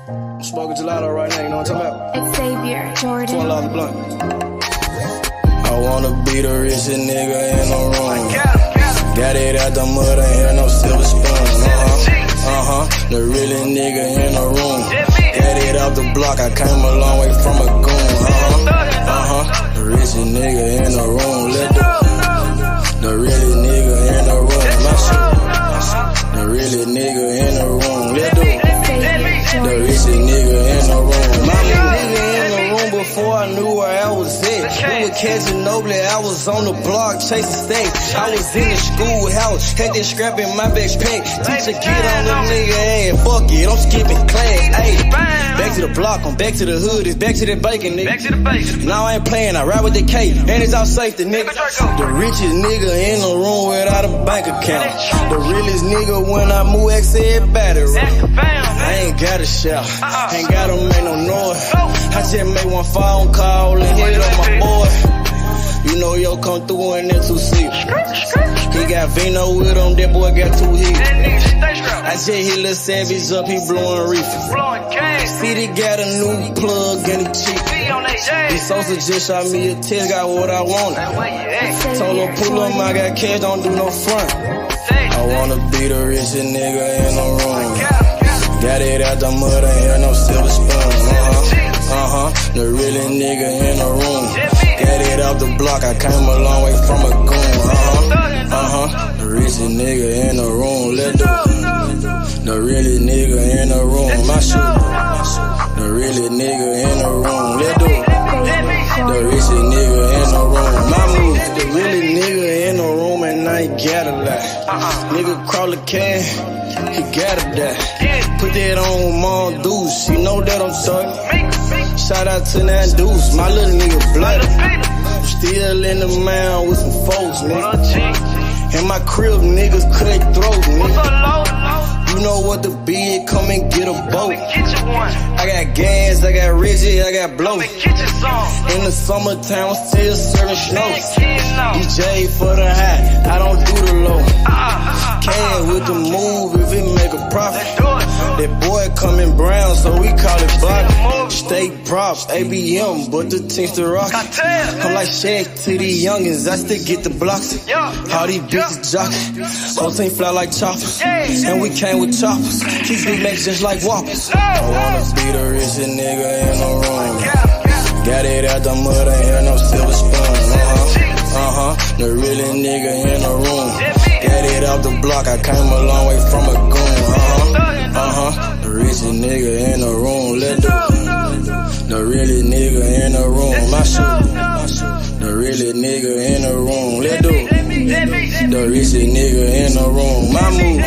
I'm smoking gelato right now, you know what I'm talking about? Xavier, Jordan. $12 a blunt. I wanna be the richest nigga in the room. Got it out the mud, ain't hear no silver spoon. The really nigga in the room. Got it out the block, I came a long way from a goon. The richest nigga in the room. The really nigga in the room. The really nigga in the room. The richest nigga in the room. My nigga in the room before I knew where I was at. We were catching Noble, I was on the block chasing stacks. I was in the schoolhouse, had that scrap in my backpack. Teacher get on the nigga ass, fuck it, I'm skipping class. Ayy, back to the block, I'm back to the hood, it's back to that bacon, nigga. Back to the bacon. Now I ain't playing, I ride with the K, and it's all safety, nigga. The richest nigga in the room without a bank account. The realest nigga when I move XL battery. I ain't gotta shout, ain't gotta make no noise. I just make one phone call and hit on my boy. You know yo come through in that 2-seat. He got Vino with him, that boy got 2 hits. I just hit Lil Savage up, he blowing reefer. City got a new plug and he cheap. This Sosa just shot me a test, got what I wanted. Told him pull up, I got cash, don't do no front. I wanna be the richest nigga in the room. Got it out the mud, ain't hear no silver spoon. The really nigga in the room. Got it out the block, I came a long way from a goon. The richest nigga in the room. The really nigga in the room. My shoe. The really nigga in the room. The richest nigga in the room. My move. The really nigga in the room and I ain't gotta lie. Nigga crawl a can, he gotta die. Put that on Mom Deuce, you know that I'm talking. Shout out to that Deuce, my little nigga bloody. Still in the mound with some folks, nigga. In my crib, niggas cut throats, nigga. You know what the bid, come and get a boat. I got gas, I got Reggie, I got blow. In the summertime, I'm still serving snow. DJ for the high, I don't do the low. Can with the move if it make a profit. That boy coming brown, so we call it block. State props, ABM, but the team's the rock. I'm like Shaq to these youngins, I still get the blocks. All these bitches jocking, whole team fly like choppers. And we came with choppers, keep big legs just like whoppers. I wanna be the richest nigga in the room. Got it out the mud, ain't hear no silver spoon. The really nigga in the room. Got it out the block, I came a long way from a goon. The richest nigga in the room. The really nigga in the room. My shoe. The really nigga in the room. The richest nigga in the room. My move.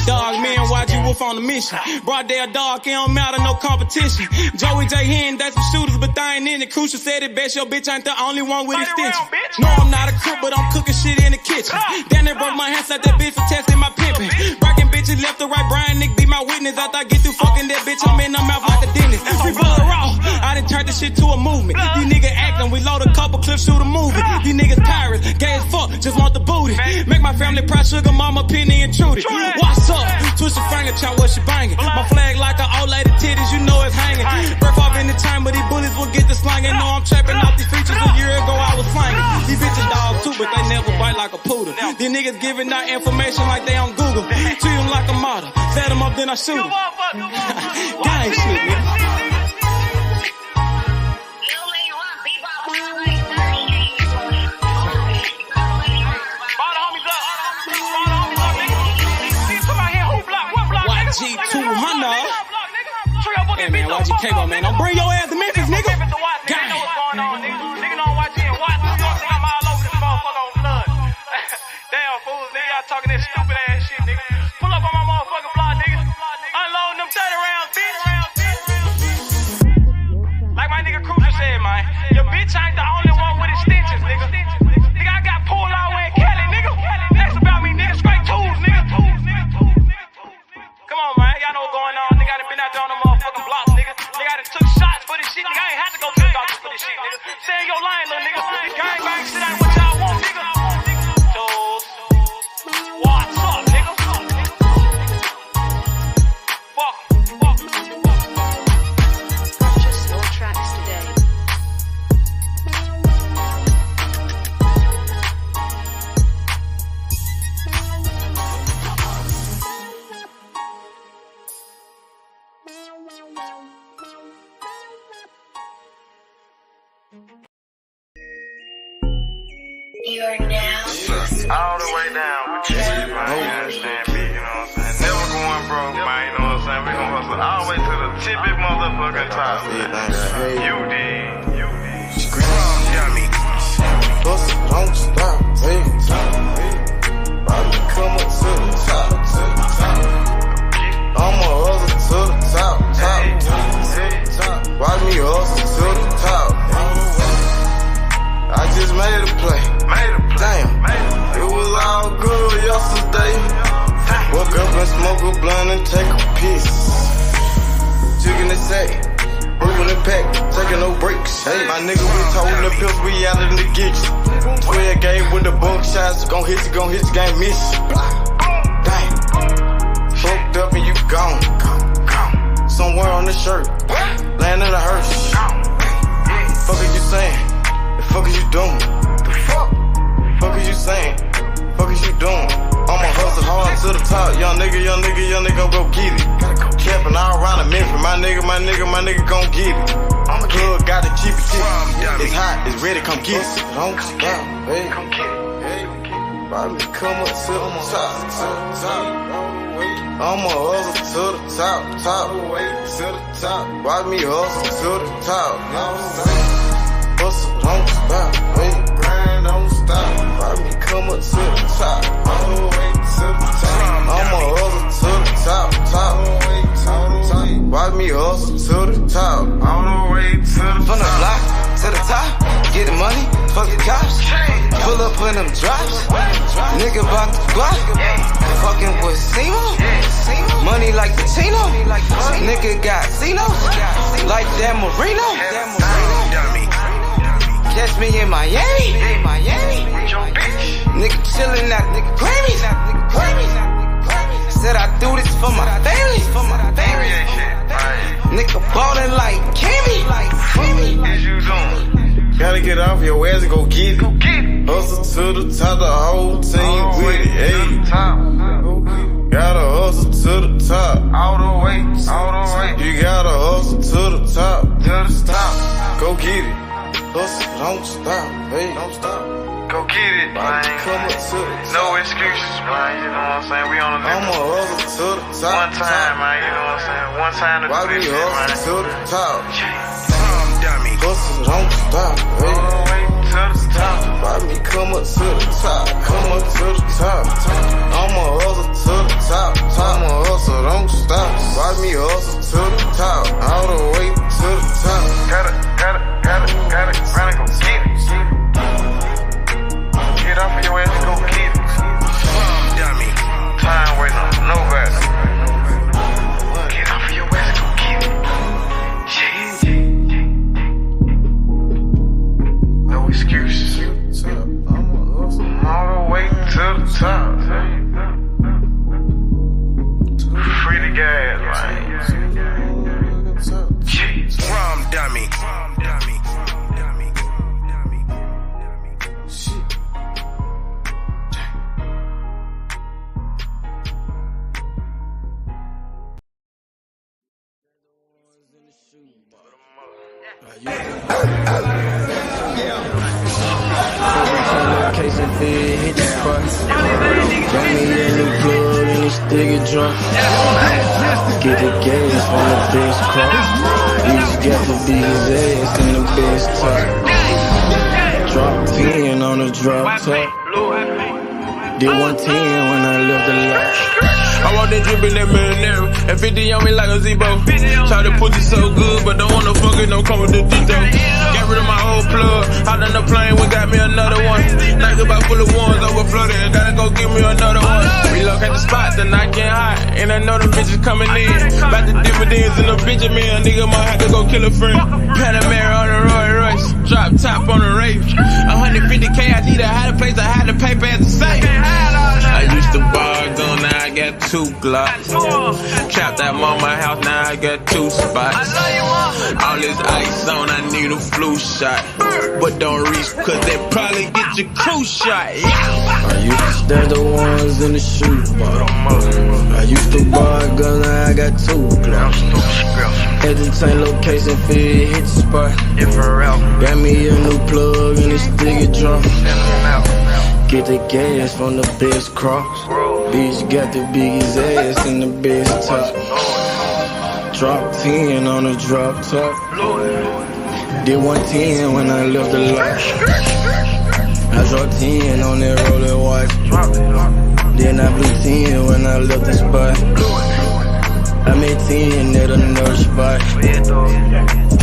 Dog, me and YG Wolf on the mission. Broad day a dog, it don't matter, no competition. Joey J. Hen, that's some shooters, but they ain't in it. Crucial said it best, your bitch ain't the only one with extension. No, I'm not a crook, but I'm cooking shit in the kitchen. Then they broke my hands at that bitch for testing my pimping. Bragging bitches left to right, Brian Nick be my witness. After I get through fucking that bitch, I'm in her mouth like a dentist. Free blood raw, I done turned this shit to a movement. These niggas acting, we load a couple clips, shoot a movie. These niggas pirates, gay as fuck, just want the booty. Make my family proud, sugar mama, Penny and Trudy. What's up? Twist your finger, chop what she banging. My flag like an old lady titties, you know it's hanging. Birth off in the time, but these bullets will get the slanging. Know I'm trapping off these features, a year ago I was slanging. These bitches dogs too, but they never bite like a poodle. These niggas giving out information like they on Google. Treat them like a model, set them up then I shoot them. Gang shit, nigga. G200. Hey man, YG Cable, man. Don't bring your ass to Memphis, nigga. Gang. Nigga don't watch it and watch. You don't think I'm all over this motherfucker on blood. Damn fools, nigga. Y'all talking that stupid ass shit, nigga. Pull up on my motherfucking block, nigga. Unloading them 30 rounds, bitch. Like my nigga Cruiser said, man. Your bitch ain't the only one with extensions, nigga. Nigga, I got pulled out way in Cali, nigga. That's about me, nigga. Straight tools, nigga. Come on, man. Y'all know what's going on. Nigga, I done been out there on the motherfucking blocks, nigga. Nigga, I done took shots for this shit. Nigga, I ain't had to go to the doctor for this shit, nigga. Stay in your line, little nigga. Gang bang shit ain't what y'all want, nigga. Tools. What's up, nigga? Fuck. Purchase your tracks today. You are now all the way down with you, man. You understand me, you know what I'm saying? Never going broke, man, you know what I'm saying? We gon' hustle all the way to the tippy motherfucking top. You did. Got me. Hustle, don't stop, hey. Probably come up to the top, I'ma hustle to the top. Watch me hustle to the top. I just made a play. Damn, it was all good yesterday. Woke up and smoke a blunt and take a piss. Chicken and sack, moving the pack, taking no breaks. Hey, my nigga, we toting the pills, we out in the geeks. 12 game with the bunk shots, gon' hit you, game miss. Damn, fucked up and you gone. Somewhere on the shirt, laying in a hearse. Fuck is you saying? The fuck is you doing? Fuck is you saying? Fuck is you doing? I'ma hustle hard to the top. Young nigga go get it. Capping all around the Memphis. My nigga gon' get it. Plug got to keep it. It's hot, it's ready, come get it. Don't stop, hey. Probably come up to the top. I'ma hustle to the top. Watch me hustle to the top. Hustle, don't stop, hey. Grind, don't stop. Watch me come up to the top. All the way to the top. I'ma hustle to the top. Watch me hustle to the top. All the way to the top. From the block to the top. Get the money, fuck the cops. Pull up in them drops. Nigga bout the block. Fucking with Simo. Money like the Tino. Nigga got Zeno. Like Dan Marino. Catch me in Miami. Nigga chillin' at the Grammys. Said I do this for my family. Nigga ballin' like Kimmy. Gotta get off your ass and go get it. Hustle to the top, the whole team with it. Hey. Gotta hustle to the top. All the way. You gotta hustle to the top. Go get it. Hustle, don't stop, hey. Don't stop. Go get it, man. Come up to the No excuses, man. You know what I'm saying? We on the I'ma hustle to the top. one time, man. You know what I'm saying? One time to Why do we this shit, man. hustle to the top? Dummy. Hustle, don't stop, hey. All the way to Watch me come up to the top, come up to the top. I'ma hustle to the top, I'ma hustle, don't stop. Watch me hustle to the top, all the way to the top. Gotta, run and go get it. Get off of your ass and go get it. Dummy, time waiting on nobody. Get off of your ass and go get it. Shit. No excuses. All the way to the top. Free the gas, man. Rum dummy. Case and feed, hit the spot. Got me a new plug and this nigga drunk. Get the gas from the best crop. We just got the biggest ass and the best top. Drop 10 on the drop top. Did 110 when I left the lot. I want that drip in that marinara, and 50 on me like a Zebo. Try to pussy so good, but don't wanna fuck it, don't come with the dito. Got rid of my old plug, out on the plane, we got me another one. Night about full of ones, overflooded, gotta go get me another one. Relocate the spot, the night getting hot, and I know them bitches coming in. About the dividends in the bitch, man, nigga might have to go kill a friend. Panamera on the Rolls Royce, drop top on the rave. 150K, I need a higher place, I had to pay for as a safe. I used to bar a gun, now I got 2 Glocks. Trapped at mama house, now I got 2 spots. All this ice on, I need a flu shot. But don't reach, cause they probably get your crew shot. I used to stash the ones in the shoebox. I used to bar a gun, now I got 2 Glocks. Entertain location, feed, hit the spot. Got me a new plug and this nigga drunk. Get the gas from the best crops. Bitch got the biggest ass and the best top. Drop 10 on the drop top. Did 110 when I left the lot. I dropped 10 on that rolling watch. Then I blew 10 when I left the spot. I made 10 at another spot.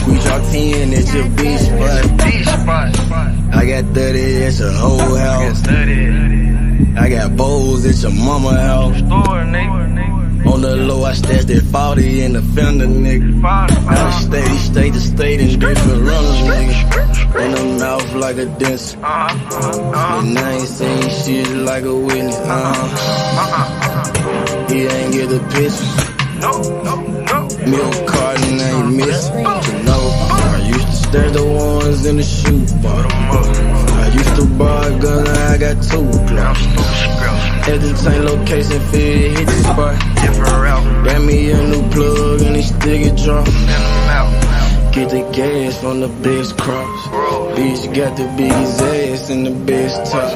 We dropped 10 at your beach spot. I got 30 at your whole house. I got bowls at your mama house. On the low, I stashed that 40 in the fender, nigga. Out of state to state and different runners, nigga. In the mouth like a dentist. And I ain't saying shit like a witness, He ain't get the picture. Milk carton ain't missing. I used to stash the ones in the shoebox. I used to bar a gun, now I got 2 Glocks. Entertain location, feed, hit the spot. Got me a new plug and this nigga drunk. Get the gas from the best crops. Bitch got the biggest ass and the best top.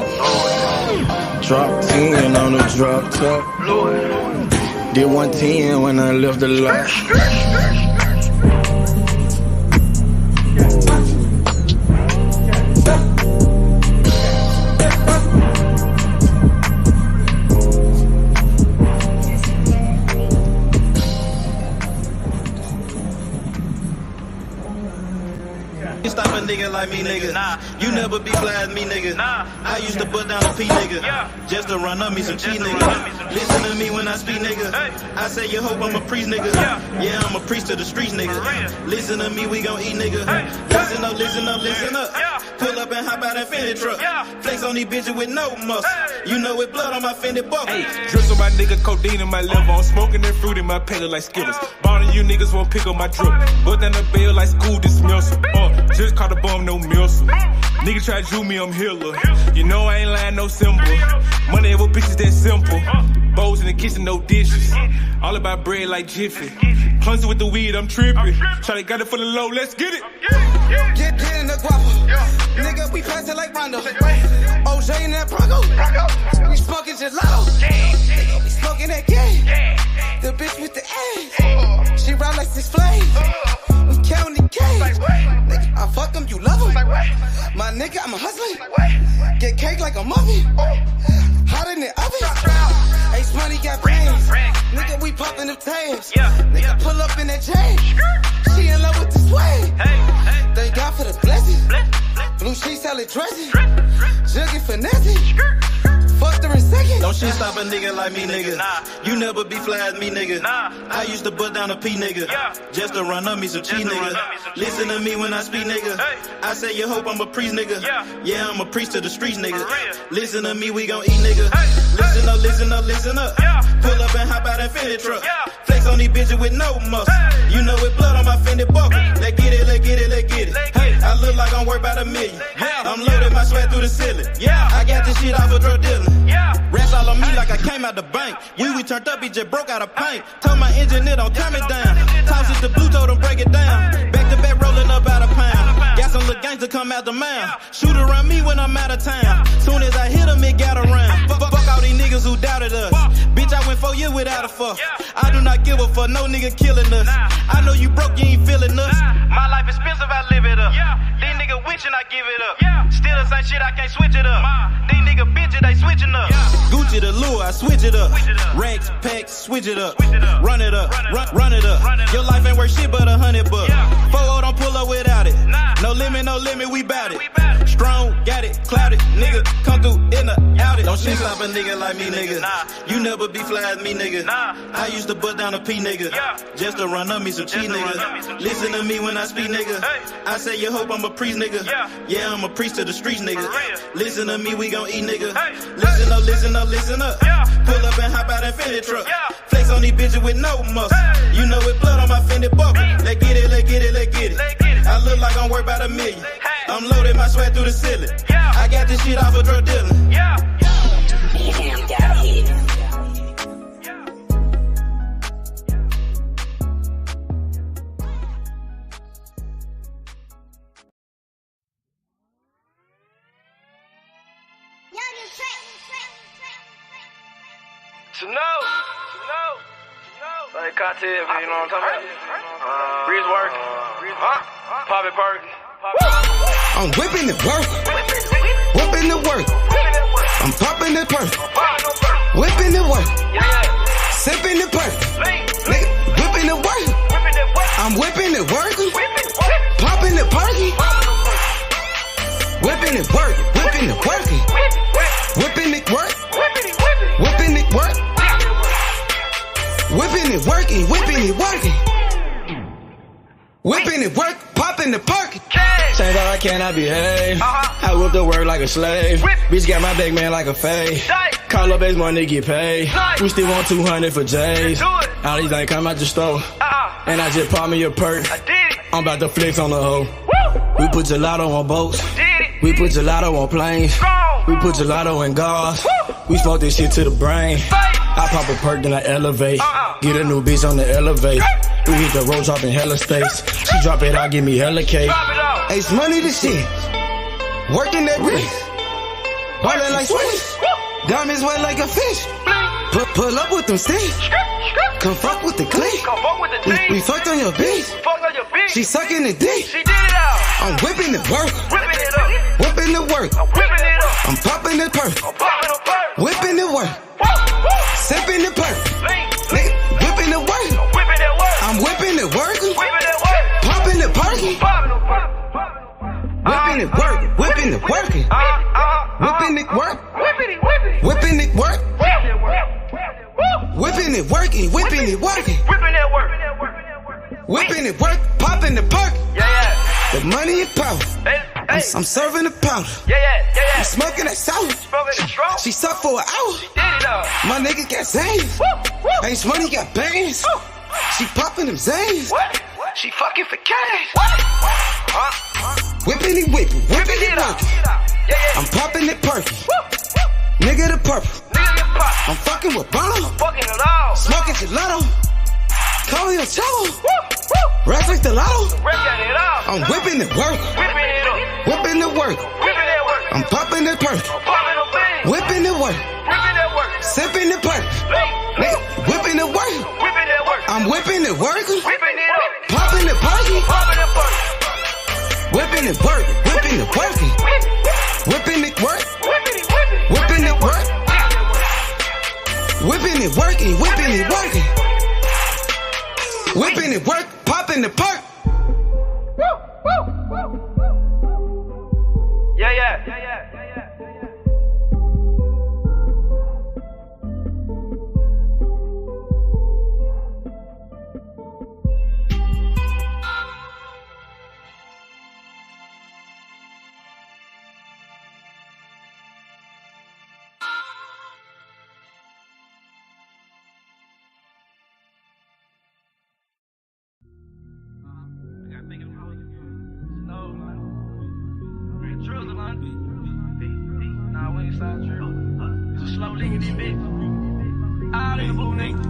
Drop 10 on the drop top. Did 110 when I left the lot. Stop a nigga like me, nigga. Nah. You never be fly as me, nigga. Nah. I used to put down a P, nigga. Yeah. Just to run up me some cheese, nigga. Listen to me when I speak, nigga. Hey. I say you hope I'm a priest, nigga. Yeah, I'm a priest to the streets, nigga. Listen to me, we gon' eat, nigga. Hey. Listen up, listen up, listen up. Yeah. Pull up and hop out that Fendi truck. Yeah. Flex on these bitches with no muscle. Hey. You know it blood on my Fendi buckle. Hey. Drips on my nigga, codeine in my liver. I'm smoking that fruit in my pedal like Skittles. Bonding you niggas won't pick up my drip. Bust down the bell like school dismissal. Just caught a bum, no missile. Nigga try to do me, I'm healer. You know I ain't lying, no symbol. Money with bitches that simple. Bowls in the kitchen, no dishes. All about bread like Jiffy. Clumsy with the weed, I'm tripping. Try got it for the low, let's get it. Get in the guapo. Nigga, we passing like Rondo. OJ in that Bronco. We smoking gelato. We smoking that game. The bitch with the ass. She ride like 6 flames. We counting the game. Nigga, I fuck him, you love him. My nigga, I'm a hustler. Get cake like a muffin. Hot in the oven. Ace money got brains. Nigga, we poppin' them tails. Nigga, pull up in that chain. She in love with the swag. Thank God for the blessing. Blue sheets, salad dressing. Jugging finessing. Fucked her in second. Don't shit stop a nigga like me, nigga. You never be fly as me, nigga. I used to butt down a P, nigga. Just to run up me some cheese, nigga. Listen to me when I speak, nigga. I say you hope I'm a priest, nigga. Yeah, I'm a priest to the streets, nigga. Listen to me, we gon' eat, nigga. Listen up, listen up, listen up. Pull up and hop out that Fendi truck. Flex on these bitches with no muscle. You know it blood on my Fendi buckle. Let's get it, let's get it, let's get it. Hey, I look like I'm worth about $1 million. I'm loaded, my sweat through the ceiling. I got this shit off of drug dealing. Rats all on me like I came out the bank. We turned up, he just broke out of paint. Told my engineer don't turn it down. Toss it to blue, told him break it down. Back to back rolling up out of pound. Got some little gangs to come out the mouth. Shoot around me when I'm out of town. Soon as I hit him, it got around. Fuck all these niggas who doubted us. Bitch, I went 4 years without a fuck. I do not give a fuck, no nigga killing us. I know you broke, you ain't feeling us. My life expensive, I live it up. These niggas witching, I give it up. Still the same shit, I can't switch it up. These niggas bitches, they switching up. Gucci the lure, I switch it up. Racks, packs, switch it up. Run it up, run it up. Your life ain't worth shit but $100. 4-0 don't pull up without it. No limit, we bout it. Strong, got it, clouded. Nigga, come through in the out it. Don't shit stop a nigga like me, nigga. You never be fly as me, nigga. I used to butt down a P, nigga. Just to run up me some cheese, nigga. Listen to me when I speak, nigga. I say you hope I'm a priest, nigga. Yeah, I'm a priest to the streets, nigga. Listen to me, we gon' eat, nigga. Listen up, listen up, listen up. Pull up and hop out that Fendi truck. Flex on these bitches with no muscle. You know it blood on my Fendi buckle. Let's get it, let's get it, let's get it. I look like I'm worth about $1 million. I'm loaded, my sweat through the ceiling. I got this shit off of drug dealing. Damn, got hit. To know. Like cocktail, you know what I'm talking about? Ruiz work. Poppy Perky. I'm whipping it work. Whipping the work. I'm popping the perk. Whipping the work. Sipping the perk. Nigga, whipping the work. I'm whipping it work. Popping the perky. Whipping it work. Whipping it working. Whipping it work. Whipping it work. Whipping it working. Whipping it working. Whipping it work. Popping the perky. Change all I can, I behave. I whip the work like a slave. Bitch got my big man like a fade. Call up base money, get paid. We still want 200 for J's. All these ain't come out the store. And I just pop me a perk. I'm about to flex on the hoe. We put gelato on boats. We put gelato on planes. We put gelato in cars. We smoke this shit to the brain. I pop a perk, then I elevate. Get a new bitch on the elevate. We hit the road dropping hella states. She drop it out, give me hella cake. Ace money to shit. Working that wrist. Ballin' like Swiss. Diamonds wet like a fish. Pull up with them sticks. Come fuck with the clique. We fucked on your bitch. She sucking the dick. I'm whipping the work. Whipping the work. I'm popping the perk. Whipping the work. Sipping the perk. Nigga, whipping the work. I'm whipping the work. Popping the perky. Whipping it work. Whipping it working. Whipping it work. Whipping it work. Whipping it working. Whipping it working. Whipping it work. Popping the perk. The money is power. I'm serving the powder. I'm smoking that sour. She sucked for an hour. My nigga got Zans. Ace money got bands. She popping them Zans. She fucking for cash. Whipping it working. I'm popping it perky. Nigga the purple. I'm fucking with Bono. Smoking gelato. Call your chavo. Rats like the lotto. I'm whipping it work. Whipping the work. I'm popping the perk. Whipping the work. Sipping the perk. Nigga, whipping the work. I'm whipping the work. Popping the perky. Whipping it work, whipping it working. Whipping it work, whipping it work. Whipping it working, whipping it working. Whipping it work, popping the perk. Yeah.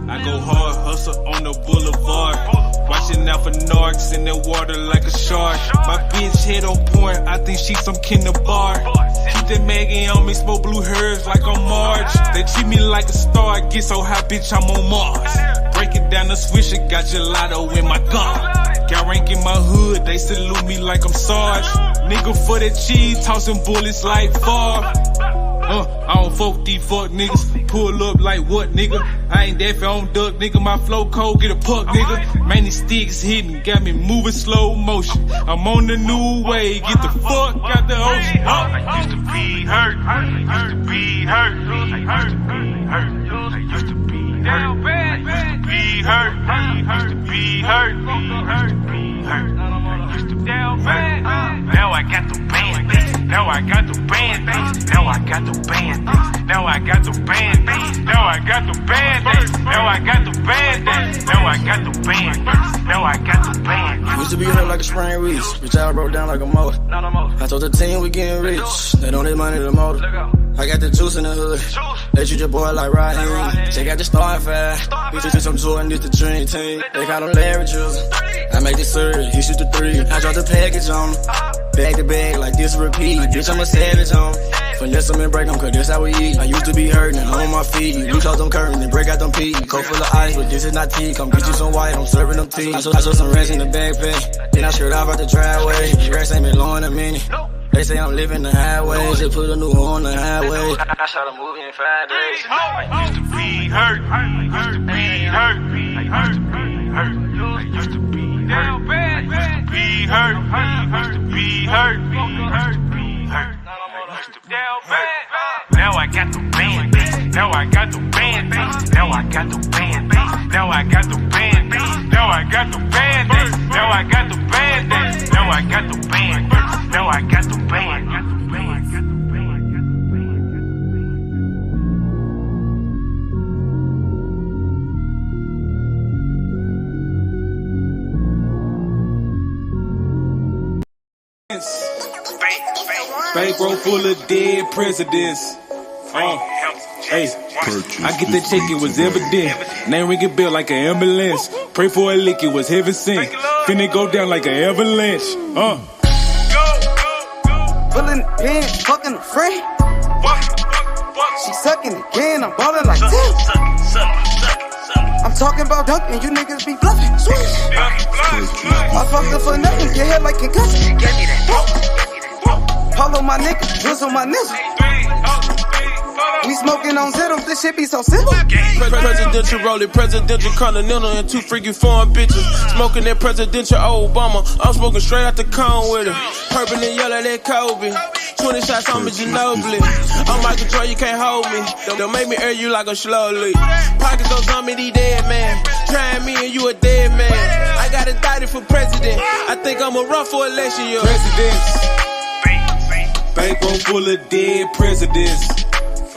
I go hard, hustle on the boulevard. Watching out for narcs in the water like a shark. My bitch head on point, I think she some kinderbar. Keep that Maggie on me, smoke blue herbs like I'm Marge. They treat me like a star, get so high, bitch, I'm on Mars. Break it down the swisher, got gelato in my gun. Got rank in my hood, they salute me like I'm Sarge. Nigga for that cheese, tossing bullets like Favre. I don't fuck these fuck niggas. Pull up like what, nigga? I ain't that on duck, nigga. My flow cold, get a puck, nigga. Man, these sticks hitting, got me moving slow motion. I'm on the new way, get the fuck out the ocean. I used to be hurt. I used to be hurt. I used to be hurt. I used to be down bad. I used to be hurt. I used to be hurt. I used to be down bad. Now I got the band. Now I got the band. Now I got the band. Now I got the band. Now I got the band. Now I got the band. Now I got the band. Now I got the band. Used to be hurt like a spring Ruiz. Bitch, I broke down like a motor. I told the team we getting rich. They don't need money to motor. I got the juice in the hood. They treat your boy like Raheem. Check out the starting five. Bitches some Jordan, it's the dream team. They call them leverages. I make the syrup, he shoot the three. I drop the package on them. Bag to bag like this repeat. Bitch, I'm a savage on them. Finesse them and break them, cause that's how we eat. I used to be hurting, I'm on my feet. We close them curtains and break out them peas. Coat full of ice, but this is not tea. Come get you some white, I'm serving them tea. I saw some rats in the backpack. Then I skirt off out the driveway. Rats ain't been low in a minute. They say I'm living the highway. Just put a new horn on the highway. I shot a movie in 5 days. I used to be hurt. I used to be hurt. I used to be hurt. I used to be down bad. I used to be hurt. I used to be hurt. I used to be hurt. I used to be down bad. Now I got the band. Now I got the band. Now I got the band. Now I got the band. Now I got the band. Now I got the band. Now I got the band. Now I got the band. Bankroll full of dead presidents. Hey, I get the check, it was evident. Name ring a bell like an ambulance. Pray for a lick, it was heaven sent. Finna go down like an avalanche. Pulling in, fucking a friend. She sucking again, I'm ballin' like this. I'm talking about dunking, you niggas be bluffing. I fucked up for nothing, get hit like concussion. Follow my nigga, drizzle my nigga. We smoking on Zittles, this shit be so simple. Presidential rolling, presidential continental, and 2 freaking foreign bitches. Smoking that presidential Obama. I'm smoking straight out the cone with it. Purple and yellow, that Kobe. 20 shots on me, Ginobili. I'm Michael Jordan, you can't hold me. Don't make me air you like a slowly. Pockets on zombie, these dead man. Trying me and you a dead man. I got indicted for president. I think I'm a run for election year. Presidents. Bankroll full of dead presidents.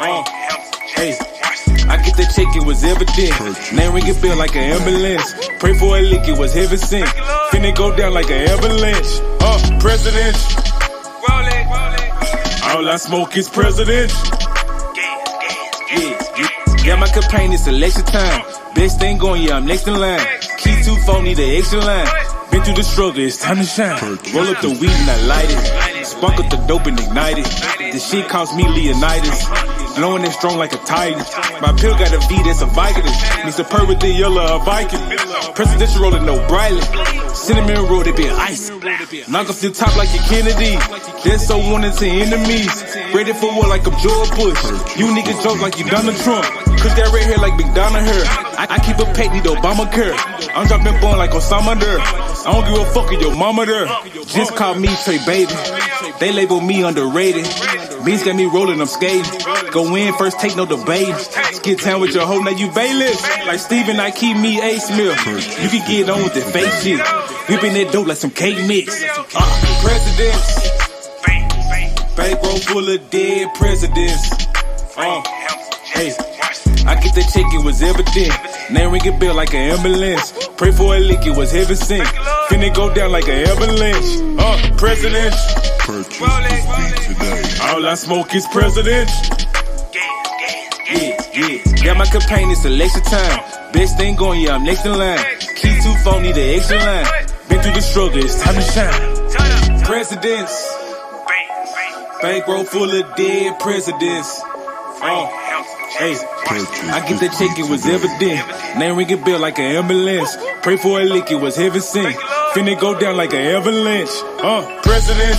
Hey, I get the check, it was evident. Name ring a bell like an ambulance. Pray for a lick, it was heaven sent. Finna go down like an avalanche. President. All I smoke is president. Yeah, my campaign is election time. Best thing going, yeah, I'm next in line. Key 2 phone, need an extra line. Been through the struggle, it's time to shine. Roll up the weed and I light it. Spark up the dope and ignite it. This shit cost me Leonidas. blowing it strong like a tiger. My pill got a V that's a Vicodin. Mix the purple with the yellow, a Viking. Presidential rolling no brightly. Cinnamon roll, they been ice. Knock off your top like your Kennedy. They're so wanted to enemies. Ready for war like I'm George Bush. You niggas joke like you Donald Trump. Cause that red hair like McDonald hair. I keep a pet, need Obamacare. I'm dropping bone like Osama there. I don't give a fuck if your mama there. Just call me Trey Baby. They label me underrated. Beans got me rolling, I'm skating. Go in first, take no debate. Skid town with your hoe, now you bailiff. Like Steven, I keep me A Smith. You can get on with the fake shit. Whipping that dope like some cake mix. Presidents. Bankroll full of dead presidents. Hey. I get the check, it was evident. Name ring a bell like an ambulance. Pray for a lick, it was heaven sent. Finna go down like an avalanche. President. All I smoke is president. Yeah. Got my campaign, it's election time. Best thing going, yeah, I'm next in line. Key 2-4, need the extra line. Been through the struggle, it's time to shine. Presidents. Bankroll full of dead presidents. Hey, I get that check, it was evident. Name ring a bell like an ambulance. Pray for a lick, it was heaven sent. Finna go down like an avalanche. President.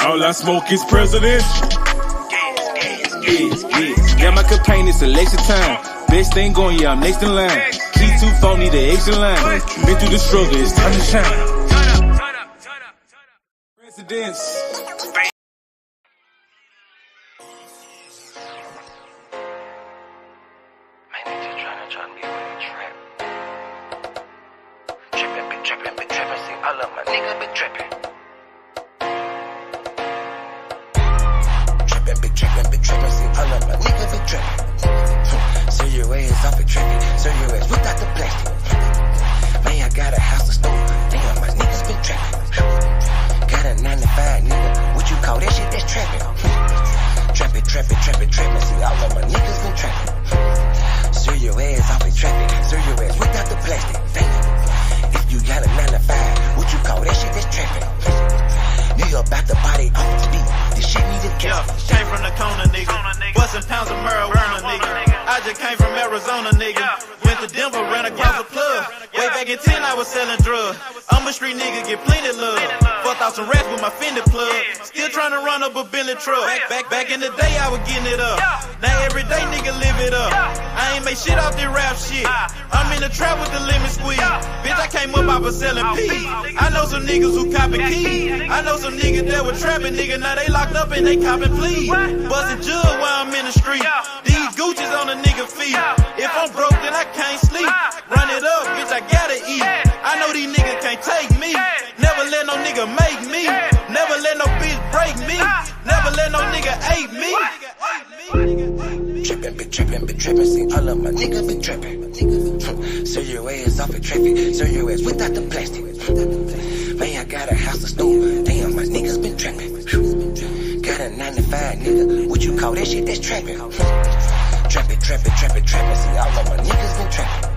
All I smoke is president. Yeah. Got my campaign, it's election time. Best thing going, yeah, I'm next in line. Key 2-4, need the extra line. Been through the struggle, it's time to shine. Presidents. All of my niggas been trapping. Trapping, see all of my niggas been trapping. So your ass off and trapping, so your ass without the plastic. Man, I got a house to store, damn, my niggas been trapping. Got a 9-to-5 nigga, what you call that shit, that's trapping. Trapping, see all of my niggas been trapping. So your ass off and trapping, so your ass without the plastic, damn. If you got a 9-to-5, what you call that shit, that's trapping. Nigga about the body off the beat, this shit need a cap. Came from the corner, nigga. Bustin' pounds of marijuana, nigga. I just came from Arizona, nigga. Went to Denver, ran across the plug. Way back in 10, I was selling drugs. I'm a street nigga, get plenty love. 4,000 rats with my Fendi plug. Still trying to run up a Bentley truck. Back in the day, I was getting it up. Now every day, nigga, live it up. I ain't make shit off this rap shit. I'm in the trap with the lemon squeeze. Bitch, I came up off of selling peas. I know some niggas who copping keys. I know some niggas that were trapping, nigga. Now they locked up and they copping pleas. Bustin' jug while I'm in the street. These Gucci's on a nigga feet. If I'm broke, then I can't sleep. Run it up, bitch, I gotta eat. I know these niggas can't take me. Never let no nigga make me. Never let no bitch break me. Never let no nigga ape me. Trappin', see all of my niggas been trappin'. So your ass off and traffic, so your ass without the plastic. Man, I got a house to store, damn, my niggas been trappin'. Got a 9-to-5 nigga, what you call that shit, that's trappin'. Trappin', see all of my niggas been trappin'.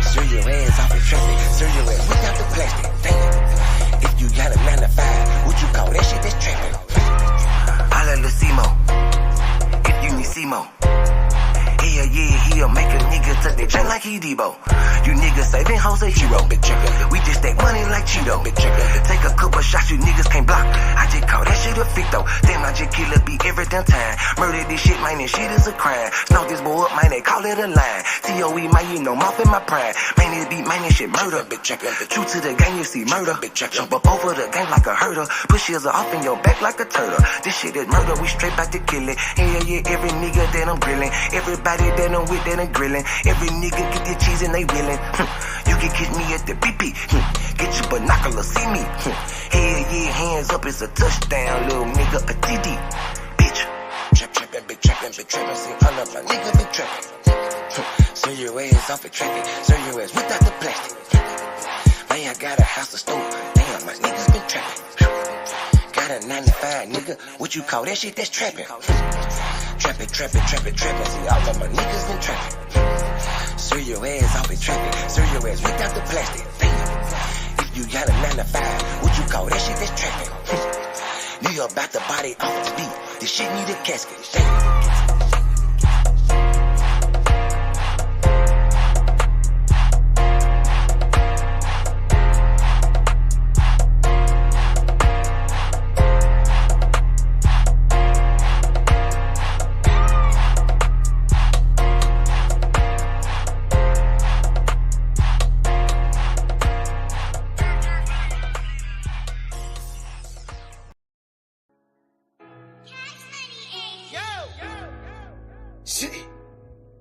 So your ass off and traffic, so your ass without the plastic. Damn, if you got a 9-to-5, what you call that shit, that's trappin'. Holla Lucimo, if you need Simo. He'll make a nigga tuck that chain like he Debo. You niggas saving hoes a hero. We just take money like Cheeto. Take a couple shots, you niggas can't block. I just call that shit a fit though. Damn, I just kill a beat every damn time. Murder this shit, man, this shit is a crime. Snow this boy up, man, they call it a line. COE, man, you know, mouth in my prime. Man, this beat, man, this shit murder. True to the game, you see murder. Jump up over the game like a hurdle. Push yours off in your back like a turtle. This shit is murder, we straight back to kill it. Hell yeah, every nigga that I'm grilling. Everybody that I'm with that I'm grilling. Every nigga get their cheese and they willing. You can catch me at the BP. Get your binoculars, see me. Hell yeah, hands up, it's a touchdown, little nigga, a TD. Bitch. Trappin', see all of my niggas been trappin'. So your ass off the traffic, so your ass without the plastic. Man, I got a house to store, damn, my niggas been trappin'. Got a 9-to-5 nigga, what you call that shit, that's trappin'. Trappin', see all of my niggas been trappin'. So your ass off the traffic, so your ass without the plastic. Damn, if you got a 9-to-5, what you call that shit, that's trappin'. Nigga about the body off the beat. This shit need a casket.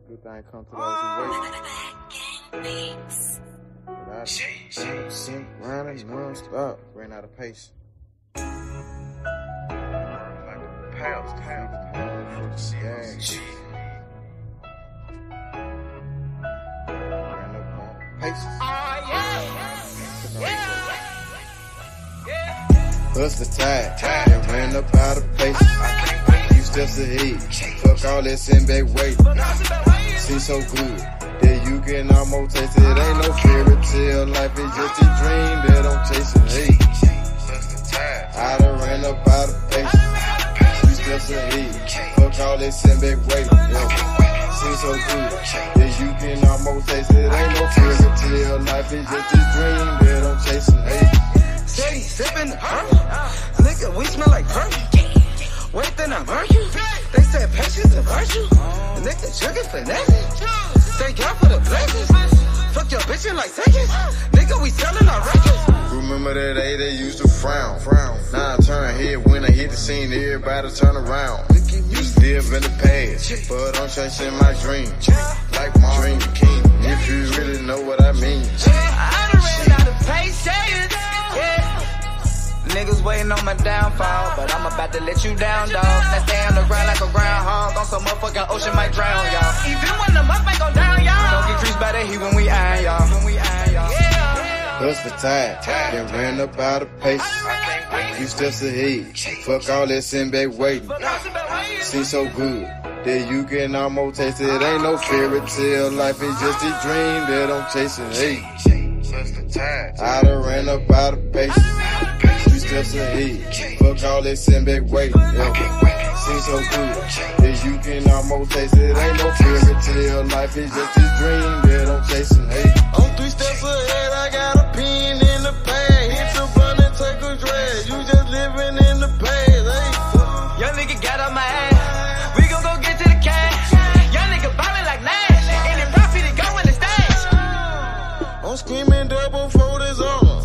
Good thing come to those who wait. Without it, running non-stop. Ran out of pace. Like pounds. Ran up my paces. Bust the tide, and ran up out of paces. Few steps ahead, fuck all that send back weight. Seems so good that you can almost taste it. Ain't no fairy tale, life is just a dream that I'm chasing. Hey, I done ran up out of paces. Few steps ahead, fuck all that send back weight. Seems so good that you can almost taste it. Ain't no fairy tale, life is just a dream that I'm chasing. Hey. Steady sippin' the perfume. Nigga, we smell like perfume. Wait, then I murk you. They said patience a virtue. Nigga, juggin' finesse. Thank God for the blessings. Fuck your bitch like seconds. Nigga, we sellin' our records. Remember that day they used to frown. Now I turn head when I hit the scene, everybody turn around. Used to live in the past, but I'm chasing my dream. Like my dream king, if you really know what I mean. I done ran out of patience. Niggas waiting on my downfall, but I'm about to let you down, dog. Now stay on the ground like a groundhog, on some motherfucking ocean might drown, y'all. Even when the muff ain't go down, y'all. Don't get creased by the heat when we iron, y'all. Bust the tide, then ran up out of paces. Few steps ahead, fuck all that send back waiting. Seems so good that you can almost taste it. Ain't no fairy tale, life is just a dream that I'm chasing. Hey, I done ran up out of paces. Steps ahead, fuck all that send back weight. Seems so good that you can almost taste it. Ain't no fairy tale, life is just a dream that I'm chasing. Hey, I'm 3 steps ahead, I got a pen in the bag. Hit the blunt and take a drag. You just living in the past. Hey, young nigga got on my ass. We gon' go get to the cash. Young nigga ballin' like Nash. Any profit to go in the stash. I'm screaming double for this armor.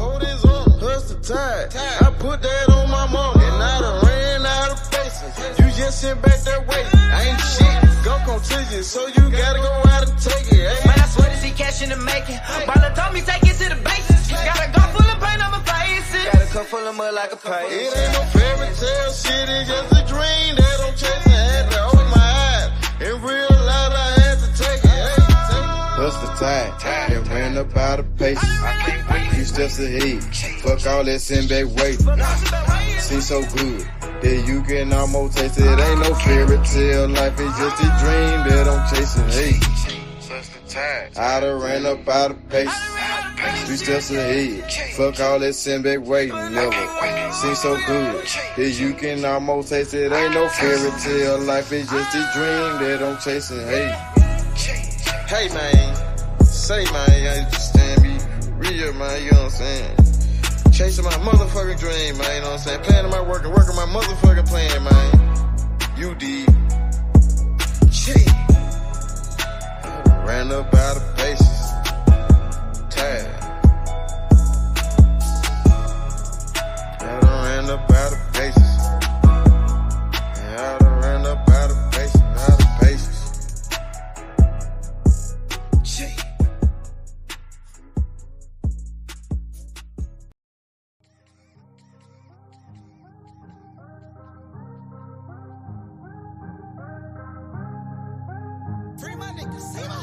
Hustle tide. I put that on my mama. And I done ran out of faces. You just sent back that way. I ain't shit. Go come to you, so you gotta go out and take it. Hey. Man, I swear to see cash in the making. Baller told me take it to the bases. Got a gun full of paint on my faces. Got a cup full of mud like a pace. It ain't no fairy tale shit, it's just a dream that I'm chasing. Had to open my eyes and realize I had to take it. Hey. bust the tide, then ran up out of paces. Few steps ahead, fuck all that send back waiting. Seems so good that you can almost taste it. Ain't no fairy tale, life is just a dream that I'm chasing. Hey, I done ran up out of paces. Few steps ahead, fuck all that send back waiting. Never seems so good that you can almost taste it. Ain't no fairy tale, life is just a dream that I'm chasing. Hey man, say man, you understand me, real man, you know what I'm saying? Chasing my motherfucking dream, man, you know what I'm saying? Planning my work and working my motherfucking plan, man. You did. Ran up out of paces. Tired. I done ran up out of paces. I done ran up out of paces, out of paces. Free my nigga, see my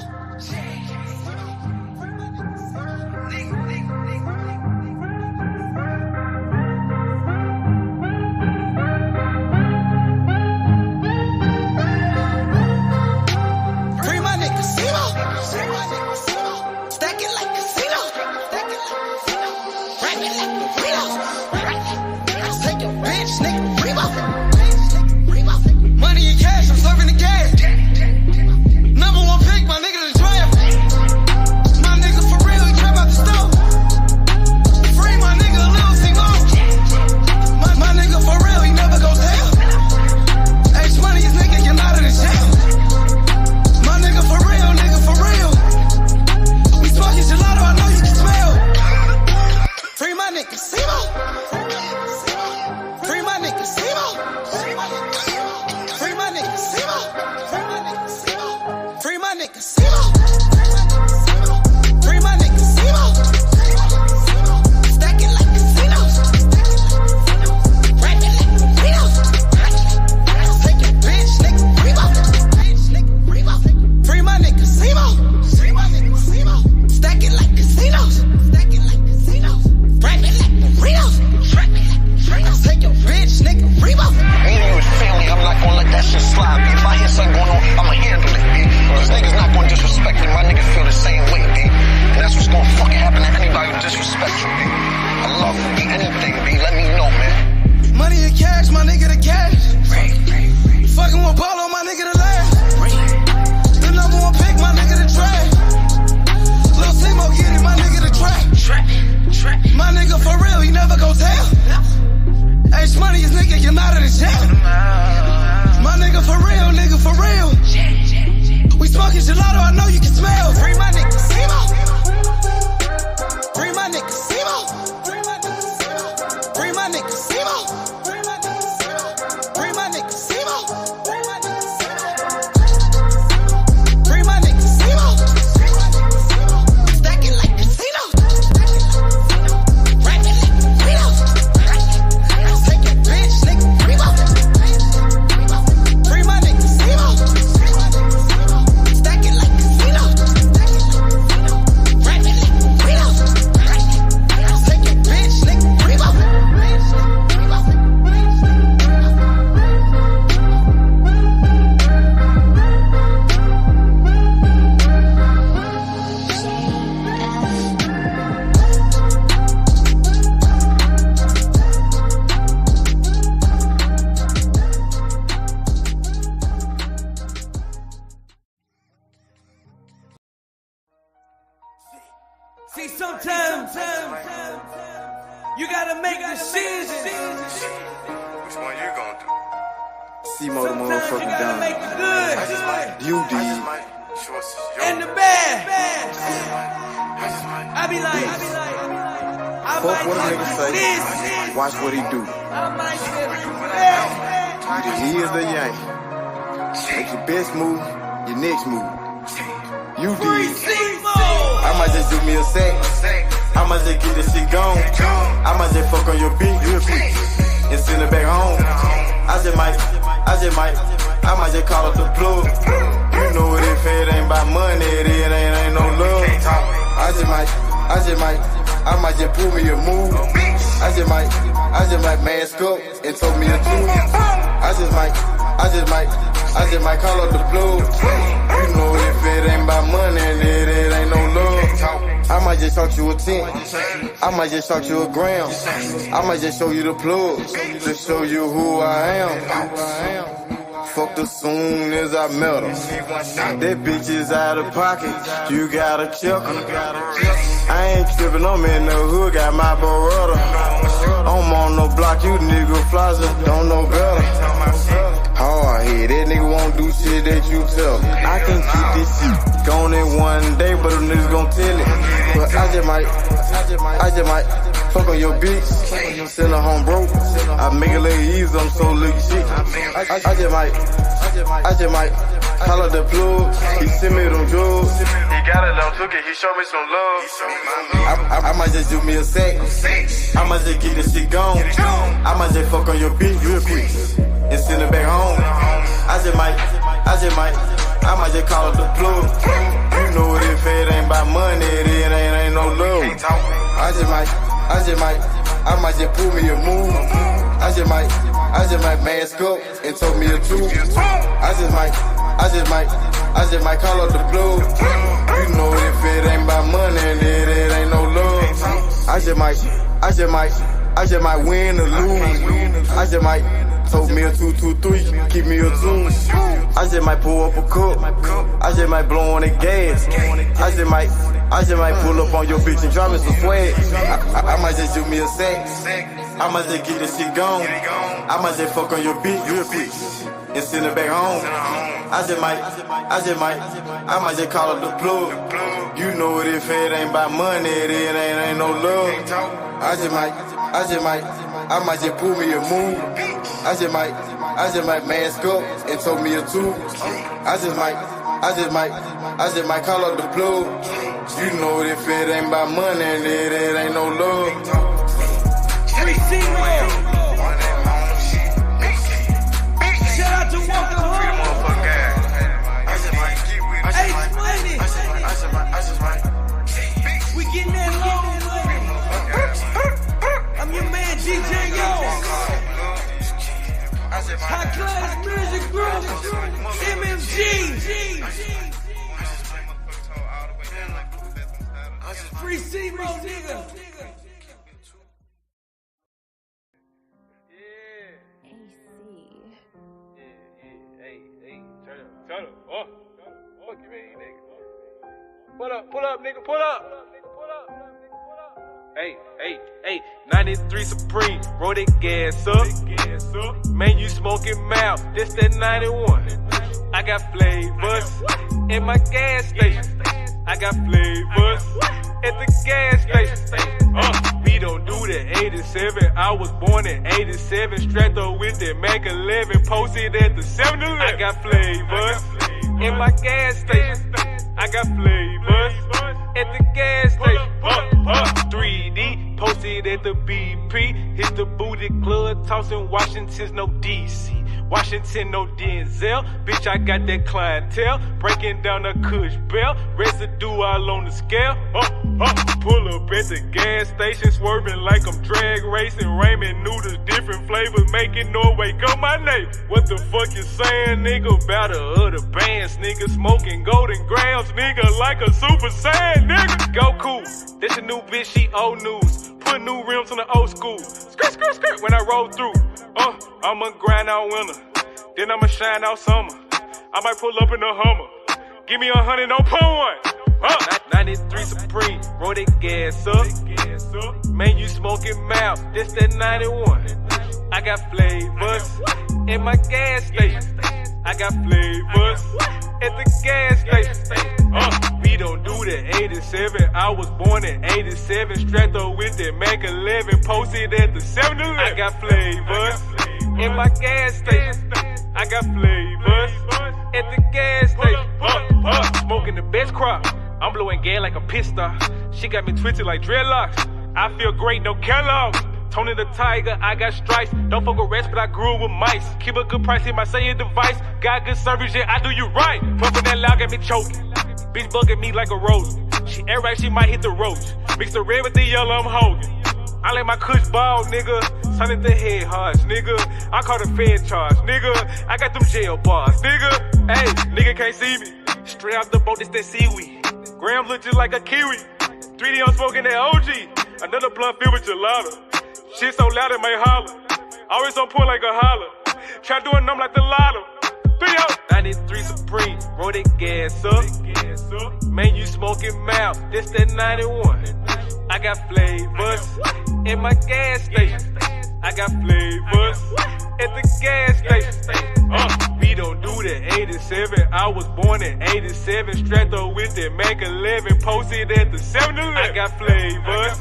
Gelato, I know you can smell. Bring my nigga Simo. Bring my nigga Simo. Bring my nigga Simo. Bring my nigga Simo. Bring my nigga Simo. Bring my nigga Simo. Bring my nigga Simo. Bring my nigga Simo. Stack it like casino. Rack it like Reno. Take it, bitch, nigga, Remo. Bring my nigga Simo. Stack it like casino. Rack it like Reno. Take it, bitch, nigga, Remo. See, sometimes you gotta make decisions. Which one you gonna do? Simo the Sometimes you motherfucking gotta down. make the good You did. and the bad. I be like, I Fuck what a might nigga do say. this. Watch what he do. I might do that. Either he is the yank. Make your best move, your next move. You did. I might just do me a sec. I might just get this shit gone. I might just fuck on your bitch real quick and send it back home. I might just call up the plug. You know what if it ain't about money, it ain't no love. I might just pull me a move. I just might mask up and told me a truth. I just might call up the plug. You know if it ain't about money, it ain't no love. I might just shot you a 10. I might just shot you a gram. I might just show you the plug to show you who I am. Fucked her soon as I met her. That bitch is out of pocket. You gotta check her. I ain't tripping, I'm in the hood, got my Beretta. I'm on no block, you nigga flosser, don't know better. Hard head, that nigga won't do shit that you tell him. I can keep this shit going in one day, but them niggas gon' tell it. But I just might fuck on your bitch, send her home broke. I make it look easy, I'm so lucky shit. I just might call up the plug, he send me them drugs. He got it, I'm took it, he showed me some love. I might just do me a sec, I might just get this shit gone. I might just fuck on your bitch real quick and send it back home. I might just call up the plug. You know if it ain't about money, it ain't no love. I might just pull me a move. I just might mask up and told me the truth. I just might call up the plug. You know if it ain't about money, it ain't no love. I just might win or lose. I just might told me a 2-2-3, keep me a 2. I just might pull up a cup. I just might blow on the gas. I just might pull up on your bitch and drop me some swag. I might just do me a sack. I might just get this shit gone. I might just fuck on your bitch real quick and send it back home. I might just call up the plug. You know what if it ain't about money, it ain't no love. I might just pull me a move. I just might mask up and told me a 2. I just might call up the plug. You know if it ain't about money, it ain't no love. Shout out to Walker Home. We getting that long money. I'm your man, DJ Yo. High Class Music Group, MMG. Free Simo, nigga. Turn up. Fuck you, man, nigga. Pull up, nigga, pull up. Hey, 93 Supreme, roll that gas up. Man, you smoking mouth, this that 91. I got flavors at my gas station. I got flavors at the gas station. We don't do the 87. I was born in 87. Strapped up with that Mac 11. Posted at the 7-Eleven. I got flavors in my gas station. I got flavors at the gas station. 3D posted at the BP. Hit the booty club, tossing Washington's no DC. Washington, no Denzel. Bitch, I got that clientele. Breaking down the Kush belt. Residue all on the scale. Pull up at the gas station. Swerving like I'm drag racing. Ramen noodles, different flavors. Making no wake up my neighbor. What the fuck you saying, nigga? About the other bands, nigga. Smoking golden grams, nigga. Like a super saiyan, nigga. Go cool. This a new bitch, she old news. Put new rims on the old school. Skirt, skirt, skirt when I roll through. I'ma grind out winter, then I'ma shine out summer. I might pull up in a Hummer. Give me 100, don't pull one. 93 Supreme, roll that gas up. Man, you smoking mouth, this that 91. I got flavors at my gas station. I got flavors at the gas station. We don't do the 87. I was born in 87. Strapped up with that Mac 11. Posted at the 7-Eleven. I got flavors in my gas station. I got flavors at the gas station. Smoking the best crop. I'm blowing gas like a pit star. She got me twisted like dreadlocks. I feel great, no Kellogg's. Tony the Tiger, I got stripes. Don't fuck with rats, but I grew up with mice. Keep a good price in my saying device. Got good service, yeah, I do you right. Puffin' that loud, got me choking. Bitch bugging me like a rose. She air right, she might hit the roach. Mix the red with the yellow, I'm holding. I let my kush ball, nigga. Sign at the head harsh, nigga. I call the Fed charge, nigga. I got them jail bars, nigga. Hey, nigga can't see me. Straight out the boat, it's that seaweed. Graham look just like a kiwi. 3D, I'm smoking that OG. Another blunt filled with gelato. Shit so loud it may holler. Always on point like a holler. Try doing numb like the lotto. 93 Supreme, roll that gas up. Man, you smoking mouth, this that 91. I got flavors in my gas station. I got flavors at the gas station. We don't do the 87. I was born in 87. Strapped up with that Mac 11. Posted at the 7-Eleven. I got flavors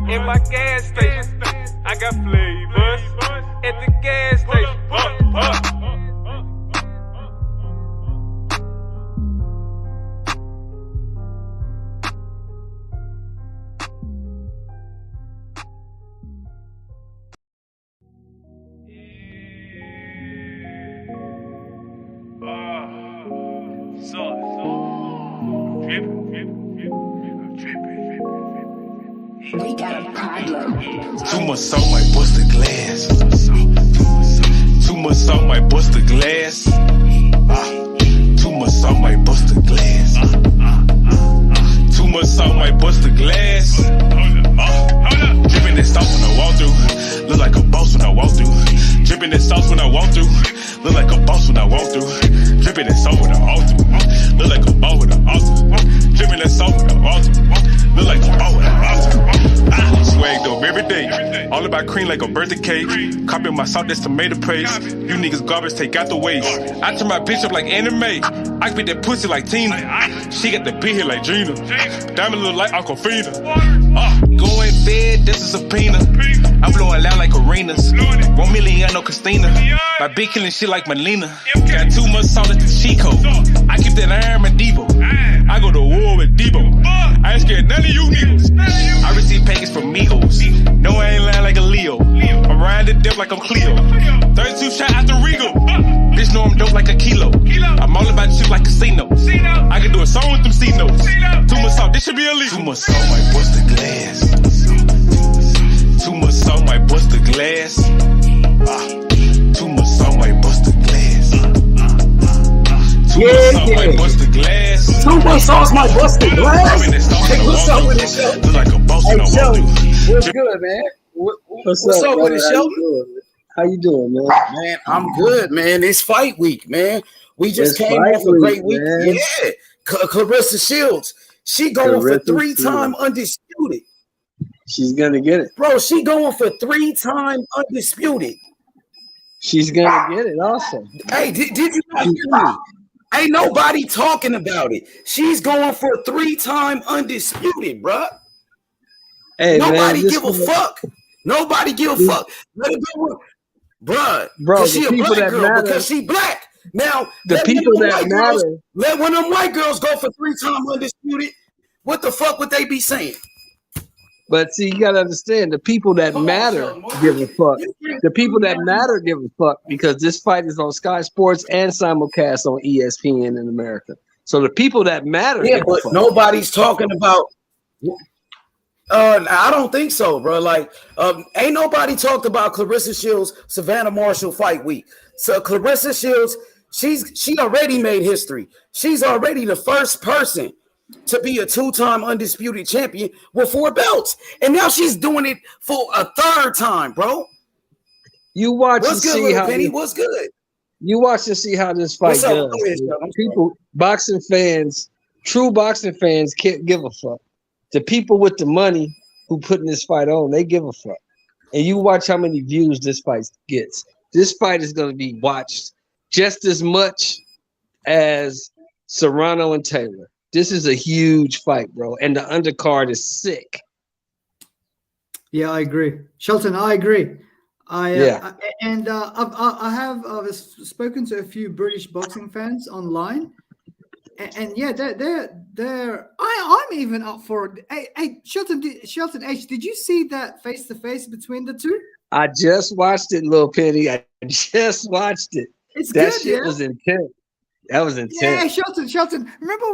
in my gas station. I got flavors at the gas station. We got a problem. Too much salt might bust the glass. Too much salt might bust the glass. Too much salt might bust the glass. Too much salt might bust the glass. Dripping that sauce when I walk through. Look like a boss when I walk through. Dripping that sauce when I walk through. Look like a boss when I walk through. Dripping that sauce when I walk through. Look like a boss when I walk through. Dripping that sauce when I walk through. Look like a boss when I walk through. Swagged up every day. All about cream like a birthday cake. Copying my salt, that's tomato paste. You niggas garbage, take out the waste. I turn my bitch up like anime. I spit that pussy like Tina. She got the big head like Gina. Diamond look like Aquafina. Going fed, this is a subpoena. I'm blowing loud like arenas. 1 million, no Christina. My bitch killing shit like Melina. Got too much salt at the Chico. I keep that iron with Devo. I go to war with Debo. I ain't scared none of you niggas. I receive packets from Migos. No, I ain't lying like a Leo. I'm riding the depth like I'm Cleo. 32 shot out the Regal. Bitch know I'm dope like a kilo. I'm all about you like casino. I can do a song with them C notes. Too much salt, this should be illegal. Too much salt might bust the glass. Too much salt might bust the glass. Too much salt might bust the glass. Too much salt might bust the glass. Too much sauce might bust the glass. Hey, what's up with the show? Look like a boss when I walk through. What's good, man? What's up with the show? How you doing, man? Man, I'm good, man. It's fight week, man. We just came off a great week. Man. Yeah. Clarissa Shields. She going for 3-time undisputed. She's gonna get it. Bro, she going for 3-time undisputed. She's gonna get it also. Hey, did you not hear me? Ain't nobody talking about it. She's going for 3-time undisputed, bruh. Hey, nobody man, give a fuck. Nobody give a fuck. Let it go, bruh. Bro, she a black girl matter, because she black. Now, the people that matter. Let one of them white girls go for 3-time undisputed. What the fuck would they be saying? But see, you gotta understand, the people that matter give a fuck. The people that matter give a fuck because this fight is on Sky Sports and simulcast on ESPN in America. So the people that matter, but nobody's talking about. I don't think so, bro. Like, ain't nobody talked about Clarissa Shields' Savannah Marshall fight week. So Clarissa Shields, she already made history. She's already the first person to be a 2-time undisputed champion with 4 belts, and now she's doing it for a 3rd time, bro. You watch What's and good, see how Penny? What's good? You watch and see how this fight goes. People, boxing fans, true boxing fans can't give a fuck. The people with the money who putting this fight on, they give a fuck. And you watch how many views this fight gets. This fight is going to be watched just as much as Serrano and Taylor. This is a huge fight, bro. And the undercard is sick. Yeah, I agree. Shelton, I agree. I have spoken to a few British boxing fans online. And yeah, I'm even up for it. Hey, Shelton H, did you see that face-to-face between the two? I just watched it, little Penny. I just watched it. That shit was intense. That was intense. Yeah, Shelton. Remember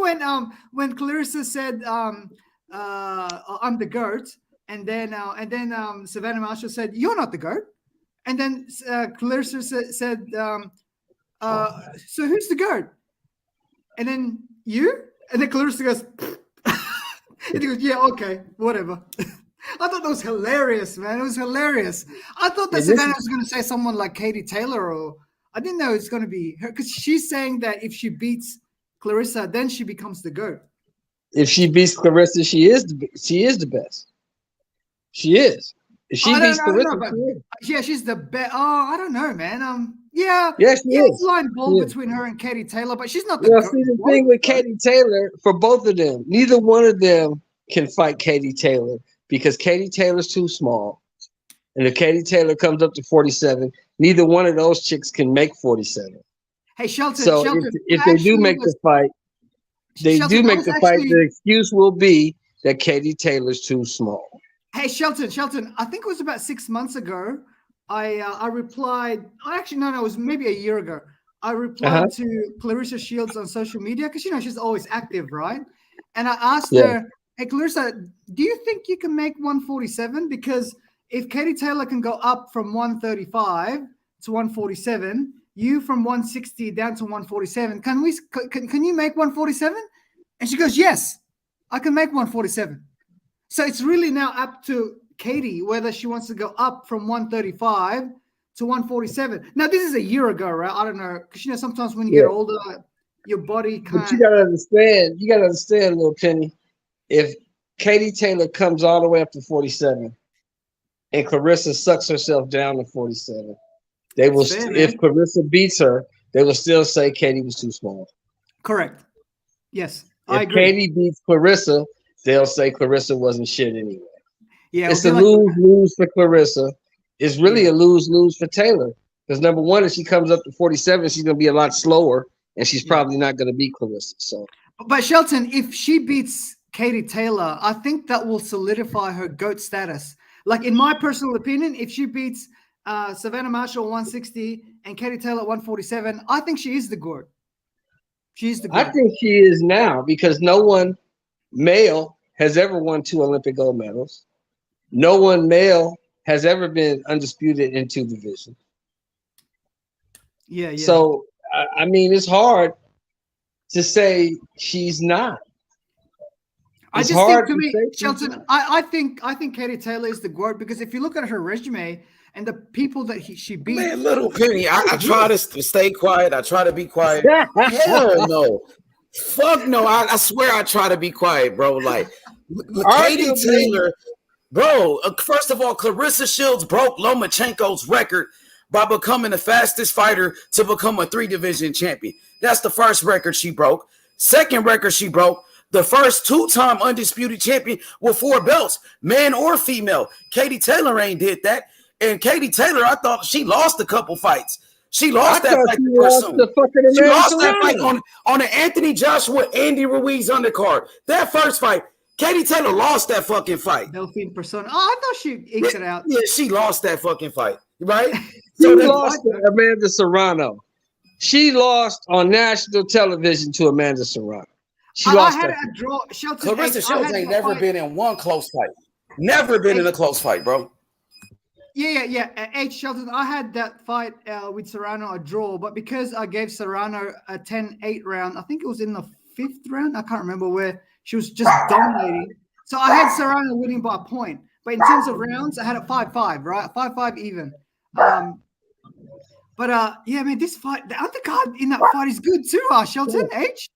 when Clarissa said, "I'm the GOAT," and then Savannah Marshall said, "You're not the GOAT," and then Clarissa said, "So who's the GOAT?" And then you, and then Clarissa goes, and he goes, "Yeah, okay, whatever." I thought that was hilarious, man. It was hilarious. I thought that Savannah was going to say someone like Katie Taylor, or I didn't know it's going to be her, because she's saying that if she beats Clarissa, then she becomes the GOAT. If she beats Clarissa, she is the best. She is. If she beats Clarissa, yeah, she's the best. Oh, I don't know, man. Yeah, she is. It's line ball between her and Katie Taylor, but she's not the GOAT. See, the thing with Katie Taylor, for both of them, neither one of them can fight Katie Taylor because Katie Taylor's too small. And if Katie Taylor comes up to 47, neither one of those chicks can make 47. Hey, Shelton. So if they do make the fight, the excuse will be that Katie Taylor's too small. Hey, Shelton, I think it was about 6 months ago. I replied. Actually, no, it was maybe a year ago. I replied to Clarissa Shields on social media because she's always active, right? And I asked her, "Hey, Clarissa, do you think you can make 147? Because if Katie Taylor can go up from 135 to 147, you from 160 down to 147, can you make 147?" And she goes, "Yes, I can make 147." So it's really now up to Katie whether she wants to go up from 135 to 147. Now, this is a year ago, right? I don't know, because sometimes when you get older, your body kind. But you gotta understand, little Penny. If Katie Taylor comes all the way up to 47, and Clarissa sucks herself down to 47, they will. If Clarissa beats her, they will still say Katie was too small. Correct. Yes, I agree. If Katie beats Clarissa, they'll say Clarissa wasn't shit anyway. Yeah, it's a lose-lose for Clarissa. It's really a lose-lose for Taylor. Because number one, if she comes up to 47, she's gonna be a lot slower, and she's probably not gonna beat Clarissa. So, but Shelton, if she beats Katie Taylor, I think that will solidify her GOAT status. Like, in my personal opinion, if she beats Savannah Marshall 160 and Katie Taylor 147, I think she is the GOAT. She's the GOAT. I think she is now because no one male has ever won 2 Olympic gold medals. No one male has ever been undisputed in 2 divisions. Yeah. So, I mean, it's hard to say she's not. I just think, to me, Shelton, I think Katie Taylor is the GOAT because if you look at her resume and the people that she beat. Man, little Penny, I try to stay quiet. I try to be quiet. Hell no. Fuck no. I swear I try to be quiet, bro. Like, Katie Taylor, bro, first of all, Clarissa Shields broke Lomachenko's record by becoming the fastest fighter to become a 3-division champion. That's the first record she broke. Second record she broke, the first 2-time undisputed champion with 4 belts, man or female. Katie Taylor ain't did that. And Katie Taylor, I thought she lost a couple fights. She lost that fight. She lost that fight on the Anthony Joshua, Andy Ruiz undercard. That first fight, Katie Taylor lost that fucking fight. Delphine Persona. Oh, I thought she eked it out. Yeah, she lost that fucking fight, right? She lost to Amanda Serrano. She lost on national television to Amanda Serrano. She lost had that. a draw. Clarissa Shields ain't never been in one close fight. Never been in a close fight, bro. Yeah. H. Shelton, I had that fight with Serrano a draw, but because I gave Serrano a 10-8 round, I think it was in the 5th round. I can't remember where she was just dominating. So I had Serrano winning by a point. But in terms of rounds, I had it 5-5, right? 5-5 even. But yeah, man, this fight, the undercard in that fight is good too, Shelton, H.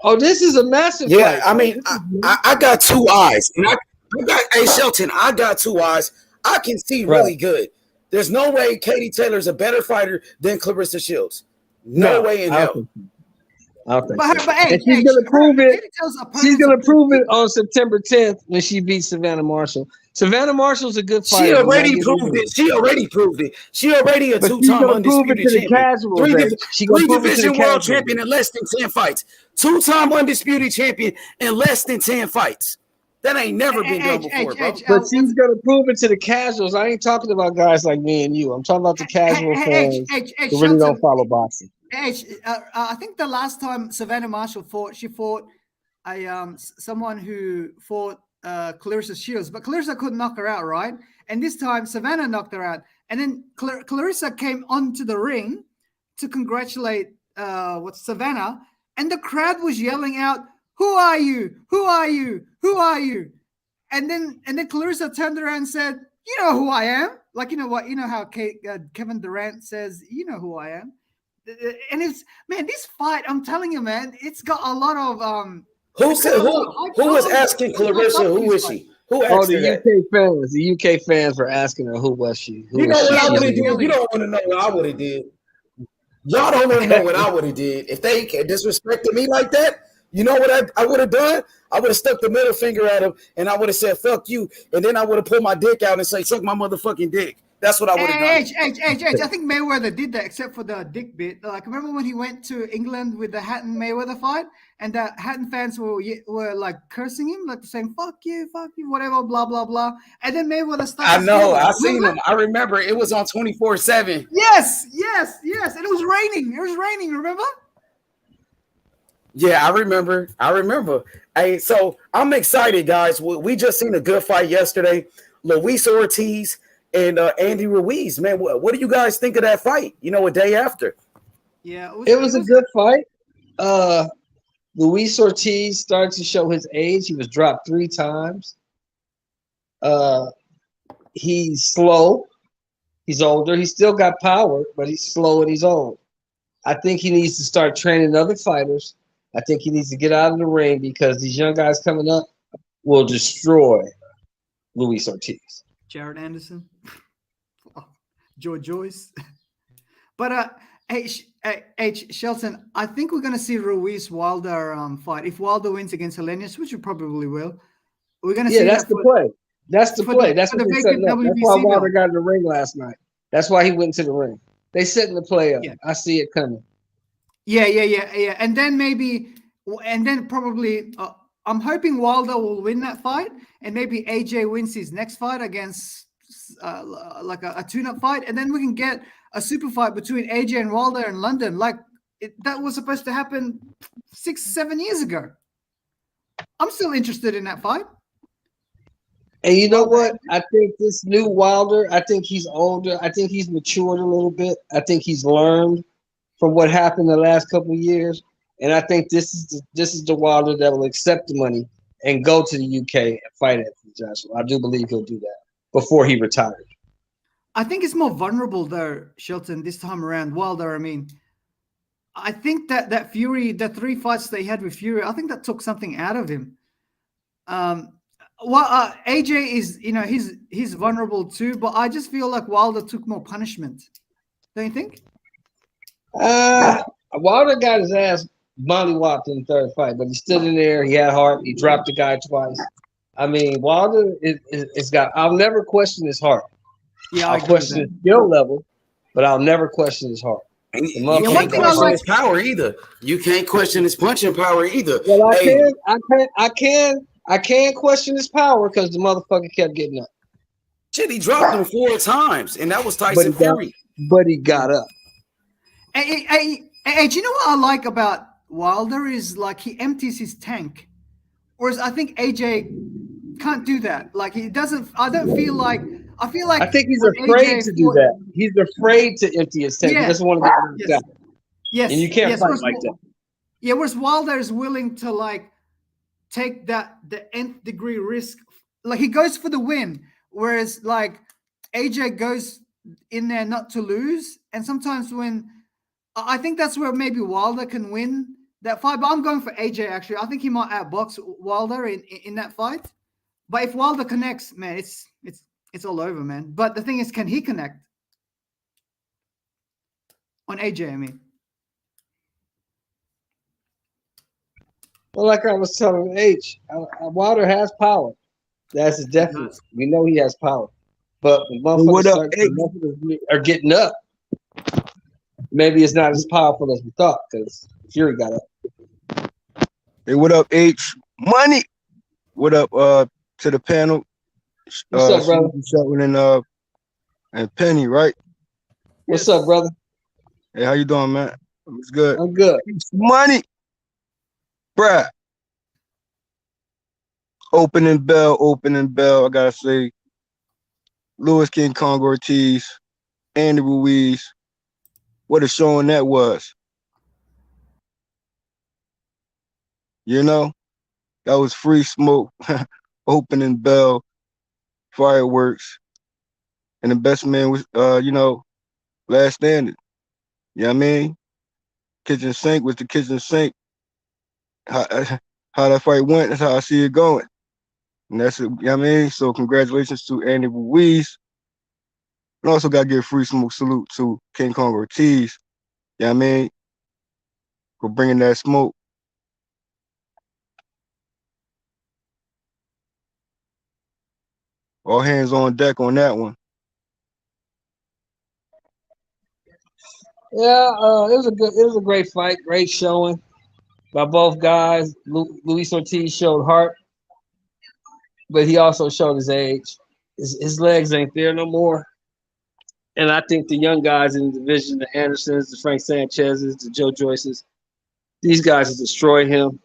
Oh, this is a massive fight. I mean, I got 2 eyes. And hey, Shelton, I got 2 eyes. I can see really good. There's no way Katie Taylor's a better fighter than Clarissa Shields. No way in hell. But hey, she's gonna prove it. She's gonna prove it on September 10th when she beats Savannah Marshall. Savannah Marshall's a good fighter. She already proved it. She already a 2-time undisputed champion. 3-division world champion in less than 10 fights. 2-time undisputed champion in less than 10 fights. That ain't never been done before, bro. But she's gonna prove it to the casuals. I ain't talking about guys like me and you. I'm talking about the casual fans who really don't follow boxing. I think the last time Savannah Marshall fought, she fought someone who fought Clarissa Shields, but Clarissa couldn't knock her out, right? And this time Savannah knocked her out, and then Clarissa came onto the ring to congratulate Savannah, and the crowd was yelling out, "Who are you? Who are you? Who are you?" And then Clarissa turned around and said, "You know who I am." Like, you know what? You know how Kevin Durant says, "You know who I am." And it's, man, this fight, I'm telling you, man, it's got a lot of who was asking Clarissa who is she? Who asked the UK fans. The UK fans were asking her who was she. You know what I would have did? You don't want to know what I would have did. Y'all don't want to know what I would have did. If they disrespected me like that, you know what I would have done? I would have stuck the middle finger at him and I would have said, "Fuck you." And then I would have pulled my dick out and say, "Suck my motherfucking dick." That's what I would have done. I think Mayweather did that, except for the dick bit. Like, remember when he went to England with the Hatton Mayweather fight, and the Hatton fans were like cursing him, like saying "fuck you," whatever, blah blah blah. And then Mayweather started. I know, I seen him. I remember it was on 24/7. Yes. And it was raining. Remember? Yeah, I remember. Hey, so I'm excited, guys. We just seen a good fight yesterday. Luis Ortiz and Andy Ruiz, man, what do you guys think of that fight? You know, a day after. Yeah, it was a good fight. Luis Ortiz started to show his age. He was dropped 3 times. He's slow. He's older. He's still got power, but he's slow and he's old. I think he needs to start training other fighters. I think he needs to get out of the ring because these young guys coming up will destroy Luis Ortiz. Jared Anderson, George Joyce. But H. Shelton, I think we're going to see Ruiz Wilder fight. If Wilder wins against Helenius, which we probably will, we're going to see. That's the play. That's the play. That's what they set up. That's why Wilder got in the ring last night. That's why he went to the ring. They setting the play up. Yeah. I see it coming. Yeah. And then probably. I'm hoping Wilder will win that fight, and maybe AJ wins his next fight against like a tune-up fight, and then we can get a super fight between AJ and Wilder in London. Like that was supposed to happen 6-7 years ago. I'm still interested in that fight. And you know what? I think this new Wilder, I think he's older. I think he's matured a little bit. I think he's learned from what happened the last couple of years. And I think this is the Wilder that will accept the money and go to the UK and fight Anthony Joshua. I do believe he'll do that before he retires. I think it's more vulnerable though, Shelton, this time around. Wilder, I mean, I think that Fury, the 3 fights they had with Fury, I think that took something out of him. Well, AJ is, he's vulnerable too, but I just feel like Wilder took more punishment. Don't you think? Wilder got his ass mollywopped in the third fight, but he stood in there. He had heart. He dropped the guy twice. I mean, Wilder is got. I'll never question his heart. Yeah, I'll question his skill level, but I'll never question his heart. And you can't question his power either. You can't question his punching power either. Well, I can question his power because the motherfucker kept getting up. Shit, he dropped him 4 times, and that was Tyson Fury. But he got up. Hey, do you know what I like about Wilder is like he empties his tank, whereas I think AJ can't do that. Like he doesn't. I feel like I think he's afraid to do that. He's afraid to empty his tank. He doesn't want to get knocked out. Yes, and you can't fight like that. Yeah, whereas Wilder is willing to like take the nth degree risk. Like he goes for the win, whereas like AJ goes in there not to lose. And sometimes when I think that's where maybe Wilder can win that fight, but I'm going for AJ actually. I think he might outbox Wilder in that fight. But if Wilder connects, man, it's all over, man. But the thing is, can he connect on AJ? I mean, well, like I was telling H, Wilder has power. That's a definite. We know he has power. But the motherfuckers are getting up. Maybe it's not as powerful as we thought because Fury got up. Hey, what up, H? Money. What up to the panel? What's up, brother? Shelton and Penny, right? What's up, brother? Hey, how you doing, man? It's good. I'm good. Money. Bruh. Opening bell. I gotta say, Louis King Kong Ortiz, Andy Ruiz. What a showing that was. You know, that was free smoke, opening bell, fireworks, and the best man was, last standing. You know what I mean? Kitchen sink was the kitchen sink. How that fight went, that's how I see it going. And that's it, you know what I mean? So congratulations to Andy Ruiz. And also got to give free smoke salute to King Kong Ortiz. You know what I mean? For bringing that smoke. All hands on deck on that one. Yeah, it was a great fight, great showing by both guys. Luis Ortiz showed heart, but he also showed his age. His legs ain't there no more. And I think the young guys in the division, the Andersons, the Frank Sanchez's, the Joe Joyces, these guys will destroy him.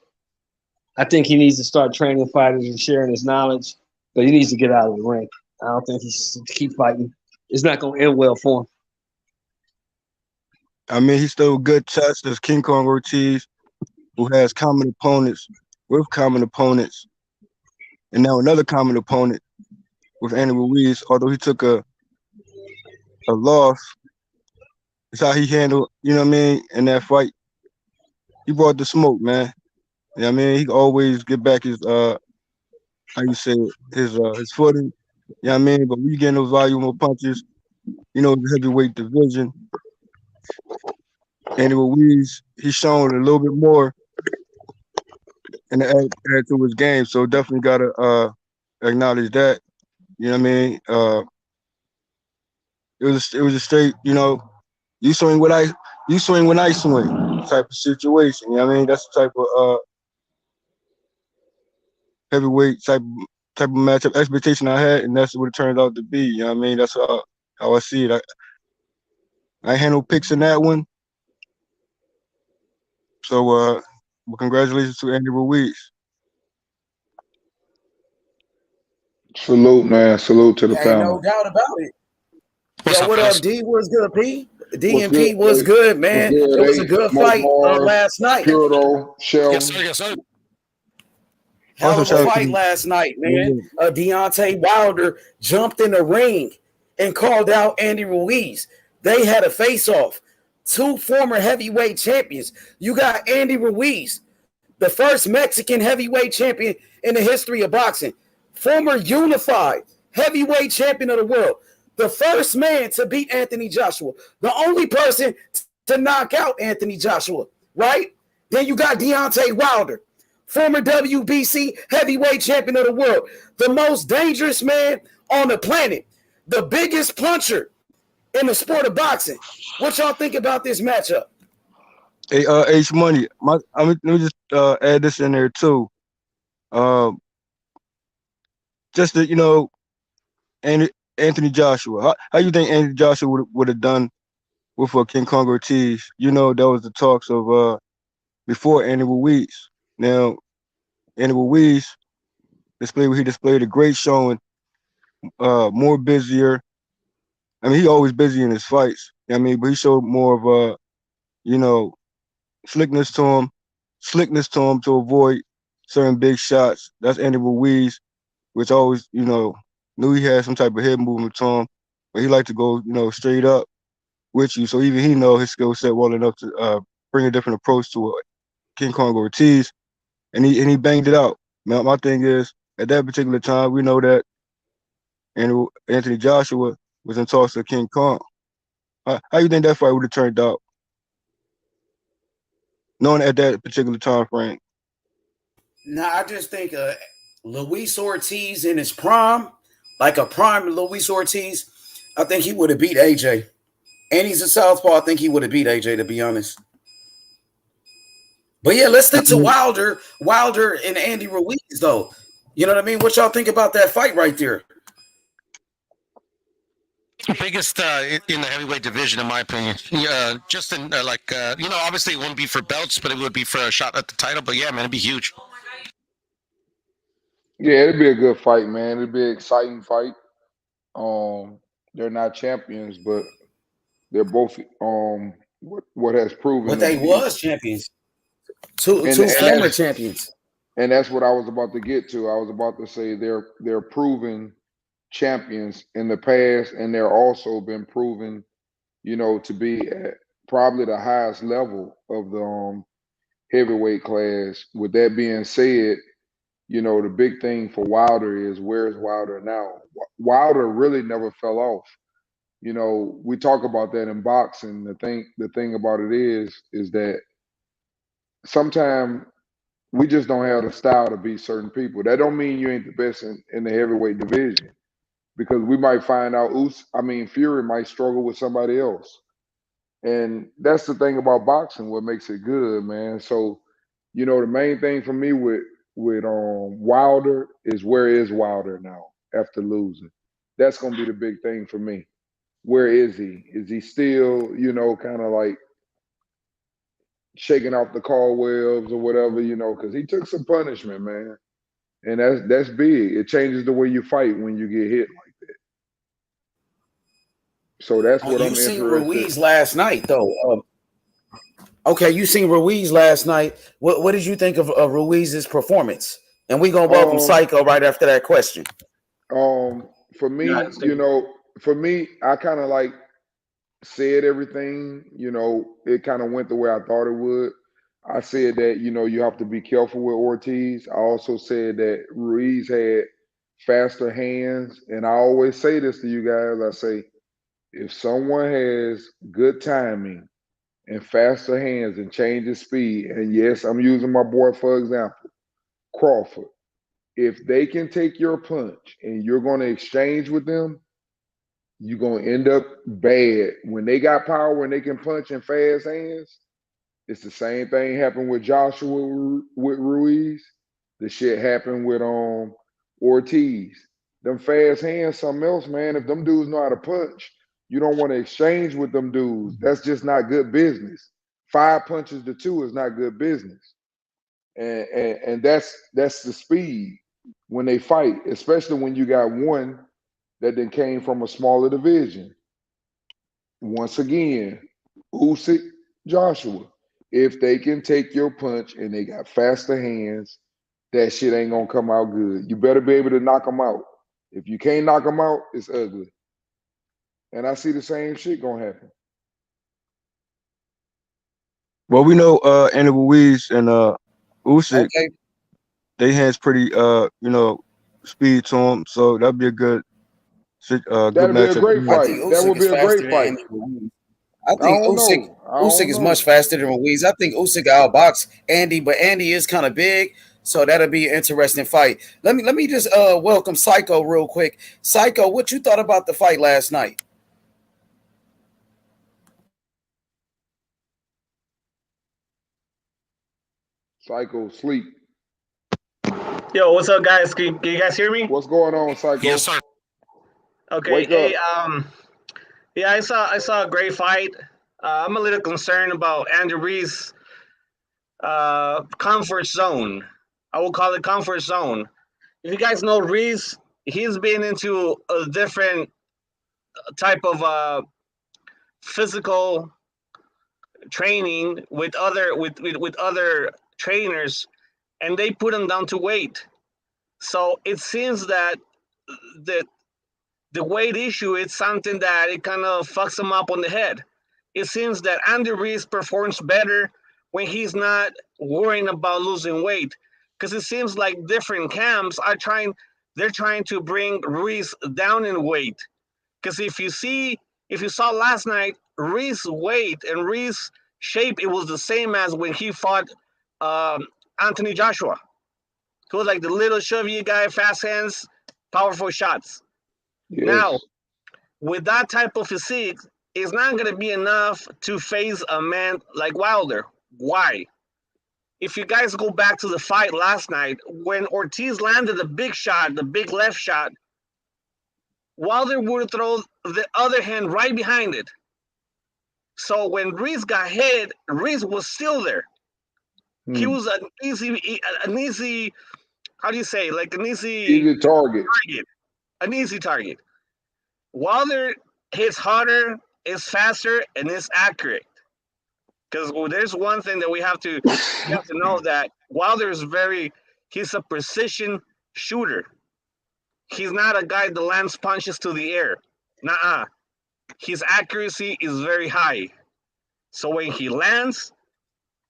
I think he needs to start training fighters and sharing his knowledge, but he needs to get out of the ring. I don't think he should keep fighting. It's not going to end well for him. I mean, he's still a good test as King Kong Ortiz, who has common opponents with common opponents, and now another common opponent with Andy Ruiz, although he took a loss. It's how he handled, you know what I mean, in that fight. He brought the smoke, man. You know what I mean? He can always get back his his footing. You know what I mean? But we getting those volume punches, the heavyweight division. Andy Ruiz, he's shown a little bit more and add to his game. So definitely gotta acknowledge that. You know what I mean? It was a straight, you swing when I swing type of situation. You know what I mean? That's the type of heavyweight type of matchup expectation I had, and that's what it turned out to be. You know what I mean? That's how I see it. I handle picks in that one. So well, congratulations to Andy Ruiz. Salute, man. Salute to the panel. No doubt about it. What up, D? What's good, P? D and P was good, man. It was a good fight last night. Yes, sir. Hell of a fight last night, man. Deontay Wilder jumped in the ring and called out Andy Ruiz. They had a face-off. 2 former heavyweight champions. You got Andy Ruiz, the first Mexican heavyweight champion in the history of boxing, former unified heavyweight champion of the world, the first man to beat Anthony Joshua, the only person to knock out Anthony Joshua, right? Then you got Deontay Wilder, former WBC heavyweight champion of the world, the most dangerous man on the planet, the biggest puncher in the sport of boxing. What y'all think about this matchup? Hey, H Money, let me just add this in there too. Just to, Anthony Joshua. How you think Anthony Joshua would have done with King Kong Ortiz? That was the talks of before Andy Ruiz. Now, Andy Ruiz displayed a great showing, more busier. I mean, he always busy in his fights. But he showed more of slickness to him to avoid certain big shots. That's Andy Ruiz, which always, knew he had some type of head movement to him, but he liked to go, straight up with you. So even he know his skill set well enough to bring a different approach to King Kong Ortiz, and he banged it out. My thing is, at that particular time, we know that Anthony Joshua was in talks with King Kong. How you think that fight would have turned out, knowing at that particular time frame? Nah, I just think Luis Ortiz in his prime, like a prime Luis Ortiz, I think he would have beat AJ. And he's a southpaw. I think he would have beat AJ, to be honest. But yeah, let's stick to Wilder and Andy Ruiz, though. You know what I mean? What y'all think about that fight right there? Biggest in the heavyweight division, in my opinion. Just in obviously it wouldn't be for belts, but it would be for a shot at the title. But yeah, man, it'd be huge. Yeah, it'd be a good fight, man. It'd be an exciting fight. They're not champions, but they're both what has proven. But they was champions. Two former champions. And that's what I was about to get to. I was about to say they're proven champions in the past, and they're also been proven, to be at probably the highest level of the heavyweight class. With that being said, the big thing for Wilder is, where's Wilder now? Wilder really never fell off. We talk about that in boxing. The thing about it is that sometimes we just don't have the style to beat certain people. That don't mean you ain't the best in the heavyweight division, because we might find out Fury might struggle with somebody else. And that's the thing about boxing, what makes it good, man. So, the main thing for me with Wilder is, where is Wilder now after losing? That's gonna be the big thing for me. Where is he? Is he still, kind of like shaking off the cobwebs or whatever, because he took some punishment, man. And that's big. It changes the way you fight when you get hit like that. So that's what I'm interested in. You seen Ruiz last night, though. Okay, you seen Ruiz last night. What did you think of Ruiz's performance? And we're gonna welcome Psycho right after that question. For me, I kind of like said everything. It kind of went the way I thought it would. I said that you have to be careful with Ortiz. I also said that Ruiz had faster hands, and I always say this to you guys. I say, if someone has good timing and faster hands and changes speed, and yes, I'm using my boy for example, Crawford. If they can take your punch and you're going to exchange with them, you're going to end up bad. When they got power and they can punch in fast hands, it's the same thing happened with Joshua with Ruiz. The shit happened with Ortiz. Them fast hands, something else, man. If them dudes know how to punch, you don't want to exchange with them dudes. That's just not good business. 5 punches to 2 is not good business. And that's the speed when they fight, especially when you got one that then came from a smaller division. Once again, Usyk, Joshua. If they can take your punch and they got faster hands, that shit ain't gonna come out good. You better be able to knock them out. If you can't knock them out, it's ugly. And I see the same shit gonna happen. Well, we know Andy Ruiz and Usyk, they hands pretty speed to him. So that'd be a good That'd be a matchup. great I fight. think That Usyk would be is a faster great than fight. Andy Ruiz. I I think don't Usyk know. I Usyk don't is know. much faster than Ruiz. I think Usyk outbox Andy, but Andy is kind of big, so that'll be an interesting fight. Let me just welcome Psycho real quick. Psycho, what you thought about the fight last night? Psycho sleep. Yo, what's up, guys? Can you guys hear me? What's going on, Psycho? Yes, sir. Okay. Wake Hey, up. yeah, I saw a great fight. I'm a little concerned about Andy Ruiz comfort zone. I will call it comfort zone. If you guys know Ruiz, he's been into a different type of physical training with other trainers, and they put him down to weight. So it seems that the the weight issue is something that it kind of fucks him up on the head. It seems that Andy Ruiz performs better when he's not worrying about losing weight, because it seems like different camps are trying to bring Ruiz down in weight. Because if you saw last night, Ruiz weight and Ruiz shape, it was the same as when he fought Anthony Joshua. He was like the little chubby guy, fast hands, powerful shots. Yes. Now, with that type of physique, it's not going to be enough to face a man like Wilder. Why? If you guys go back to the fight last night, when Ortiz landed the big shot, the big left shot, Wilder would throw the other hand right behind it. So when Ruiz got hit, Ruiz was still there. He was an easy, how do you say, like an easy target. An easy target. Wilder hits harder, is faster, and is accurate. Because there's one thing that we have to know, that Wilder is he's a precision shooter. He's not a guy that lands punches to the air. Nuh-uh. His accuracy is very high. So when he lands,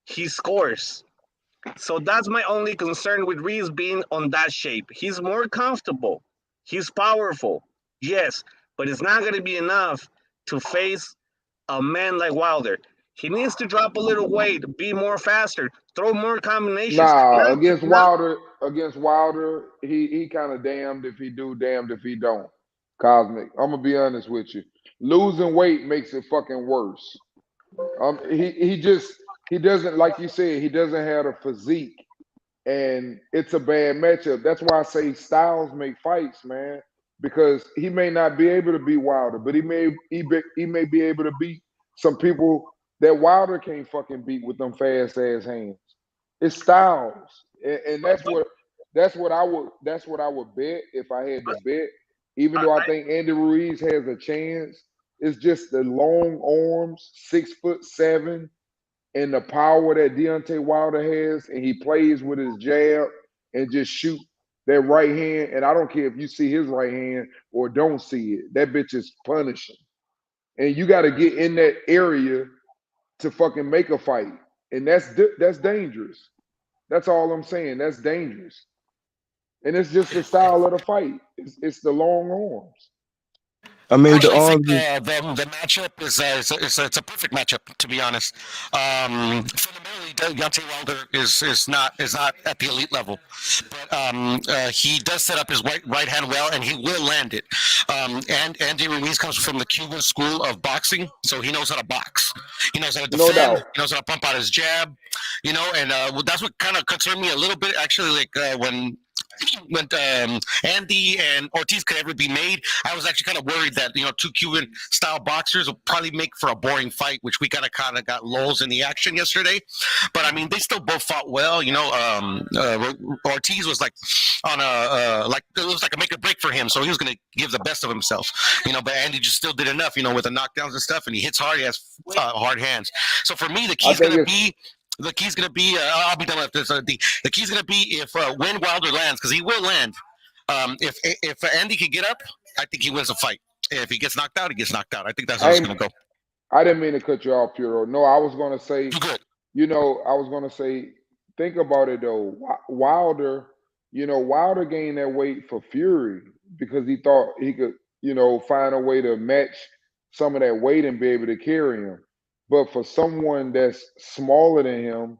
he scores. So that's my only concern with Ruiz being on that shape. He's more comfortable. He's powerful. Yes, but it's not going to be enough to face a man like Wilder. He needs to drop a little weight, be more faster, throw more combinations. Nah, against Wilder, he kind of damned if he do, damned if he don't. Cosmic. I'm gonna be honest with you. Losing weight makes it fucking worse. He doesn't, like you said, he doesn't have a physique, and it's a bad matchup. That's why I say styles make fights, man. Because he may not be able to beat Wilder, but he may be able to beat some people that Wilder can't fucking beat with them fast ass hands. It's styles, and that's what I would bet if I had to bet. Even though I think Andy Ruiz has a chance, it's just the long arms, 6'7", and the power that Deontay Wilder has, and he plays with his jab and just shoot that right hand. And I don't care if you see his right hand or don't see it. That bitch is punishing. And you got to get in that area to fucking make a fight. And that's dangerous. That's all I'm saying. That's dangerous. And it's just the style of the fight. It's the long arms. I mean, the matchup is it's a perfect matchup, to be honest. Fundamentally, Deontay Wilder is not at the elite level, but he does set up his right hand well, and he will land it. And Andy Ruiz comes from the Cuban school of boxing, so he knows how to box. He knows how to defend. No doubt. He knows how to pump out his jab. And that's what kind of concerned me a little bit, actually. Like when Andy and Ortiz could ever be made, I was actually kind of worried that two Cuban style boxers will probably make for a boring fight, which we kind of got lulls in the action yesterday. But I mean, they still both fought well. Ortiz was like on it was like a make or break for him, so he was going to give the best of himself. But Andy just still did enough, with the knockdowns and stuff, and he hits hard. He has hard hands. So for me, the key is going to be. The key's going to be, I'll be done with this. The key's going to be if when Wilder lands, because he will land. If Andy can get up, I think he wins the fight. If he gets knocked out, he gets knocked out. I think that's how it's going to go. I didn't mean to cut you off, Puro. No, I was going to say, I was going to say, think about it though. Wilder Wilder gained that weight for Fury because he thought he could, find a way to match some of that weight and be able to carry him. But for someone that's smaller than him,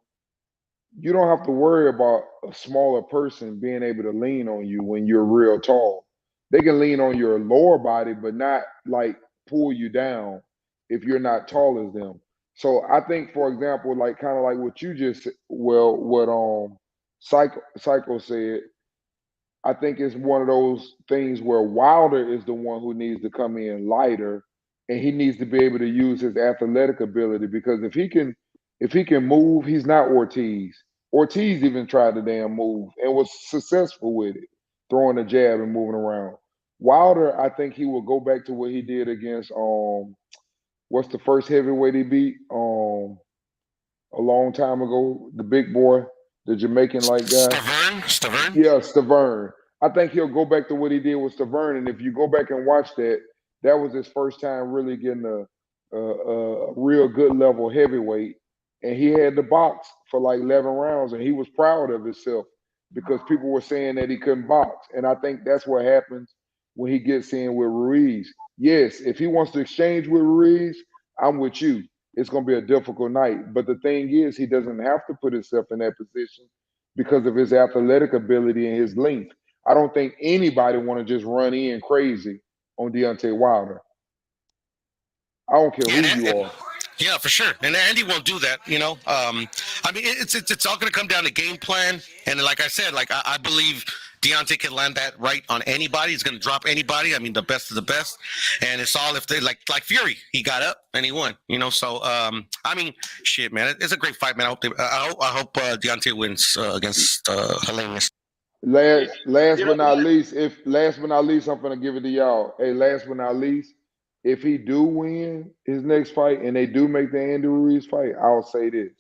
you don't have to worry about a smaller person being able to lean on you when you're real tall. They can lean on your lower body, but not like pull you down if you're not tall as them. So I think, for example, like kind of like what you just what Psycho said, I think it's one of those things where Wilder is the one who needs to come in lighter, and he needs to be able to use his athletic ability because if he can move, he's not Ortiz. Ortiz even tried the damn move and was successful with it, throwing a jab and moving around. Wilder, I think he will go back to what he did against what's the first heavyweight he beat a long time ago, the big boy, the Jamaican like guy. Stavern? Yeah, Stavern. I think he'll go back to what he did with Stavern, and if you go back and watch that, that was his first time really getting a real good level heavyweight, and he had the box for like 11 rounds, and he was proud of himself because people were saying that he couldn't box, and I think that's what happens when he gets in with Ruiz. Yes, if he wants to exchange with Ruiz, I'm with you. It's going to be a difficult night, but the thing is, he doesn't have to put himself in that position because of his athletic ability and his length. I don't think anybody want to just run in crazy on Deontay Wilder. I don't care who you are. Yeah, for sure. And Andy won't do that, I mean, it's all going to come down to game plan. And like I said, like I believe Deontay can land that right on anybody. He's going to drop anybody. I mean, the best of the best. And it's all if they like Fury. He got up and he won. So I mean, shit, man, it's a great fight, man. I hope Deontay wins against Helenius. Last but not least, I'm gonna give it to y'all. Hey, last but not least, if he do win his next fight and they do make the Andy Ruiz fight, I'll say this: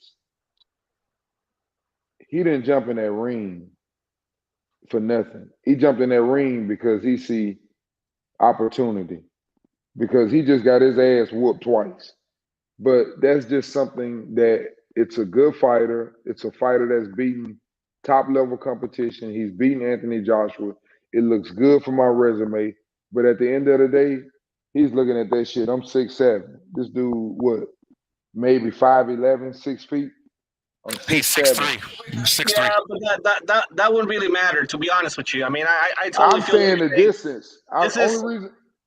he didn't jump in that ring for nothing. He jumped in that ring because he see opportunity. Because he just got his ass whooped twice. But that's just something that it's a good fighter. It's a fighter that's beaten top level competition. He's beaten Anthony Joshua. It looks good for my resume. But at the end of the day, he's looking at that shit. I'm 6'7". This dude, what? Maybe 5'11", 6 feet? He's 6'3". Yeah, but that wouldn't really matter, to be honest with you. I mean, I totally I'm feel saying the distance. This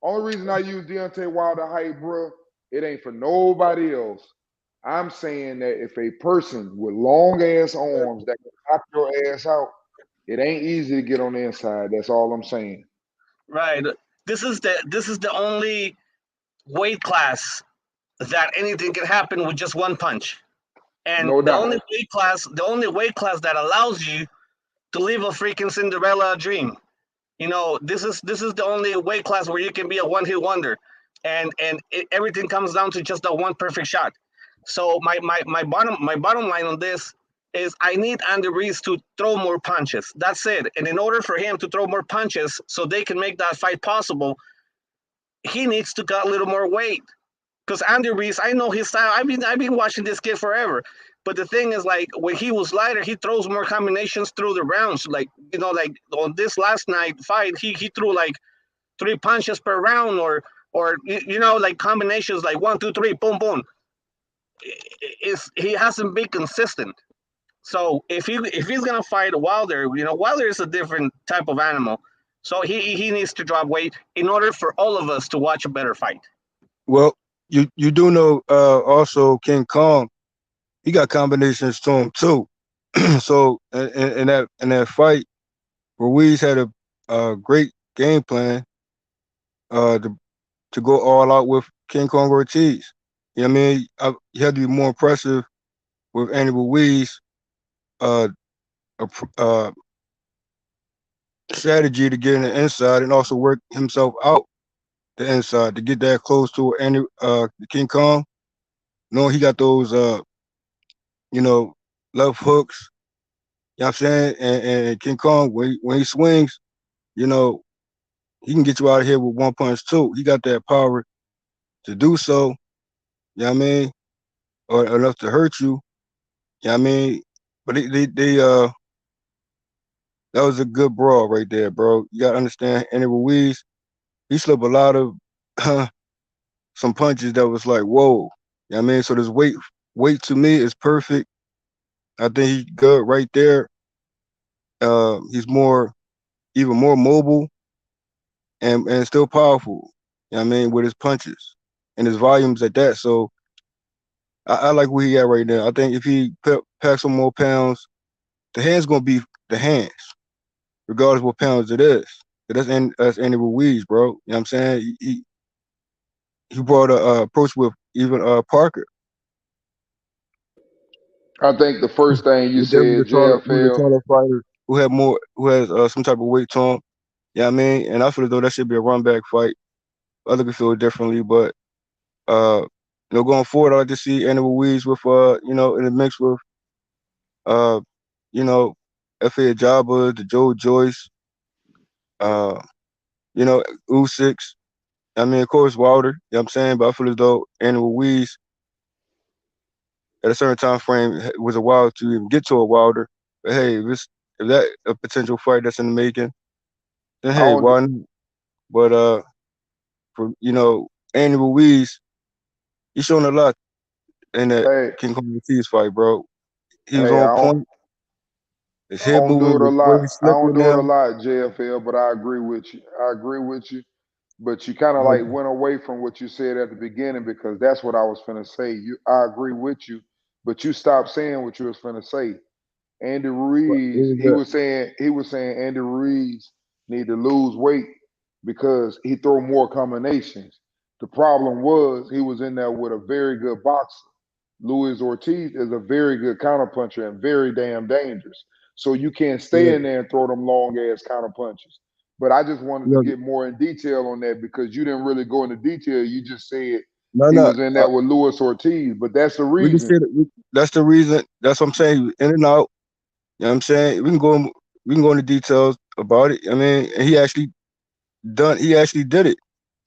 Only reason I use Deontay Wilder height, bro, it ain't for nobody else. I'm saying that if a person with long ass arms that can knock your ass out, it ain't easy to get on the inside. That's all I'm saying. right. This is the only weight class that anything can happen with just one punch. And No the doubt. only weight class that allows you to live a freaking Cinderella dream. This is the only weight class where you can be a one-hit wonder, and everything comes down to just that one perfect shot. So my bottom line on this is I need Andy Ruiz to throw more punches. That's it. And in order for him to throw more punches, so they can make that fight possible, he needs to cut a little more weight. Because Andy Ruiz, I know his style. I've been watching this kid forever. But the thing is, like, when he was lighter, he throws more combinations through the rounds. Like, like on this last night fight, he threw like 3 punches per round, or like combinations like 1, 2, 3, boom, boom. He hasn't been consistent. So if he's gonna fight Wilder, Wilder is a different type of animal. So he needs to drop weight in order for all of us to watch a better fight. Well, you do know also King Kong, he got combinations to him too. So in that fight, Ruiz had a great game plan to go all out with King Kong Ortiz. You know what I mean? You had to be more impressive with Andy Ruiz. Strategy to get in the inside and also work himself out the inside to get that close to Andy King Kong. Knowing he got those left hooks. You know what I'm saying? And King Kong, when he swings, he can get you out of here with one punch too. He got that power to do so. You know what I mean? Or enough to hurt you. You know what I mean? But That was a good brawl right there, bro. You gotta understand, Andy Ruiz, he slipped a lot of some punches that was like, whoa. You know what I mean? So this weight to me is perfect. I think he's good right there. He's even more mobile and still powerful. You know what I mean? With his punches and his volumes at that. So I like where he at right now. I think if he packs some more pounds, the hand's gonna be the hands, regardless what pounds it is. But that's Andy Ruiz, bro. You know what I'm saying? He brought a approach with even Parker. I think the first thing you But there said, was a JFL. taller fighter who has some type of weight to him. Yeah, you know what I mean, and I feel as though that should be a run back fight. Other could feel it differently, but going forward, I like to see Andy Ruiz with in the mix with uh, you know, F.A. Ajaba, the Joe Joyce, uh, Usyk. I mean, of course, Wilder. You know what I'm saying? But I feel as though Andy Ruiz at a certain time frame was a while to even get to a Wilder. But hey, if that a potential fight that's in the making, then I hey, don't. why not? But for Andy Ruiz, he's shown a lot in that Hey, King Kong Ortiz fight, bro. He was hey, on point. His I head don't do movement it a was lot. way I slicker don't do it now. a lot, JFL. But I agree with you. I agree with you. But you kind of like went away from what you said at the beginning because that's what I was finna say. I agree with you, but you stopped saying what you was finna say. Andy What Ruiz, was that? he was saying Andy Ruiz need to lose weight because he throw more combinations. The problem was he was in there with a very good boxer. Luis Ortiz is a very good counterpuncher and very damn dangerous. So you can't stay Yeah, in there and throw them long ass counter punches. But I just wanted to yeah. get more in detail on that because you didn't really go into detail. You just said No, he no. was in there with Luis Ortiz, but that's the We just reason. said it. That's the reason. That's what I'm saying. He was in and out. You know what I'm saying? We can go into details about it. I mean, and he actually did it.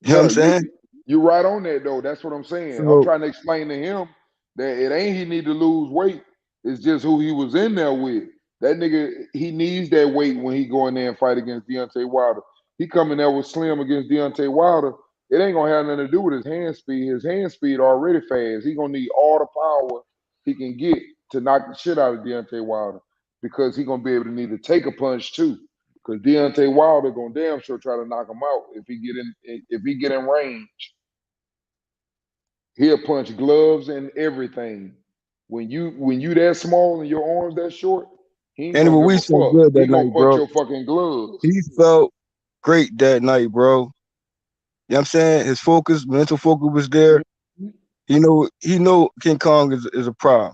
You know what I'm Yeah, saying? you right on that though. That's what I'm saying. I'm So trying to explain to him that it ain't he need to lose weight. It's just who he was in there with. That nigga, he needs that weight when he go in there and fight against Deontay Wilder. He coming there with Slim against Deontay Wilder. It ain't gonna have nothing to do with his hand speed. His hand speed already fast. He gonna need all the power he can get to knock the shit out of Deontay Wilder because he gonna be able to need to take a punch too. Because Deontay Wilder gonna damn sure try to knock him out if he get in range. He'll punch gloves and everything. When you that small and your arms that short, he ain't anyway, gonna give we a felt fuck. good He that gonna night, punch bro. your fucking gloves. He felt great that night, bro. You know what I'm saying? His mental focus was there. He know King Kong is a problem.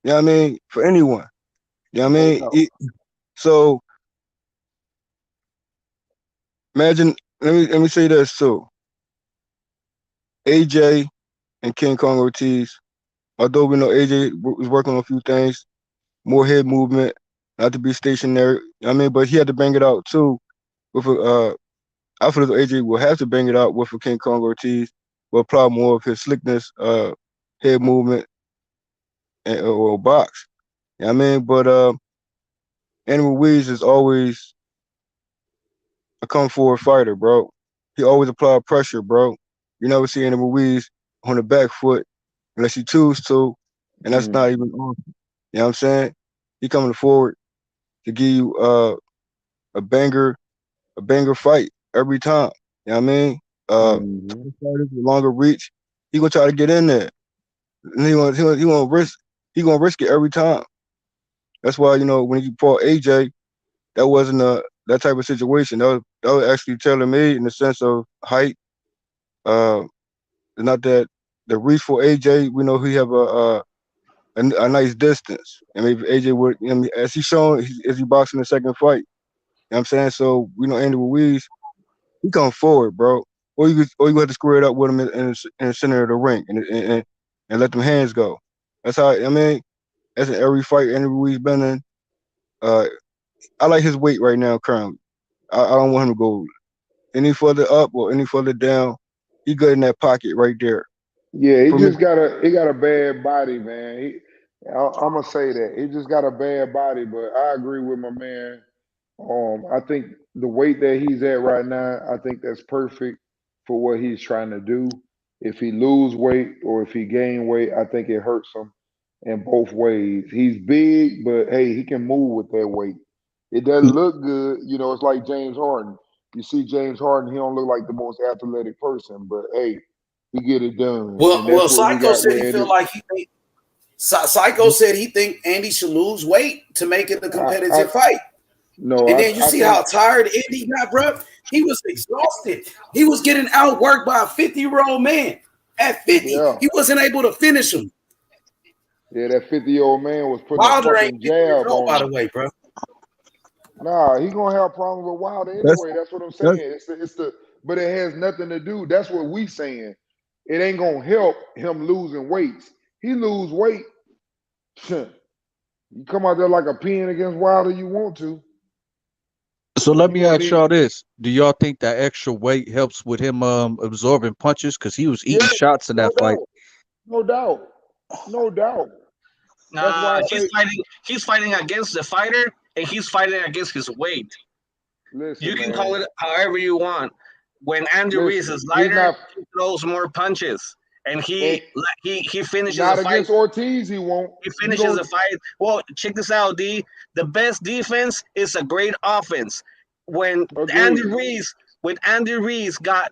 You know what I mean? For anyone. You know what I No mean? doubt. So imagine, let me say this too. AJ and King Kong Ortiz, although we know AJ was working on a few things, more head movement, not to be stationary. I mean, but he had to bang it out too. With I feel as though AJ will have to bang it out with a King Kong Ortiz, will apply more of his slickness, head movement, or box. You know what I mean? But Andy Ruiz is always a come forward fighter, bro. He always apply pressure, bro. You never see Andy Ruiz on the back foot unless he choose to, and that's not even on. You know what I'm saying? He coming forward to give you a banger fight every time. You know what I mean? Fighters with longer reach, he gonna try to get in there. And he gonna risk it every time. That's why when you fought AJ, that wasn't that type of situation. That was actually tailor made in the sense of height. Uh, not that the reach for AJ, we know he have a nice distance. And maybe AJ would, as he's shown, as he boxing the second fight. You know what I'm saying? So we know Andy Ruiz, he come forward, bro. Or you have to square it up with him in the center of the ring and let them hands go. That's how I mean. That's in every fight Andy Ruiz been in. Uh, I like his weight right now currently. I don't want him to go any further up or any further down. He good in that pocket right there. Yeah, For me, he got a bad body, man. I'm gonna say that he just got a bad body, but I agree with my man I think the weight that he's at right now, I think that's perfect for what he's trying to do. If he lose weight or if he gain weight, I think it hurts him in both ways. He's big, but hey, he can move with that weight. It doesn't look good, it's like James Harden. You see James Harden, he don't look like the most athletic person, but hey, he get it done, and Well, that's what we Psycho got said with he feel Andy. like Psycho said he think Andy should lose weight to make it a competitive fight. No, And then you I see think how tired Andy got, bro. He was exhausted. He was getting outworked by a 50-year-old man. At 50, he wasn't able to finish him. Yeah, that 50-year-old man was putting a Wilder ain't fucking jab on by the him. way, bro. Nah, he gonna have problems with Wilder anyway. That's what I'm saying. But it has nothing to do. That's what we saying. It ain't gonna help him losing weight. He lose weight. You come out there like a pin against Wilder. You want to? So let me ask y'all this: do y'all think that extra weight helps with him absorbing punches? Because he was eating shots in that fight. No doubt. That's why I say he's fighting against the fighter, and he's fighting against his weight. Listen, you can man. call it however you want. When Andy Ruiz is lighter, he throws more punches, and he finishes not the fight. Against Ortiz, he won't. He finishes the fight. Well, check this out, D. The best defense is a great offense. When Andy Ruiz got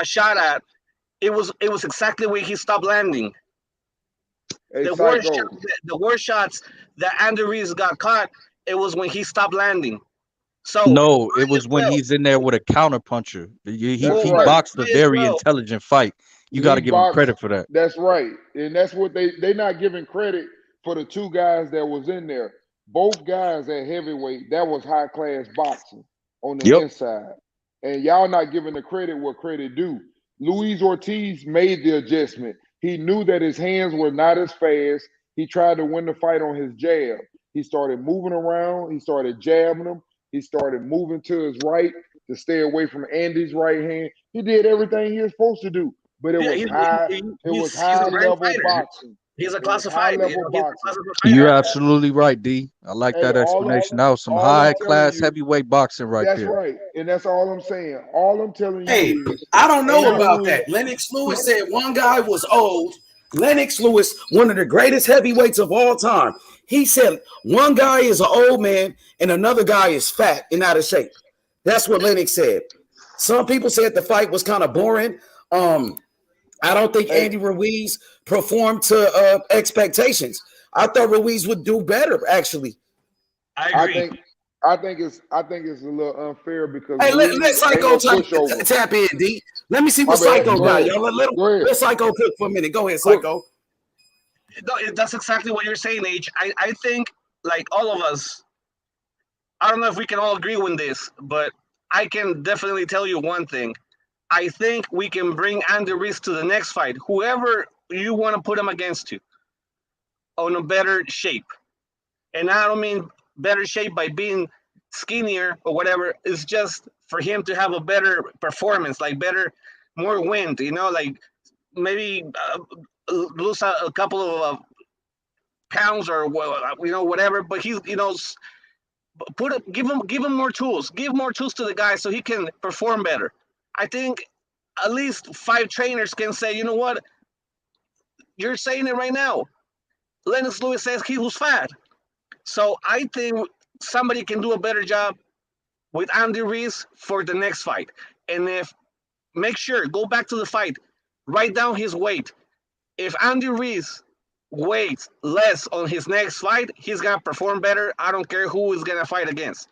shot at, it was exactly where he stopped landing. Hey, the worst shots that Andy Ruiz got caught, it was when he stopped landing. So no, it was when he's in there with a counter puncher. He boxed a very intelligent fight. You got to give him credit for that. That's right, and that's what they not giving credit for the two guys that was in there. Both guys at heavyweight, that was high class boxing on the inside, and y'all not giving the credit what credit due. Luis Ortiz made the adjustment. He knew that his hands were not as fast. He tried to win the fight on his jab. He started moving around. He started jabbing him. He started moving to his right to stay away from Andy's right hand. He did everything he was supposed to do, but it was high level boxing. He's a classified You're absolutely right, D. I like that explanation. That was some high class heavyweight boxing right there. That's right, and that's all I'm saying. All I'm telling you is, I don't know about that. Lennox Lewis said one guy was old. Lennox Lewis, one of the greatest heavyweights of all time. He said one guy is an old man and another guy is fat and out of shape. That's what Lennox said. Some people said the fight was kind of boring. I don't think Andy Ruiz performed to expectations. I thought Ruiz would do better, actually. I agree. I think it's a little unfair because let Psycho tap in, D. Let me see what Psycho got, y'all. Let Psycho cook for a minute. Go ahead, Psycho. No, that's exactly what you're saying, H. I think, like all of us, I don't know if we can all agree on this, but I can definitely tell you one thing. I think we can bring Andy Ruiz to the next fight, whoever you want to put him against you, on a better shape. And I don't mean better shape by being skinnier or whatever. It's just for him to have a better performance, like more wind, like maybe lose a couple of pounds or whatever. But he's give him more tools. Give more tools to the guy so he can perform better. I think at least 5 trainers can say, you know what? You're saying it right now. Lennox Lewis says he was fat. So I think somebody can do a better job with Andy Ruiz for the next fight. And make sure, go back to the fight, write down his weight. If Andy Ruiz weighs less on his next fight, he's going to perform better. I don't care who he's going to fight against.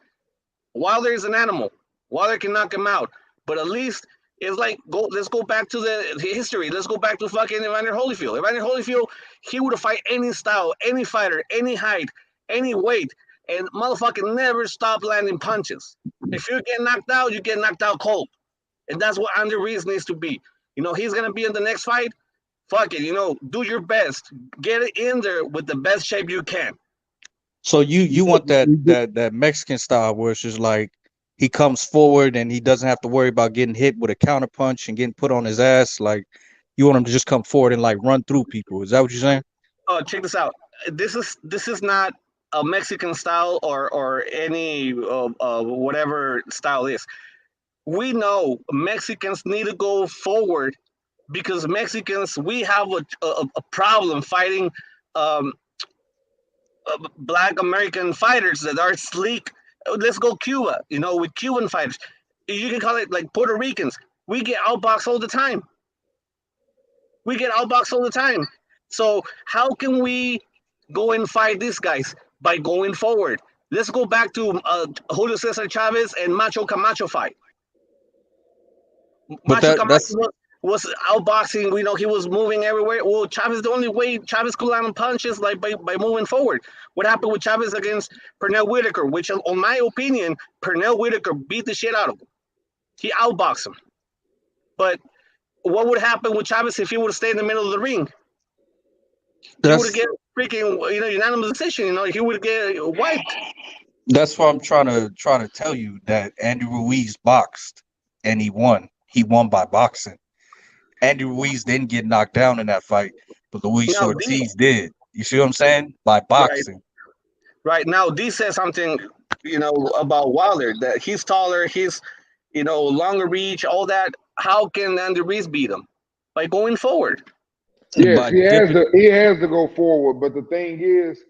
Wilder is an animal. Wilder can knock him out. But at least it's like, let's go back to the history. Let's go back to fucking Evander Holyfield. Evander Holyfield, he would have fight any style, any fighter, any height, any weight, and motherfucking never stop landing punches. If you get knocked out, you get knocked out cold. And that's what Andy Ruiz needs to be. He's going to be in the next fight. Fuck it, do your best. Get it in there with the best shape you can. So you want that Mexican style where it's just like, he comes forward and he doesn't have to worry about getting hit with a counter punch and getting put on his ass. Like, you want him to just come forward and like run through people. Is that what you're saying? Oh, check this out. This is not a Mexican style or any whatever style is. We know Mexicans need to go forward because Mexicans, we have a problem fighting um, Black American fighters that are sleek. Let's go Cuba, with Cuban fighters. You can call it like Puerto Ricans. We get outboxed all the time. So how can we go and fight these guys? By going forward. Let's go back to Julio Cesar Chavez and Macho Camacho fight. But Macho Camacho that's was outboxing. He was moving everywhere. Well, Chavez, the only way Chavez could land punches like by moving forward. What happened with Chavez against Pernell Whitaker, which, on my opinion, Pernell Whitaker beat the shit out of him. He outboxed him. But what would happen with Chavez if he would have stayed in the middle of the ring? He would get freaking unanimous decision. He would get wiped. That's why I'm trying to tell you that Andy Ruiz boxed and he won. He won by boxing. Andy Ruiz didn't get knocked down in that fight, but Luis Ortiz did. You see what I'm saying? By boxing. Right. Now, D said something, about Wilder, that he's taller, he's, longer reach, all that. How can Andy Ruiz beat him? By going forward. Yes, he has to go forward. But the thing is,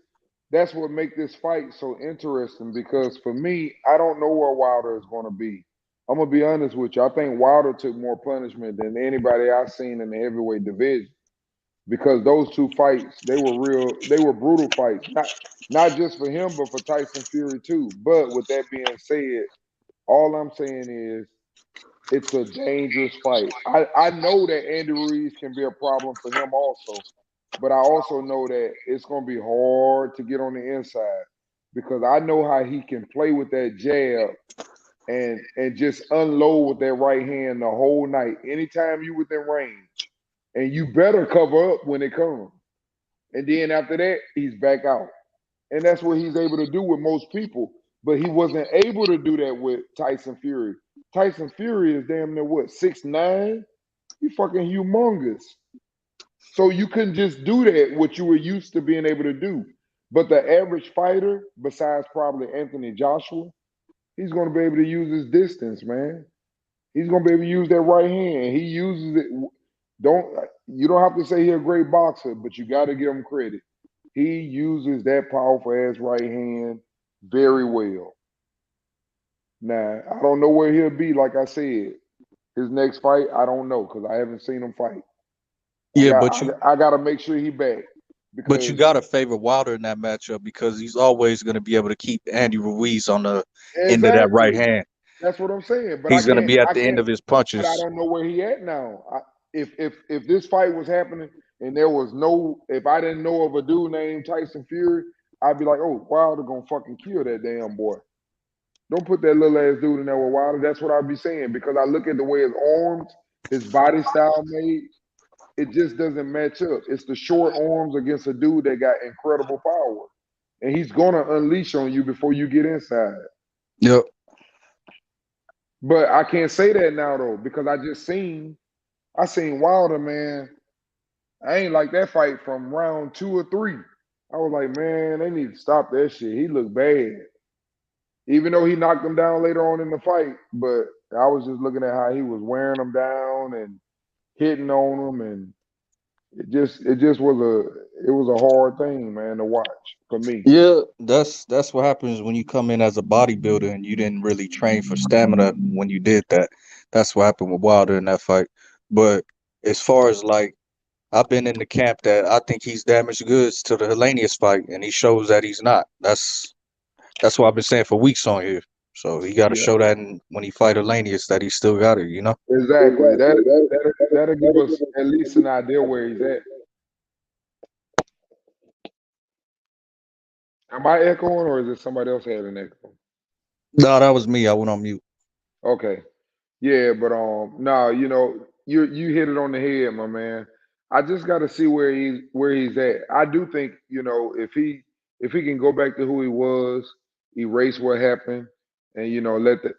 that's what makes this fight so interesting because for me, I don't know where Wilder is going to be. I'm going to be honest with you. I think Wilder took more punishment than anybody I've seen in the heavyweight division because those two fights, they were brutal fights. Not just for him, but for Tyson Fury too. But with that being said, all I'm saying is it's a dangerous fight. I know that Andy Ruiz can be a problem for him also, but I also know that it's going to be hard to get on the inside because I know how he can play with that jab and just unload with that right hand the whole night. Anytime you within range, and you better cover up when it comes. And then after that, he's back out. And that's what he's able to do with most people. But he wasn't able to do that with Tyson Fury. Tyson Fury is damn near what, 6'9"? He fucking humongous. So you couldn't just do that, what you were used to being able to do. But the average fighter, besides probably Anthony Joshua, he's going to be able to use his distance, man. He's going to be able to use that right hand. He uses it. You don't have to say he's a great boxer, but you got to give him credit. He uses that powerful ass right hand very well. Now, I don't know where he'll be, like I said. His next fight, I don't know, because I haven't seen him fight. I got to make sure he back. But you got to favor Wilder in that matchup because he's always going to be able to keep Andy Ruiz on the end of that right hand. That's what I'm saying. But he's going to be at the end of his punches. But I don't know where he at now. If this fight was happening and there was if I didn't know of a dude named Tyson Fury, I'd be like, oh, Wilder gonna fucking kill that damn boy. Don't put that little ass dude in there with Wilder. That's what I'd be saying because I look at the way his arms, his body style made, it just doesn't match up. It's the short arms against a dude that got incredible power. And he's gonna unleash on you before you get inside. Yep. But I can't say that now though, because I seen Wilder, man. I ain't like that fight from round 2 or 3. I was like, man, they need to stop that shit. He looked bad. Even though he knocked him down later on in the fight, but I was just looking at how he was wearing him down and hitting on him, and it was a hard thing, man, to watch for me. Yeah, that's what happens when you come in as a bodybuilder and you didn't really train for stamina when you did that. That's what happened with Wilder in that fight. But as far as I've been in the camp that I think he's damaged goods to the Hellenius fight, and he shows that he's not. That's what I've been saying for weeks on here. So he got to show that when he fight Hellenius that he still got it, you know? Exactly. That'll give us at least an idea where he's at. Am I echoing or is it somebody else had an echo? No, that was me. I went on mute. Okay. Yeah, but you hit it on the head, my man. I just got to see where he's at. I do think, if he can go back to who he was, erase what happened, and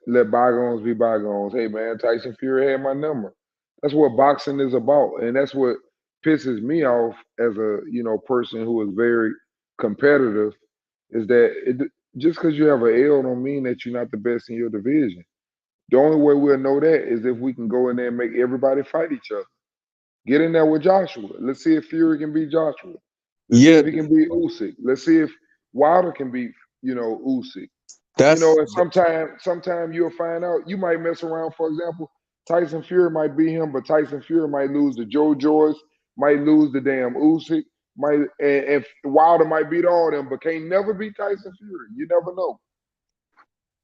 let bygones be bygones. Hey man, Tyson Fury had my number. That's what boxing is about, and that's what pisses me off as a person who is very competitive. is that just because you have an L don't mean that you're not the best in your division. The only way we'll know that is if we can go in there and make everybody fight each other. Get in there with Joshua. Let's see if Fury can beat Joshua. Let's see Yeah, if he can beat Usyk. Let's see if Wilder can beat, Usyk. that's And sometime you'll find out. You might mess around. For example, Tyson Fury might beat him, but Tyson Fury might lose to Joe Joyce, might lose to damn Usyk, and Wilder might beat all them, but can't never beat Tyson Fury. You never know.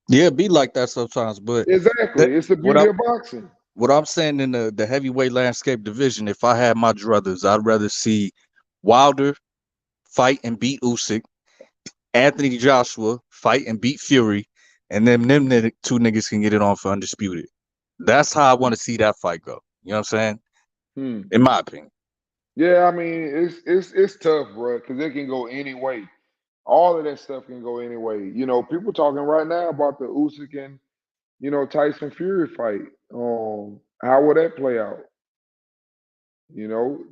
yeah, be like that sometimes. But Exactly. It's the what beauty of boxing. what I'm saying in the heavyweight landscape division, if I had my druthers, I'd rather see Wilder fight and beat Usyk, Anthony Joshua fight and beat Fury, and then them two niggas can get it on for undisputed. That's how I want to see that fight go. You know what I'm saying? In my opinion. Yeah, I mean, it's tough, bro, because it can go any way. All of that stuff can go any way. People talking right now about the Usyk and Tyson Fury fight. How will that play out?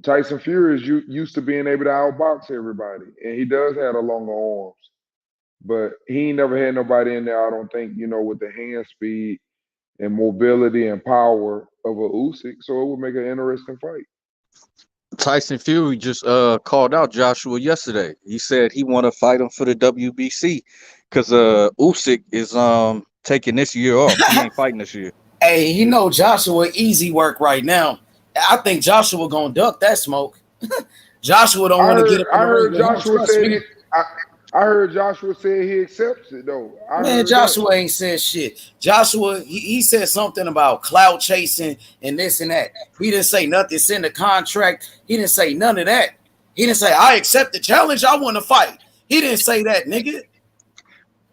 Tyson Fury is used to being able to outbox everybody, and he does have the longer arms, but he ain't never had nobody in there. I don't think with the hand speed and mobility and power of a Usyk. So it would make an interesting fight. Tyson Fury just called out Joshua yesterday. He said he want to fight him for the WBC because Usyk is taking this year off. He ain't fighting this year. Hey, Joshua easy work right now. I think Joshua gonna duck that smoke. Joshua don't want to get up. I heard Joshua said I heard Joshua say he accepts it though. Joshua ain't said shit. Joshua, he said something about clout chasing and this and that. He didn't say nothing. It's in the contract. He didn't say none of that. He didn't say I accept the challenge. I want to fight. He didn't say that, nigga.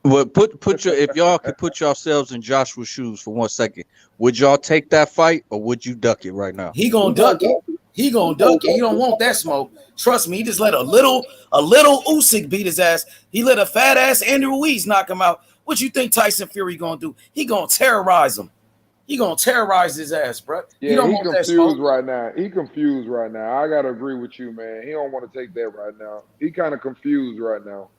Well, if y'all could put yourselves in Joshua's shoes for 1 second, would y'all take that fight or would you duck it right now? He gonna duck it. He gonna duck it. He don't want that smoke. Trust me. He just let a little Usyk beat his ass. He let a fat ass Andy Ruiz knock him out. What you think Tyson Fury gonna do? He gonna terrorize him. He gonna terrorize his ass, bro. Yeah, he confused right now. He confused right now. I gotta agree with you, man. He don't want to take that right now. He kind of confused right now.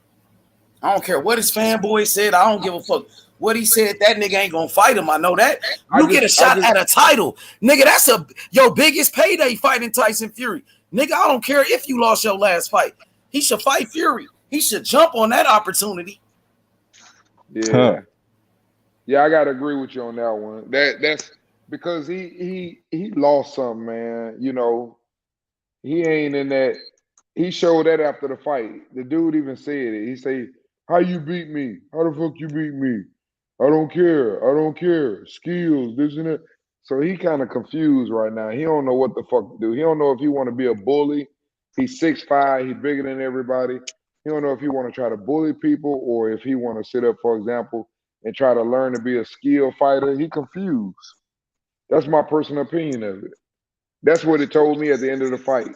I don't care what his fanboy said. I don't give a fuck what he said. That nigga ain't gonna fight him. I know that. You get a shot at a title, nigga. That's your biggest payday fighting Tyson Fury, nigga. I don't care if you lost your last fight. He should fight Fury. He should jump on that opportunity. Yeah, yeah, I gotta agree with you on that one. That's because he lost something, man. He ain't in that. He showed that after the fight. The dude even said it. He said, "How you beat me? How the fuck you beat me? I don't care. I don't care. Skills, this and that." So he kind of confused right now. He don't know what the fuck to do. He don't know if he want to be a bully. He's 6'5". He's bigger than everybody. He don't know if he want to try to bully people or if he want to sit up, for example, and try to learn to be a skilled fighter. He confused. That's my personal opinion of it. That's what it told me at the end of the fight.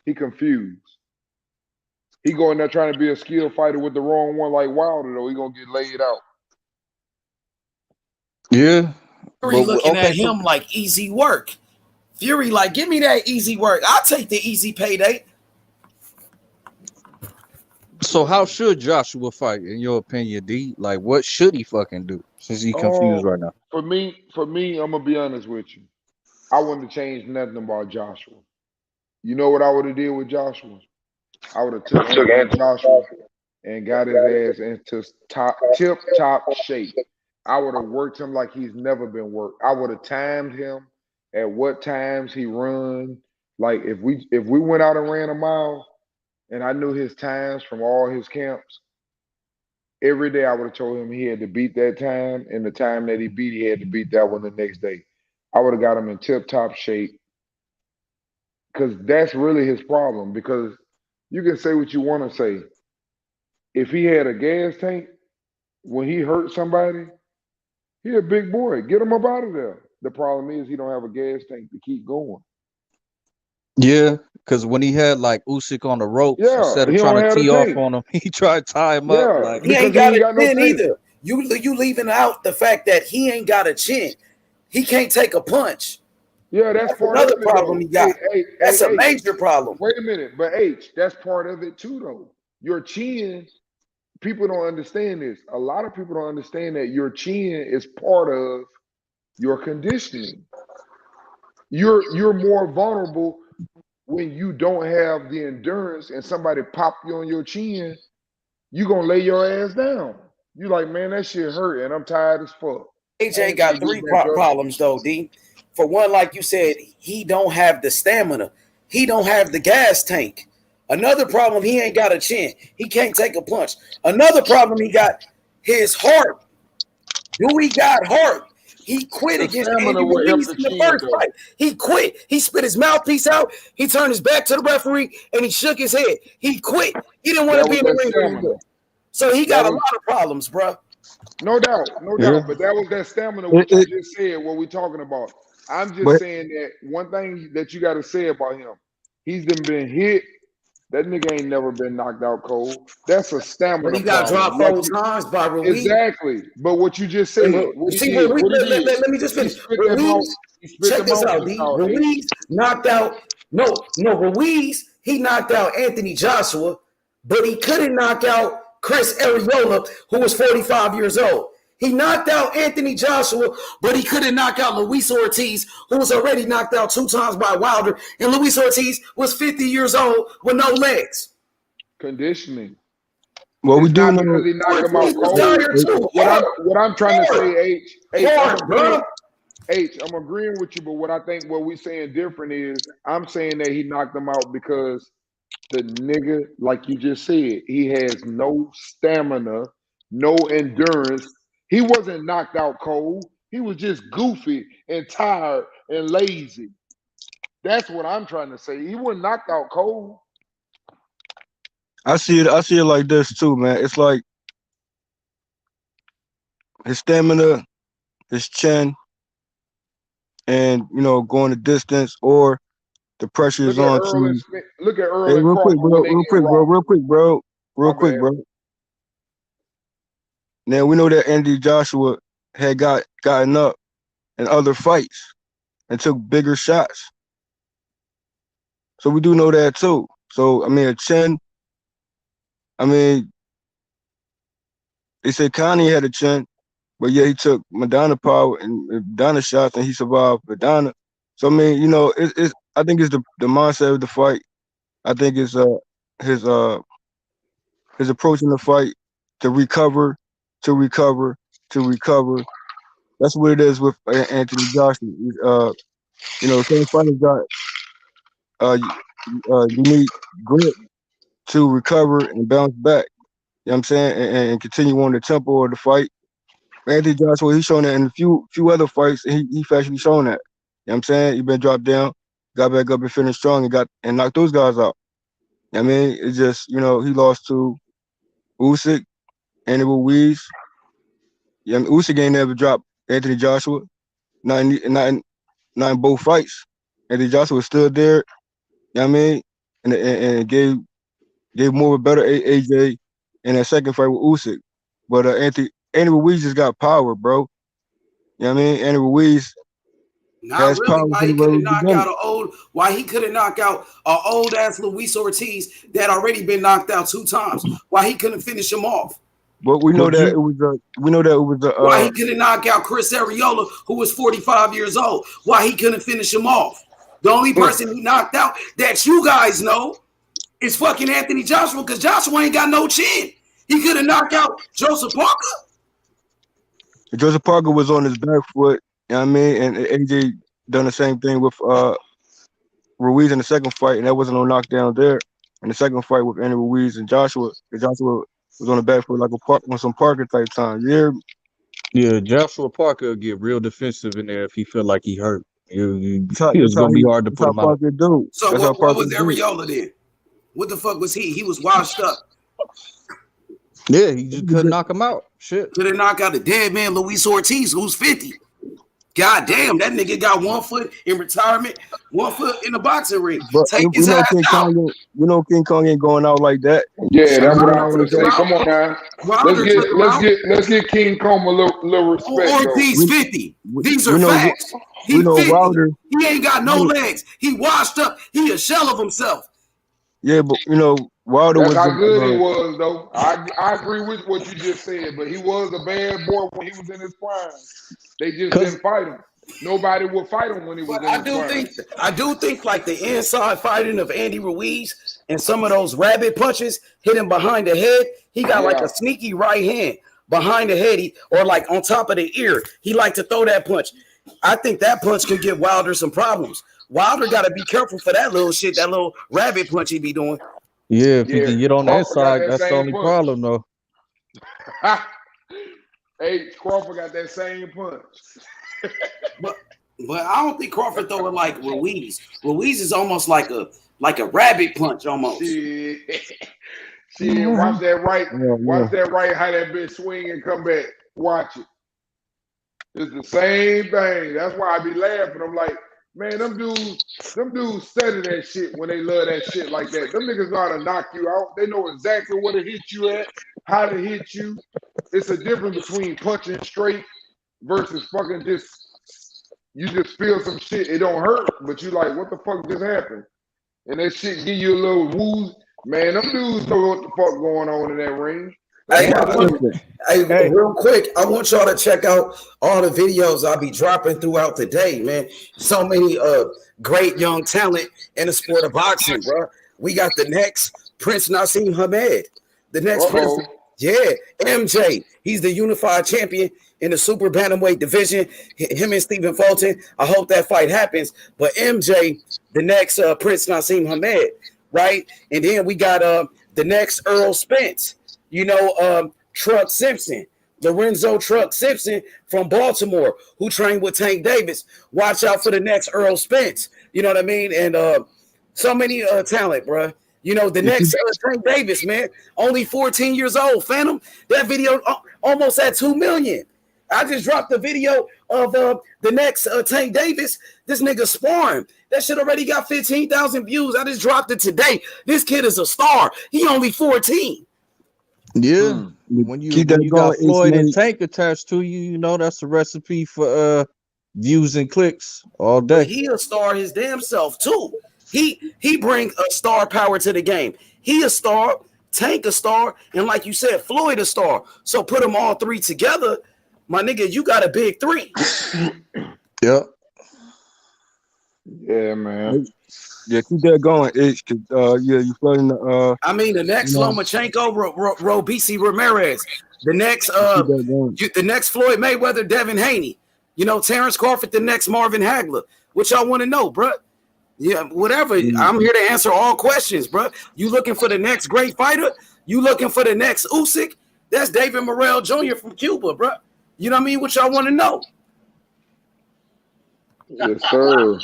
He confused. He going there trying to be a skilled fighter with the wrong one like Wilder, though. He going to get laid out. Yeah. Fury looking at him like easy work. Fury like, give me that easy work. I'll take the easy payday. So how should Joshua fight, in your opinion, D? Like, what should he fucking do since he's confused right now? For me, I'm going to be honest with you. I wouldn't have changed nothing about Joshua. You know what I would have did with Joshua? I would have took Joshua and got his ass into tip-top shape. I would have worked him like he's never been worked. I would have timed him at what times he run. Like if we went out and ran a mile and I knew his times from all his camps, every day I would have told him he had to beat that time, and the time that he beat, he had to beat that one the next day. I would have got him in tip-top shape because that's really his problem. Because you can say what you want to say. If he had a gas tank, when he hurt somebody, he a big boy. Get him up out of there. The problem is he don't have a gas tank to keep going. Yeah, because when he had like Usyk on the ropes, instead of trying to tee off on him, he tried to tie him up. Like, he ain't got a chin either. You leaving out the fact that he ain't got a chin. He can't take a punch. Yeah, that's another problem he got. That's a major problem. Wait a minute, but H, that's part of it too, though. Your chin people don't understand this. A lot of people don't understand that your chin is part of your conditioning. You're more vulnerable when you don't have the endurance and somebody pop you on your chin. You gonna lay your ass down. You like, man, that shit hurt, and I'm tired as fuck. AJ got three problems though, D. For one, like you said, he don't have the stamina. He don't have the gas tank. Another problem, he ain't got a chin. He can't take a punch. Another problem he got, his heart. Dewey got heart. He quit against Andy Ruiz in the first fight. He quit. He spit his mouthpiece out. He turned his back to the referee, and he shook his head. He quit. He didn't want to be in the ring anymore. So he got a lot of problems, bro. No doubt, no doubt. But that was that stamina, what you just said, what we're talking about. I'm just saying that one thing that you got to say about him, he's been hit. That nigga ain't never been knocked out cold. That's a stamina. But he got dropped 4 times by Ruiz. Exactly. But what you just said. Let me just finish. Ruiz, check this out, D. Ruiz knocked out. No, Ruiz, he knocked out Anthony Joshua, but he couldn't knock out Chris Arreola, who was 45 years old. He knocked out Anthony Joshua, but he couldn't knock out Luis Ortiz, who was already knocked out 2 times by Wilder. And Luis Ortiz was 50 years old with no legs. Conditioning. Well, we do know because he knocked him out cold. What I'm trying to say, H, I'm agreeing with you, but what I think what we're saying different is I'm saying that he knocked him out because the nigga, like you just said, he has no stamina, no endurance. He wasn't knocked out cold. He was just goofy and tired and lazy. That's what I'm trying to say. He wasn't knocked out cold. I see it like this too, man. It's like his stamina, his chin, and going the distance, or the pressure is on to. Look at Errol. Hey, real quick, bro. Now we know that Andy Joshua had gotten up in other fights and took bigger shots. So we do know that too. So I mean, a chin. I mean, they said Connie had a chin, but yeah, he took Madonna power and Madonna shots, and he survived Madonna. So I mean, it's I think it's the mindset of the fight. I think it's his approach in the fight to recover. That's what it is with Anthony Joshua. Some fighters got unique grit to recover and bounce back. You know what I'm saying? And continue on the tempo of the fight. Anthony Joshua, he's shown that in a few other fights, he's actually shown that. You know what I'm saying? He been dropped down, got back up and finished strong and knocked those guys out. You know what I mean? It's just, he lost to Usyk, Andy Ruiz. Yeah, Usyk ain't never dropped Anthony Joshua. Not in both fights. Anthony Joshua was still there. You know what I mean? And gave more of a better AJ in that second fight with Usyk. But Andy Ruiz just got power, bro. You know what I mean? Andy Ruiz has power. Why he couldn't knock out an old ass Luis Ortiz that already been knocked out 2 times? Why he couldn't finish him off? But we know that it was why he couldn't knock out Chris Arreola, who was 45 years old. Why he couldn't finish him off? The only person he knocked out that you guys know is fucking Anthony Joshua, because Joshua ain't got no chin. He could have knocked out Joseph Parker. Joseph Parker was on his back foot, you know what I mean? And AJ done the same thing with Ruiz in the second fight, and that wasn't no knockdown there. In the second fight with Andy Ruiz and Joshua was on the back foot like on some Parker type time. Yeah, Joshua Parker get real defensive in there if he feel like he hurt. It was gonna be hard to put him out. So what was Arreola then? What the fuck was he? He was washed up. Yeah, he just couldn't knock him out. Shit. Couldn't knock out the dead man Luis Ortiz, who's 50. God damn, that nigga got 1 foot in retirement, 1 foot in the boxing ring. But Take his ass out. King Kong ain't going out like that. Yeah, that's what I want to say. Come on, man. Let's get King Kong a little respect. Ortiz 50. These are facts. He 50. Wilder. He ain't got no legs. He washed up. He a shell of himself. Yeah, but Wilder That's was how good he in, was, though. I agree with what you just said, but he was a bad boy when he was in his prime. They just didn't fight him. Nobody would fight him when he was But in his prime. I do think like the inside fighting of Andy Ruiz and some of those rabbit punches hit him behind the head. He got like a sneaky right hand behind the head, or like on top of the ear. He liked to throw that punch. I think that punch could give Wilder some problems. Wilder got to be careful for that little shit, that little rabbit punch he be doing. Yeah, if he can get on that side, that's the only punch. problem, though. Hey, Crawford got that same punch. But I don't think Crawford throw it like Ruiz. Ruiz is almost like a rabbit punch almost. Shit, watch that right. Watch that right, how that bitch swing and come back. Watch it. It's the same thing. That's why I be laughing. I'm like, man, them dudes study that shit when they love that shit like that. Them niggas know how to knock you out. They know exactly where to hit you at, how to hit you. It's a difference between punching straight versus fucking you just feel some shit. It don't hurt, but you like, what the fuck just happened? And that shit give you a little woo. Man, them dudes know what the fuck going on in that ring. Hey, real quick, I want y'all to check out all the videos I'll be dropping throughout the day, man. So many great young talent in the sport of boxing, bro. We got the next Prince Nassim Hamed. The next Prince, MJ. He's the unified champion in the super bantamweight division. Him and Stephen Fulton. I hope that fight happens. But MJ, the next Prince Nassim Hamed, right? And then we got the next Errol Spence. You know, Truck Simpson, Lorenzo Truck Simpson from Baltimore, who trained with Tank Davis. Watch out for the next Errol Spence. You know what I mean? And so many talent, bro. You know, the next Tank Davis, man, only 14 years old. Phantom, that video almost at 2 million. I just dropped the video of the next Tank Davis. This nigga sparring. That shit already got 15,000 views. I just dropped it today. This kid is a star. He only 14. Yeah, when you got Floyd and Tank attached to you, you know that's a recipe for views and clicks all day. But he a star his damn self too. He bring a star power to the game. He a star, Tank a star, and like you said, Floyd a star. So put them all three together, my nigga. You got a big three. Yep. Yeah, man. Yeah, keep that going, H. You flooding the. I mean, the next Lomachenko, Robisi Ramirez, the next Floyd Mayweather, Devin Haney, you know, Terence Crawford, the next Marvin Hagler. What y'all want to know, bro? Yeah, whatever. I'm here to answer all questions, bro. You looking for the next great fighter? You looking for the next Usyk? That's David Morrell Jr. from Cuba, bro. You know what I mean? What y'all want to know? Yes, sir.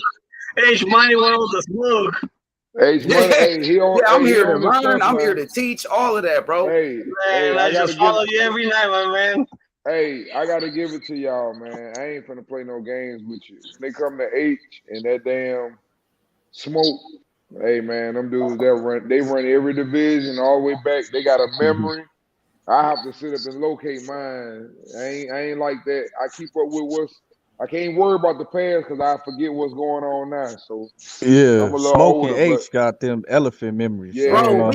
H Money wants the smoke. H Money, hey, I'm here to learn. I'm here to teach all of that, bro. Man, I just follow you every night, my man. Hey, I gotta give it to y'all, man. I ain't finna play no games with you. They come to H and that damn smoke. Hey, man, them dudes they run every division all the way back. They got a memory. I have to sit up and locate mine. I ain't like that. I keep up with I can't worry about the past because I forget what's going on now. So yeah, Smoking H got them elephant memories. Yeah, bro,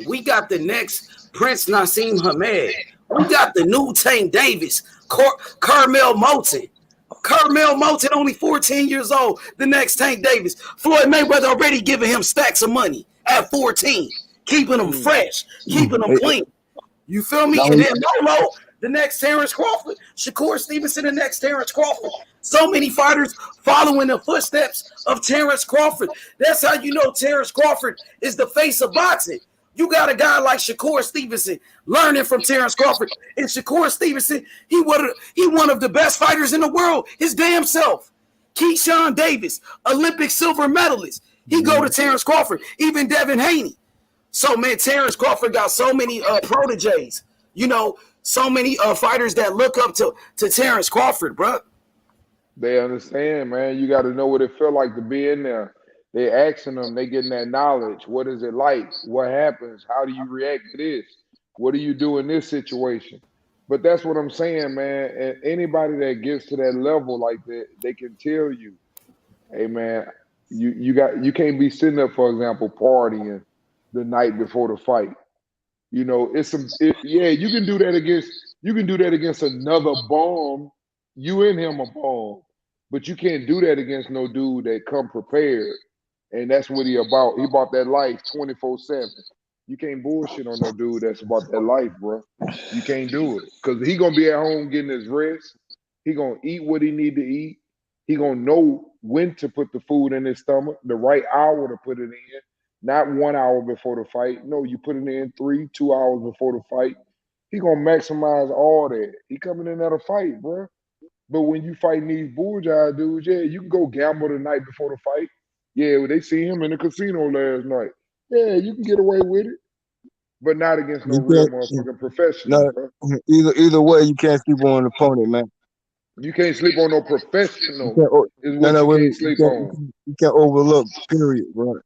we got the next Prince Nassim Hamed. We got the new Tank Davis, Carmel Moulton. Carmel Moulton, only 14 years old. The next Tank Davis. Floyd Mayweather already giving him stacks of money at 14, keeping him fresh, keeping him clean. You feel me? And then Lolo, the next Terence Crawford, Shakur Stevenson, the next Terence Crawford. So many fighters following the footsteps of Terence Crawford. That's how you know Terence Crawford is the face of boxing. You got a guy like Shakur Stevenson learning from Terence Crawford. And Shakur Stevenson, he one of the best fighters in the world, his damn self. Keyshawn Davis, Olympic silver medalist. He go to Terence Crawford, even Devin Haney. So, man, Terence Crawford got so many proteges. You know, so many fighters that look up to Terence Crawford, bro. They understand, man. You got to know what it felt like to be in there. They asking them, they getting that knowledge. What is it like? What happens? How do you react to this? What do you do in this situation? But that's what I'm saying, man. And anybody that gets to that level like that, they can tell you, hey, man, you can't be sitting there, for example, partying, the night before the fight. You know, yeah, you can do that against another bomb. You and him a bomb. But you can't do that against no dude that come prepared. And that's what he about. He bought that life 24/7. You can't bullshit on no dude that's about that life, bro. You can't do it. Because he going to be at home getting his rest. He going to eat what he need to eat. He going to know when to put the food in his stomach, the right hour to put it in. Not 1 hour before the fight. No, you put it in 2 hours before the fight. He going to maximize all that. He coming in at a fight, bro. But when you fighting these bullseye dudes, yeah, you can go gamble the night before the fight. Yeah, well, they see him in the casino last night. Yeah, you can get away with it, but not against no real motherfucking professional, bro. Either way, you can't sleep on an opponent, man. You can't sleep on no professional. Is what you can't sleep on. You can't overlook. Period, bro.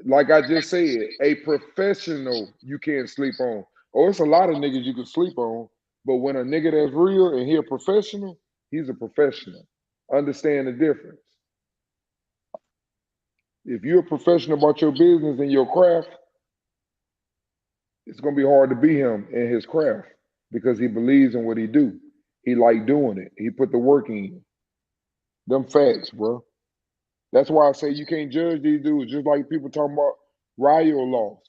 Like I just said, a professional you can't sleep on. Oh, it's a lot of niggas you can sleep on, but when a nigga that's real and he a professional, he's a professional. Understand the difference. If you're a professional about your business and your craft, it's gonna be hard to be him in his craft because he believes in what he do. He like doing it. He put the work in. Them facts, bro. That's why I say you can't judge these dudes just like people talking about Ryo loss.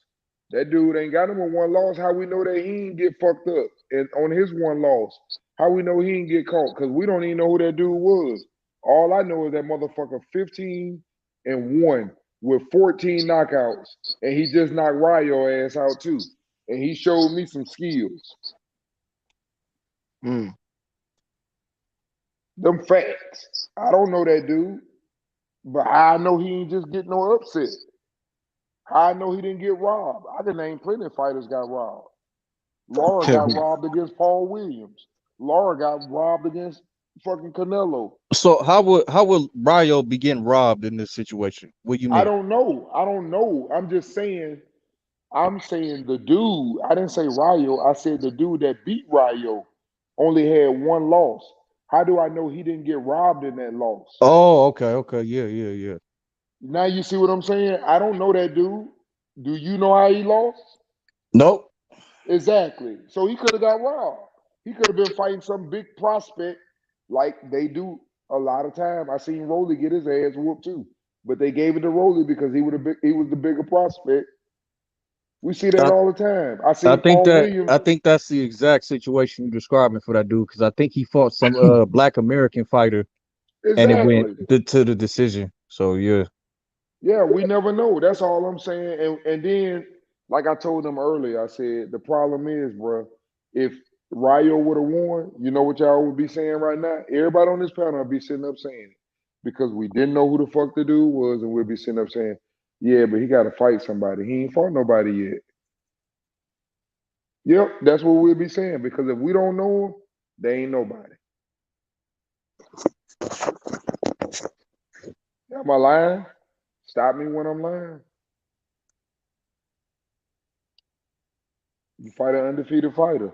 That dude ain't got him a one loss. How we know that he ain't get fucked up and on his one loss? How we know he ain't get caught? Because we don't even know who that dude was. All I know is that motherfucker 15-1 with 14 knockouts, and he just knocked Ryo ass out too. And he showed me some skills. Them facts. I don't know that dude, but I know he ain't just getting no upset. I know he didn't get robbed. I can name plenty of fighters got robbed. Laura got robbed against Paul Williams. Laura got robbed against fucking Canelo. So how would Ryo be getting robbed in this situation? What you mean? I don't know. I'm just saying. I'm saying the dude. I didn't say Ryo. I said the dude that beat Ryo only had one loss. How do I know he didn't get robbed in that loss? Oh, okay, yeah. Now you see what I'm saying? I don't know that dude. Do you know how he lost? Nope. Exactly. So he could have got robbed. He could have been fighting some big prospect like they do a lot of time. I seen Rolly get his ass whooped too, but they gave it to Rolly because he was the bigger prospect. We see that all the time. I think that's the exact situation you're describing for that dude because I think he fought some Black American fighter, and it went to the decision. So yeah. Yeah, we never know. That's all I'm saying. And then, like I told them earlier, I said the problem is, bro, if Ryo would have won, you know what y'all would be saying right now? Everybody on this panel would be sitting up saying it because we didn't know who the fuck the dude was, and we'd be sitting up saying, yeah, but he got to fight somebody. He ain't fought nobody yet. Yep, that's what we'll be saying because if we don't know him, they ain't nobody. Am I lying? Stop me when I'm lying. You fight an undefeated fighter.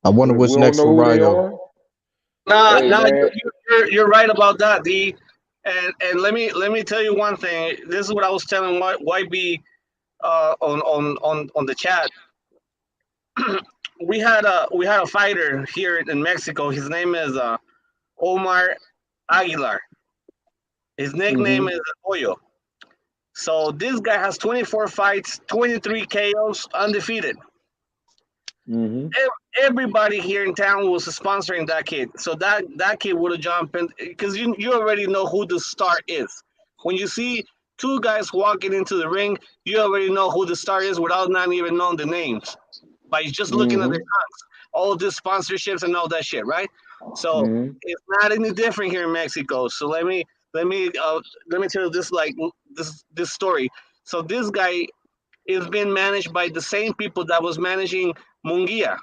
I wonder what's next for Ryo. You're right about that, D. And let me tell you one thing. This is what I was telling YB on the chat. we had a fighter here in Mexico. His name is Omar Aguilar. His nickname is Pollo. So this guy has 24 fights, 23 KOs, undefeated. Everybody here in town was sponsoring that kid. So that kid would have jumped in because you already know who the star is. When you see two guys walking into the ring, you already know who the star is without not even knowing the names. By just looking at their tongues. All the sponsorships and all that shit, right? So it's not any different here in Mexico. So let me tell you this story. So this guy is being managed by the same people that was managing Munguia.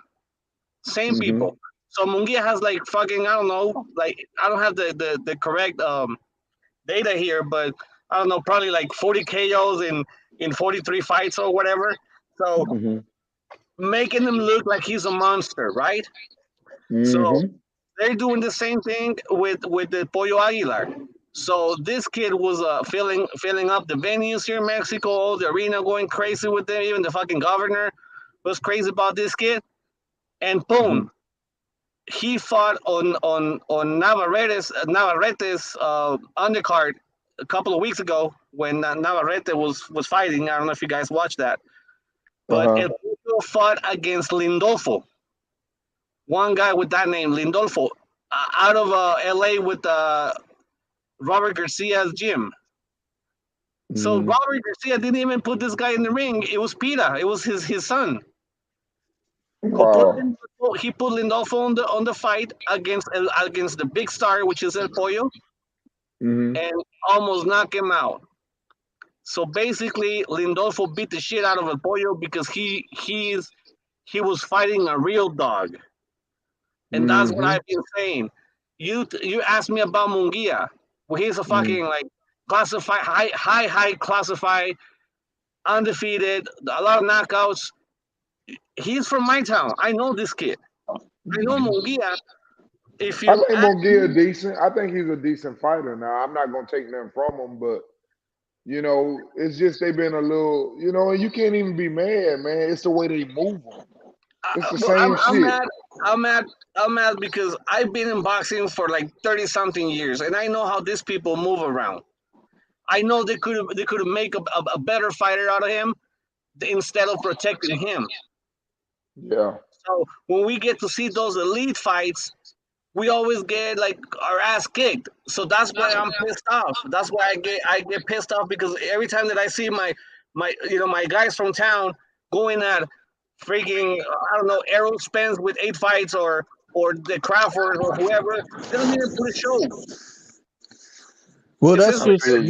Same people. So Munguia has like fucking, I don't know, like I don't have the correct data here, but I don't know, probably like 40 KOs in 43 fights or whatever. So making him look like he's a monster, right? So they're doing the same thing with the Pollo Aguilar. So this kid was filling up the venues here in Mexico, the arena going crazy with them. Even the fucking governor was crazy about this kid. And boom, he fought on Navarrete's undercard a couple of weeks ago when Navarrete was fighting. I don't know if you guys watched that, but El Pollo fought against Lindolfo. One guy with that name, Lindolfo, out of LA with Robert Garcia's gym. So Robert Garcia didn't even put this guy in the ring. It was Pita. It was his son. Wow. He put Lindolfo on the fight against the big star, which is El Pollo, and almost knocked him out. So basically, Lindolfo beat the shit out of El Pollo because he was fighting a real dog, and that's what I've been saying. You asked me about Munguia. Well, he's a fucking like classified high classified, undefeated, a lot of knockouts. He's from my town. I know this kid. I know Munguia. I think Munguia decent. I think he's a decent fighter. Now I'm not gonna take nothing from him, but you know, it's just they've been a little, you know, and you can't even be mad, man. It's the way they move them. It's the same shit. I'm mad because I've been in boxing for like 30-something years, and I know how these people move around. I know they could have made a better fighter out of him instead of protecting him. Yeah. So when we get to see those elite fights, we always get like our ass kicked. So that's why I'm pissed off. That's why I get pissed off because every time that I see my guys from town going at freaking Errol Spence with 8 fights or the Crawford or whoever, they don't even put a show. Well, that's just they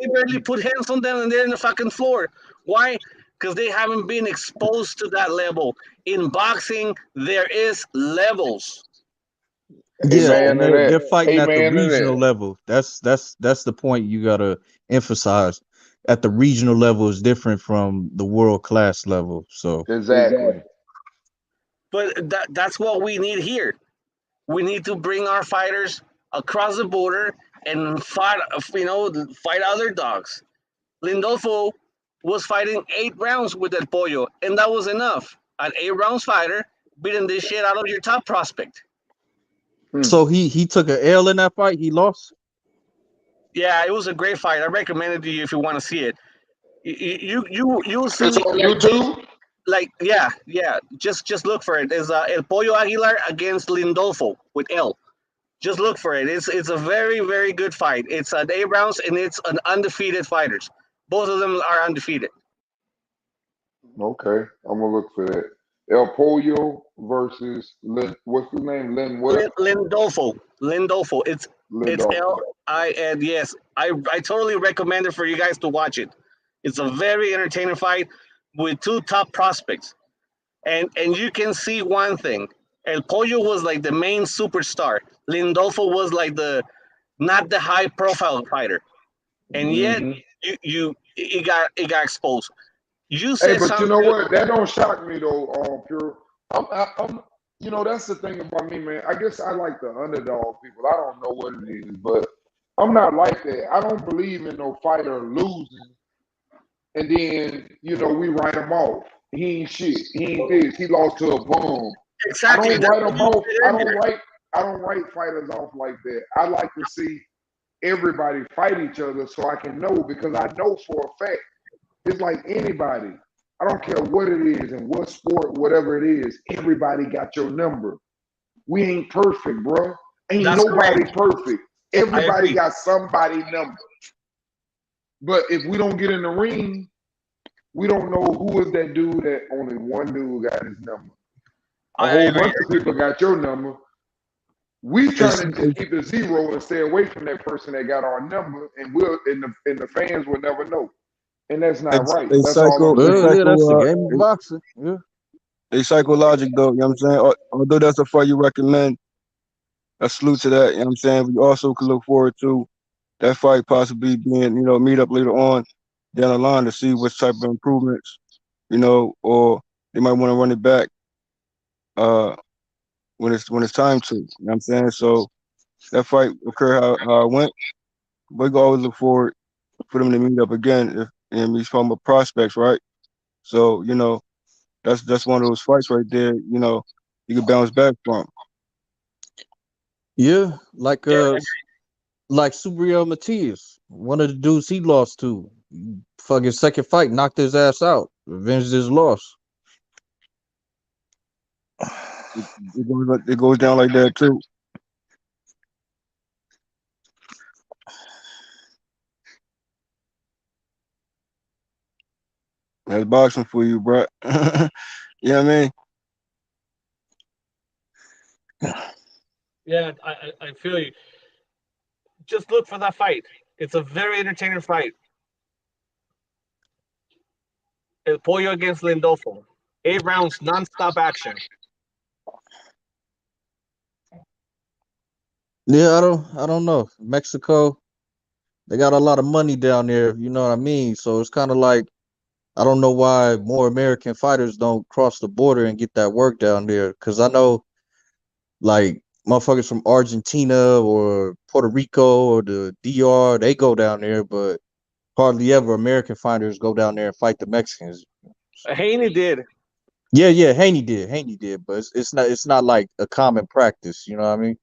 barely put hands on them and they're in the fucking floor. Why? Because they haven't been exposed to that level. In boxing, there is levels. Yeah, and they're fighting at the regional level. That's the point you gotta emphasize. At the regional level is different from the world class level. So exactly. But that's what we need here. We need to bring our fighters across the border and fight other dogs. Lindolfo was fighting 8 rounds with El Pollo, and that was enough. An 8 rounds fighter beating this shit out of your top prospect. So he took an L in that fight. He lost. Yeah, it was a great fight. I recommend it to you if you want to see it. You'll see. It's on YouTube. Like yeah. Just look for it. It's El Pollo Aguilar against Lindolfo with L. Just look for it. It's a very, very good fight. It's an 8 rounds and it's an undefeated fighters. Both of them are undefeated. Okay, I'm gonna look for that. El Pollo versus what's his name? Lindolfo. It's L-I-N. Yes, I totally recommend it for you guys to watch it. It's a very entertaining fight with 2 top prospects, and you can see one thing. El Pollo was like the main superstar. Lindolfo was like not the high profile fighter, and yet it got exposed. You said but something. You know what? That don't shock me though, Pure. I'm that's the thing about me, man. I guess I like the underdog people. I don't know what it is, but I'm not like that. I don't believe in no fighter losing, and then we write him off. He ain't shit. He ain't this. He lost to a bum. Exactly. I don't write him off. I don't write fighters off like that. I like to see everybody fight each other so I can know, because I know for a fact it's like anybody. I don't care what it is and what sport, whatever it is, everybody got your number. We ain't perfect, bro. Ain't nobody perfect. Everybody got somebody number. But if we don't get in the ring, we don't know who is that dude that only one dude got his number. A whole bunch of people got your number. We trying to keep it 0 and stay away from that person that got our number, and the fans will never know. And that's not right. That's all I'm saying. That's the game of boxing. Yeah. They psychological though, you know what I'm saying? Although that's a fight you recommend, a salute to that, you know what I'm saying? We also could look forward to that fight possibly being, meet up later on down the line to see what type of improvements, or they might want to run it back when it's time to. You know what I'm saying? So that fight occurred how it went. we can always look forward for them to meet up again if and he's from prospects, right? So, that's one of those fights right there, you can bounce back from. Yeah, like Subriel Matias, one of the dudes he lost to. Fucking second fight, knocked his ass out, avenged his loss. It goes down like that too. That's boxing for you, bro. You know what I mean? Yeah, I feel you. Just look for that fight. It's a very entertaining fight. El Pollo against Lindolfo. 8 rounds, non-stop action. Yeah, I don't know. Mexico, they got a lot of money down there, you know what I mean? So it's kind of like I don't know why more American fighters don't cross the border and get that work down there. Cause I know like motherfuckers from Argentina or Puerto Rico or the DR, they go down there, but hardly ever American fighters go down there and fight the Mexicans. Haney did. Yeah, Haney did, but it's not like a common practice, you know what I mean?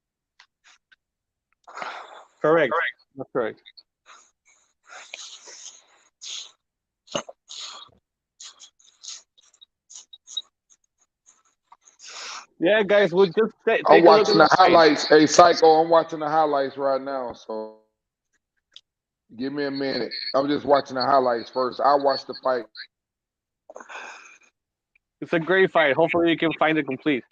Correct. That's correct. Yeah, guys, we'll just take I'm a look watching at the the fight. highlights. Hey, Psycho, I'm watching the highlights right now. So give me a minute. I'm just watching the highlights first. I'll watch the fight. It's a great fight. Hopefully, you can find it complete.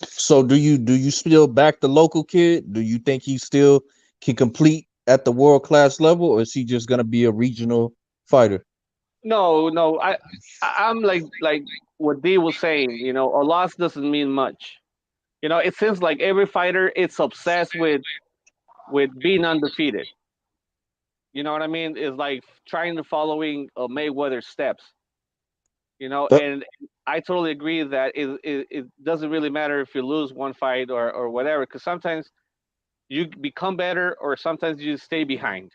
So do you still back the local kid? Do you think he still can complete at the world class level, or is he just gonna be a regional fighter? No, I'm like what D was saying. You know, a loss doesn't mean much. You know, it seems like every fighter is obsessed with being undefeated. You know what I mean? It's like trying to following Mayweather's steps. You know, and I totally agree that it doesn't really matter if you lose one fight or whatever, because sometimes you become better or sometimes you stay behind.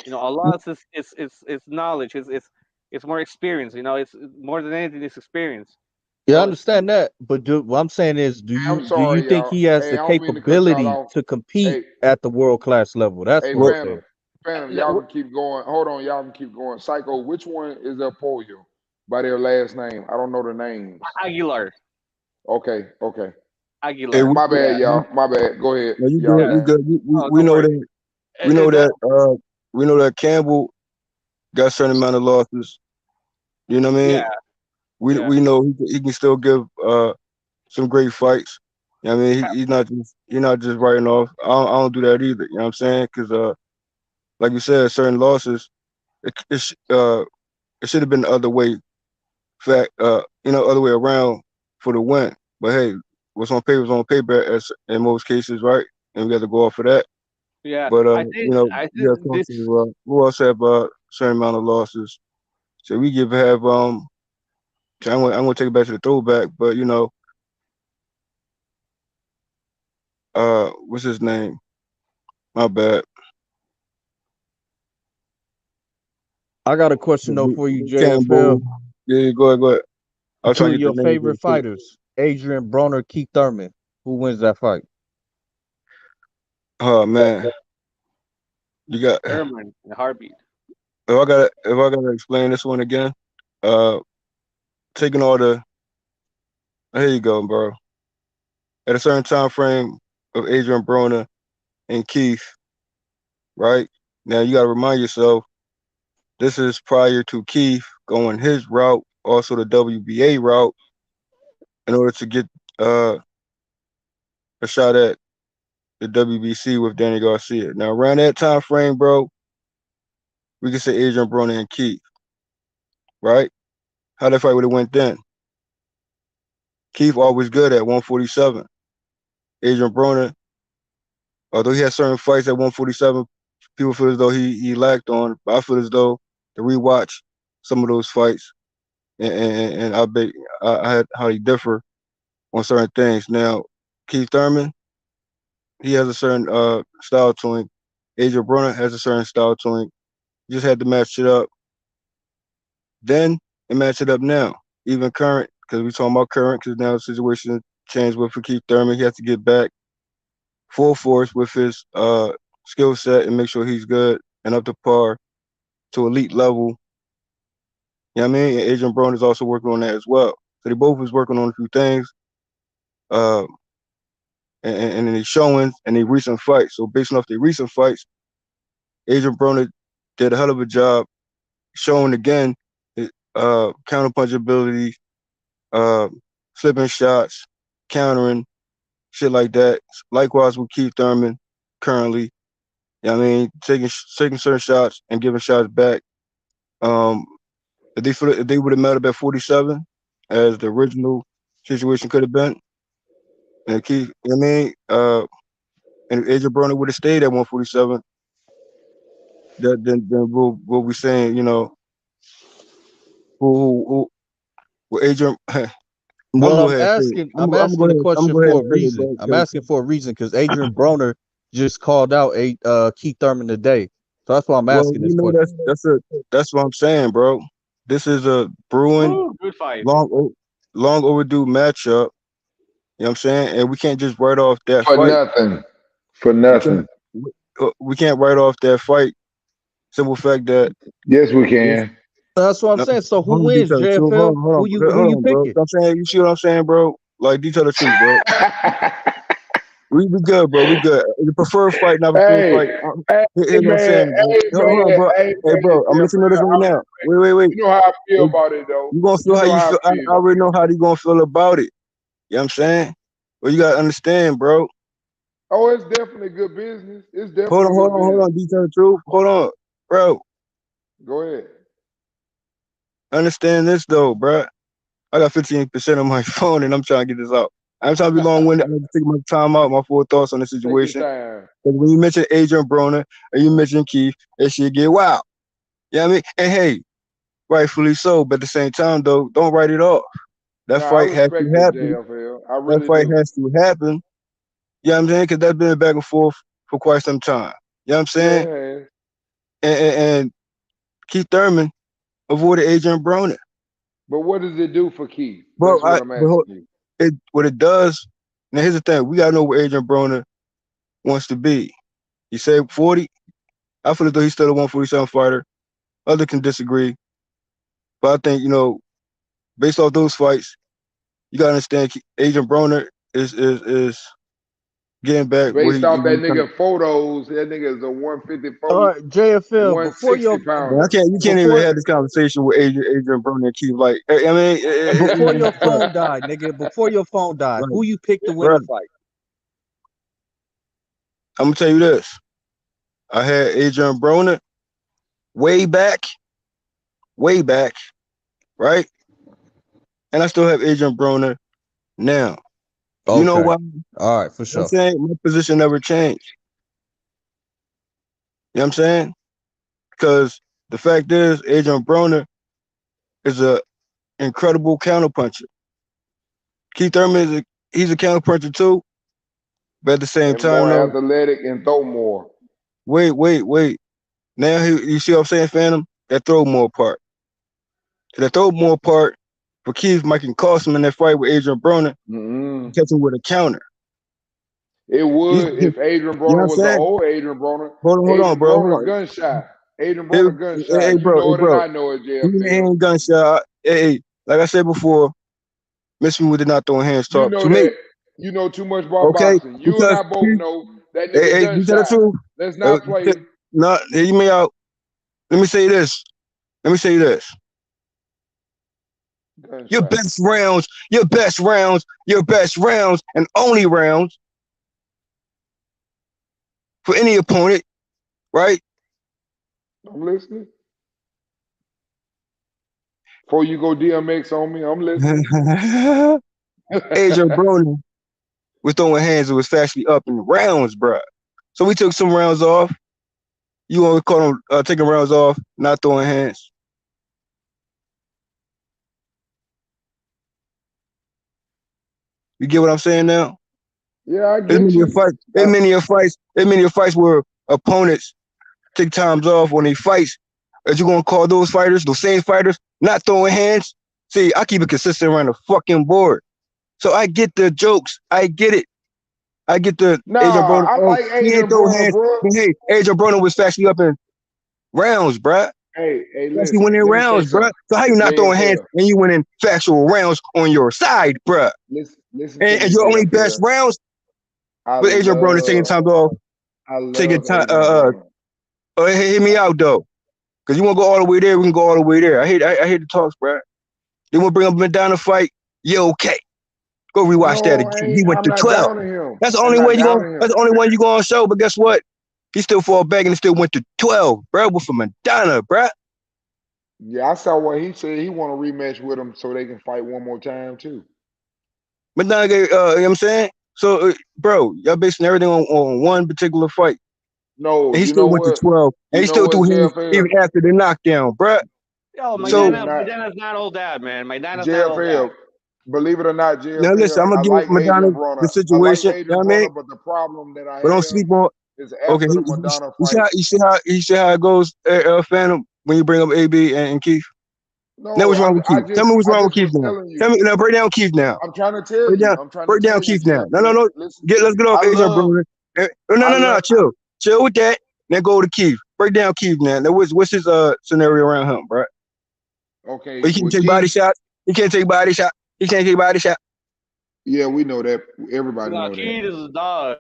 You know, a loss is knowledge, it's more experience. You know, it's more than anything, it's experience. Yeah, I So understand that, but what I'm saying is, I'm do you sorry, think y'all. he has Hey, the I don't mean to cut y'all capability off. to compete Hey, at the world class level? That's hey, what I'm Phantom. saying. Phantom, y'all can keep going. Hold on, y'all can keep going. Psycho, which one is El Pollo by their last name? I don't know the names. Aguilar. Okay. Hey, Aguilar. My bad, Yeah. y'all. My bad. Go ahead. no, you Y'all good, Yeah. you got it. good. Oh, We don't know worry. that we know that Campbell got a certain amount of losses. You know what I mean? Yeah. We know he can still give some great fights. You know what I mean? He's not just writing off. I don't do that either. You know what I'm saying? Because like you said, certain losses, it should have been the other way. Other way around for the win. But hey, what's on paper is on paper as in most cases, right? And we got to go off of that. Yeah. But I think we have come this to who else have a certain amount of losses. So we have so I'm gonna take it back to the throwback, but what's his name? My bad. I got a question though for you, Campbell. JFL. Yeah, go ahead. I was Two trying of to get your the names real favorite quick. fighters, Adrian Broner, Keith Thurman. Who wins that fight? Oh man. You got Thurman, the heartbeat. if I gotta explain this one again, uh taking all the here you go, bro. At a certain time frame of Adrian Broner and Keith, right? Now you gotta remind yourself this is prior to Keith going his route, also the WBA route, in order to get a shot at the WBC with Danny Garcia. Now around that time frame, bro, we can say Adrian Broner and Keith, right? How that fight would have went then? Keith always good at 147. Adrian Broner, although he had certain fights at 147, people feel as though he lacked on. But I feel as though to rewatch some of those fights, and I bet I had how he differ on certain things. Now, Keith Thurman, he has a certain style to him Adrian Broner has a certain style to him. You just had to match it up then and match it up now. Even current, because we talking about current, because now the situation changed with for Keith Thurman. He has to get back full force with his skill set and make sure he's good and up to par to elite level. You know what I mean? And Adrian Broner is also working on that as well. So they both was working on a few things. And they showing and they recent fights. So based off the recent fights, Adrian Broner did a hell of a job showing again his counterpunch ability, flipping shots, countering, shit like that. Likewise with Keith Thurman currently. You know what I mean? Taking certain shots and giving shots back. If they would have met up at 47, as the original situation could have been, and Keith, you know what I mean? And if Adrian Broner would have stayed at 147, then we'll be saying, you know, who Adrian. Well, I'm asking the question for a reason. I'm asking for a reason because Adrian Broner just called out Keith Thurman today, so that's why I'm asking this question. That's what I'm saying, bro. This is a brewing, good fight. long overdue matchup. You know what I'm saying? And we can't just write off that for fight. nothing. For nothing. We can't write off that fight. Simple fact that yes, we can. That's what I'm saying. So who wins, JFL? Who you picking? I'm saying, you see what I'm saying, bro? Like, detail the truth, bro. We good, bro. We good. The preferred fight, not preferred fight. Here's what I'm saying, bro. Hold on, bro. Hey, bro, I'm listening to this right now. Wait. You know how I feel about it, though. You gonna feel how you feel. I already know how you gonna feel about it. You know what I'm saying? But you gotta understand, bro. Oh, it's definitely good business. It's definitely hold on. Detail the truth. Hold on, bro. Go ahead. Understand this though, bro. I got 15% on my phone and I'm trying to get this out. I'm trying to be long-winded. I'm gonna take my time out, my full thoughts on the situation. Because when you mention Adrian Broner and you mention Keith, that shit get wild. You know what I mean? And hey, rightfully so, but at the same time though, don't write it off. That fight has to happen. That fight has to happen. You know what I'm saying? Because that's been back and forth for quite some time. You know what I'm saying? Yeah. And Keith Thurman avoided Adrian Broner. But what does it do for Keith? Bro, That's what I'm asking you. What it does, now here's the thing. We got to know where Adrian Broner wants to be. He said 40. I feel as though he's still a 147 fighter. Others can disagree. But I think, you know, based off those fights, you got to understand Adrian Broner is getting back. Based off that nigga photos, that nigga is a 154. All right, JFL. Before you can't even have this conversation with Adrian Broner and Keith. Like, I mean, before your phone died, nigga. Before your phone died, who you picked to win the fight? I'm gonna tell you this. I had Adrian Broner way back, right? And I still have Adrian Broner now. Okay. You know why? All right, for sure. I'm saying my position never changed. You know what I'm saying? Because the fact is, Adrian Broner is an incredible counterpuncher. Keith Thurman he's a counterpuncher too, but at the same time, more athletic and throw more. Wait. Now you see what I'm saying, Phantom? That throw more part. That throw more part for Keith might can cost him in that fight with Adrian Broner. Catch him with a counter. It would if Adrian Broner was an old Adrian Broner. Hold on, bro. Broner gunshot. Adrian Broner gunshot. Hey, bro, you know it bro. and I know it, JFL. He ain't gunshot. Hey, like I said before, miss me with the not throwing hands talk. You know to that. Me. You know too much about boxing. You and I both know that nigga gunshot. True. Let's not play. No, hear me out. Let me say this. Gunshot. Your best rounds, and only rounds for any opponent, right? I'm listening. Before you go DMX on me, I'm listening. Adrian Broner was throwing hands that was fastly up in rounds, bro. So we took some rounds off. You want to call them taking rounds off, not throwing hands. You get what I'm saying now? Yeah, I get you. Many fights where opponents take times off when they fights, is you gonna call those fighters, those same fighters, not throwing hands? See, I keep it consistent around the fucking board. So I get the jokes. I get it. I get the Adrian Broner. I like He ain't Adrian throw Broner, hands. bro. But hey, Adrian Broner was actually up in rounds, bruh. Hey, Actually listen. went in Let me say rounds, bruh. something. So how you not throwing hands JFL. and you went in factual rounds on your side, bruh? Listen to And me, your only JFL. best rounds, I but Adrian Broner taking time off, taking love time. Adrian Broner. Hear me out though, because you want to go all the way there, we can go all the way there. I hate the talks, bruh. They want to bring up Madonna fight. Yeah, okay. Go rewatch that again. He went I'm to not 12. downing him. That's the I'm only not way you going. downing him. That's the only one you going to show. But guess what? He still fall back and still went to 12, bro. With Madonna, bro. Yeah, I saw what he said. He want a rematch with him so they can fight one more time too. Madonna, you know what I'm saying? So, bro, y'all basing everything on one particular fight. No, and he you still know went what? to 12, and You he know still threw what, hands JFL? even after the knockdown, bro. Yo, So Madonna's not all that, man. Madonna's not all that. JFL, believe it or not, now listen, JFL, I'm gonna I give like Madonna Adrian the Broner. I like situation. You know Adrian what I mean? Broner, but the problem that I But don't have sleep on. is Okay, after the Madonna you fight. see how it goes, Phantom, when you bring up AB and Keith. Now No, what's wrong with Keith? Tell me what's I wrong with just Keith was now. telling you. Tell me now. Break down Keith now. I'm trying to tell you. I'm trying to Break down tell you, Keith now. JFL. No. Listen to Let's me. get off Adrian Broner. No. love. Chill with that. Then go to Keith. Break down Keith now. Now what's his scenario around him, bro? Okay, He can't with take body Keith. shots. He can't take body shot. He can't take body shot. Yeah, we know that. Everybody know that. Keith is a dog.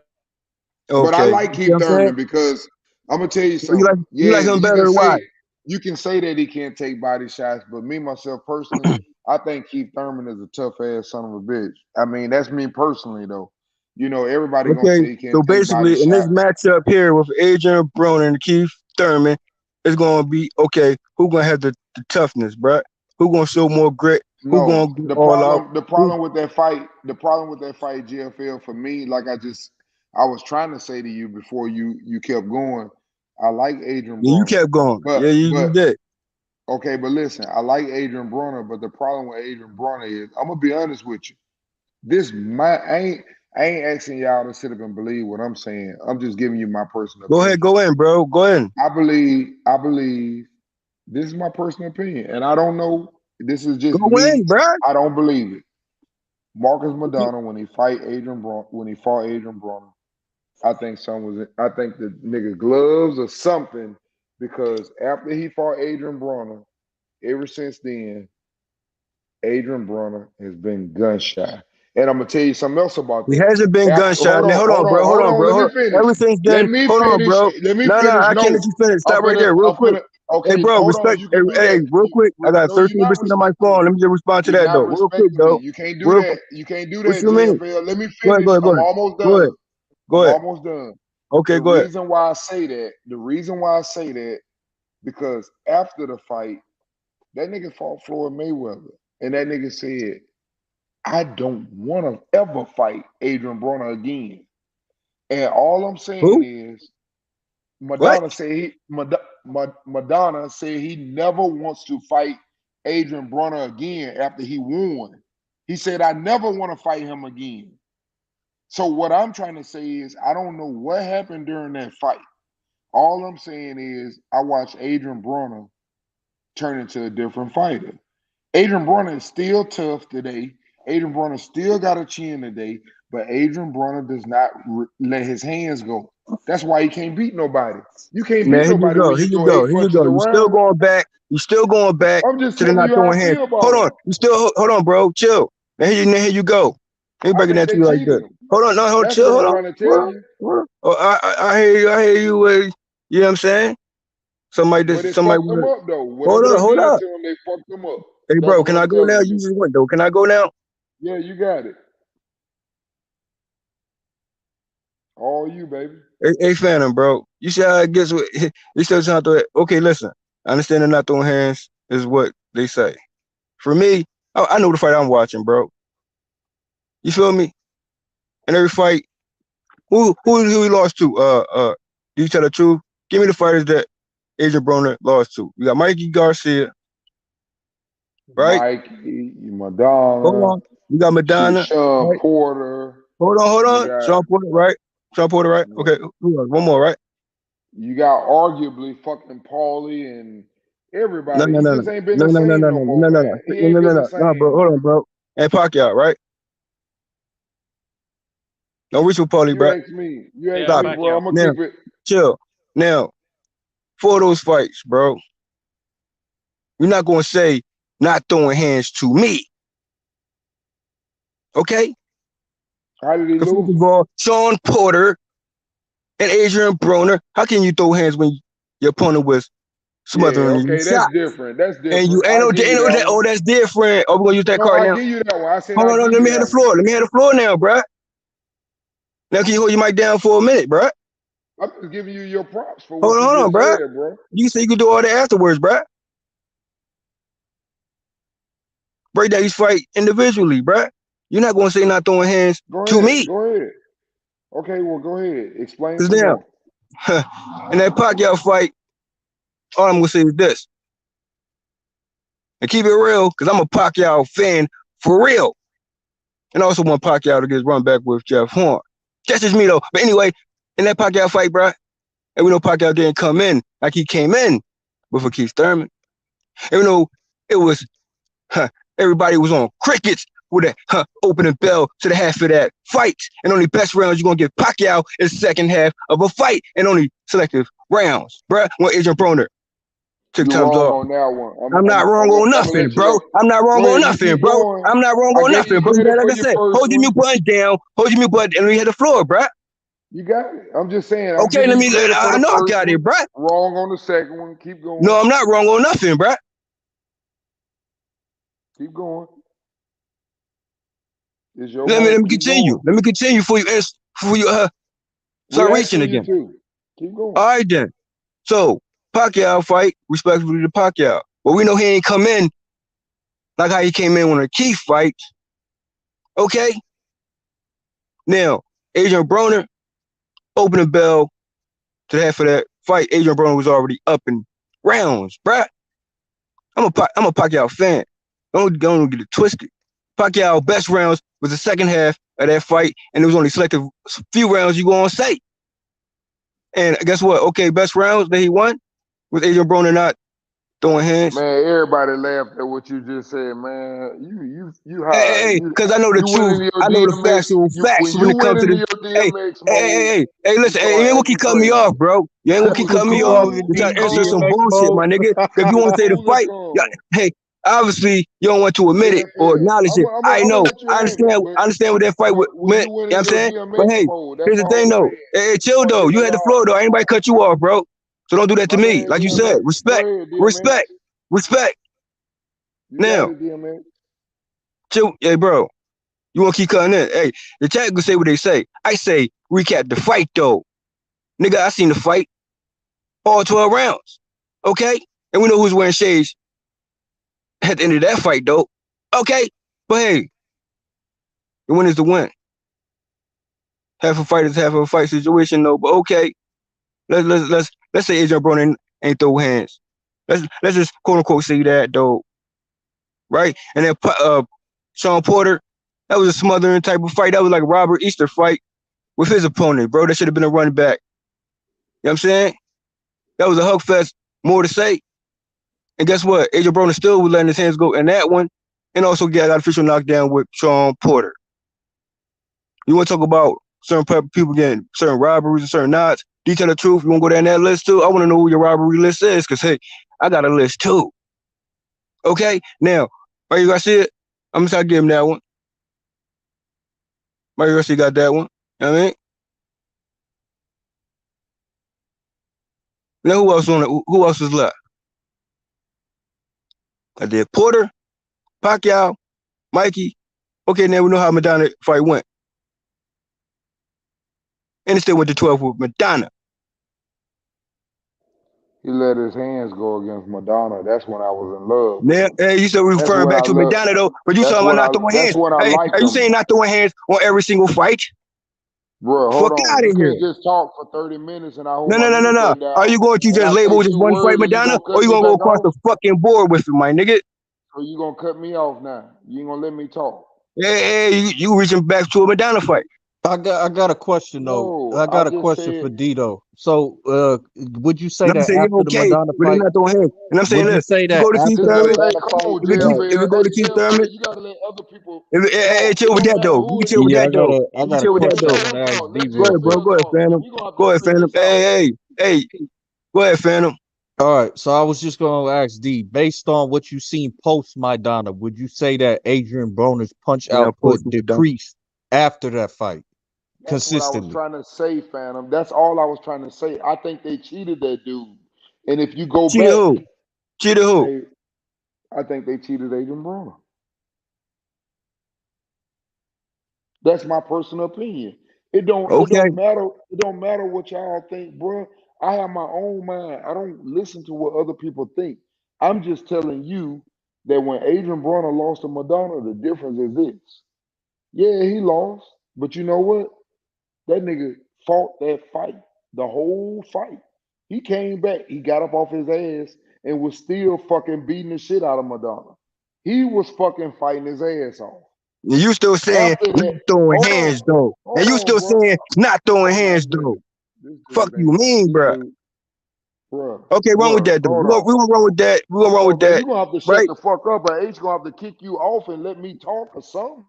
But I Okay. like You Keith know what I'm saying? Thurman because I'm gonna tell you something. You like him better? Why? You can say that he can't take body shots, but me myself personally, I think Keith Thurman is a tough ass son of a bitch. I mean, that's me personally though. You know, everybody gonna Okay. say he So can't take body basically, in this shots. matchup here with Adrian Broner and Keith Thurman, it's gonna be okay. Who gonna have the toughness, bro? Who gonna show more grit? Who No, gonna go all out? the problem with that fight, GFL for me, like I was trying to say to you before you kept going. I like Adrian Yeah, you Broner, kept going. but Yeah, you did. okay, but listen, I like Adrian Broner, but the problem with Adrian Broner is I'm gonna be honest with you. I ain't asking y'all to sit up and believe what I'm saying. I'm just giving you my personal Go opinion. ahead, go in, bro. Go in. I believe this is my personal opinion, and I don't know. This is just Go me. in, bro. I don't believe it. Marcus Madonna when he fought Adrian Broner, I think the nigga gloves or something because after he fought Adrian Broner, ever since then, Adrian Broner has been gun shy. And I'm gonna tell you something else about He that. hasn't been gunshot. Now, hold on, bro. Let me finish. Everything's Let done. me Hold on, finish. bro. Let me No, finish. I can't No, let you finish. Stop right there, real quick. Hey, Okay, bro, hold on. respect. You can do Hey, that. real quick. I got No, you're not 13% on my respecting phone. me. Let me just respond to You're that, not though. Real quick, respecting me. though. You can't do Real that. quick. You can't do What that, you mean? JFL. Let me Go ahead, finish. I'm go ahead. almost Go ahead. done. Go I'm ahead. almost done. Okay, The go ahead. reason why I say that, because after the fight, that nigga fought Floyd Mayweather. And that nigga said, I don't want to ever fight Adrian Broner again. And all I'm saying Who? is, What? Madonna said he never wants to fight Adrian Broner again after he won. He said, I never want to fight him again. So what I'm trying to say is, I don't know what happened during that fight. All I'm saying is, I watched Adrian Broner turn into a different fighter. Adrian Broner is still tough today. Adrian Broner still got a chin today, but Adrian Broner does not let his hands go. That's why he can't beat nobody. You can't Man, beat here you nobody go. when Here you you throw go. 8 Here you punches go. You still around. going back. You still going back I'm just to the telling not you how I throwing hands. feel about Hold on. him. You still hold on, bro. Chill. Now here you go. Let me I break it think down to they you like cheated this. him. Hold on, no, hold, That's chill, what I'm hold trying to on. tell you. Oh, I hear you. I hear you. You know what I'm saying? But it Somebody fucked them would. up though. Whatever they Hold did up. to him, they fucked them up. Hey, That's bro, what can I'm I go now? telling You you. just went though. Can I go now? Yeah, you got it. All you, baby. Hey, Phantom, bro. You see how it gets with you still trying to okay, listen. I understand they're not throwing hands is what they say. For me, I know the fight I'm watching, bro. You feel me? In every fight, who he lost to? Do you tell the truth? Give me the fighters that Adrian Broner lost to. You got Mikey Garcia, right? Mikey, Madonna, Hold on. You got Madonna, Sean right? Porter. Hold You on. got Sean Porter, right? Okay. Who else? One more, right? You got arguably fucking Paulie and everybody. He No, just ain't been the same no more, man. He ain't been the no, bro. same. Hold on, bro. And Pacquiao, right? Don't reach with Paulie, You bro. ask me. You ask Stop me, it. bro. I'm gonna Now, keep it. chill. Now, for those fights, bro, you're not gonna say not throwing hands to me. Okay? How did he First lose? of all, Sean Porter and Adrian Broner, how can you throw hands when your opponent was Yeah, smothering you okay, that's shot? different. That's different. And you ain't no that. Oh, that's different. Oh, we're gonna use that No, card I now. give you that one. I said Hold I on, give let you me have the that floor. Let me have the floor now, bruh. Now can you hold your mic down for a minute, bruh? one. I'm just giving you your props for what Hold you on, just bruh. said, bro. You say you can do all that afterwards, bruh. Break down each fight individually, bruh. You're not gonna say not throwing hands to me. Go ahead. Okay, well, go ahead. Explain Cause some now, more. in that Pacquiao fight, all I'm gonna say is this. And keep it real, because I'm a Pacquiao fan for real. And I also want Pacquiao to get run back with Jeff Horn. That's just me though. But anyway, in that Pacquiao fight, bruh, and we know Pacquiao didn't come in like he came in with a Keith Thurman. Even though it was, everybody was on crickets with that opening bell to the half of that fight. And only best rounds you're going to get Pacquiao is the second half of a fight and only selective rounds, bruh. When Adrian Broner took You're times wrong off. on that one. I'm not wrong on nothing, bro. I'm not wrong on nothing, bro. I'm not wrong on nothing, bro. Like I said, hold your mute button down, hold your mute button, and we hit the floor, bro. You got it. I'm just saying. I'm Okay, giving you credit for I the know I first got one. it, bro. Wrong on the second one. Keep going. No, I'm not wrong on nothing, bro. Keep going. It's your Let me mic. Keep continue. going. Let me continue for you start reaching again. Too. Keep going. All right then. So Pacquiao fight, respectfully to Pacquiao. But we know he ain't come in like how he came in when a Keith fight. Okay? Now, Adrian Broner opened the bell to the half of that fight. Adrian Broner was already up in rounds, bruh. I'm a Pacquiao fan. Don't get it twisted. Pacquiao best rounds was the second half of that fight, and it was only selected few rounds you gonna say. And guess what? Okay, best rounds that he won with Adrian Broner not throwing hands. Man, everybody laughed at what you just said, man. You high. Hey, because I know the truth. I know the factual facts when it comes to this. Hey, listen, you ain't gonna keep cutting me off, bro. You ain't gonna keep cutting me off. You try to answer some bullshit, my nigga. If you want to say the fight, hey, obviously you don't want to admit it or acknowledge it. I know. I understand what that fight meant. You know what I'm saying? But hey, here's the thing though. Hey, chill though. You had the floor though. Ain't nobody cut you off, bro. So don't do that to me. Like you said, respect. Now, chill, hey, bro. You want to keep cutting in? Hey, the chat can say what they say. I say recap the fight though. Nigga, I seen the fight. All 12 rounds. Okay? And we know who's wearing shades at the end of that fight though. Okay? But hey, the win is the win. Half a fight is half of a fight situation though. But okay. Let's say Adrian Broner ain't throw hands. Let's just quote unquote say that though. Right? And then Sean Porter, that was a smothering type of fight. That was like a Robert Easter fight with his opponent, bro. That should have been a running back. You know what I'm saying? That was a hug fest, more to say. And guess what? Adrian Broner still was letting his hands go in that one and also got official knockdown with Sean Porter. You want to talk about certain people getting certain robberies and certain knots? Detail the truth. You want to go down that list too? I want to know who your robbery list is because, hey, I got a list too. Okay? Now, Mario Garcia, I'm going to try to give him that one. Mario Garcia got that one. You know what I mean? Now, who else is left? I did Porter, Pacquiao, Mikey. Okay, now we know how Madonna fight went. And it still went to 12 with Madonna. He let his hands go against Madonna. That's when I was in love. Now, hey, you still referring back to Madonna though, but you talking about not throwing hands. Hey, are you saying not throwing hands on every single fight? Bro, hold on. Out of here. You can't just talk for 30 minutes and I hold No. Are you going to just label just one fight Madonna, or you gonna go across the fucking board with it, my nigga? So you gonna cut me off now? You ain't gonna let me talk? Hey, you reaching back to a Madonna fight? I got a question though. No, I I got a just question said. for Dito. So, would you say And I'm that saying you're after the okay, Madonna but they're fight? not throwing hands. And I'm saying Would you this: say if you that go to Keith after the Thurman, Hey, Madonna come fight? on, No. if you Gervonta. go to Hey, Keith Thurman, Gervonta, you gotta let other people hey, talk. chill It with don't that matter though. You who can it chill with Yeah, that is. though. I You can got a chill with that question I though. want to ask Hold on. Let D Go real ahead, bro. quick. Gervonta Go ahead, talk. Phantom. We gonna have to Go ahead, figure Phantom. this out. Hey. Go ahead, Phantom. All right, so I was just going to ask D, based on what you've seen post Maidana, would you say that Adrian Broner's punch Yeah, post output my done. decreased after that fight That's what I was consistently? trying to say, Phantom. That's all I was trying to say. I think they cheated that dude. And if you go Cheated back, who? Cheated who? hey, I think they cheated Adrian Broner. That's my personal opinion. It don't it Okay. don't matter. It don't matter what y'all think, bro. I have my own mind. I don't listen to what other people think. I'm just telling you that when Adrian Broner lost to Madonna, the difference is this. Yeah, he lost, but you know what? That nigga fought that fight, the whole fight. He came back. He got up off his ass and was still fucking beating the shit out of Madonna. He was fucking fighting his ass off. And you still saying After not that, throwing hands hold though. And you on, still bro. saying not throwing Oh my hands goodness. though. This Fuck dude you ain't mean, this bruh. dude, bruh, Okay, wrong with that though. hold on. We gonna run with that. We gonna run Hold with on, man. that, You gonna have to shut right? the fuck up, or H gonna have to kick you off and let me talk or something.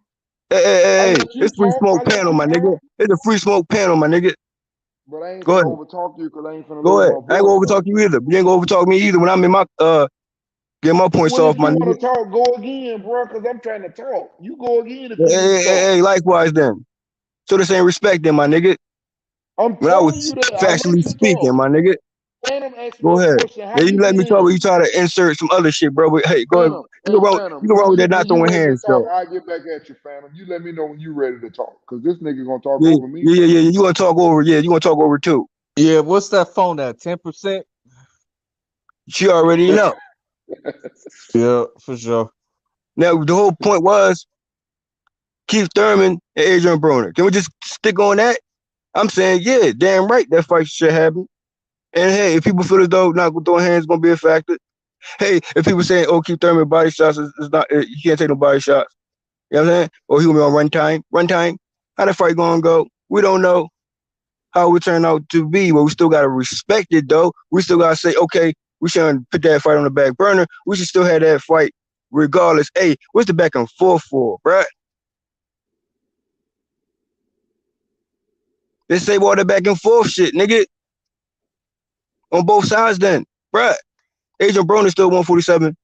I Hey. let you It's free talk. I smoke let panel, you my nigga. talk. It's a free smoke panel, my nigga. But I ain't Go finna ahead. overtalk you because I ain't finna Go lose ahead. my I ain't gonna voice overtalk though. you either. You ain't gonna overtalk me either when I'm in my get my points Well, off, if my you want nigga. to talk, go again, bro, because I'm trying to talk. You go again if you need to talk. Hey, likewise then. So this ain't respect then, my nigga. I'm When I telling was you that. I factually let you speaking, talk. my nigga. Phantom asked me Go a ahead. question. How Yeah, you you let me talk, but you been? try to insert some other shit, bro. But hey, go ahead. Phantom, hey Phantom, You go wrong with that when not you throwing ready to hands talk, though. I get back at you, Phantom. You let me know when you ready to talk, cause this nigga gonna talk Yeah, over me, Phantom. You wanna talk over? Yeah, you wanna talk over too. Yeah, what's that phone at? 10%? She already know. Yeah, for sure. Now the whole point was Keith Thurman and Adrian Broner. Can we just stick on that? I'm saying, yeah, damn right, that fight should happen. And hey, if people feel as though not throwing hands is gonna be a factor, hey, if people saying, oh, Keith Thurman body shots is not, you can't take no body shots. You know what I'm saying? Or he gonna be on run time. How the fight gonna go? We don't know how it would turn out to be, but we still gotta respect it though. We still gotta say, okay, we shouldn't put that fight on the back burner. We should still have that fight regardless. Hey, what's the back and forth for, bruh? Let's say all the back and forth shit, nigga. On both sides then. Bruh. Adrian Broner still 147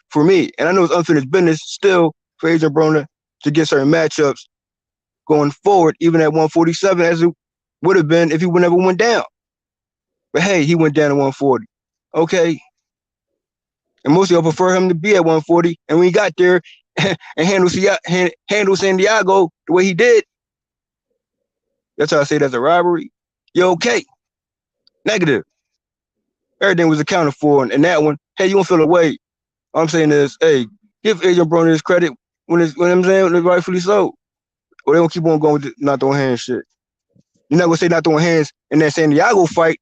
for me. And I know it's unfinished business still for Adrian Broner to get certain matchups going forward, even at 147, as it would have been if he never went down. But hey, he went down to 140. Okay. And most of y'all prefer him to be at 140. And when he got there and handle San Diego the way he did, that's how I say that's a robbery. You're okay. Negative. Everything was accounted for in that one. Hey, you won't feel away. All I'm saying is, hey, give Adrian Broner his credit when I'm saying when it's rightfully so. Or they don't keep on going with the not throwing hands shit. You're not gonna say not throwing hands in that San Diego fight.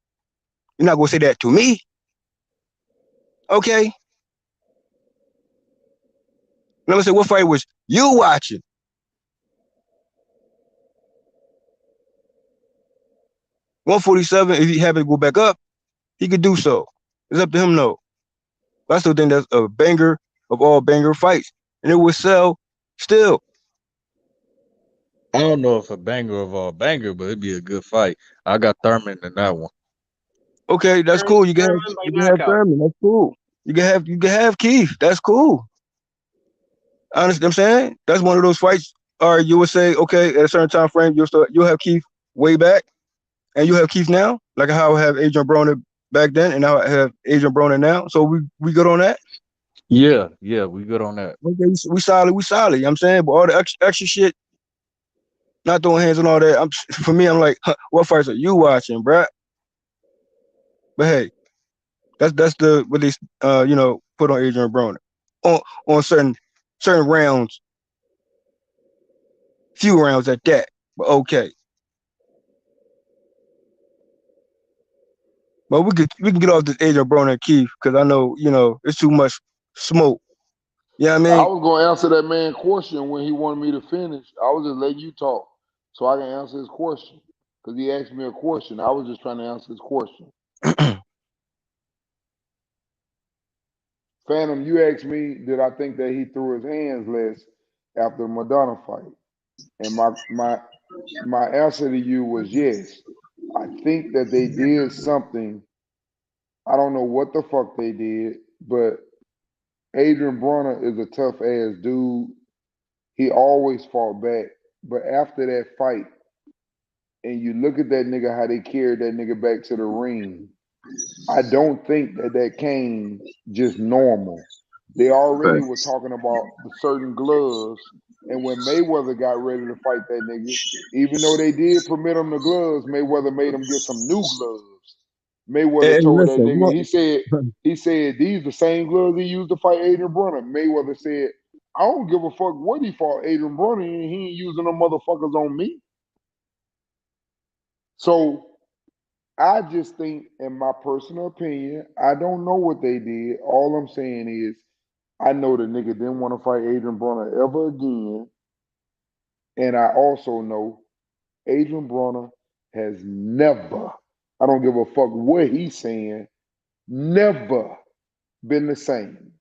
You're not gonna say that to me. Okay. And I'm gonna say, what fight was you watching? $147, if he happen to go back up, he could do so. It's up to him though. But I still think that's a banger of all banger fights. And it would sell still. I don't know if a banger of all banger, but it'd be a good fight. I got Thurman in that one. Okay, that's cool. You can have Thurman. That's cool. You can have Keith. That's cool. Honestly, I'm saying that's one of those fights. Or you would say, okay, at a certain time frame, you'll have Keith way back, and you have Keith now, like how I have Adrian Broner back then, and now I have Adrian Broner now. So we good on that. Yeah, we good on that. Okay, we solid. You know what I'm saying, but all the extra shit, not throwing hands and all that. For me, I'm like, what fights are you watching, bruh? But hey, that's the what they put on Adrian Broner on certain rounds, few rounds at that. But okay. But we can get off this Adrian Broner and Keith because I know it's too much smoke. You know what I I mean? was gonna answer that man question when he wanted me to finish. I was just letting you talk. so I can answer his question. Because he asked me a question. I was just trying to answer his question. Phantom, you asked me, did I think that he threw his hands less after the Madonna fight? And my answer to you was yes. I think that they did something. I don't know what the fuck they did, but Adrian Bronner is a tough ass dude. He always fought back. But after that fight, and you look at that nigga, how they carried that nigga back to the ring, I don't think that that came just normal. They already were talking about the certain gloves, and when Mayweather got ready to fight that nigga, even though they did permit him the gloves, Mayweather made him get some new gloves. Mayweather Hey, told that listen, nigga, he said these the same gloves he used to fight Adrian Bronner. Mayweather said, I don't give a fuck what he fought Adrian Bronner in, he ain't using them motherfuckers on me. So I just think, in my personal opinion, I don't know what they did. All I'm saying is, I know the nigga didn't want to fight Adrian Bronner ever again. And I also know Adrian Bronner has never, I don't give a fuck what he's saying, never been the same.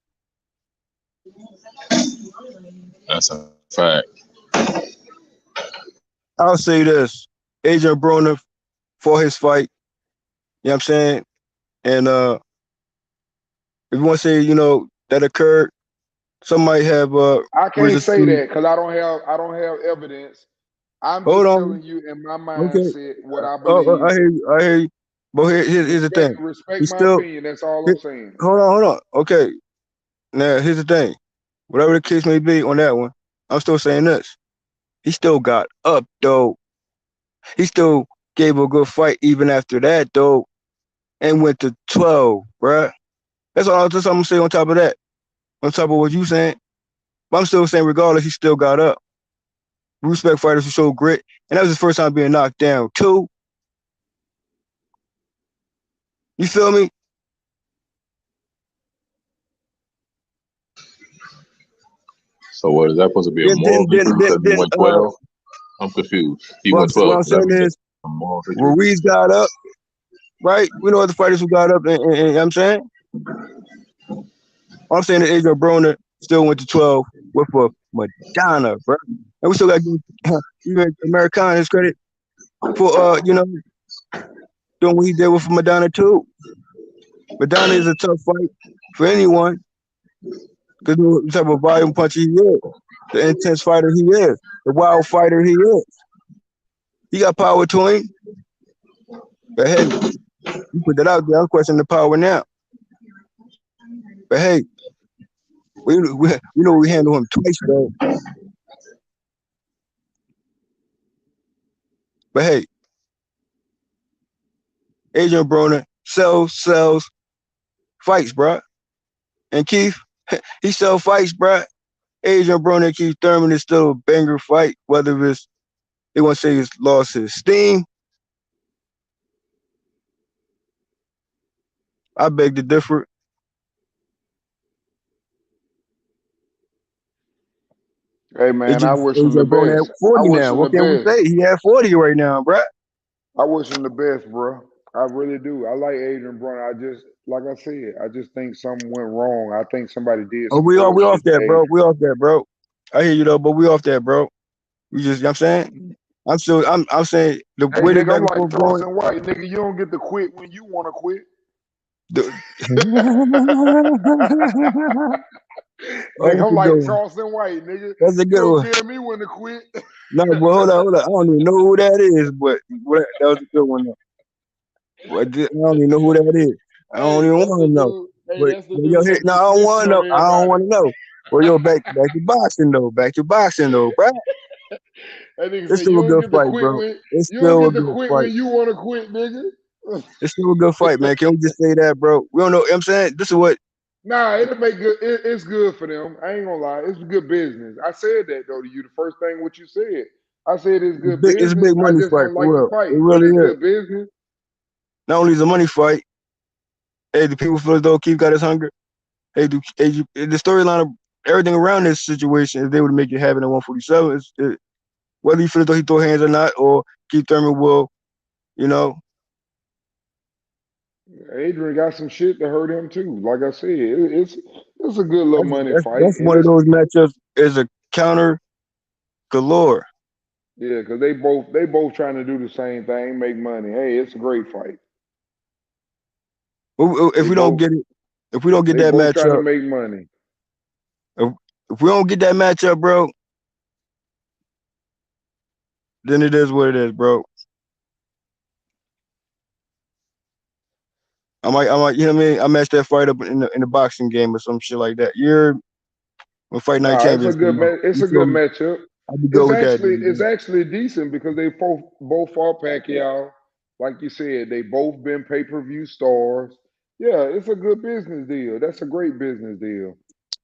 That's a fact. I'll say this. Adrian Broner for his fight. You know what I'm saying? And if you want to say, that occurred, some might have I can't reasons say to that because I don't have evidence. I'm hold just on. telling you in my Okay. mindset what I believe. I hear you. But here's the thing. Respect He's my still opinion. That's all I'm saying. hold on. Okay. Now here's the thing. Whatever the case may be on that one, I'm still saying this. He still got up though. He still gave a good fight even after that though, and went to 12, bruh. That's all I'm gonna say on top of that. On top of what you saying. But I'm still saying regardless, he still got up. Respect fighters who show grit. And that was his first time being knocked down too. You feel me? So what is that supposed to be a moral victory because he went 12? I'm confused. He went 12. What I'm saying is, Ruiz got up, right? We know other fighters who got up, and you know what I'm saying? All I'm saying is Adrian Broner still went to 12 with a Madonna, bro. And we still got to give even Americana his credit for, doing what he did with Madonna too. Madonna is a tough fight for anyone because the type of volume puncher he is, the intense fighter he is, the wild fighter he is. He got power to him. But hey, you put that out there, I'm questioning the power now. But hey, we know we handle him twice though. But hey, Adrian Broner sells fights, bro. And Keith, he sells fights, bro. Adrian Broner and Keith Thurman is still a banger fight, whether it's, they want to say he's lost his steam. I beg to differ. Hey man, I wish him the Adrian Broner best. at 40 now. What can we say? He had 40 right now, bro. I wish him the best, bro. I really do. I like Adrian Broner. I just, like I said, I just think something went wrong. I think somebody did Oh, some we off that, bullshit, bro. We off that, bro. I hear you though, but we off that, bro. We just, you know what I'm saying? I'm saying the Hey, way they nigga, got I'm like going. Charleston White, nigga. You don't get to quit when you want to quit. Nigga, I'm like Charleston White, nigga. That's a You good don't one. tell me when to quit. No, but hold on. I don't even know who that is, but that was a good one. Though. I don't even know who that is. I don't even want to know. Hey, that's the dude Yo, that no, be I don't want to snitching know. on I don't everybody. want to know. Well, yo, back to boxing though. Back to boxing though, bro. That nigga It's say still you a don't good get to fight, quit bro. when It's you don't still a get to good quit fight. when you want to quit, nigga. It's still a good fight, man. Can we just say that, bro? We don't know. You know what I'm saying, this is what. Nah, it'll make good. It's good for them. I ain't gonna lie. It's good business. I said that though to you. The first thing what you said. I said it's good It's a business. big I money just fight don't for like the real. fight, It but really it's is. good business. Not only is a money fight. Hey, the people feel as though Keith got his hunger. Hey, the storyline of everything around this situation, if they would make it happen at 147, whether he finna throw hands or not, or Keith Thurman will, you know. Adrian got some shit to hurt him too. Like I said, it's a good little money fight, That's and one of it's those matchups is a counter galore. yeah, because they both trying to do the same thing, make money. Hey, it's a great fight. If They we don't both get it, if we don't get they that both trying to matchup, make money. if we don't get that matchup, bro, then it is what it is, bro. I might, you know what I mean? I match that fight up in the boxing game or some shit like that. You're when Fight Night Nah, Champions come out. it's You a feel good me? matchup. I'd be good with that, It's dude. actually decent because they both fought Pacquiao. Like you said, they both been pay-per-view stars. Yeah, it's a good business deal. That's a great business deal.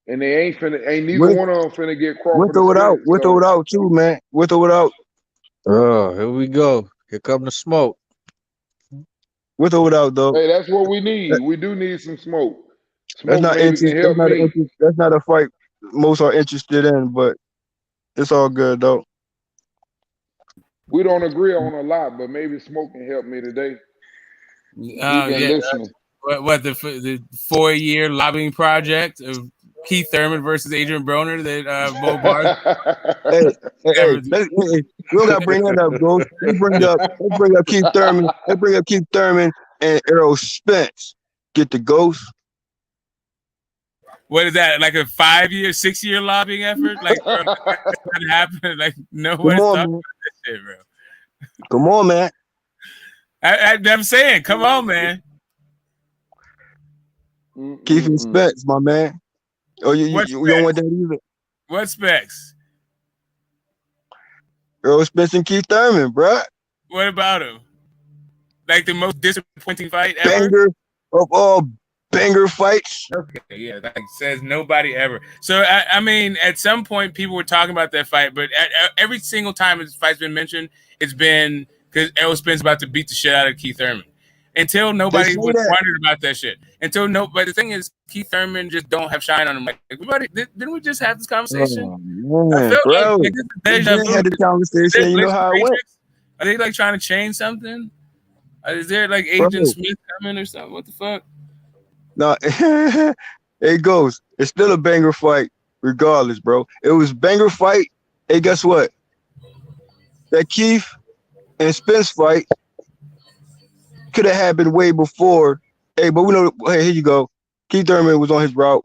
And they ain't neither With one of them finna get Crawford or Spence. with or So without too, man. With or without. Oh, here we go. Here come the smoke. With or without, though. hey, that's what we need. We do need some smoke. That's Smoke not maybe interest. can help me. That's not a fight most are interested in, but it's all good though. We don't agree on a lot, but maybe smoke can help me today. He been listening. The 4-year lobbying project of Keith Thurman versus Adrian Broner that Bo Bars. Hey, we don't gotta bring that up, Ghost. Let's bring up Keith Thurman. Let's bring up Keith Thurman and Errol Spence. Get the Ghost. What is that? Like a 5-year, 6-year lobbying effort? Like, bro, that happened. Like, no one's talking about that shit, bro. Come on, man. I'm saying, come on, man. Keith and Spence, my man. Oh, you don't want that either. What specs? Errol Spence and Keith Thurman, bro. What about him? Like the most disappointing fight ever? Banger of all banger fights. Okay, yeah, that says nobody ever. So, I mean, at some point, people were talking about that fight, but every single time this fight's been mentioned, it's been because Errol Spence about to beat the shit out of Keith Thurman. Until nobody was wondering about that shit. But the thing is, Keith Thurman just don't have shine on him. Like, didn't we just have this conversation? I felt like we had the conversation. You know how it went. Are they like trying to change something? Is there like Agent Smith coming or something? What the fuck? No, it goes. It's still a banger fight, regardless, bro. It was banger fight. Hey, guess what? That Keith and Spence fight could have happened way before. Hey, but we know. Hey, here you go. Keith Thurman was on his route.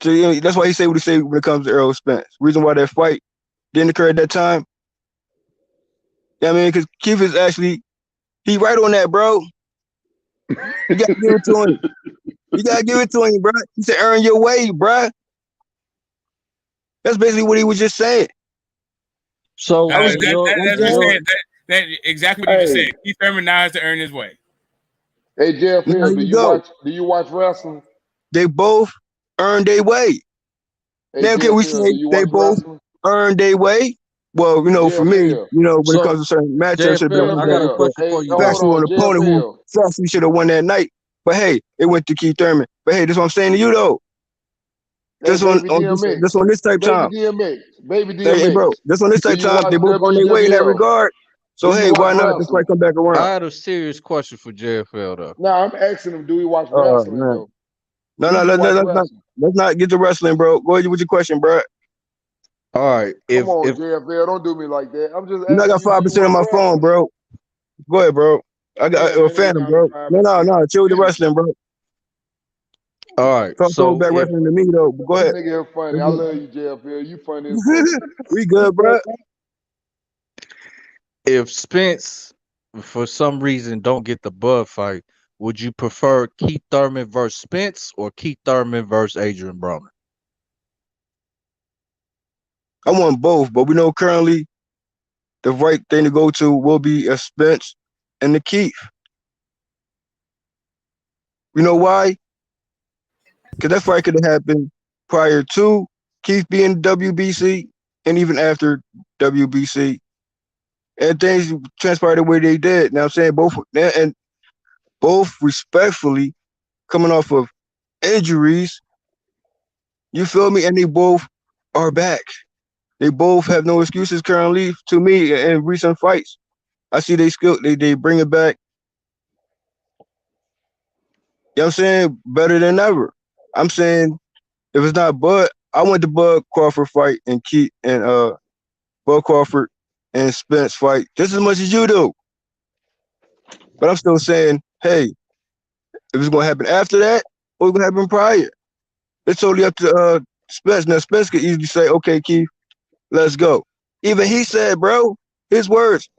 So that's why he say what he say when it comes to Errol Spence. Reason why that fight didn't occur at that time. Yeah, I mean, because Keith is actually he right on that, bro. You gotta give it to him. You gotta give it to him, bro. He said, "Earn your way, bro." That's basically what he was just saying. So that's exactly what you just said. Keith Thurman now has to earn his way. Hey, Jeff, do you watch wrestling? They both earned their way. Hey, now, can we say they both earned their way? Well, for me, when it comes to certain matchups, I got a question for you. Especially on an opponent who actually should have won that night. But hey, it went to Keith Thurman. But hey, this is what I'm saying to you though. This on this type time. Baby DMX. Hey, bro, this on this type time. They both on their way in that regard. So hey, why not this fight come back around? I had a serious question for JFL though. No, I'm asking him, do we watch wrestling though? No, let's not get to wrestling, bro. Go ahead with your question, bro. All right. Come on, JFL, don't do me like that. I'm just asking. I got 5% on my phone, bro. Go ahead, bro. I got a Phantom, bro. No. Chill with the wrestling, bro. All right. So back wrestling to me though. But go ahead. Nigga funny. I love you, JFL. You funny as fuck. We good, bro. If Spence, for some reason, don't get the Bud fight, would you prefer Keith Thurman versus Spence or Keith Thurman versus Adrian Broner? I want both, but we know currently the right thing to go to will be a Spence and the Keith. You know why? Because that fight could have happened prior to Keith being WBC and even after WBC. And things transpired the way they did. Now I'm saying both respectfully coming off of injuries. You feel me? And they both are back. They both have no excuses currently to me in recent fights. I see they bring it back. You know what I'm saying? Better than ever. I'm saying if it's not Bud, I want the Bud Crawford fight and Bud Crawford and Spence fight just as much as you do. But I'm still saying, hey, if it's gonna happen after that or it's gonna happen prior, it's totally up to Spence. Now Spence could easily say, okay, Keith, let's go. Even he said, bro, his words,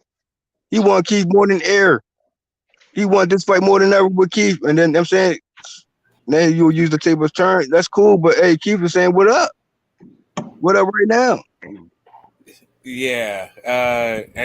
he want Keith more than air. He want this fight more than ever with Keith. And then I'm saying, now you'll use the tables turn. That's cool. But hey, Keith is saying, what up? What up right now? Yeah.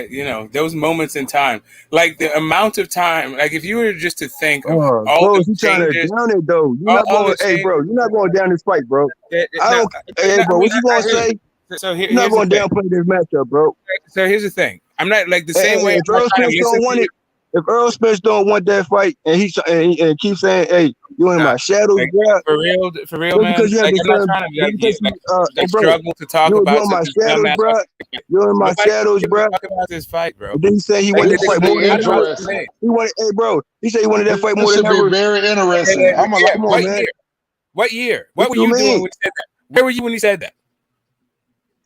You know, those moments in time, like the amount of time, like if you were just to think of all bro, the trying to changes. down it though. You're not going, hey, bro, you're not going down this fight, bro. Hey, bro, what you going to say? So you're not going to downplay this matchup, bro. So here's the thing. I'm not like the same way. If Errol Spence don't want it, if Errol Spence don't want that fight, and he keeps saying, "Hey, you in my shadows, like, bro." For real, man. Because you like, I'm not trying to struggle to talk about. You're in my shadows, bro. You're in my shadows, bro. Talk about this fight, bro. And then he said he wanted to fight more than ever. He wanted, hey, bro. He said he wanted that fight more than ever. Very interesting. I'm a come on, man. What year? What were you doing when he said that? Where were you when he said that?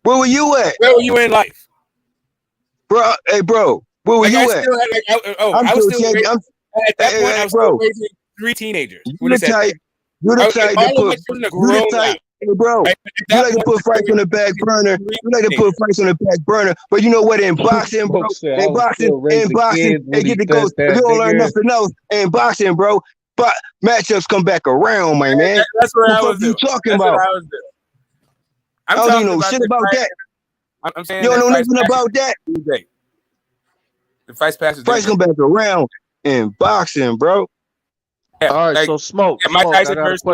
Where were you at? Where were you in life, bro? Hey, bro. Where were you at? I was still raising, at that point. I was still raising 3 teenagers. You're the type to put. Hey, bro, you like to put fights on the back burner. You like to put fights on the back burner. But you know what? In boxing, bro, in boxing, they get to go. If you don't learn nothing else, in boxing, bro, but matchups come back around, my man. That's what I was doing. Talking about. I don't know shit about that. I'm saying you don't know nothing about that. The fights come back around in boxing, bro. Yeah, all right, so Smoke. Yeah, Mike Tyson versus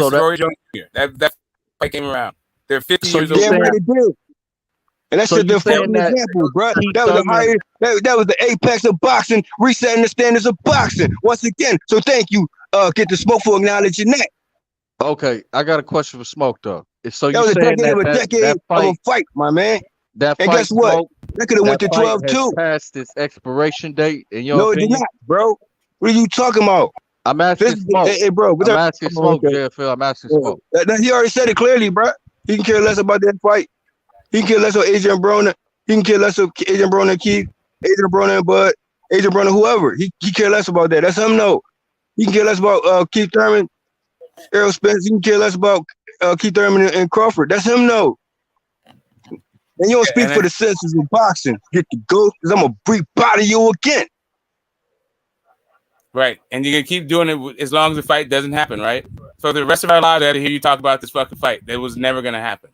Roy Jones Jr. That fight came around. They're 50 years old. Yeah, it did. And that's a defining example, bro. That was the highest. That was the apex of boxing, resetting the standards of boxing once again. So thank you, Get the Smoke, for acknowledging that. Okay, I got a question for Smoke though. So that was a decade of a fight, my man. That and fight, guess what? Smoke, that could have went to 12 too. Past its expiration date. In your no, opinion? it did not, bro. What are you talking about? I'm asking Smoke. Hey, bro. I'm asking Smoke, JFL. I'm asking Smoke. He already said it clearly, bro. He can care less about that fight. He can care less of Adrian Broner. He can care less of Adrian Broner and Keith, Adrian Broner and Bud, Adrian Broner, whoever. He care less about that. That's him, no. He can care less about Keith Thurman, Errol Spence. He can care less about Keith Thurman and Crawford. That's him, no. And you don't speak for the senses of boxing. Get the go, because I'm going to re-body you again. Right. And you're going to keep doing it as long as the fight doesn't happen, right? For the rest of our lives, I had to hear you talk about this fucking fight. That was never going to happen.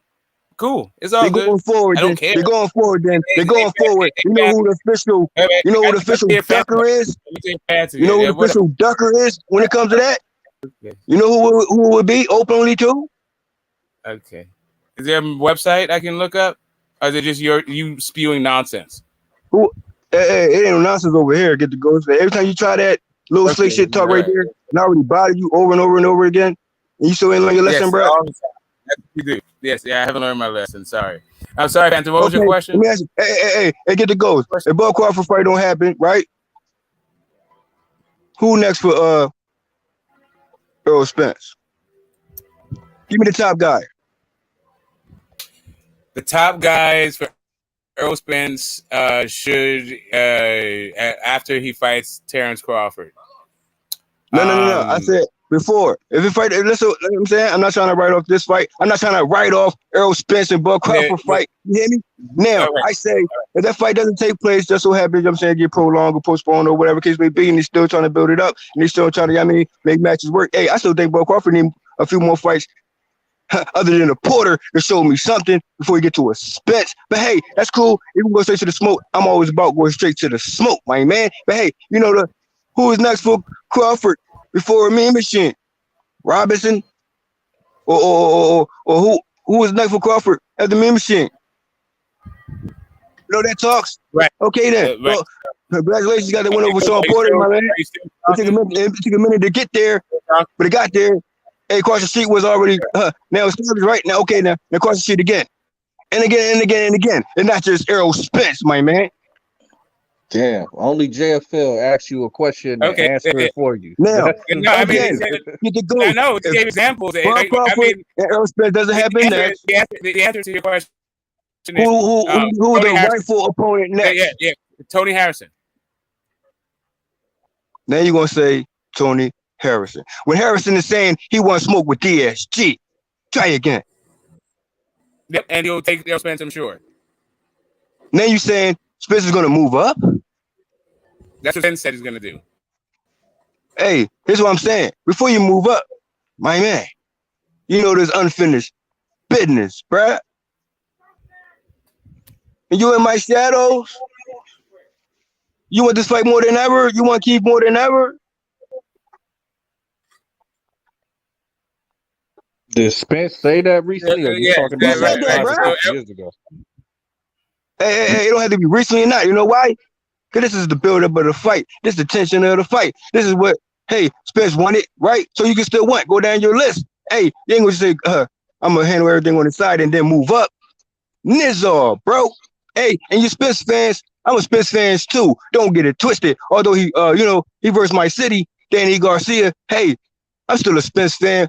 Cool. It's all good. Going forward, I don't care. They're going forward, then. They're going forward. You know who the official, ducker is? You know who the official ducker is when it comes to that? You know who would be openly too? Okay. Is there a website I can look up? Or is it just you spewing nonsense? Hey, it ain't no nonsense over here. Get the ghost. Every time you try that little slick shit talk right there, and I already body you over and over and over again, and you still ain't learn your lesson, bro. You do. Yes, yeah, I haven't learned my lesson. Sorry. I'm sorry, Phantom. What was your question? Let me ask you. Hey, get the ghost. If Bud Crawford fight don't happen, right? Who next for Errol Spence? Give me the top guy. The top guys for Errol Spence should after he fights Terence Crawford. No. I said before. If he fight, listen, you know what I'm saying? I'm not trying to write off this fight. I'm not trying to write off Errol Spence and Bud Crawford fight. You hear me? Now, I say if that fight doesn't take place, just so happens, you know what I'm saying, get prolonged or postponed or whatever case may be, and he's still trying to build it up, and he's still trying to, make matches work. Hey, I still think Bud Crawford need a few more fights other than a Porter to show me something before we get to a Spence. But hey, that's cool. If we go straight to the smoke, I'm always about going straight to the smoke, my man. But hey, you know who is next for Crawford before a Mean Machine? Robinson? Or who is next for Crawford at the Mean Machine? You know that talks? Right. Okay then. Right. Well, congratulations, you got that win over Sean Porter, my man. It took a minute to get there, but it got there. Hey, across the street was already now established, right? Now, okay, now across the street again. And again and again and again. And not just Errol Spence, my man. Damn, only JFL asks you a question and answer it for you. Now, No, I mean, again, get the goat. I know he gave examples. Bob Crawford and Errol Spence doesn't happen next. The answer to your question is Who the Harrison. rightful opponent next? Yeah, Tony Harrison. Now you're gonna say Tony Harrison. When Harrison is saying he wants smoke with DSG, try again. Yep, and he'll take Errol Spence, I'm sure. Now you saying Spence is gonna move up? That's what Spence said he's gonna do. Hey, here's what I'm saying. Before you move up, my man, you know there's unfinished business, bruh. And you in my shadows? You want this fight more than ever? You want Keith more than ever? Did Spence say that recently? Or you talking about like 5 or 6 years ago? Hey, it don't have to be recently or not. You know why? Because this is the build-up of the fight. This is the tension of the fight. This is what, hey, Spence wanted, right? So you can still want. Go down your list. Hey, you ain't gonna say, I'm gonna handle everything on the side and then move up. Nizzle, bro. Hey, and you Spence fans, I'm a Spence fans too. Don't get it twisted. Although he he versed my city, Danny Garcia. Hey, I'm still a Spence fan.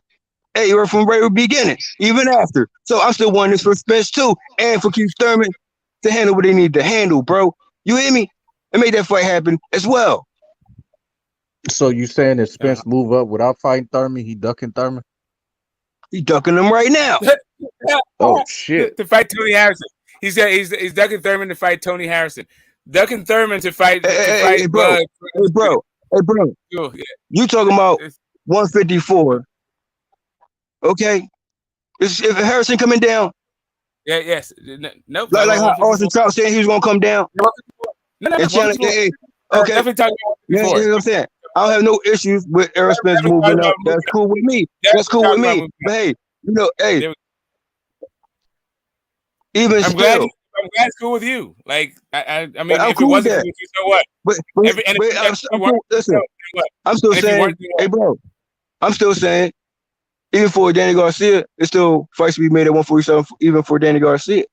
Hey, you're from right from the beginning, even after. So I'm still wanting this for Spence too, and for Keith Thurman to handle what they need to handle, bro. You hear me? And make that fight happen as well. So you saying if Spence move up without fighting Thurman, he ducking Thurman? He ducking him right now. Oh shit! To fight Tony Harrison. He's ducking Thurman to fight Tony Harrison. Ducking Thurman to fight. Hey, bro. Oh, yeah. You talking about 154? Okay. If Harrison coming down? Yeah. Yes. No. Like how Austin Trout saying he was gonna come down. No. Okay. Definitely talking Yeah, about you know what I'm saying. I don't have no issues with Errol Spence moving up. That's cool with me. That's cool with me. But hey, even I'm still. glad it's cool with you. Like, I mean, I'm if cool it wasn't with cool with you, so what? Listen, I'm still saying, hey, bro, I'm still saying, even for Danny Garcia, it's still fights to be made at 147, even for Danny Garcia.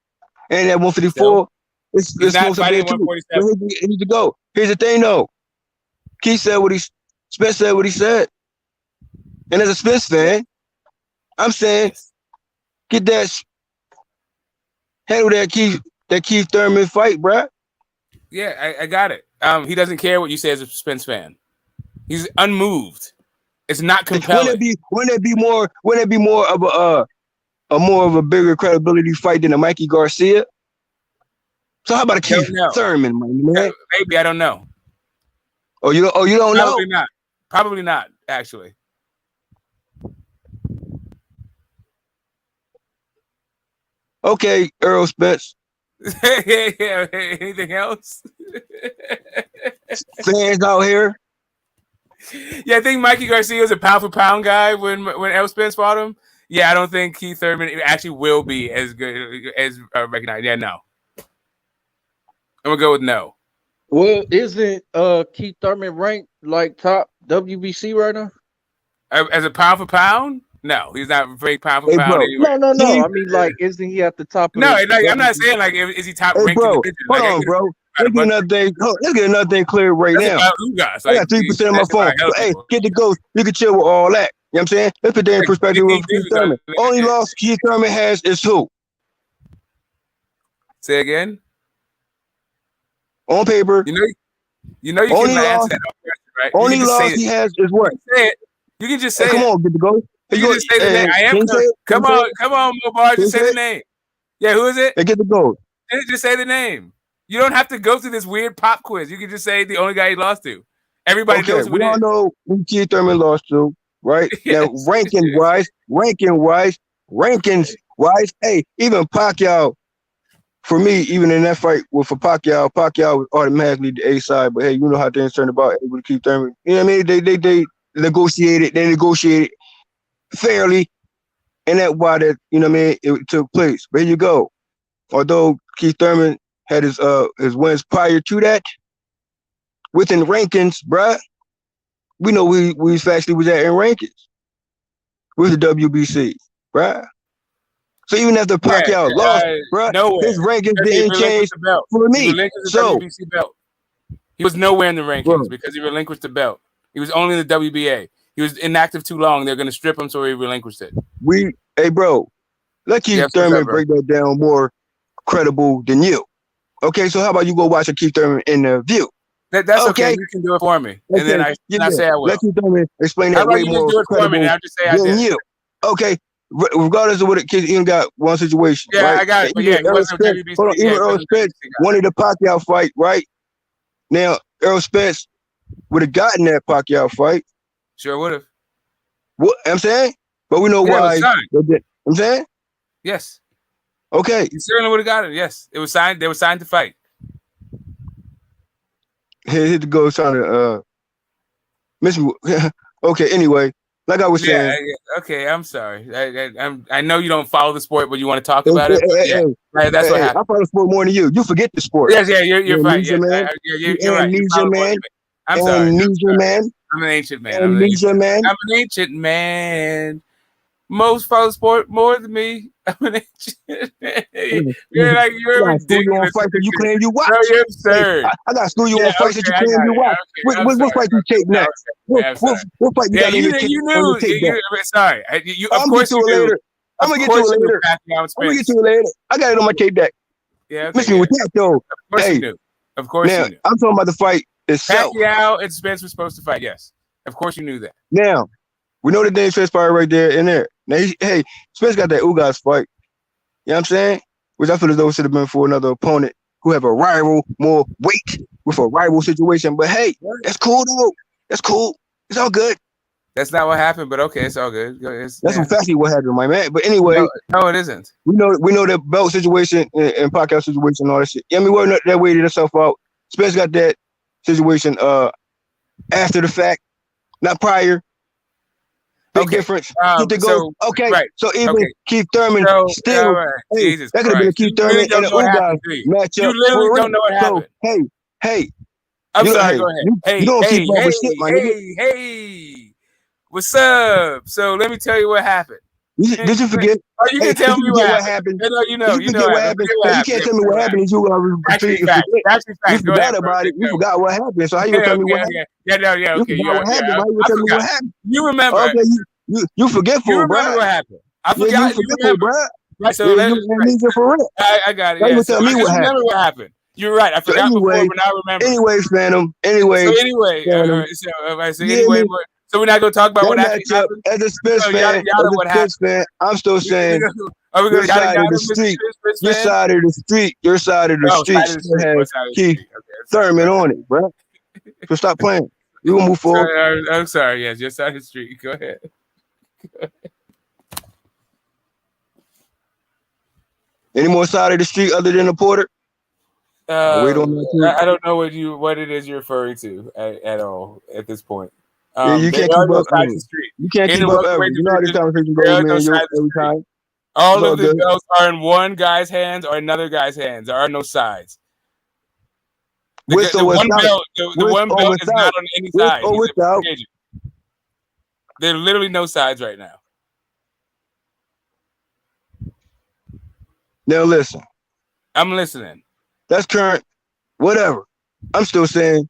And at 154, it's not fighting at 147. He needs to go. Here's the thing, though. Keith said Spence said what he said. And as a Spence fan, I'm saying, get that, handle that Keith Thurman fight, bruh. Yeah, I got it. He doesn't care what you say as a Spence fan. He's unmoved. It's not compelling. Wouldn't it be more of a bigger credibility fight than a Mikey Garcia? So how about a Keith Thurman, man? Maybe, I don't know. Oh, you don't know? Probably not, actually. Okay, Errol Spence. Yeah. Anything else? Fans out here. Yeah, I think Mikey Garcia was a pound for pound guy when Errol Spence fought him. Yeah, I don't think Keith Thurman actually will be as good as recognized. Yeah, no. I'm gonna go with no. Well, isn't Keith Thurman ranked like top WBC right now? As a pound for pound? No, he's not very pound for pound. Bro, no. I mean, like, isn't he at the top? Of I'm not saying like is he top ranked? Bro, hold on, bro. Let's get another thing clear right now. I got 3% on my phone. So, hey, get the ghost. You can chill with all that. You know what I'm saying? Let's put that in perspective with Keith Thurman. Only loss Keith Thurman has is who? Say again. On paper. You can answer that, right? Only loss he has is what? You can just say come on, get the ghost. You can just say the name. I am. Come on, Mobar. Just say the name. Yeah, who is it? Hey, get the ghost. Just say the name. You don't have to go through this weird pop quiz. You can just say the only guy he lost to. Everybody knows who it is. We all know who Keith Thurman lost to, right? Now, rankings wise, hey, even Pacquiao, for me, even in that fight for Pacquiao was automatically the A side. But hey, you know how things turned about with Keith Thurman. You know what I mean? They negotiated fairly, and that's why that, you know what I mean, it took place. But here you go. Although Keith Thurman had his wins prior to that, within rankings, bruh, we know we actually was at in rankings with the WBC, bruh. So even after Pacquiao lost, bro, his rankings didn't change for me. He relinquished the WBC belt. He was nowhere in the rankings because he relinquished the belt. He was only in the WBA. He was inactive too long. They're going to strip him, so he relinquished it. Hey, bro, let Keith Thurman break that down more credible than you. Okay, so how about you go watch a Keith Thurman interview? That's okay. You can do it for me, and then I say I will. Let Keith Thurman explain that way more credible than you. Okay, regardless of what it is, you got one situation. Yeah, right? I got it. But yeah, he wasn't WBC. Hold on, even Errol Spence wanted the Pacquiao fight, right? Now, Errol Spence would have gotten that Pacquiao fight. Sure would have. What I'm saying? But we know why. I'm saying? Yes. Okay. He certainly would have got it. Yes. It was signed. They were signed to fight. Hit the go trying to miss me. Okay, anyway. Like I was saying. Yeah, okay, I'm sorry. I know you don't follow the sport, but you want to talk about it. That's what happened. I follow the sport more than you. You forget the sport. Yes, you're right. You're right. I'm sorry. Man. I'm an ancient man. I'm an ancient man. Most follow sport more than me. I'm an ancient man. You're ridiculous. Fight that you claim you watch. No, you're absurd. I got to school you on fights that you claim you watch. What fight you take next? What fight you got in your you sorry. Of course you knew. I'm gonna get to it later. I got it on my tape deck. Yeah. Miss me with that though. Of course you knew. Of course you knew. I'm talking about the fight itself. Pacquiao and Spence were supposed to fight. Yes. Of course you knew that. Now, we know the name transpired right there and there. Now, Spence got that Ugas fight. You know what I'm saying? Which I feel as though it should have been for another opponent who have a rival, more weight with a rival situation. But hey, that's cool though. That's cool. It's all good. That's not what happened, but okay, it's all good. That's exactly what happened, my man. But anyway, no, it isn't. We know the belt situation and Pacquiao situation and all that shit. I mean, we're not that waited itself out. Spence got that situation after the fact, not prior. Big difference. So even Keith Thurman still, that could have been a Keith Thurman and an Ugas matchup. You literally don't know what happened. So, hey, I'm sorry. Go ahead. You don't keep up with shit, my nigga. Hey, what's up? So let me tell you what happened. Did you forget? Oh, you can tell me what happened. You know what happened. You can't tell me what happened. You forgot about it. You forgot what happened. So how you gonna tell me what happened? Okay. You forgot what happened. How you gonna tell me what happened? You remember? Okay, you forgetful, bro. You remember what happened? I forgot. You forgetful, bro. Right, so for real. I got it. How you gonna tell me what happened? Remember what happened? You're right. I forgot before, but now I remember. Anyways, Phantom. So we're not gonna talk about what actually happened. As a Spence fan, I'm still saying your side of the street. Your side of the street. Your side of the street still has Keith Thurman on it, bro. So stop playing. You gonna move forward. I'm sorry. Yes, your side of the street. Go ahead. Any more side of the street other than the Porter? I don't know what it is you're referring to at all at this point. You can't keep up. You can't keep up ever. You know how this conversation goes, man. Every time. All of the belts are in one guy's hands or another guy's hands. There are no sides. The one belt is not on any side. There are literally no sides right now. Now listen. I'm listening. That's current. Whatever. I'm still saying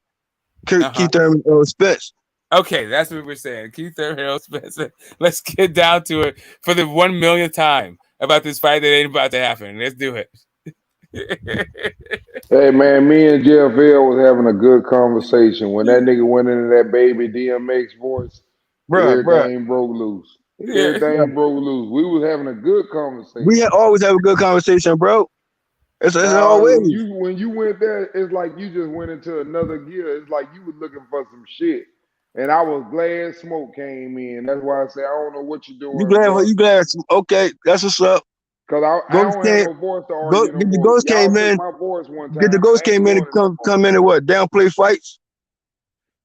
Keith Thurman or Spence. Okay, that's what we're saying. Keith Thurman, Errol Spence. Let's get down to it for the 1 millionth time about this fight that ain't about to happen. Let's do it. Hey, man, me and Jeff L was having a good conversation. When that nigga went into that baby DMX voice, everything broke loose. Everything broke loose. We was having a good conversation. We always have a good conversation, bro. It's always. When you went there, it's like you just went into another gear. It's like you was looking for some shit. And I was glad smoke came in. That's why I say I don't know what you're doing. You glad? Okay, that's what's up. Cause I don't have no voice to argue. The Ghost came in. The Ghost came in and come in and what? Downplay fights?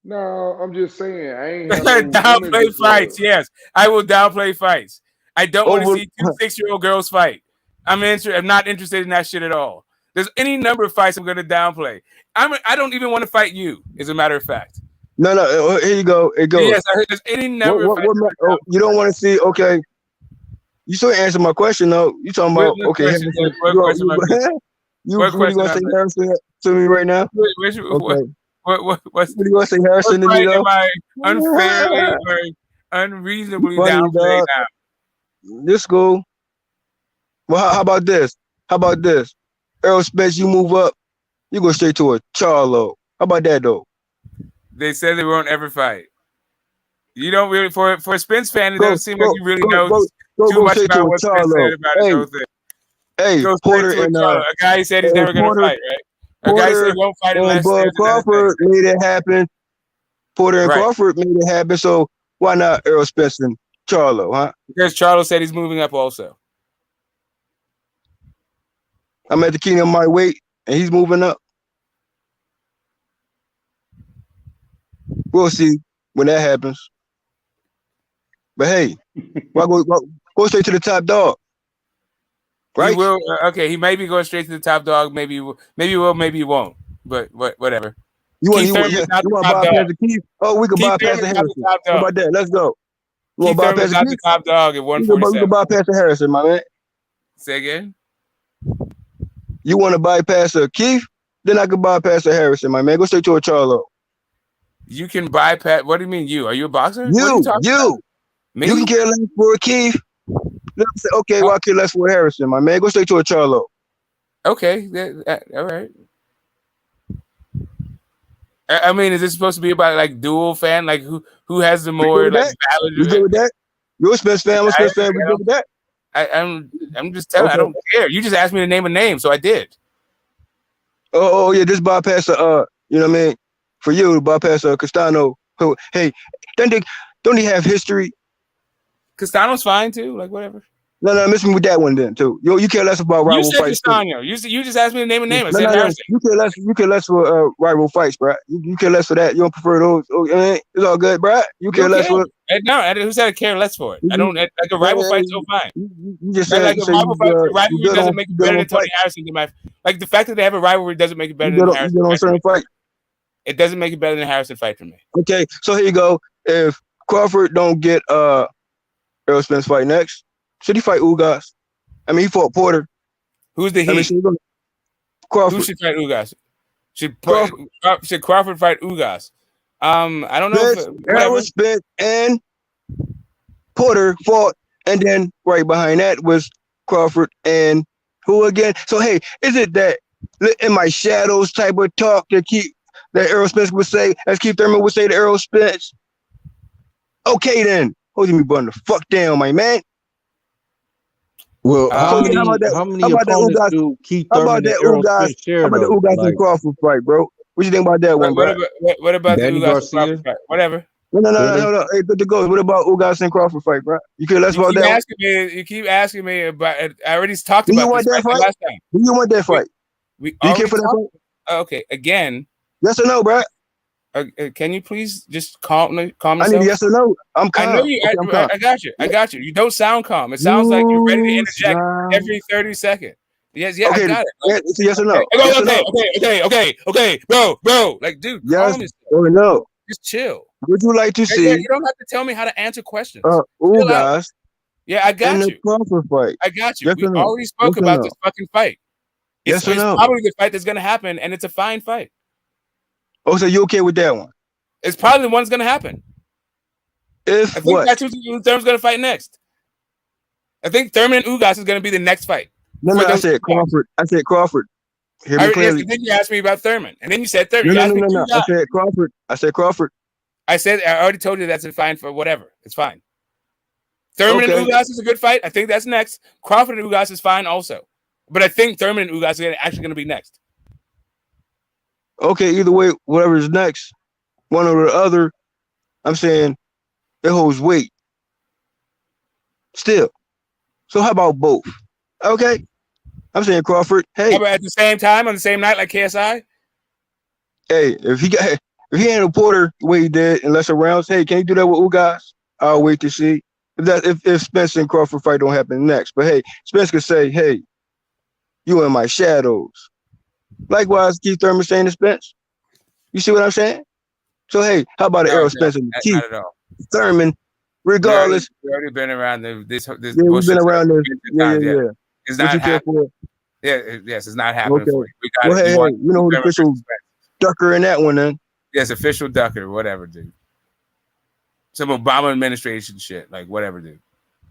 No, I'm just saying I ain't downplay fights. Yes, I will downplay fights. I don't want to see 2 6-year-old girls fight. I'm not interested in that shit at all. There's any number of fights I'm going to downplay. I don't even want to fight you. As a matter of fact. No. Here you go. It goes. Yes, I heard there's any number. You don't want to see? Okay. You still answer my question though. You talking about okay? Harrison, you really gonna say Harrison to me right now? Okay. What's you gonna say Harrison to me though? Am I unfairly or unreasonably Funny, downplayed dog. now? This cool. Well, how about this? How about this? Errol Spence, you move up, you go straight to a Charlo. How about that though? They said they won't ever fight. You don't really for a Spence fan. It doesn't seem like you really know too much about what Spence said about his whole thing. Hey, Porter and a guy said he's never going to fight, right? A guy said he won't fight unless there's Crawford made it happen. Porter and Crawford made it happen. So why not Errol Spence and Charlo, huh? Because Charlo said he's moving up also. I'm at the king of my weight, and he's moving up. We'll see when that happens. But hey, why go straight to the top dog? Right? He will. Okay, he may be going straight to the top dog. Maybe he will, maybe he won't. But whatever. You want to bypass the Keith? Oh, we can bypass the Harrison. How about that? Let's go. You want to bypass the top dog at 147? We can bypass the Harrison, my man. Say again? You want to bypass a Keith? Then I can bypass a Harrison, my man. Go straight to a Charlo. You can bypass. What do you mean? You are you a boxer? You can care less for a Keith. Okay, well I care less for a Harrison, my man. Go straight to a Charlo. Okay, all right. I mean, is this supposed to be about like dual fan? Like who has the more like valid? You good with that? You're a Spence fan. I'm a Spence fan. We good with that? I'm just telling. Okay. I don't care. You just asked me to name a name, so I did. Oh yeah, this bypass. You know what I mean? For you, bypass Castano. Who? Hey, don't they have history? Castano's fine too. Like whatever. No, miss me with that one then too. You care less about rival fights. Castano. You just asked me to name a name. I said Harrison. You care less for rival fights, bro. You care less for that. You don't prefer those. It's all good, bro. You care less for. No, who said I care less for it? I don't like a rival fight's so fine. You just said like a rivalry doesn't make it better than Tony Harrison. Like the fact that they have a rivalry doesn't make it better than Harrison. It doesn't make it better than Harrison fight for me. Okay, so here you go. If Crawford don't get Errol Spence fight next, should he fight Ugas? I mean, he fought Porter. Who's the he? Crawford. Who should fight Ugas? Should Crawford fight Ugas? I don't know. Errol Spence and Porter fought, and then right behind that was Crawford and who again? So hey, is it that in my shadows type of talk that Errol Spence would say, as Keith Thurman would say to Errol Spence? Okay then, hold me button the fuck down, my man. Well, how many opponents do Keith Thurman and Errol Spence share? How about the Ugas and Crawford fight, bro? What you think about that one, bro? What about Danny the Ugas Garcia fight? Whatever. No. Hey, good to go. What about Ugas and Crawford fight, bro? You care less about that? You keep asking me about it. I already talked about this fight last time. Do you want that fight? Do you care for that fight? Okay, again. Yes or no, bro? Can you please just calm yourself? I need yes or no. I'm calm. I know you. I got you. I got you. You don't sound calm. It sounds like you're ready to interject every 30 seconds. Yes, okay. I got it. It's yes or no. Okay, bro. Like, dude, yes or no. Just chill. Would you like to see? You don't have to tell me how to answer questions. Guys. Yeah, I got you. Crawford fight. I got you. We already spoke about this fucking fight. It's probably the fight that's going to happen, and it's a fine fight. Oh, so you okay with that one? It's probably the one that's going to happen. I think that's who Thurman's going to fight next. I think Thurman and Ugas is going to be the next fight. No, I said Crawford. Hear me clearly. Then you asked me about Thurman, and then you said Thurman. No. I said Crawford. I already told you that's a fine for whatever. It's fine. Thurman and Ugas is a good fight. I think that's next. Crawford and Ugas is fine also. But I think Thurman and Ugas are actually going to be next. Okay, either way, whatever is next, one or the other, I'm saying it holds weight. Still. So how about both? Okay. I'm saying Crawford. Hey. How about at the same time on the same night like KSI? Hey, if he handled Porter the way he did in lesser rounds, hey, can you do that with Ugas? I'll wait to see. If Spence and Crawford fight don't happen next. But hey, Spence could say, hey, you in my shadows. Likewise, Keith Thurman saying to Spence. You see what I'm saying? So hey, how about Errol Spence and Keith Thurman Regardless, we already been around this yeah, we've been around this. Yeah. It's What not you care for? happening. Yeah, yes, it's not happening Okay. for you. We got Well, it. hey, you know who the official ducker in that one, then? Yes, official ducker, whatever, dude. Some Obama administration shit, like whatever, dude.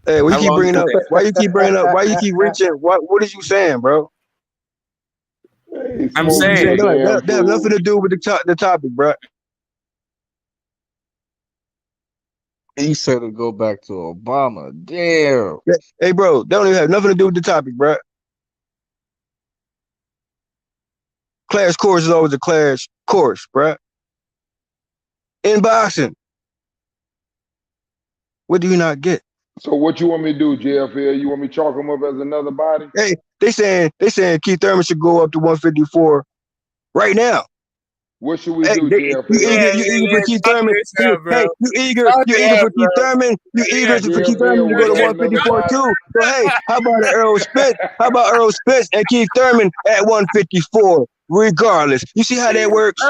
Hey, we keep bringing up. Why you keep bringing up? Why you keep reaching? What is you saying, bro? I'm saying that have nothing to do with the topic, bro. He said to go back to Obama. Damn. Hey, bro, that don't even have nothing to do with the topic, bro. Clash course is always a clash course, bro. In boxing, what do you not get? So what you want me to do, JFL? You want me to chalk him up as another body? Hey, they saying Keith Thurman should go up to 154 right now. What should we do, JFL? You eager for Keith Thurman? Hey, you eager for Keith Thurman? You eager for Keith Thurman to go to 154 too? So hey, how about Errol Spence? How about Errol Spence and Keith Thurman at 154? Regardless, you see how that works.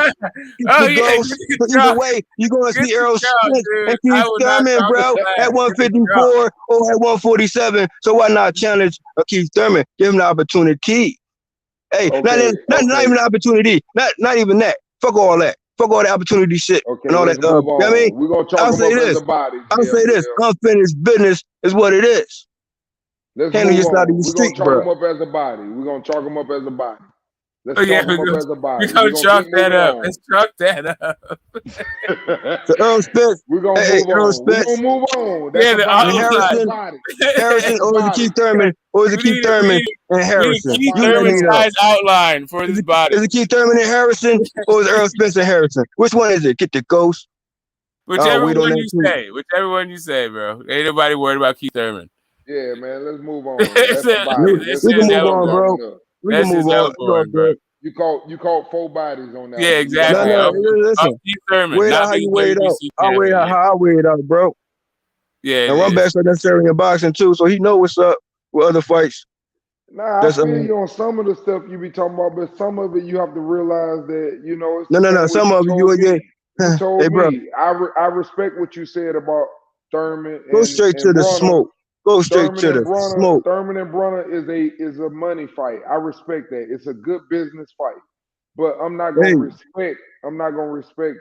Either way, you're gonna see Errol Spence and Keith Thurman, bro, at 154 or at 147. So why not challenge Keith Thurman? Give him the opportunity. Hey, not even an opportunity. Not even that. Fuck all that. Fuck all the opportunity shit and all that. You know what I mean? We're gonna chalk him up as a body. I'll say this. Unfinished business is what it is. Handle your side of your street, bro. We're gonna chalk him up as a body. We're gonna chalk him up as a body. Let's chalk him up as a body. We're gonna chalk that up. Let's chalk that up. So Errol Spence. We're gonna move on. We're gonna move on. That's Harrison or is it Keith Thurman? Or is it Keith Thurman and Harrison? Keith Thurman's size outline for this body. Is it Keith Thurman and Harrison or is it Errol Spence and Harrison? Which one is it? Get the ghost. Whichever one you say. Whichever one you say, bro. Ain't nobody worried about Keith Thurman. Yeah, man. Let's move on. We can move on, bro. We can move on. Bro. You caught 4 bodies on that. Yeah, exactly. No, listen. Wait out how you weigh it out. I'll weigh out how I weigh it out, bro. Yeah. And Runback's not necessarily in boxing too, so he know what's up with other fights. Nah, I feel you on some of the stuff you be talking about, but some of it you have to realize that, you know, it's no. Some of you told hey, bro. me. I respect what you said about Thurman. Go straight to the smoke. Go straight to the smoke. Thurman and Brunner is a money fight. I respect that. It's a good business fight. But I'm not gonna respect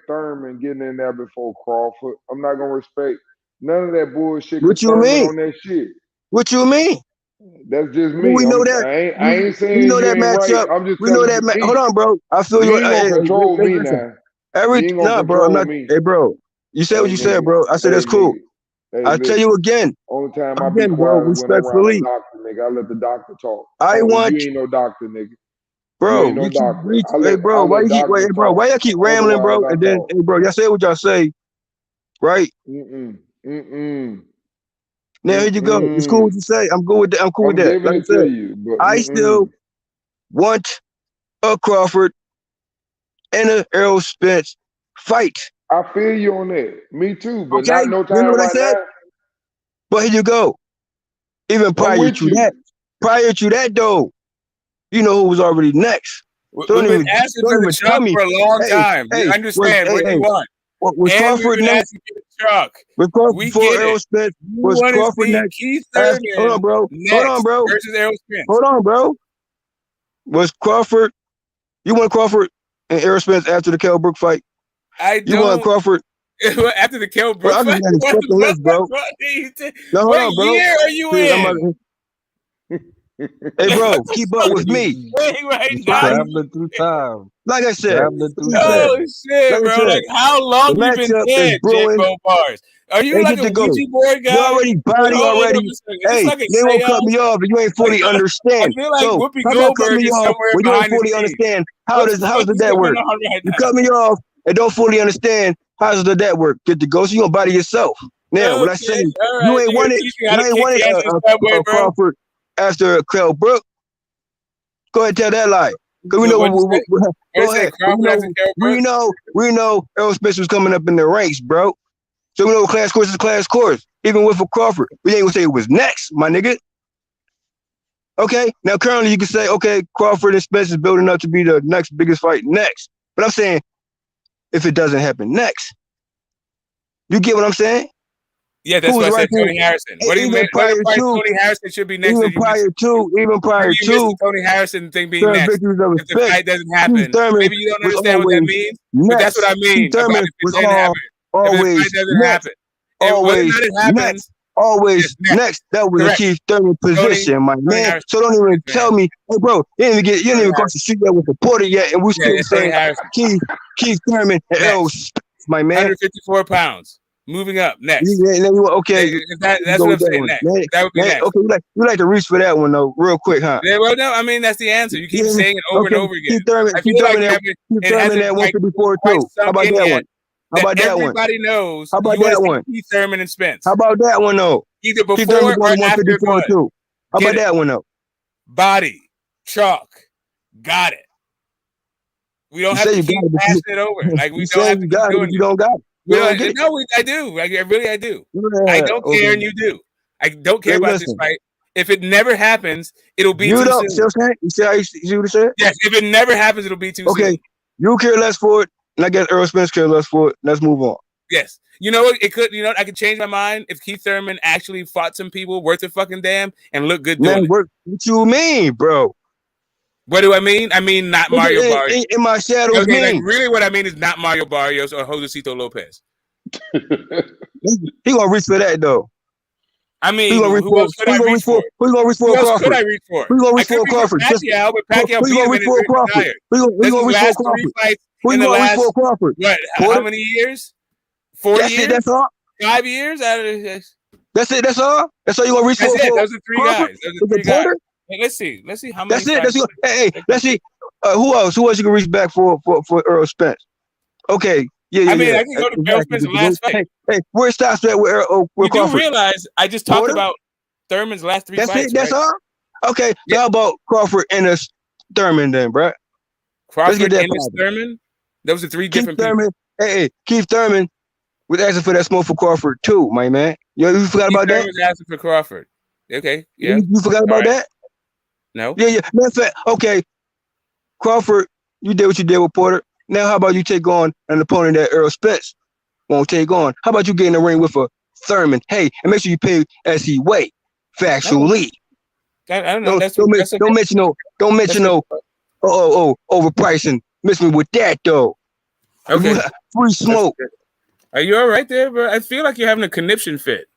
Thurman getting in there before Crawford. I'm not gonna respect none of that bullshit. What you mean? On that shit. What you mean? That's just me. We know that. I ain't saying we know that matchup. Right. I'm just we know that. Hold on, bro. I feel you. You ain't gonna control me now. Bro. I'm not. Hey, bro. You said what you said, bro. I said that's cool. Hey, I'll tell you again. Only time I be quiet bro, respectfully. When I'm around the doctor, nigga. I let the doctor talk. You ain't no doctor, nigga. Bro, you hey, bro, why you keep why y'all keep rambling, bro? And then, hey, bro, y'all say what y'all say, right? Now here you go. It's cool what you say. I'm good with that. I'm cool with that. Like I said, I still want a Crawford and a Errol Spence fight. I feel you on that. Me too, but okay? not no time you know what right I said? now. But here you go. Even prior to that, though, you know who was already next. We've been asking for the truck for a long time. You understand what you want. Was Crawford next? Was Crawford before Errol Spence? Was Crawford next? Hold on, bro. Versus Errol Spence. Hold on, bro. Was Crawford? You want Crawford and Errol Spence after the Kell Brook fight? You want Crawford after the Kell Brook fight? What year are you in? Hey, bro, keep up with me. Traveling through time. Like I said. Shit, bro. Like, how long you been dead, J-Bo Bars? Are you like a Ouija board guy? You already body already. Hey, you won't cut me off if you ain't fully understand. I feel like so, Whoopi how about cut Goldberg me is off somewhere when you behind don't fully understand? How does that work? You cut me off and don't fully understand how does that work? Get the ghost, you gonna body yourself. Now, when I say you ain't wanted a Crawford after Kell Brook, go ahead and tell that lie. Because we know we know Errol Spence was coming up in the ranks, bro. So we know class course is class course. Even with a Crawford, we ain't gonna say it was next, my nigga. Okay, now currently you can say, okay, Crawford and Spence is building up to be the next biggest fight next. But I'm saying, if it doesn't happen next, you get what I'm saying? Yeah, that's what I said. Tony Harrison. What do you mean? Tony Harrison should be next. Even prior to Tony Harrison thing being next. If the fight doesn't happen, maybe you don't understand what that means. But that's what I mean. About if it doesn't happen. Always if the fight doesn't happen. Always happens. Always next. That was a Keith Thurman position, my man. So don't even tell me, hey, bro, you didn't even cross the street yet with the Porter yet, and we still saying Keith Thurman and Errol Spence, my man. 154 pounds. Moving up next. Okay, that's what I'm saying. Next. That would be next. Okay, you like to reach for that one though, real quick, huh? Yeah, well, no, I mean that's the answer. You keep saying it over and over again. Keith Thurman that one before too. How about that one? How about that one? Everybody knows. How about that one? Keith Thurman and Spence. How about that one though? Either before or after too. How about that one though? Body, chalk, got it. We don't have to keep passing it over. Like we don't have to keep doing it. You don't got it. No, I do. Like, I do. Yeah, I don't care, and you do. I don't care about this fight. If it never happens, it'll be too soon. You see how you what you said? Yes, if it never happens, it'll be too soon. Okay, you care less for it, and I guess Errol Spence care less for it. Let's move on. Yes. You know what? It could. You know, I could change my mind if Keith Thurman actually fought some people worth a fucking damn and look good doing it. What you mean, bro? What do I mean? I mean not Mario Barrios. In my shadows, okay, like, really what I mean is not Mario Barrios or Josecito Lopez. He gonna reach for that though. I mean, who else could I reach for? Who gonna reach for Crawford? Could I reach for? Who gonna reach for Crawford? Pacquiao, but Pacquiao beat him in his retired. Who gonna reach for Crawford? Who gonna reach for Crawford? What? How many years? 40 years? That's all. 5 years? That's it. That's all. That's all you gonna reach for? Those are three guys. Hey, let's see how many. That's it. Hey, let's see. Who else? Who else you can reach back for Errol Spence? Okay. Yeah. I mean, I can go to Errol Spence's last fight. Hey, where it stops at with Errol? You do realize I just talked about Thurman's last 3 fights. That's it. That's all. Okay. Yeah. How about Crawford and Thurman then, bro? Crawford and Thurman. Those are 3 different people. Hey, Keith Thurman was asking for that smoke for Crawford too, my man. You forgot about that? Keith Thurman was asking for Crawford. Okay. Yeah. You forgot about that? No. Yeah. Matter of fact, okay. Crawford, you did what you did with Porter. Now, how about you take on an opponent that Errol Spence won't take on? How about you get in the ring with a Thurman? Hey, and make sure you pay as he weigh, factually. I don't know. Don't mention no overpricing. Miss me with that though. Okay. Free smoke. Are you all right there, bro? I feel like you're having a conniption fit.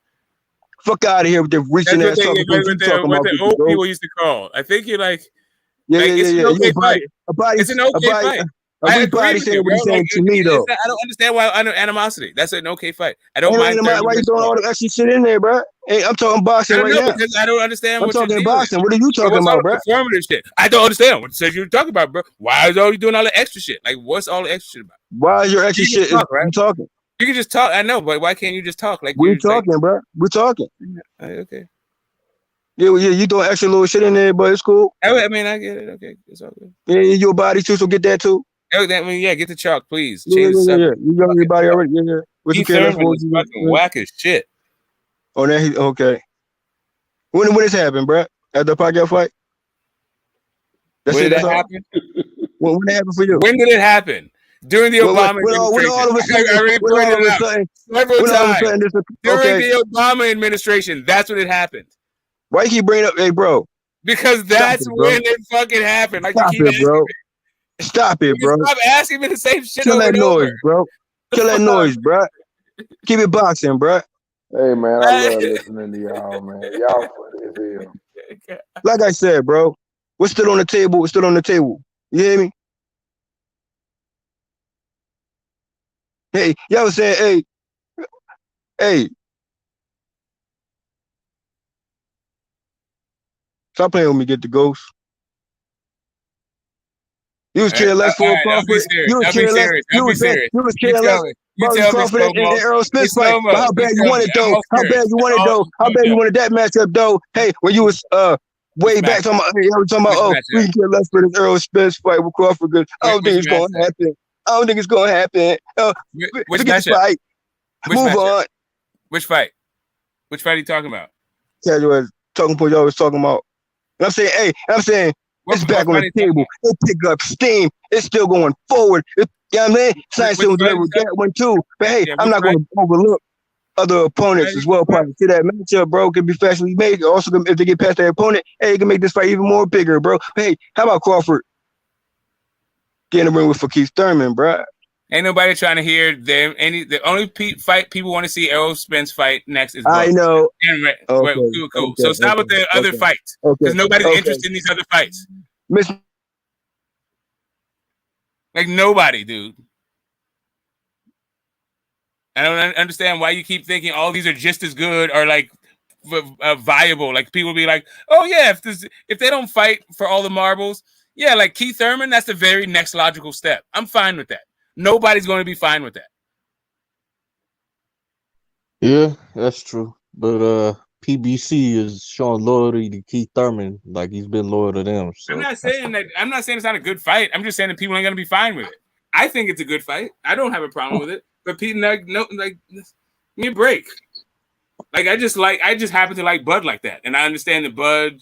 Fuck out of here with the reaching ass talking what the old people used to call. I think you're like. It's an okay fight. It's an okay fight. Everybody saying what he's saying to me though. I don't understand why animosity. That's an okay fight. I don't mind. Why you throwing all the extra shit in there, bro? Hey, I'm talking boxing right now. Because I don't understand what you're talking boxing. What are you talking about, bro? Performative shit. I don't understand what you're talking about, bro. Why is you doing all the extra shit? Like, what's all the extra shit about? Why is your extra shit? I'm talking. You can just talk. I know, but why can't you just talk? Like we're talking, bro. We're talking. Okay. Yeah, you doing extra little shit in there, but it's cool. I mean, I get it. Okay, it's all good. Yeah, your body too, so get that too. I mean, yeah, get the chalk, please. Yeah. You got your body already. Yeah. What you care for? Fucking whack as shit. Oh, that okay. When this happened, bro? At the Pacquiao fight? When did that happen? When it happened for you? When did it happen? During the Obama administration. All of a sudden, During the Obama administration, that's when it happened. Why you keep bringing up, hey, bro? Because that's when it fucking happened. Like Stop it, bro. Stop it, bro. Stop asking me the same shit. Kill that noise, bro. Kill that noise, bro. Keep it boxing, bro. Hey, man, I love listening to y'all, man. Y'all funny as hell. Like I said, bro, what's still on the table? What's still on the table? You hear me? Hey, y'all was saying, hey. Stop playing with me, get the ghost. You was caring less for Crawford. You was caring less. You was caring less. Crawford and Errol Spence fight. But how bad you wanted though? How bad you wanted though? How bad you wanted that matchup though? Hey, when you was way back talking about we can care less for this Errol Spence fight with Crawford. I don't think it's gonna happen. I don't think it's gonna happen. Which fight? Move on. Which fight? Which fight are you talking about? Casual talking point y'all was talking about. And I'm saying, it's back on the table. It picked up steam. It's still going forward. You know what I mean? Science was with that one too. But hey, I'm not going to overlook other opponents as well. Probably to that matchup, bro, could be fastly made. Also, if they get past their opponent, hey, it can make this fight even more bigger, bro. Hey, how about Crawford getting in the ring with for Keith Thurman, bro? Ain't nobody trying to hear them. The only fight people want to see Errol Spence fight next is Buck. I know. Cool. So stop with the other fights because nobody's interested in these other fights. Like nobody, dude. I don't understand why you keep thinking all these are just as good or like viable. Like people be like, oh yeah, if they don't fight for all the marbles, yeah, like Keith Thurman, that's the very next logical step. I'm fine with that. Nobody's going to be fine with that. Yeah, that's true. But PBC is showing loyalty to Keith Thurman, like he's been loyal to them. So I'm not saying it's not a good fight. I'm just saying that people ain't going to be fine with it. I think it's a good fight. I don't have a problem with it. But people give me a break. Like I just happen to like Bud like that, and I understand the Bud.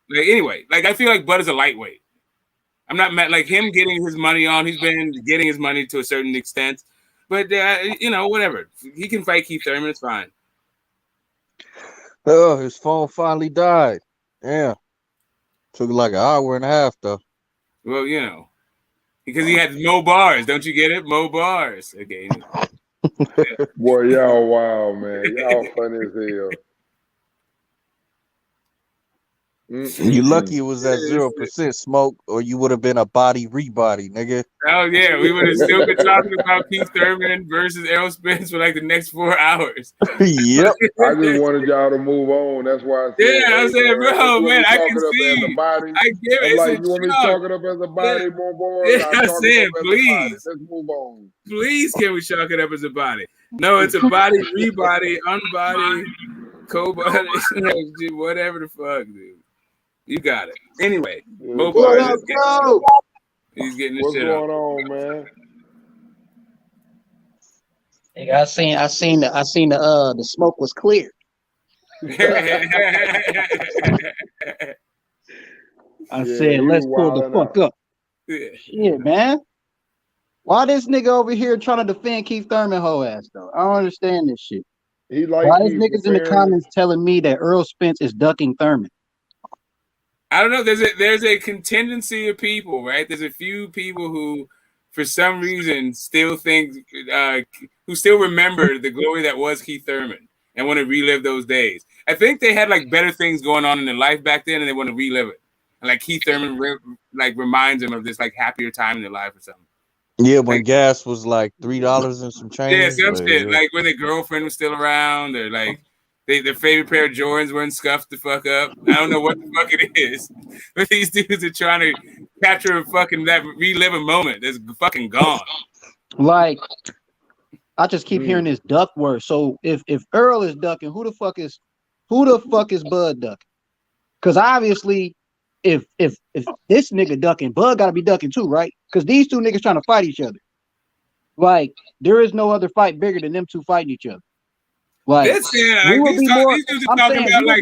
Like anyway, like I feel like Bud is a lightweight. I'm not mad like him getting his money on. He's been getting his money to a certain extent, but whatever. He can fight Keith Thurman. It's fine. Oh, his phone finally died. Yeah, took like an hour and a half though. Well, because he had Mo bars. Don't you get it? Mo bars. Okay. Boy, y'all wild, man. Y'all funny as hell. You lucky it was at 0% smoke, or you would have been a body rebody, nigga. Oh yeah, we would have still been talking about Keith Thurman versus Errol Spence for like the next 4 hours. Yep. I just wanted y'all to move on. That's why I said. Yeah, I said, bro, man, I can see. I give it. Like, you want me to talk it up as a body, more boy? Yeah, I said, please. Let's move on. Please, can we chalk it up as a body? No, it's a body, rebody, unbody, co-body, whatever the fuck, dude. You got it. Anyway, he's getting the shit up. What's going on, man? Hey, I seen the smoke was clear. I said, let's pull the fuck up. Yeah, man. Why this nigga over here trying to defend Keith Thurman whole ass though? I don't understand this shit. Why is niggas in the comments telling me that Errol Spence is ducking Thurman? I don't know. There's a contingency of people, right? There's a few people who, for some reason, still think, who still remember the glory that was Keith Thurman and want to relive those days. I think they had like better things going on in their life back then, and they want to relive it. And like Keith Thurman, reminds them of this like happier time in their life or something. Yeah, when gas was like $3 and some change. Yeah, some shit. Like when their girlfriend was still around, or like. Their favorite pair of Jordans weren't scuffed the fuck up. I don't know what the fuck it is. But these dudes are trying to capture relive a moment that's fucking gone. Like, I just keep hearing this duck word. So if Earl is ducking, who the fuck is Bud ducking? Because obviously, if this nigga ducking, Bud gotta be ducking too, right? Because these two niggas trying to fight each other. Like, there is no other fight bigger than them two fighting each other. Like, these dudes are talking about like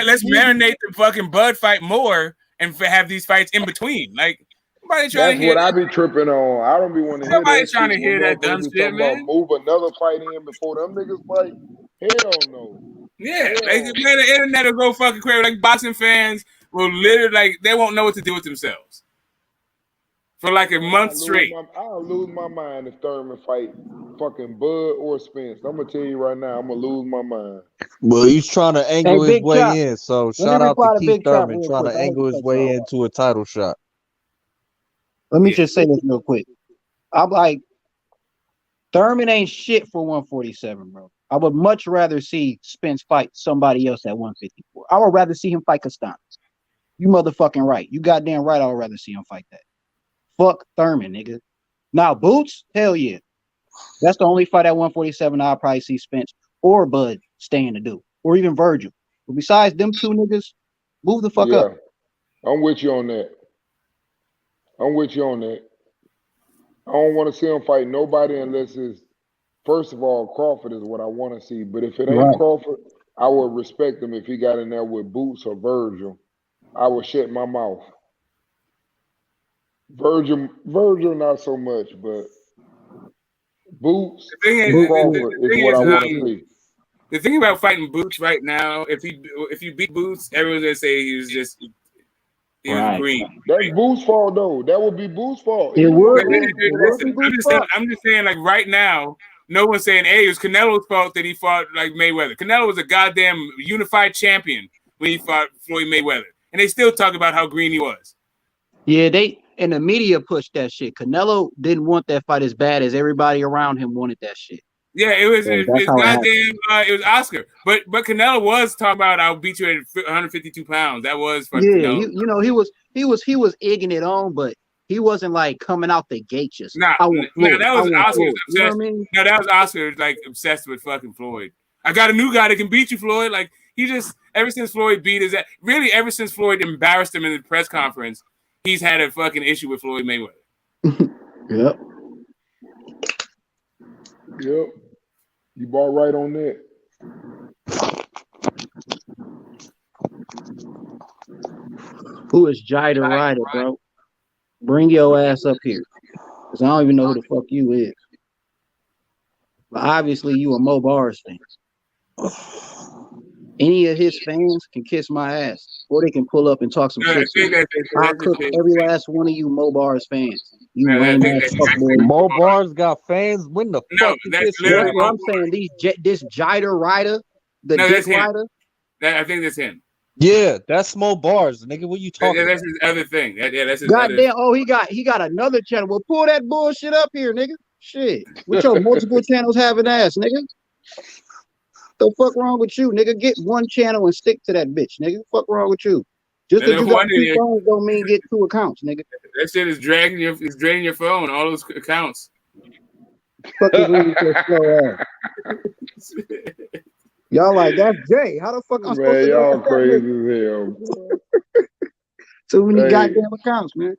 let's marinate the fucking Bud fight more and have these fights in between. Like, nobody trying to hear that. That's what I be tripping on. I don't be wanting to hear that. Nobody trying to hear that dumb shit, man. Move another fight in before them niggas fight. Hell no. Yeah, like the internet will go fucking crazy. Like boxing fans will literally they won't know what to do with themselves for like a month straight. I'll lose my mind if Thurman fight fucking Bud or Spence. I'm gonna tell you right now, I'm gonna lose my mind. Well, he's trying to angle his way in. So shout out to Keith Thurman trying to angle his way into a title shot. Let me just say this real quick. I'm like, Thurman ain't shit for 147, bro. I would much rather see Spence fight somebody else at 154. I would rather see him fight Castano. You motherfucking right. You goddamn right. I would rather see him fight that. Fuck Thurman, nigga. Now, Boots, hell yeah. That's the only fight at 147 I'll probably see Spence or Bud staying to do, or even Virgil. But besides them two niggas, move the fuck up. I'm with you on that. I don't want to see him fight nobody unless it's, first of all, Crawford is what I want to see. But if it ain't Crawford, I would respect him if he got in there with Boots or Virgil. I would shut my mouth. Virgil not so much, but Boots, Crawford is what I want to see. The thing about fighting Boots right now, if you beat Boots, everyone's gonna say he was green. That's Boots' fault though. That would be Boots' fault. It Even would though be. It would be Boots' fault. I'm just saying, like right now, no one's saying, "Hey, it was Canelo's fault that he fought like Mayweather." Canelo was a goddamn unified champion when he fought Floyd Mayweather, and they still talk about how green he was. Yeah, they and the media pushed that shit. Canelo didn't want that fight as bad as everybody around him wanted that shit. Yeah, it was. So It was Oscar, but Canelo was talking about I'll beat you at 152 pounds. That was fucking Canelo. He was egging it on, but he wasn't like coming out the gate just. That was Oscar. You know what I mean? No, that was Oscar like obsessed with fucking Floyd. I got a new guy that can beat you, Floyd. Like he just ever since Floyd beat his really ever since Floyd embarrassed him in the press conference, he's had a fucking issue with Floyd Mayweather. Yep. Yep. You bought right on that. Who is Jida Ryder, bro? Bring your ass up here. Because I don't even know who the fuck you is. But obviously you a Mo Bars fan. Any of his fans can kiss my ass. Or they can pull up and talk some shit. I'll cook every last one of you Mo Bars fans. You lame ass fuckboy. Mo Bars got fans. When the fuck? That's what I'm saying. This Jida Ryder, Dick Ryder. I think that's him. Yeah, that's Mo Bars, nigga. What you talking? That's his other thing. That's his goddamn. Oh, he got another channel. Well, pull that bullshit up here, nigga. Shit, with your multiple channels having ass, nigga. The fuck wrong with you, nigga? Get one channel and stick to that bitch, nigga. Fuck wrong with you? Just because you got 2 phones don't mean get 2 accounts, nigga. That shit is draining your phone, all those accounts. Fuck is with your slow ass. Y'all like that's Jay. How the fuck I'm supposed to know? Y'all crazy as hell. Too many goddamn accounts, man.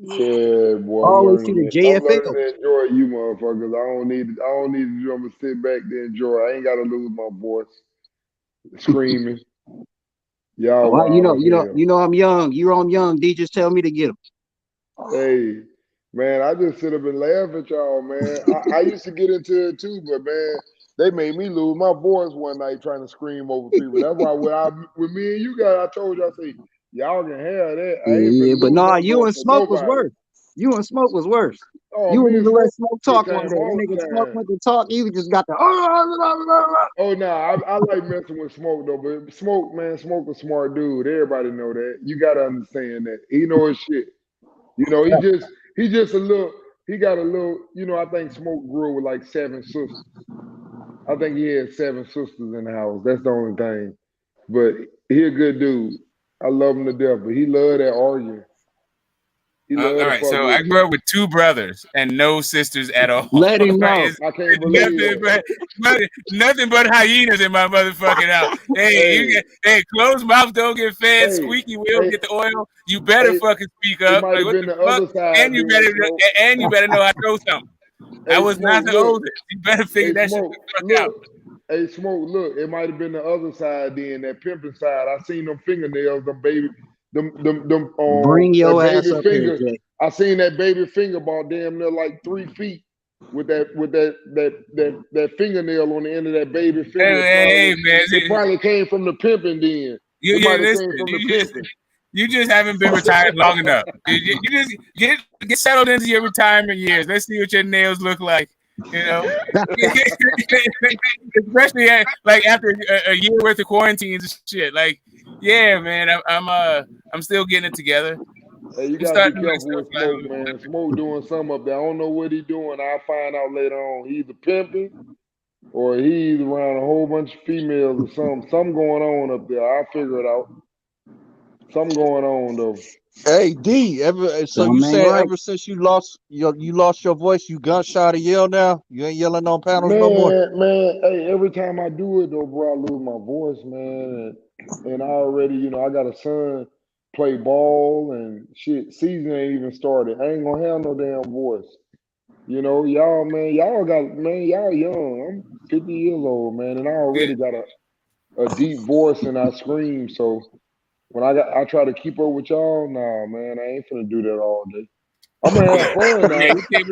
Yeah, boy. Always see the JFL. I'm learning to enjoy you, motherfuckers. I don't need to do. I'm gonna sit back to enjoy. I ain't gotta lose my voice screaming. Y'all, you know I'm young. I'm young. D just tell me to get him. Hey, man, I just sit up and laugh at y'all, man. I used to get into it too, but man, they made me lose my voice one night trying to scream over people. That's why with me and you guys, I told you, I say, y'all can have that. Yeah, but nah, you and Smoke was worse. You and Smoke was worse. Oh, you wouldn't even let Smoke talk one day. Nigga, Smoke went to talk, you just got the. Oh no, I like messing with Smoke though, but Smoke a smart dude. Everybody know that. You gotta understand that. He know his shit. You know, he just a little. He got a little. You know, I think Smoke grew with like 7 sisters. I think he had 7 sisters in the house. That's the only thing. But he a good dude. I love him to death, but he love that arguing. All right, so I grew up with 2 brothers and no sisters at all. Let him know. I can't believe it. Nothing but hyenas in my motherfucking house. Hey, closed mouth don't get fed. Squeaky wheel get the oil. You better fucking speak up. Like, what the fuck? And you better know how to throw something. I was not the oldest. You better figure that shit the fuck out. Hey, Smoke, look, it might have been the other side then, that pimping side. I seen them fingernails, them baby. Bring your ass up here, Jay. I seen that baby finger about damn near like 3 feet with that fingernail on the end of that baby finger. Hey, man, it probably came from the pimping then. You just haven't been retired long enough. You just get settled into your retirement years. Let's see what your nails look like. You know, especially like after a year worth of quarantines and shit. Like, yeah, man, I'm still getting it together. Hey, you gotta be careful with Smoke, man. Smoke doing something up there. I don't know what he's doing. I'll find out later on. He's either pimping or he's around a whole bunch of females or something. Something going on up there. I'll figure it out. Something going on though. Hey D, so you say ever since you lost your voice, you gunshot a yell now? You ain't yelling on panels no more? Man, hey, every time I do it though, bro, I lose my voice, man. And I already, I got a son, play ball and shit. Season ain't even started. I ain't gonna have no damn voice. Y'all young. I'm 50 years old, man, and I already got a deep voice and I scream, so when I try to keep up with y'all, nah, man, I ain't finna do that all day. I'm gonna have fun now. Yeah, you came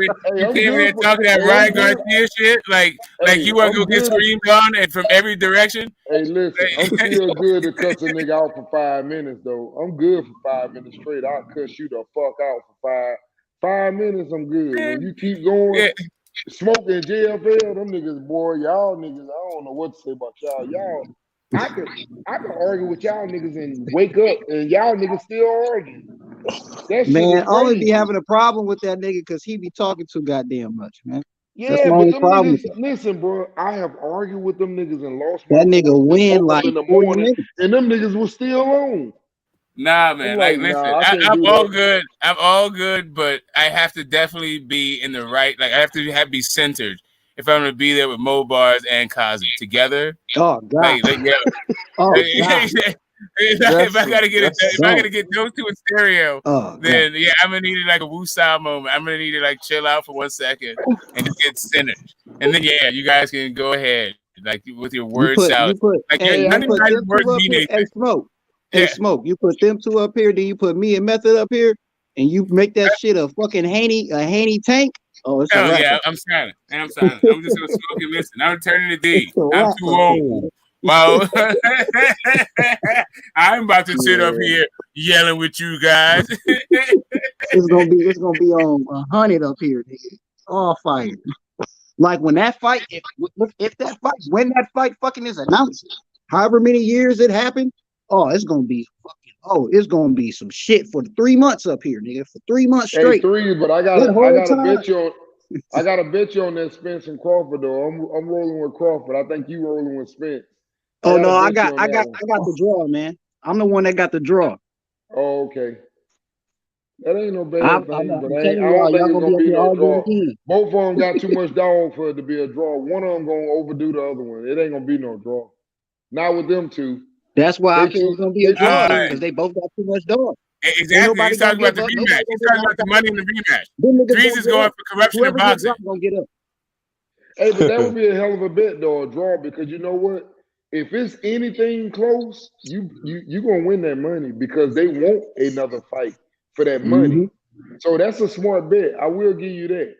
here for, talking that hey, Ryan I'm good. Garcia shit, like Hey, you want to I'm go get good. screamed on and from every direction. Hey, listen, I'm still good to cuss a nigga out for 5 minutes though. I'm good for 5 minutes straight. I'll cuss you the fuck out for 5 minutes. I'm good. When you keep going, smoking JFL, them niggas, boy, y'all niggas. I don't know what to say about y'all. I could argue with y'all niggas and wake up and y'all niggas still arguing. That shit Man, is I only be crazy. having a problem with that nigga because he be talking too goddamn much, man. That's Yeah, my but only them problem with niggas, that. listen, bro. I have argued with them niggas and lost my That nigga voice and win woke up like in the 40 morning minutes. and them niggas was still on. Nah, I'm man. like, Listen, nah, I can't I'm do all that. good. I'm all good, but I have to definitely be in the right. Like, I have to be centered if I'm gonna be there with Mo Bars and Kazi together. Oh God. Yeah. Oh God. If I gotta get if I dumb. gotta get those two in stereo, Oh, then yeah, I'm gonna need it like a Wu style moment. I'm gonna need to like chill out for 1 second and just get centered, and then yeah, you guys can go ahead like with your word salad. Like hey, none you of put your them words two up mean here. anything. Hey, Smoke. Yeah. Hey, Smoke. You put them two up here, then you put me and Method up here, and you make that shit a fucking Haney tank. Oh, it's a Oh wrap. yeah, I'm silent. I'm silent. I'm just gonna smoke and listen. I'm turning to D. It's a I'm wrap too up here, old. man. Well, I'm about to sit up here yelling with you guys. It's gonna be on 100 up here, nigga. All fire. Like when that fight, if that fight, when that fight fucking is announced, however many years it happened, it's gonna be it's gonna be some shit for 3 months up here, nigga. For 3 months Hey, straight. 3, but I That whole gotta time. bet you on that Spence and Crawford though. I'm rolling with Crawford. I think you rolling with Spence. Oh no, I bet you got on that one. the draw, man. I'm the one that got the draw. Oh, okay. That ain't no bad I'm thing, but telling I don't think y'all it's gonna be gonna up be here no arguing draw. again. Both of them got too much dog for it to be a draw. One of them gonna overdo the other one. It ain't gonna be no draw. Not with them two. That's why I think it's gonna be a draw clean. because they both got too much dog. Exactly. Ain't nobody He's talking gonna about the give up. rematch. Nobody He's gonna talking about the money in the rematch. Them niggas Drees gonna is get going up. for corruption in Whoever get boxing. dropped gonna get up. Hey, but that would be a hell of a bet though, a draw, because you know what? If it's anything close, you gonna win that money because they want another fight for that money. So that's a smart bet. I will give you that.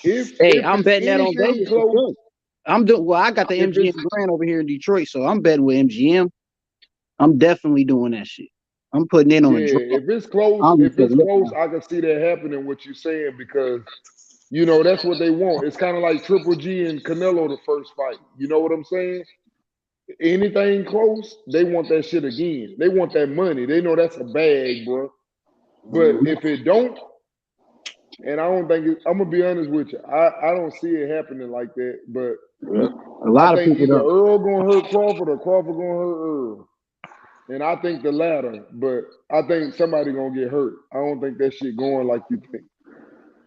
If I'm it's betting that on anything Vegas close, for sure. I got the MGM Grand over here in Detroit, so I'm betting with MGM. I'm definitely doing that shit. I'm putting in on a draw. if it's close, I can see that happening. What you're saying because that's what they want. It's kind of like Triple G and Canelo the first fight. You know what I'm saying? Anything close, they want that shit again. They want that money. They know that's a bag, bro. But if it don't, and I don't think I'm gonna be honest with you, I don't see it happening like that. But a lot of people either don't. Earl gonna hurt Crawford or Crawford gonna hurt Earl. And I think the latter, but I think somebody gonna get hurt. I don't think that shit going like you think.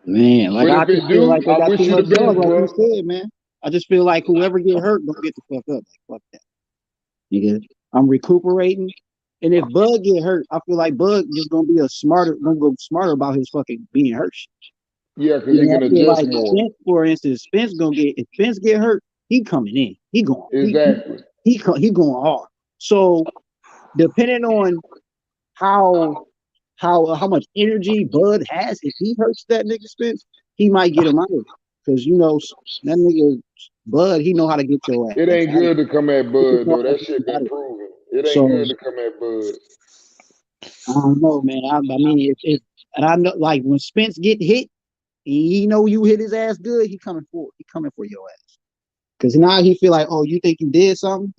Man, like but I if it just feel like do, they I got wish too you the much dog, best, like bro. you said, man. I just feel like whoever get hurt gonna get the fuck up. Like fuck that. Nigga, I'm recuperating. And if Bud get hurt, I feel like Bud just gonna go smarter about his fucking being hurt. Yeah, because he can I feel adjust like more. Spence, for instance, if Spence get hurt, he coming in. He going exactly. He going hard. So depending on how much energy Bud has, if he hurts that nigga Spence, he might get him out of it. Because that nigga Bud, he know how to get your ass. It ain't good to come at Bud though. That shit been proven. It ain't good to come at Bud. I don't know, man. I mean, and I know, like when Spence get hit, he know you hit his ass good. He coming for your ass. Because now he feel like, oh, you think you did something?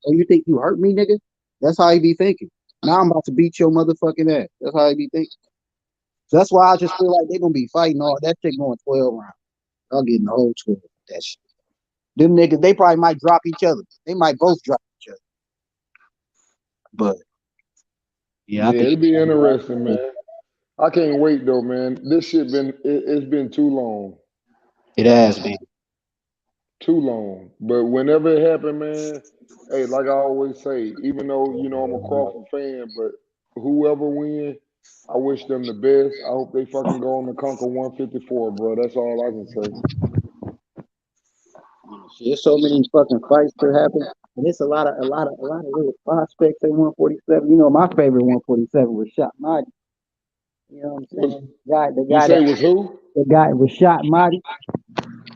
Or you think you hurt me, nigga? That's how he be thinking. Now I'm about to beat your motherfucking ass. That's how he be thinking. So that's why I just feel like they're gonna be fighting all that shit going 12 rounds. I'll get in the whole 12 with that shit. Them niggas, they probably might drop each other. They might both drop each other. But yeah, it'll be interesting, man. I can't wait though, man. This shit it's been too long. It has been. Too long. But whenever it happened, man, hey, like I always say, even though, I'm a Crawford fan, but whoever win, I wish them the best. I hope they fucking go on to conquer 154, bro. That's all I can say. There's so many fucking fights that happen. And it's a lot of little prospects at 147. My favorite 147 was Shot Mighty. You know what I'm saying? The You guy say was that who? the guy Rashad Mahdi,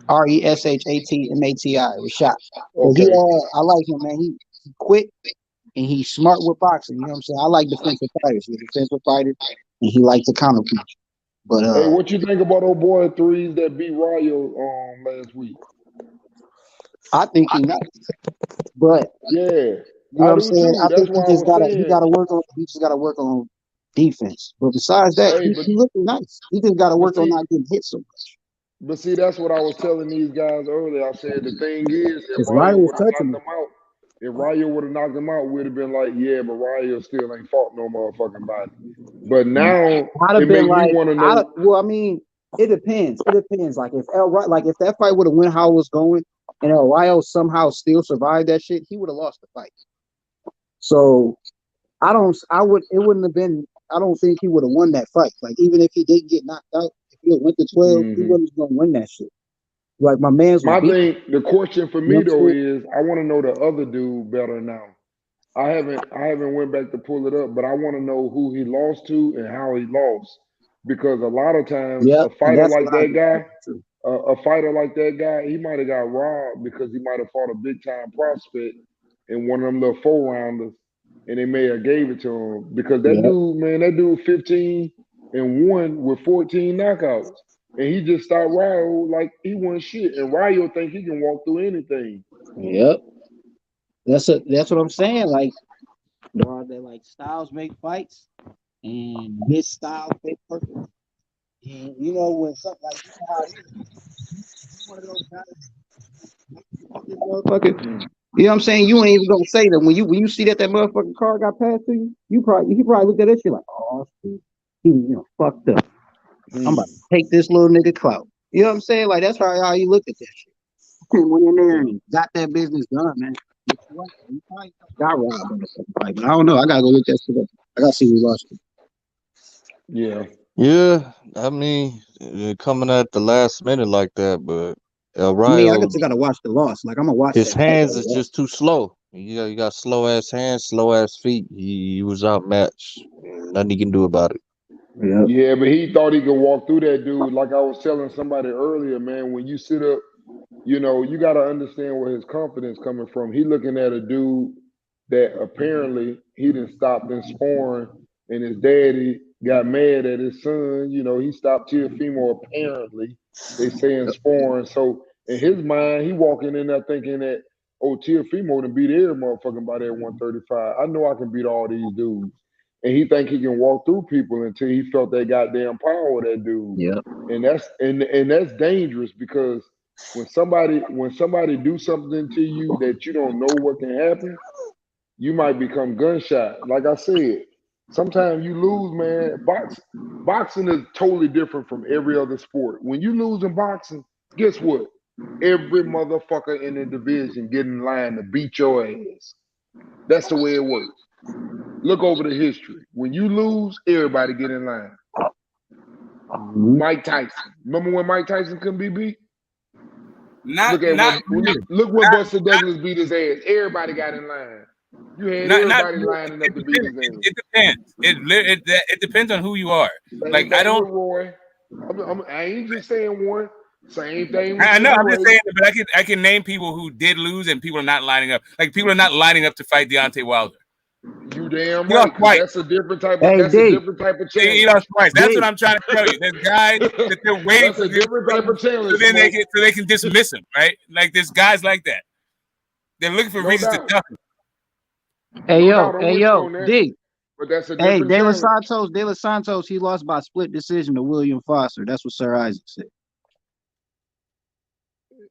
Reshatmati, Rashad. So Okay. I like him, man. He quick and he's smart with boxing. You know what I'm saying? I like defensive fighters. He's a defensive fighter, and he likes to counter punch. But Hey, what you think about old boy Threes that beat Rayo last week? I think he nice. But yeah, you know what I'm saying? I think he just gotta work on defense. But besides that, he looking nice. He just gotta work on not getting hit so much. But see, that's what I was telling these guys earlier. I said the thing is, if Because Rayo Rayo was would have touching knocked him out, if Rayo would have knocked him out, we'd have been like, yeah, but Rayo still ain't fought no motherfucking body. But now I'd have been me like, want to know. well, I mean, it depends. It depends. Like if if that fight would have went how it was going, and El Rayo somehow still survived that shit, he would have lost the fight. So it wouldn't have been. I don't think he would have won that fight. Like even if he didn't get knocked out, if he went to 12, he wasn't gonna win that shit. Like my man's. My thing, the question for me though is, I want to know the other dude better now. I haven't went back to pull it up, but I want to know who he lost to and how he lost, because a lot of times a fighter like that guy, he might have got robbed because he might have fought a big time prospect in one of them little 4-rounders, and they may have gave it to him because that dude 15-1 with 14 knockouts. And he just stopped Rayo like he wasn't shit. And Rayo think he can walk through anything. Yep. That's what I'm saying. Like, that like styles make fights, and his style fit perfect. And you know when something like one of those guys, you know what I'm saying? You ain't even gonna say that when you see that motherfucking car got passed to you. He probably looked at that shit like, oh shit, he fucked up. I'm about to take this little nigga clout. You know what I'm saying? Like that's how you look at that shit. Went in there and got that business done, man. Got robbed on the second fight, but I don't know. I gotta go look that shit up. I gotta see who lost it. Yeah. Yeah, I mean, coming at the last minute like that, but El Rayo, I mean, I just gotta watch the loss. Like I'm gonna watch. His hands is just too slow. You got slow ass hands, slow ass feet. He was outmatched. Nothing he can do about it. Yeah, but he thought he could walk through that dude. Like I was telling somebody earlier, man, when you sit up, you got to understand where his confidence coming from. He looking at a dude that apparently he done stopped in sparring, and his daddy got mad at his son. He stopped Teofimo apparently. They saying sparring. So in his mind, he walking in there thinking that, oh, Teofimo done beat every motherfucking body at 135. I know I can beat all these dudes. And he think he can walk through people until he felt that goddamn power of that dude. Yeah. And that's dangerous because when somebody do something to you that you don't know what can happen, you might become gunshot. Like I said, sometimes you lose, man. Boxing is totally different from every other sport. When you lose in boxing, guess what? Every motherfucker in the division get in line to beat your ass. That's the way it works. Look over the history. When you lose, everybody get in line. Mike Tyson. Remember when Mike Tyson couldn't be beat? Look when Buster Douglas beat his ass. Everybody got in line. You had everybody lining up to beat his ass. It depends. It depends on who you are. Like I don't. Roy. I ain't just saying one. Same thing. I know. I'm just saying, but I can name people who did lose and people are not lining up. Like people are not lining up to fight Deontay Wilder. You damn right. That's a different type of. That's a different type of challenge. That's what I'm trying to tell you. There's guys that they're waiting for. That's a different type of challenge. So then they can dismiss him, right? Like there's guys like that. They're looking for reasons to duck him. Hey yo, D. But that's a different De Los Santos, he lost by split decision to William Foster. That's what Sir Isaac said.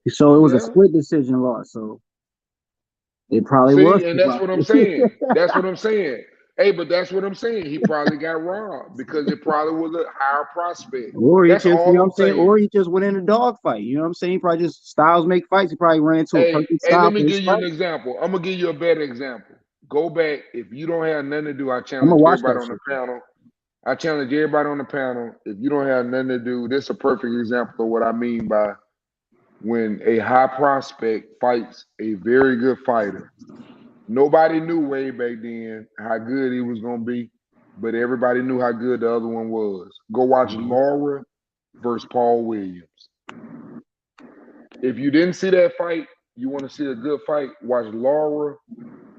So it was a split decision loss. So it probably was. And that's what I'm saying. That's what I'm saying. Hey, but that's what I'm saying. He probably got robbed because it probably was a higher prospect. Or he just went in a dog fight. You know what I'm saying? He probably just styles make fights. He probably ran into a perfect style. Let me give you an example. I'm gonna give you a better example. Go back. If you don't have nothing to do, I challenge everybody on the panel. If you don't have nothing to do, this is a perfect example of what I mean by when a high prospect fights a very good fighter. Nobody knew way back then how good he was going to be, but everybody knew how good the other one was. Go watch Laura versus Paul Williams. If you didn't see that fight, you want to see a good fight, watch Laura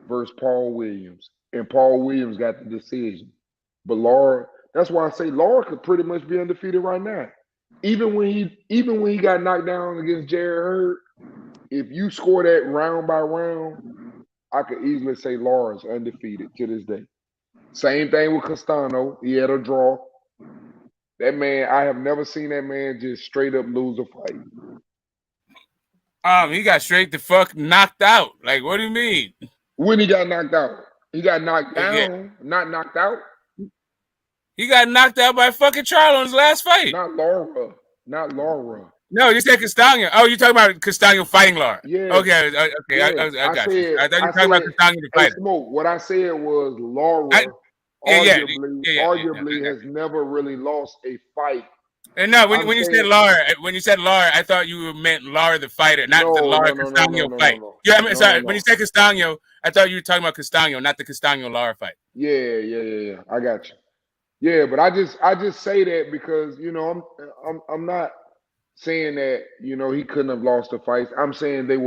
versus Paul Williams. And Paul Williams got the decision. But Laura, that's why I say Laura could pretty much be undefeated right now. Even when he got knocked down against Jared Hurd, if you score that round by round, I could easily say Laura's undefeated to this day. Same thing with Castano. He had a draw. That man, I have never seen that man just straight up lose a fight. He got straight the fuck knocked out. Like, what do you mean? When he got knocked out? He got knocked down, not knocked out. He got knocked out by fucking Charlo in his last fight. Not Laura. Not Laura. No, you said Castano. Oh, you're talking about Castano fighting Laura. Yeah. Okay. Yeah. I got you. I thought you were talking about Castano the fighter. Smoke. What I said was Laura arguably has never really lost a fight. And no, when you said Laura, I thought you meant Laura the fighter, not the Laura Castano fight. Yeah, I mean, sorry. When you said Castano, I thought you were talking about Castano, not the Castano Laura fight. Yeah. I got you. Yeah, but I just say that because I'm not saying that he couldn't have lost the fights. I'm saying there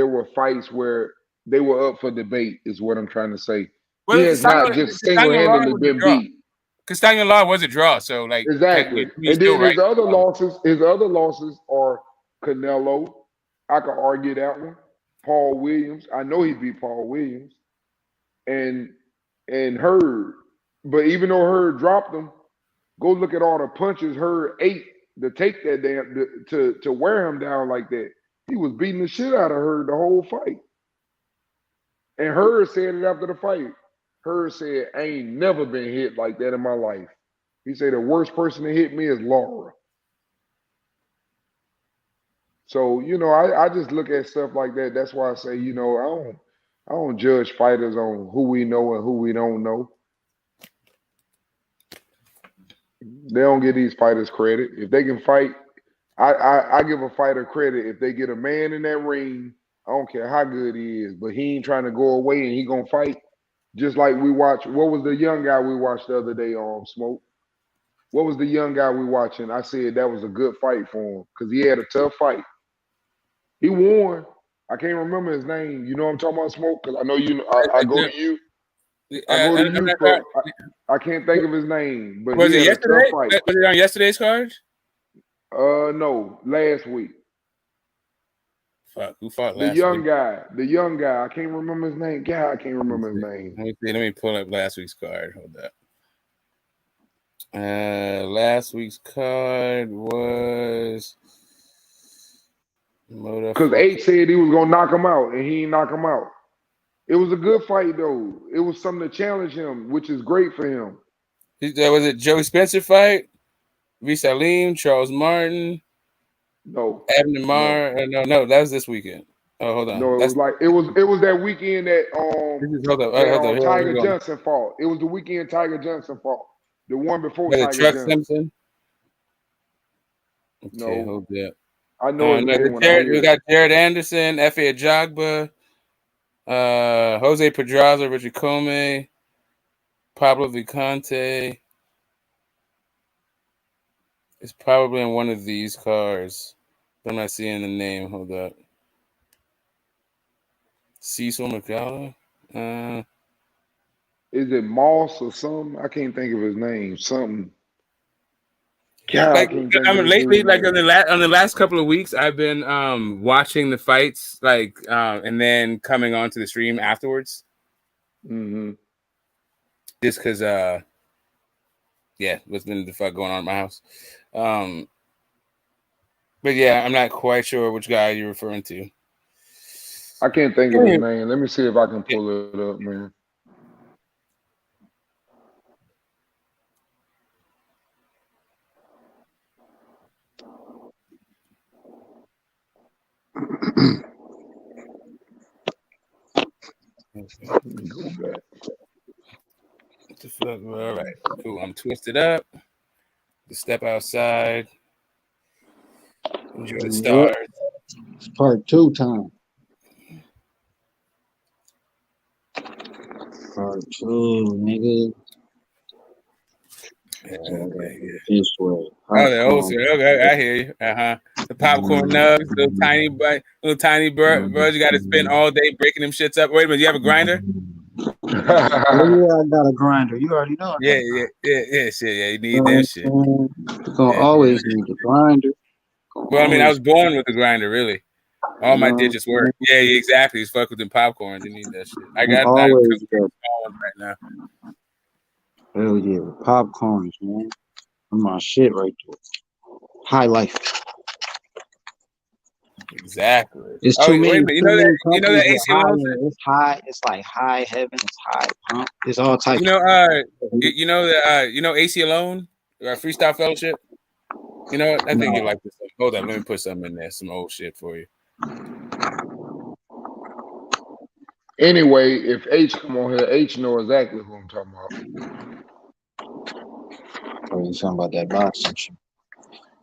were fights where they were up for debate. Is what I'm trying to say. He has not just single-handedly been beat. Castano Law was a draw, so like exactly. And then his other losses are Canelo. I could argue that one. Paul Williams. I know he beat Paul Williams. And Hurd. But even though Hurd dropped him, go look at all the punches Hurd ate to take that damn to wear him down like that. He was beating the shit out of Hurd the whole fight. And Hurd said it after the fight. Hurd said, I ain't never been hit like that in my life. He said the worst person to hit me is Laura. So, I just look at stuff like that. That's why I say, I don't judge fighters on who we know and who we don't know. They don't give these fighters credit. If they can fight, I give a fighter credit. If they get a man in that ring, I don't care how good he is, but he ain't trying to go away and he gonna fight. Just like we watch, what was the young guy we watched the other day on Smoke? What was the young guy we watching? I said that was a good fight for him because he had a tough fight. He won. I can't remember his name. You know what I'm talking about, Smoke? Because I know you. I go to you. I can't think of his name. But was it yesterday? Was it on yesterday's card? No, last week. Fuck, who fought last week? The young guy. I can't remember his name. God, I can't remember his name. Let me pull up last week's card. Hold up. Last week's card was because H said he was gonna knock him out, and he didn't knock him out. It was a good fight though. It was something to challenge him, which is great for him. Was it Joey Spencer fight? Salim, Charles Martin. No. Abner Marr. No, that was this weekend. Oh, hold on. No, it was that weekend that Tiger Johnson fought. It was the weekend Tiger Johnson fought. The one before Tiger Johnson. Simpson? Okay, no. Hold that. I know we got Jared Anderson, F.A. Ajagba, Jose Pedraza, Richard Comey, Pablo Vicante. It's probably in one of these cards. But I'm not seeing the name. Hold up. Cecil McCalla? Is it Moss or something? I can't think of his name. Something. God, lately, like on the last couple of weeks, I've been watching the fights, and then coming onto the stream afterwards. Mm-hmm. Just because, what's been the fuck going on in my house? But yeah, I'm not quite sure which guy you're referring to. I can't think of his name. Let me see if I can pull it up, man. Go back. What the fuck? All right, cool. I'm twisted up. Step outside. Enjoy the stars. It's part 2 time. Part 2, nigga. This way. Oh, the old school. Okay, I hear you. The popcorn nugs, little tiny birds. You got to spend all day breaking them shits up. Wait a minute, you have a grinder? Oh yeah, I got a grinder. You already know. Yeah, shit. Yeah, you need that shit. You're gonna always need the grinder. Well, I mean, I was born with a grinder, really. All my digits work. Yeah, exactly. It's fuck with them popcorns. You need that shit. I got always right now. Hell yeah, popcorns, man. My shit right there. High life. Exactly. It's too many. Wait a minute. You know that AC it's high. It's like high heaven. It's high pump. It's all types. You know AC Alone, Freestyle Fellowship. You know what? I think you like this. Hold on, let me put something in there. Some old shit for you. Anyway, if H come on here, H know exactly who I'm talking about. Oh, you talking about that boxing shit?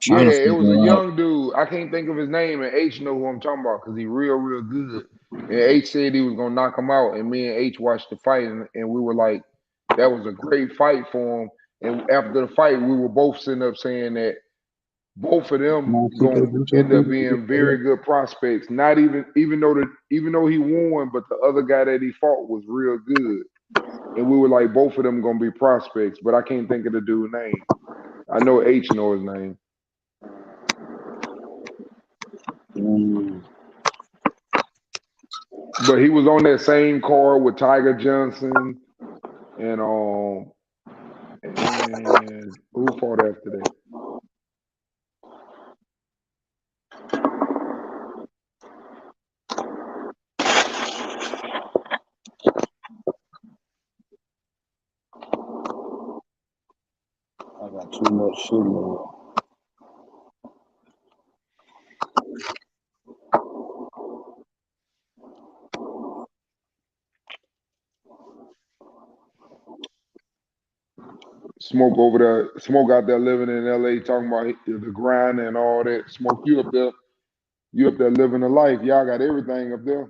Yeah, it was a young dude. I can't think of his name, and H know who I'm talking about because he real good. And H said he was gonna knock him out, and me and H watched the fight, and we were like, that was a great fight for him. And after the fight, we were both sitting up saying that both of them gonna end up being very good prospects. Not even though he won, but the other guy that he fought was real good. And we were like, both of them gonna be prospects, but I can't think of the dude's name. I know H know his name. But he was on that same card with Tiger Johnson and who fought after that? I got too much shit, man. Smoke over there, Smoke out there living in LA, talking about the grind and all that. Smoke, you up there living a life. Y'all got everything up there.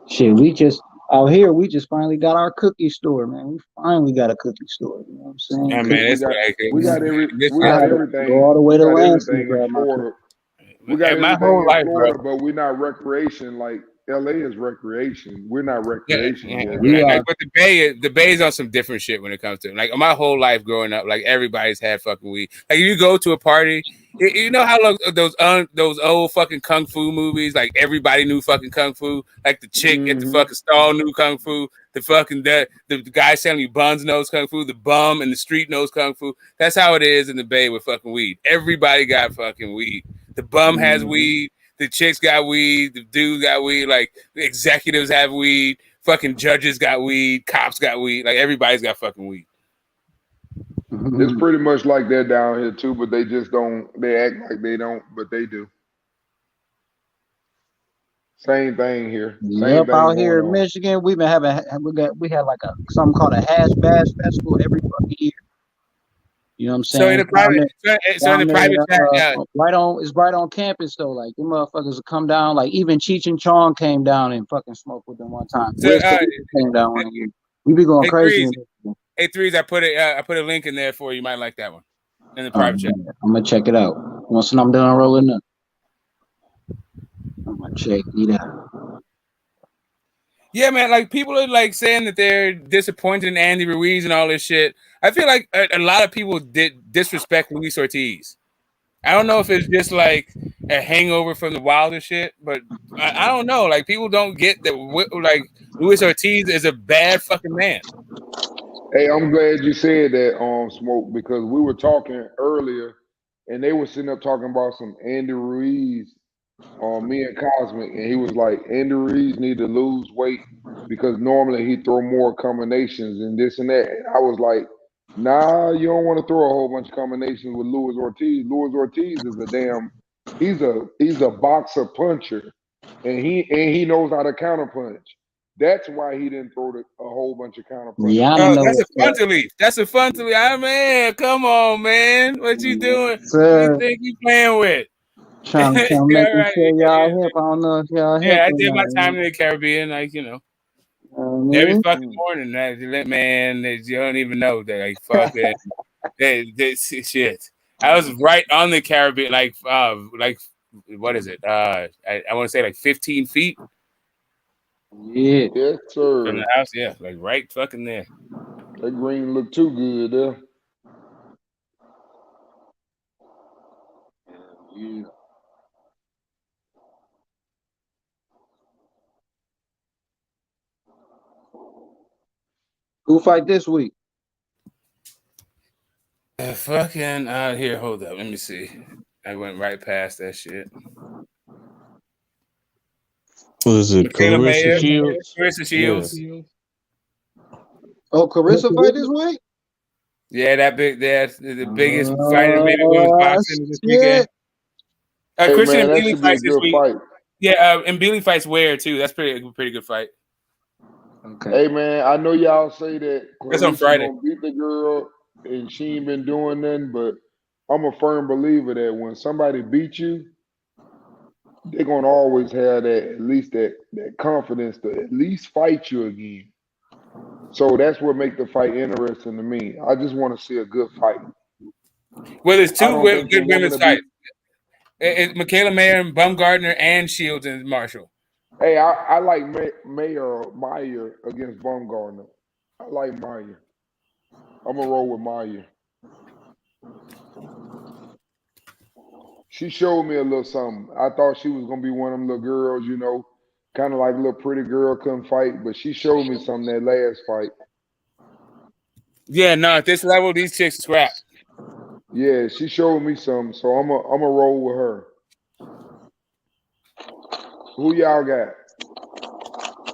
Shit, we just out here. We just finally got our cookie store, man. We finally got a cookie store. You know what I'm saying? Yeah, man, we got everything. Go all the way to Lansing in Florida. We got my everything whole in life, Florida, bro. but we're not recreation. Like LA is recreation. We're not recreation. But the Bay is on some different shit when it comes to like my whole life growing up. Like everybody's had fucking weed. Like you go to a party, you know how long those old fucking kung fu movies. Like everybody knew fucking kung fu. Like the chick at the fucking stall knew kung fu. The fucking the guy selling you buns knows kung fu. The bum in the street knows kung fu. That's how it is in the Bay with fucking weed. Everybody got fucking weed. The bum has weed. The chicks got weed. The dudes got weed. Like the executives have weed. Fucking judges got weed. Cops got weed. Like everybody's got fucking weed. It's pretty much like that down here too, but they just don't. They act like they don't, but they do. Same thing here. Yep, out here in Michigan, we've been we had like something called a hash bash festival every fucking year. You know what I'm saying? So in the private chat, it's right on campus though. Like the motherfuckers will come down. Like even Cheech and Chong came down and fucking smoked with them one time. So, came down one year. We be going crazy. Hey, Threes, I put a link in there for you. You might like that one in the private chat. I'm gonna check it out once I'm done rolling up. I'm gonna check it out. Yeah, man. Like people are like saying that they're disappointed in Andy Ruiz and all this shit. I feel like a lot of people did disrespect Luis Ortiz. I don't know if it's just like a hangover from the Wilder shit, but I don't know. Like people don't get that. Like Luis Ortiz is a bad fucking man. Hey, I'm glad you said that, Smoke, because we were talking earlier, and they were sitting up talking about some Andy Ruiz on me and Cosmic, and he was like, Andy Ruiz need to lose weight because normally he throw more combinations and this and that. And I was like, nah, you don't want to throw a whole bunch of combinations with Luis Ortiz. Luis Ortiz is he's a boxer puncher, and he knows how to counterpunch. That's why he didn't throw a whole bunch of counter punches. That's a fun to leave. That's a fun to leave. Man, come on, man. What you doing? Sir. What you think you playing with? Trying to make sure y'all hip. I don't know if y'all hip. Yeah, I did my time in the Caribbean, like, you know. Every fucking morning, man, you don't even know that like fucking this shit. I was right on the Caribbean, like what is it? I want to say like 15 feet. Yeah. Yes, sir. From the house, yeah, like right fucking there. That green look too good there. Yeah. Who fight this week? Fucking here, hold up. Let me see. I went right past that shit. What is it? Clarissa Shields? Clarissa Shields. Yeah. Oh, Clarissa fight this week? Yeah, that's the biggest fight in maybe women's boxing this weekend. Hey, Christian man, and that Bealey should be a fights this good week. fight. Yeah, and Bealey fights Ware too. That's pretty good fight. Okay. Hey, man, I know y'all say that That's on Clarissa's Friday. gonna beat the girl and she ain't been doing nothing, but I'm a firm believer that when somebody beats you, they're gonna always have that at least that confidence to at least fight you again. So that's what makes the fight interesting to me. I just want to see a good fight. Well, there's I two don't good think the woman women's will be. fights. It's Michaela Mayer and Baumgardner and Shields and Marshall. Hey, I like Meyer against Baumgartner. I like Meyer. I'm gonna roll with Meyer. She showed me a little something. I thought she was gonna be one of them little girls, you know, kind of like a little pretty girl couldn't fight, but she showed me something that last fight. Yeah, no, at this level, these chicks scrap. Yeah, she showed me something, so I'm a roll with her. Who y'all got?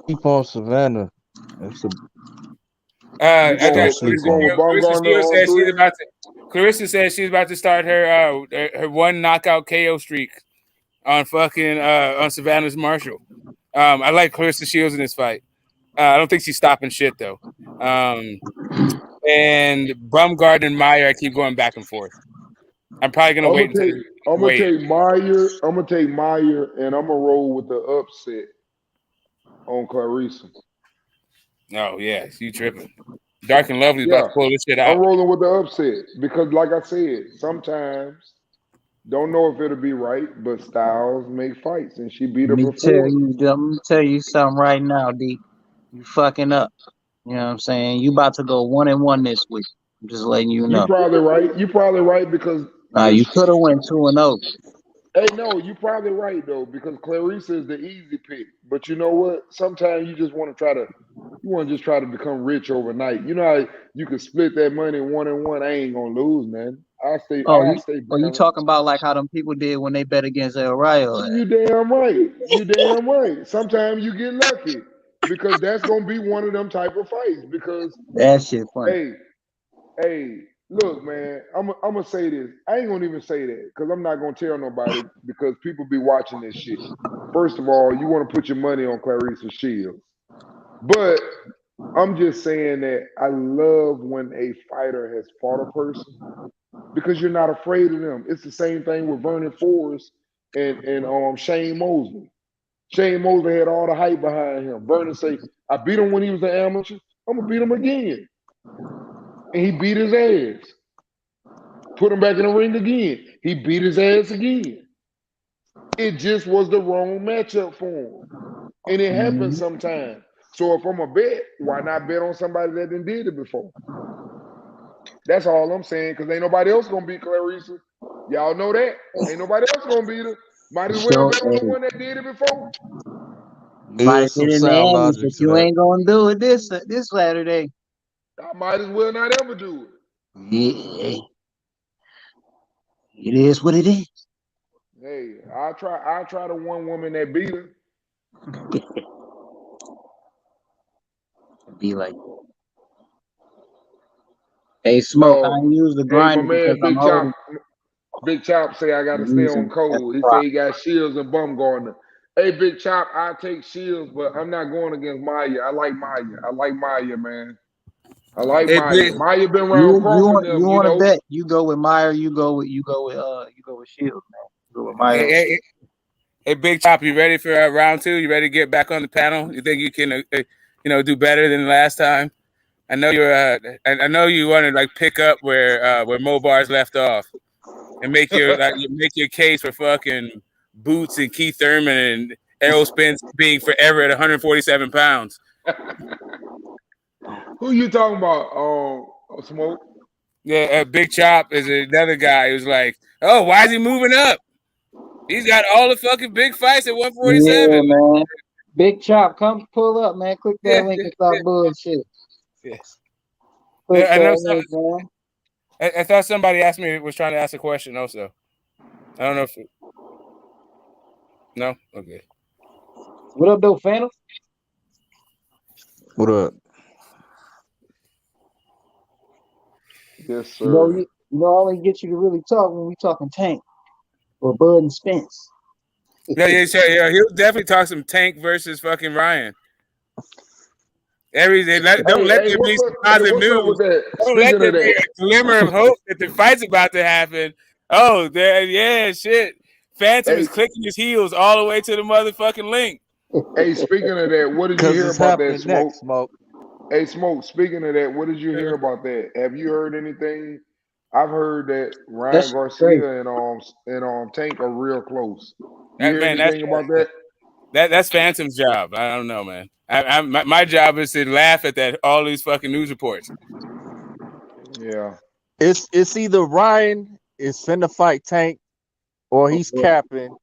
Keep on Savannah. That's a I got You going with Baumgartner on three? Clarissa says she's about to start her one knockout KO streak on fucking on Savannah's Marshall. I like Clarissa Shields in this fight. I don't think she's stopping shit though. And Baumgartner and Meyer, I keep going back and forth. I'm probably gonna wait until I'm gonna take Meyer. I'm gonna take Meyer, and I'm gonna roll with the upset on Clarissa. Oh yeah, you tripping? Dark and Lovely's about to pull this shit out. I'm rolling with the upset because, like I said, sometimes don't know if it'll be right, but styles make fights, and she beat her before. Let me tell you something right now, D. You fucking up. You know what I'm saying? You about to go 1-1 this week. I'm just letting you know. You're probably right. You're probably right because you could have went 2-0. Hey, no, you're probably right though because Clarissa is the easy pick. But you know what? Sometimes you just want to try to become rich overnight. You know how you can split that money 1-1. I ain't gonna lose, man. I'll stay. You talking about like how them people did when they bet against El Rayo? You damn right. You damn right. Sometimes you get lucky because that's gonna be one of them type of fights. Because that shit funny. Hey, look, man. I'm gonna say this. I ain't gonna even say that because I'm not gonna tell nobody because people be watching this shit. First of all, you want to put your money on Clarissa Shields, but I'm just saying that I love when a fighter has fought a person because you're not afraid of them. It's the same thing with Vernon Forrest and Shane Mosley. Shane Mosley had all the hype behind him. Vernon say, I beat him when he was an amateur. I'm gonna beat him again. And he beat his ass. Put him back in the ring again. He beat his ass again. It just was the wrong matchup for him. And it happens sometimes. So if I'm a bet, why not bet on somebody that done did it before? That's all I'm saying, because ain't nobody else gonna beat Clarissa. Y'all know that. Ain't nobody else gonna beat her. Might as well bet on the one that did it before. Might get in the Andes, but you ain't gonna do it this Saturday. I might as well not ever do it. Yeah. It is what it is. Hey, I'll try the one woman that beat her. Be like, hey, Smoke, I ain't use the grinder because I'm old. Big Chop say I gotta stay on code. He say he got Shields and Baumgartner. Hey, Big Chop, I take Shields, but I'm not going against Maya. I like Maya, man. I like Maya. Maya been around Crawford. You want to bet? You go with Meyer. You go with Shields, man. You go with Meyer. Hey, Big Chop, you ready for round two? You ready to get back on the panel? You think you do better than last time. I know you're. I know you want to like pick up where Mo Bars left off, and make your case for fucking Boots and Keith Thurman and Errol Spence being forever at 147 pounds. Who you talking about? Smoke. Yeah, Big Chop is another guy who's like, oh, why is he moving up? He's got all the fucking big fights at 147. Yeah, man. Big Chop, come pull up, man. Click that link and stop bullshit. Yes. Click I know. that link, man. I thought somebody was trying to ask a question also. I don't know if no? Okay. What up, though, Phantom? What up? Yes, sir. You know, I only get you to really talk when we talking Tank or Bud and Spence. Yeah, sure. He'll definitely talk some Tank versus fucking Ryan. Don't let there be some positive news. Don't let there be a glimmer of hope that the fight's about to happen. Oh, shit. Phantom is clicking his heels all the way to the motherfucking link. Hey, speaking of that, what did you hear about that, Smoke? Hey, Smoke, speaking of that, what did you hear about that? Have you heard anything? I've heard that Ryan Garcia and Tank are real close. You hear anything about that? That's Phantom's job. I don't know, man. My job is to laugh at all these fucking news reports. Yeah. It's either Ryan is finna fight Tank or he's capping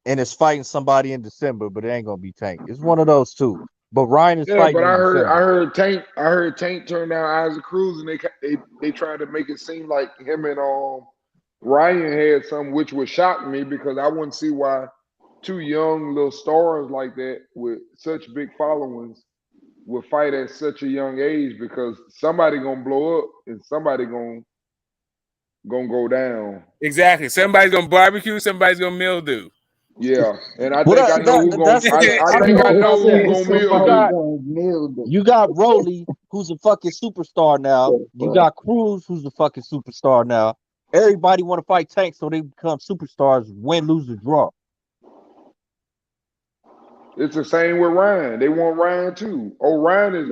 and is fighting somebody in December, but it ain't gonna be Tank. It's one of those two. But Ryan is fighting. But I heard Tank turn down Isaac Cruz, and they tried to make it seem like him and Ryan had something, which would shock me because I wouldn't see why two young little stars like that with such big followings would fight at such a young age, because somebody gonna blow up and somebody gonna go down. Exactly. Somebody's gonna barbecue, somebody's gonna mildew. Yeah, and I think I know who's gonna mildew. You got Rolly, who's a fucking superstar now. You got Cruz, who's a fucking superstar now. Everybody want to fight Tank so they become superstars, win, lose, or draw. It's the same with Ryan. They want Ryan too. Oh, Ryan is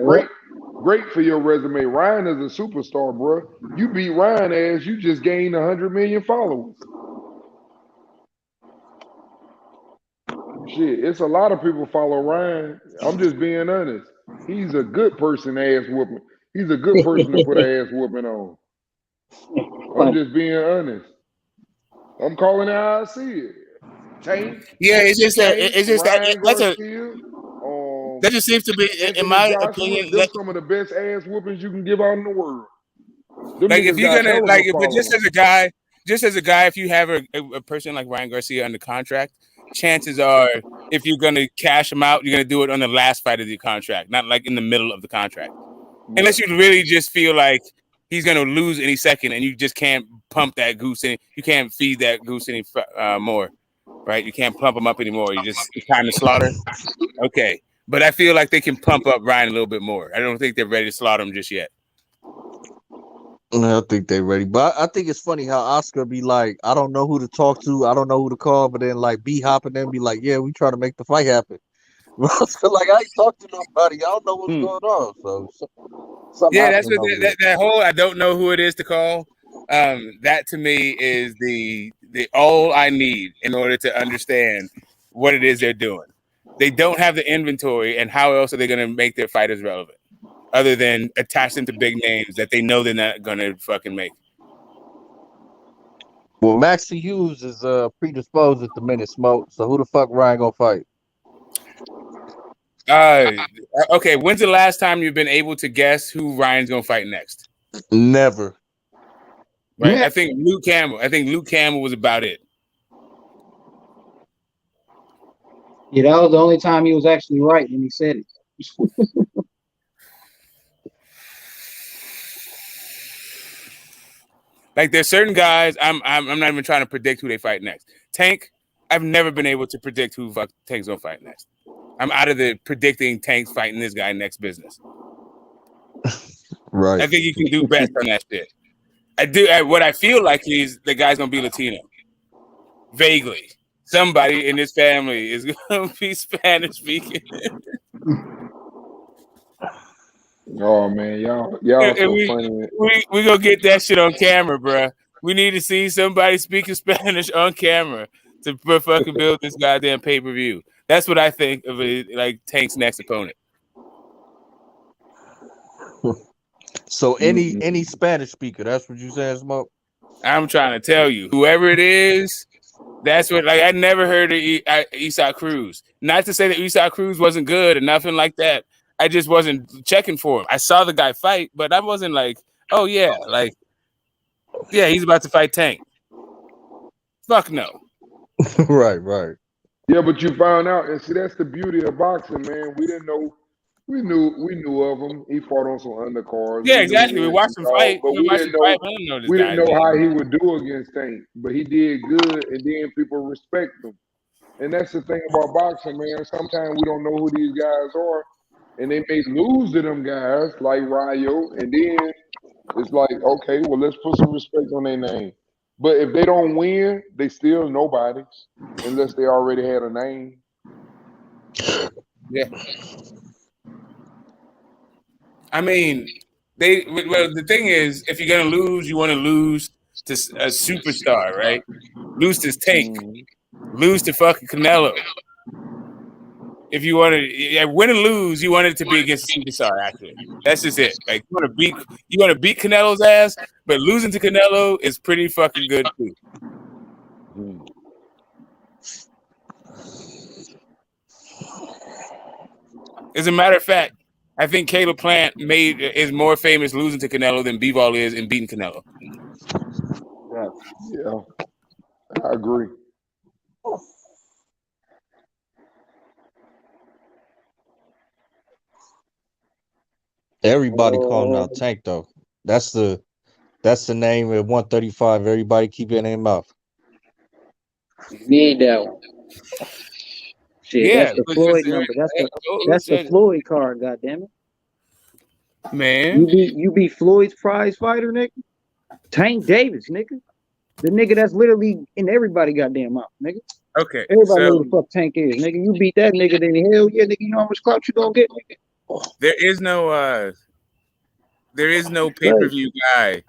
great for your resume. Ryan is a superstar, bro. You beat Ryan ass, you just gained 100 million followers. Shit, it's a lot of people follow Ryan. I'm just being honest. He's a good person ass whooping. He's a good person to put an ass whooping on. I'm just being honest. I'm calling it how I see it. Tank. Yeah, it's just that that just seems to be, in my opinion, that's some of the best ass whoopings you can give out in the world. Like if you're gonna but just as a guy, if you have a person like Ryan Garcia under contract, chances are if you're gonna cash him out, you're gonna do it on the last fight of the contract, not like in the middle of the contract. Unless you really just feel like he's gonna lose any second, and you just can't pump that goose in. You can't feed that goose any more. Right, you can't pump them up anymore. It's time to slaughter. Okay, but I feel like they can pump up Ryan a little bit more. I don't think they're ready to slaughter him just yet. I think they're ready, but I think it's funny how Oscar be like, I don't know who to talk to, I don't know who to call, but then like B hopping and be like, yeah, we try to make the fight happen. So like I ain't talked to nobody. I don't know what's going on. So yeah, that's what that whole I don't know who it is to call. That to me is the all I need in order to understand what it is they're doing. They don't have the inventory, and how else are they going to make their fighters relevant other than attach them to big names that they know they're not going to fucking make? Well, Maxie Hughes is predisposed at the minute, Smoke. So who the fuck Ryan gonna fight? Okay, when's the last time you've been able to guess who Ryan's gonna fight next? Never. Right, yeah. I think Luke Campbell was about it. Yeah, that was the only time he was actually right when he said it. Like there's certain guys, I'm not even trying to predict who they fight next. Tank, I've never been able to predict who Tank's gonna fight next. I'm out of the predicting Tank's fighting this guy next business. Right. I think you can do best on that shit. What I feel like is the guy's gonna be Latino. Vaguely. Somebody in his family is gonna be Spanish speaking. Oh man, y'all And so we funny. we gonna get that shit on camera, bruh. We need to see somebody speaking Spanish on camera to fucking build this goddamn pay-per-view. That's what I think of it, like Tank's next opponent. So any Spanish speaker, that's what you saying, Smoke? I'm trying to tell you, whoever it is, that's what. Like, I never heard of Isaac Cruz. Not to say that Isaac Cruz wasn't good or nothing like that. I just wasn't checking for him. I saw the guy fight, but I wasn't like, oh yeah, like, yeah, he's about to fight Tank. Fuck no. Right. Yeah, but you found out, and see, that's the beauty of boxing, man. We didn't know. We knew of him. He fought on some undercards. Yeah, exactly. We watched him fight. But we didn't know how he would do against Tank. But he did good, and then people respect him. And that's the thing about boxing, man. Sometimes we don't know who these guys are, and they may lose to them guys like Rayo, and then it's like, okay, well, let's put some respect on their name. But if they don't win, they still nobody, unless they already had a name. Yeah. I mean, the thing is, if you're gonna lose, you want to lose to a superstar, right? Lose to Tank, lose to fucking Canelo. If you want to win and lose, you want it to be against a superstar. Actually, that's just it. Like, you want to beat Canelo's ass, but losing to Canelo is pretty fucking good too. As a matter of fact, I think Caleb Plant is more famous losing to Canelo than Bivol is in beating Canelo. Yeah, I agree. Everybody calling out Tank though. That's the name at 135. Everybody keep it in their mouth. Need that one. Shit, Yeah, that's the Floyd number. That's the Floyd card. Goddamn it, man! You be Floyd's prize fighter, nigga. Tank Davis, nigga. The nigga that's literally in everybody goddamn mouth, nigga. Okay, everybody know who the fuck Tank is, nigga. You beat that nigga, then hell yeah, nigga. You know how much clout you gonna get, nigga. There is no pay-per-view guy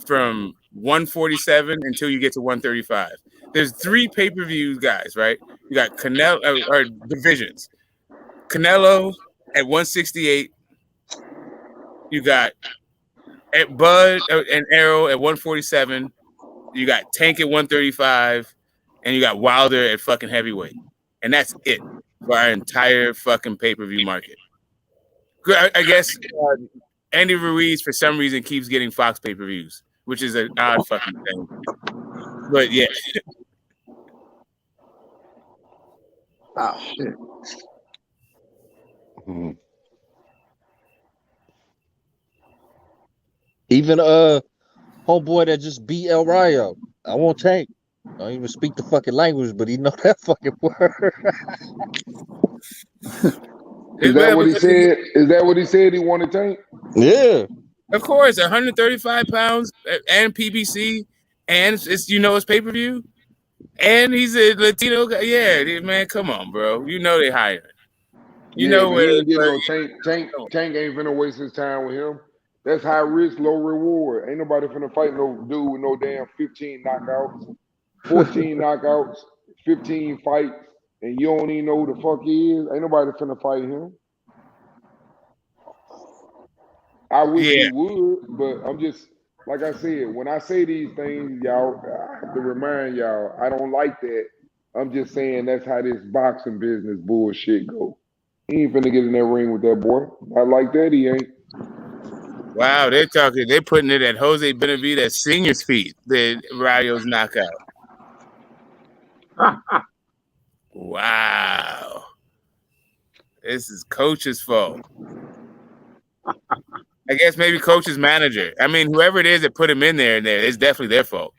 from 147 until you get to 135. There's 3 pay-per-view guys, right? You got Canelo or divisions. Canelo at 168. You got Bud and Errol at 147. You got Tank at 135, and you got Wilder at fucking heavyweight, and that's it for our entire fucking pay-per-view market. I guess Andy Ruiz, for some reason, keeps getting Fox pay-per-views, which is an odd fucking thing. But yeah. Oh shit. Even homeboy that just beat El Rayo. I won't Tank. I don't even speak the fucking language, but he know that fucking word. Is that what he said? Is that what he said he wanted Tank? Yeah. Of course, 135 pounds and PBC, and it's pay-per-view, and he's a Latino guy. Yeah, man, come on, bro. You know they hiring. He ain't get no Tank ain't finna waste his time with him. That's high risk, low reward. Ain't nobody finna fight no dude with no damn 15 knockouts, 14 knockouts, 15 fights, and you don't even know who the fuck he is. Ain't nobody finna fight him. I wish he would, but I'm just, like I said, when I say these things, y'all, I have to remind y'all, I don't like that. I'm just saying that's how this boxing business bullshit go. He ain't finna get in that ring with that boy. Not like that, he ain't. Wow, they're putting it at Jose Benavidez Sr.'s feet, the Rayo's knockout. Wow. This is coach's fault. I guess maybe coach's manager. I mean, whoever it is that put him in there, it's definitely their fault.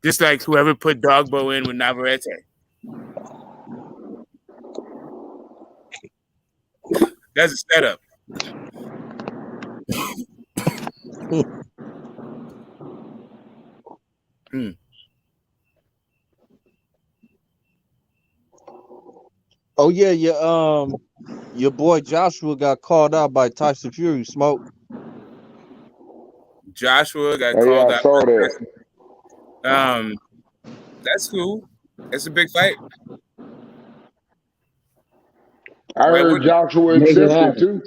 Just like whoever put Dogbo in with Navarrete. That's a setup. Oh yeah, your boy Joshua got called out by Tyson Fury. Smoke. Joshua got Oh, yeah, called I out. saw that. That's cool. It's a big fight. I Why heard wouldn't Joshua Make it accepted happen. too.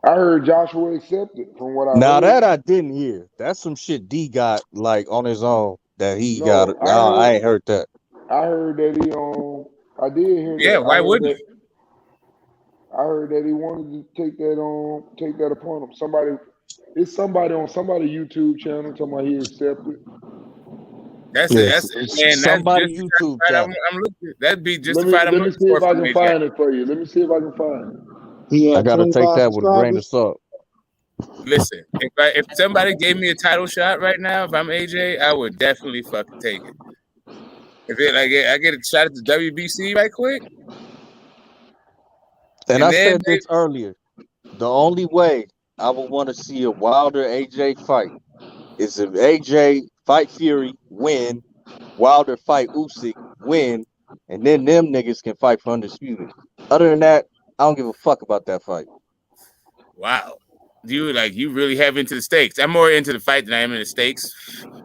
I heard Joshua accepted from what I Now heard. that I didn't hear. That's some shit D got like on his own that he got. No, I ain't heard that. I heard that he I did hear Yeah, that. why wouldn't he? I heard that he wanted to take that upon him. It's somebody on somebody YouTube channel talking about he accepted. That's Yes, man. That's somebody just YouTube the fight channel. I'm looking. That'd be just Let the me fight I'm let me looking see for if I from can AJ. find it for you. Let me see if I can find it. He I had gotta take 25 that with a grain of subscribers. salt. Listen, if somebody gave me a title shot right now, if I'm AJ, I would definitely fucking take it. If I get a shot at the WBC right quick, And I then said this earlier. The only way I would want to see a Wilder AJ fight is if AJ fight Fury, win, Wilder fight Usyk, win, and then them niggas can fight for undisputed. Other than that, I don't give a fuck about that fight. wow, you really have into the stakes. I'm more into the fight than I am in the stakes.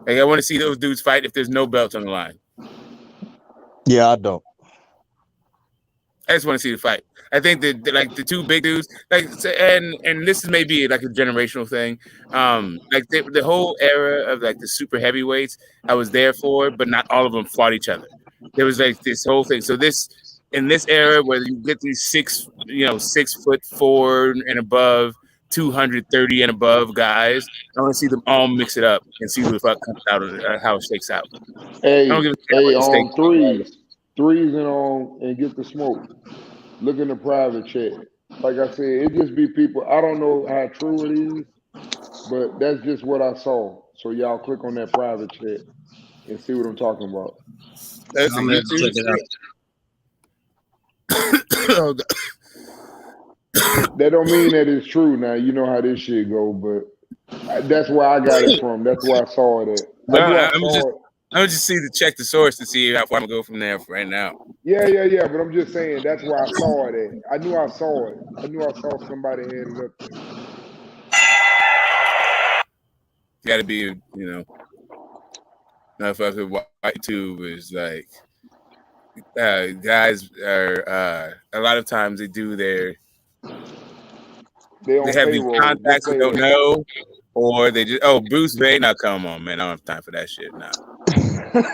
Like I want to see those dudes fight if there's no belt on the line. Yeah, I don't. I just want to see the fight. I think that like the two big dudes, and this is maybe like a generational thing. Like the whole era of like the super heavyweights, I was there for, but not all of them fought each other. There was like this whole thing. So in this era where you get these 6'4" and above, 230 and above guys, I want to see them all mix it up and see who the fuck comes out of how it shakes out. I don't give a shit about the stakes. Threes and get the smoke. Look in the private chat. Like I said, it just be people. I don't know how true it is, but that's just what I saw. So y'all click on that private chat and see what I'm talking about. That's I'm gonna have to check it out. That don't mean that it's true. Now you know how this shit go, but that's where I got it from. That's where I saw it at. I'm just see to check the source to see how far I'm gonna go from there for right now. Yeah. But I'm just saying that's where I saw it at. I knew I saw it. I knew I saw somebody had it up there. Got to be, motherfucker. White tube is like guys are a lot of times they do they have these contacts we don't know, or they just Bruce Wayne. Now come on, man, I don't have time for that shit now.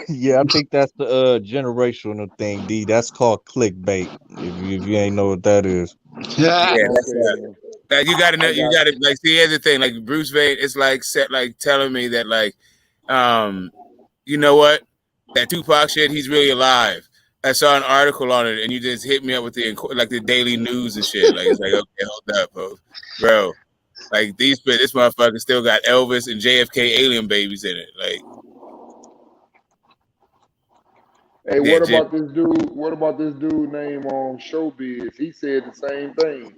Yeah, I think that's the generational thing, D. That's called clickbait. If you ain't know what that is. Yeah, that's right. Like you gotta know, you gotta like see here's the thing, like Bruce Wayne, it's like telling me that like you know what? That Tupac shit, he's really alive. I saw an article on it and you just hit me up with the daily news and shit. Like it's like, okay, hold up, bro. Like this motherfucker still got Elvis and JFK alien babies in it. Like hey, what about this dude? What about this dude named Showbiz? He said the same thing.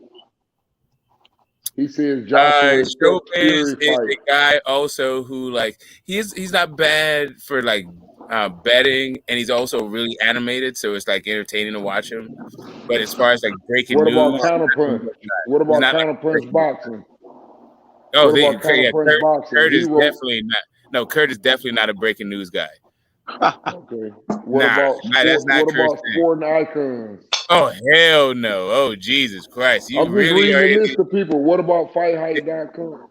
He says Joshua Showbiz is a guy also who like he's not bad for like betting, and he's also really animated, so it's like entertaining to watch him. But as far as like breaking news, what about Counterpunch? What about Counterpunch boxing? Oh, Kurt is definitely not. No, Kurt is definitely not a breaking news guy. Okay. What about Sporting Icons? Oh hell no! Oh Jesus Christ! You I'm just really reading the list of people. What about FightHype.com?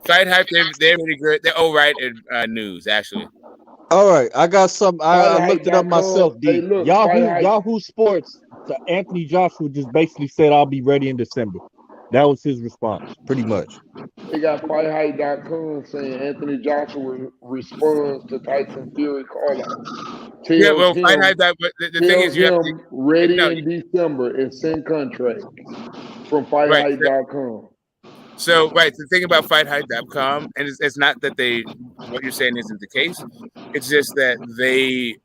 Fight Hype, they're really good. They're all right at news actually. All right, I got some. I looked it up myself. Hey, look, Yahoo Sports. So Anthony Joshua just basically said, "I'll be ready in December." That was his response, pretty much. They got FightHype.com saying Anthony Joshua responds to Tyson Fury call-out. Yeah, well, FightHype. The thing is, you have to ready in December and send contract from FightHype.com. So, the thing about FightHype.com, and it's not that what you're saying isn't the case. It's just that they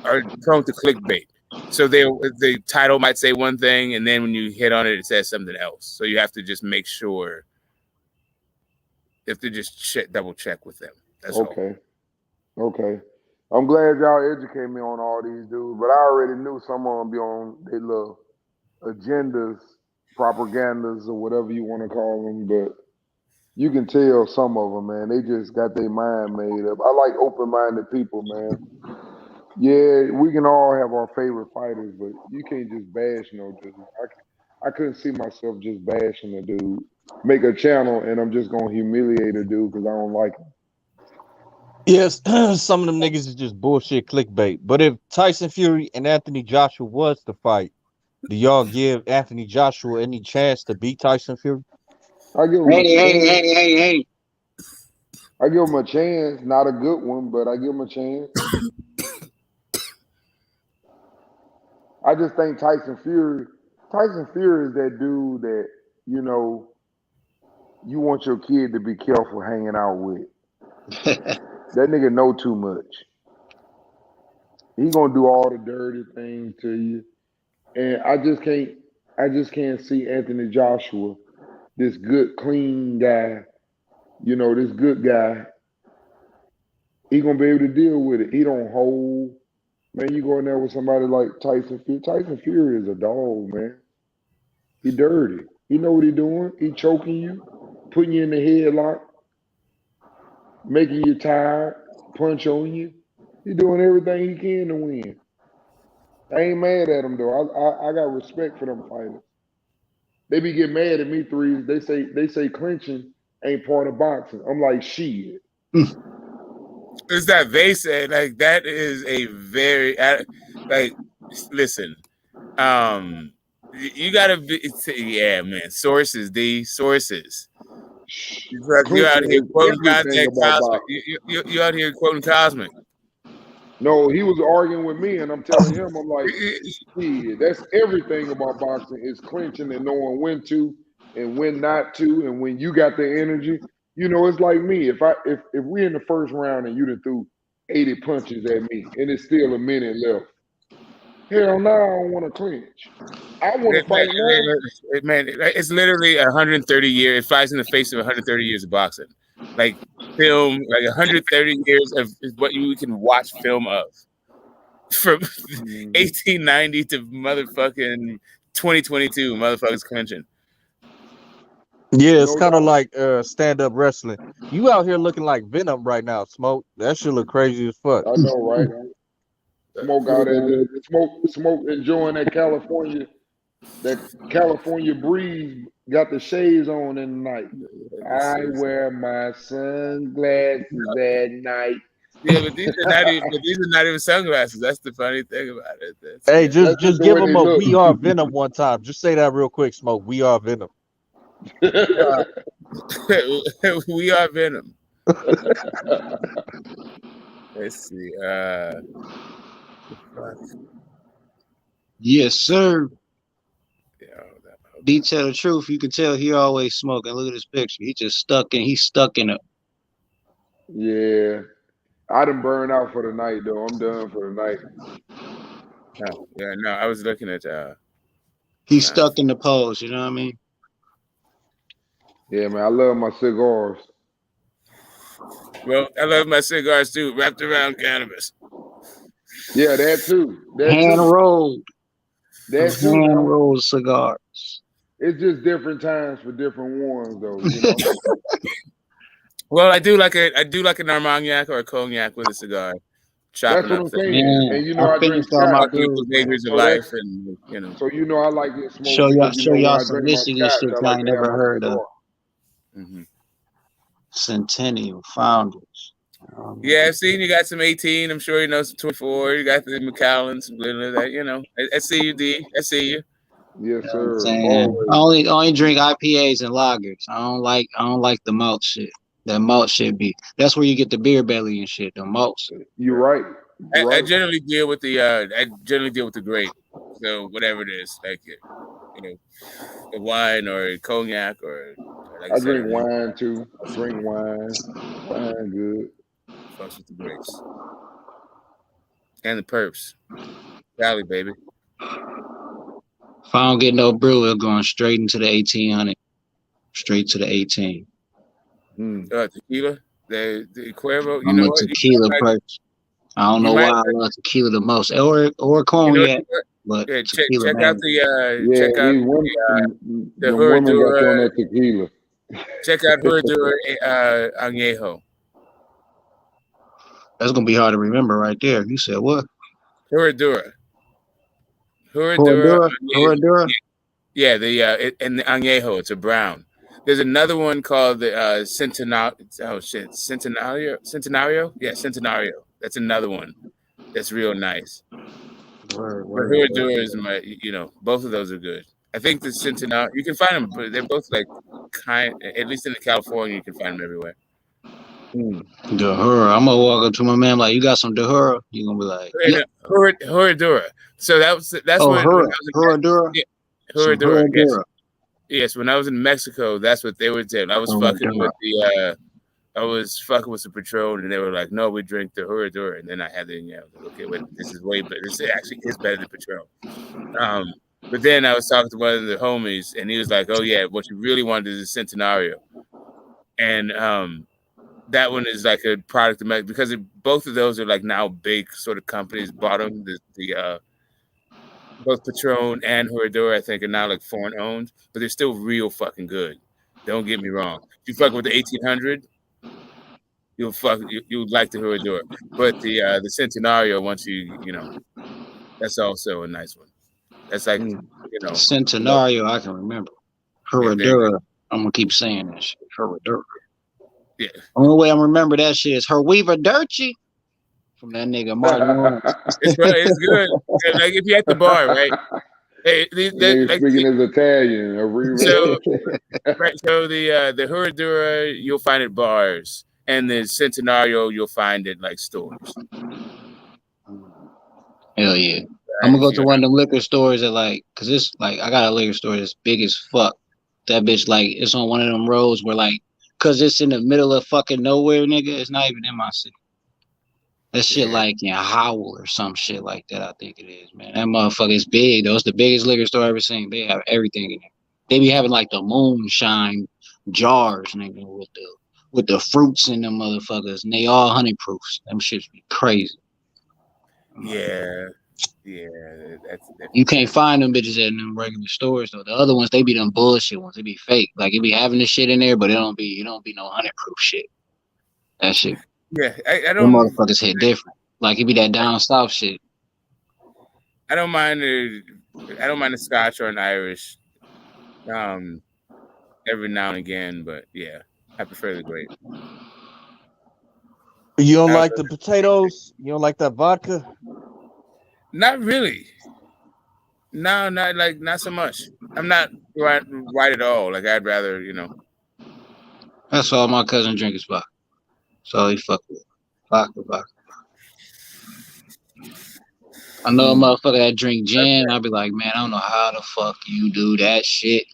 are prone to clickbait. So the title might say one thing, and then when you hit on it, it says something else. So you have to just make sure. You have to just double check with them. That's okay. Okay. I'm glad y'all educate me on all these dudes, but I already knew some of them be on their little agendas, propagandas, or whatever you want to call them. But you can tell some of them, man, they just got their mind made up. I like open-minded people, man. Yeah, we can all have our favorite fighters, but you can't just bash no dude. I couldn't see myself just bashing a dude. Make a channel and I'm just gonna humiliate a dude because I don't like him. Yes, some of them niggas is just bullshit clickbait. But if Tyson Fury and Anthony Joshua was to fight, do y'all give Anthony Joshua any chance to beat Tyson Fury? I give him a chance. Hey. I give him a chance, not a good one, but I give him a chance. I just think Tyson Fury is that dude that, you know, you want your kid to be careful hanging out with. That nigga know too much. He gonna do all the dirty things to you. And I just can't see Anthony Joshua, this good, clean guy, you know, this good guy. He gonna be able to deal with it. He don't hold. Man, you go in there with somebody like Tyson Fury. Tyson Fury is a dog, man. He dirty. He know what he doing. He choking you, putting you in the headlock, making you tired, punch on you. He doing everything he can to win. I ain't mad at him though. I got respect for them fighters. They be getting mad at me threes. They say clinching ain't part of boxing. I'm like, shit. It's that they said, like, that is a very, like, listen, you gotta be, yeah, man, sources, sources. You out here quoting Contact Cosmic. You out here quoting Cosmic. No, he was arguing with me, and I'm telling him, I'm like, yeah, that's everything about boxing is clinching and knowing when to and when not to, and when you got the energy. You know, it's like me. If we in the first round and you done threw 80 punches at me, and it's still a minute left, hell no, I don't want to clinch. I want to fight now. Man, it's literally 130 years. It flies in the face of 130 years of boxing. Like film, like 130 years of what you can watch film of. From 1890 to motherfucking 2022, motherfuckers clinching. Yeah, it's kind of like stand-up wrestling. You out here looking like Venom right now, Smoke. That shit look crazy as fuck. I know, right? Smoke out there, smoke enjoying that California breeze. Got the shades on in the night. I wear my sunglasses at night. Yeah, but these are not even sunglasses. That's the funny thing about it. Hey, just give them a "We Are Venom" one time. Just say that real quick, Smoke. We are Venom. We are Venom. Let's see. Yes, sir. D tell the truth. You can tell he always smoking. Look at this picture. He's stuck in it. Yeah. I done burned out for the night though. I'm done for the night. No, I was looking at he's stuck in the pose, you know what I mean? Yeah, man. I love my cigars. Well, I love my cigars too, wrapped around cannabis. Yeah, that too. Hand rolled. That too. Hand rolled cigars. It's just different times for different ones, though. You know. Well, I do like an Armagnac or a cognac with a cigar. That's what I'm saying. Yeah. And you know, I drink my flavors of life, and you know. So you know, I like it smoke. Show y'all some Michigan shit I ain't never heard of. Mm-hmm. Centennial Founders. Yeah, I've seen you got some 18. I'm sure you know some 24. You got the McAllen, some that. You know, I see you, D. I see you. Yes, sir. I only drink IPAs and lagers. I don't like the malt shit. That malt shit that's where you get the beer belly and shit. The malt. You're right. I generally deal with the grape. So whatever it is, like you know, a wine or a cognac or like I drink wine too. Drink wine. Wine good. Fucks with the grapes. And the perps. Valley, baby. If I don't get no brew, we're going straight into the 1800. Straight to the 18. Tequila? The Cuervo. You I'm know a what? tequila person. I don't You know might. why I love tequila the most, or You know cognac, what? but Yeah, tequila, check out man. Yeah, check out these women, the them women got you on Herradura. that tequila. Check out Herradura Añejo. That's gonna be hard to remember right there. You said what? Herradura Herradura, Añejo. Herradura. Yeah, and the Añejo. It's a brown. There's another one called the Centenario. Oh shit, Centenario. Yeah, Centenario. That's another one. That's real nice. Word. The Herradura is both of those are good. I think the Centenario, you can find them, but they're both like at least in California, you can find them everywhere. Dahura. I'm gonna walk up to my man like, you got some Dahura? You gonna be like, yeah. Herradura. So that's when I was in Herradura. Yeah, Some Herradura. Yes. Herradura. Yes, when I was in Mexico, that's what they were doing. I was fucking with the Patron, and they were like, "No, we drink the Herradura." And then I had the, I was like, "Okay, wait, this is way better. This actually is better than Patron." But then I was talking to one of the homies, and he was like, "Oh yeah, what you really wanted is a Centenario," and that one is like a product of Mexico because both of those are like now big sort of companies bought them. Both Patron and Herradura, I think, are now like foreign owned, but they're still real fucking good. Don't get me wrong. If you fuck with the 1800, you'll like the Herradura. But the Centenario, once that's also a nice one. That's like Centenario, I can remember. Herradura, I'm gonna keep saying that shit. Herradura. Yeah. Only way I remember that shit is Herweaver Dirty from that nigga Martin Lawrence. It's good. Like if you're at the bar, right? Hey, speaking as Italian. So the Herradura you'll find at bars, and the Centenario you'll find at like stores. Hell yeah. I'm gonna go to one of them liquor stores cause it's like I got a liquor store that's big as fuck. That bitch like it's on one of them roads where cause it's in the middle of fucking nowhere, nigga. It's not even in my city. That shit like in Howell or some shit like that, I think it is, man. That motherfucker is big, though. It's the biggest liquor store I've ever seen. They have everything in there. They be having like the moonshine jars, nigga, with the fruits in them motherfuckers, and they all honey proofs. Them shits be crazy. Yeah. You can't find them bitches at them regular stores though. The other ones, they be them bullshit ones. They be fake. Like it be having this shit in there, but it don't be no honey proof shit. That shit. Yeah, I Them don't. motherfuckers hit different. Like it be that down south shit. I don't mind the Scotch or an Irish, every now and again, but yeah, I prefer the grape. You don't like the potatoes? You don't like that vodka? Not really. No, not so much. I'm not right at all. Like I'd rather, That's all my cousin drink is vodka. That's all he fuck with. Vodka. I know a motherfucker that drink gin. I'll be like, man, I don't know how the fuck you do that shit.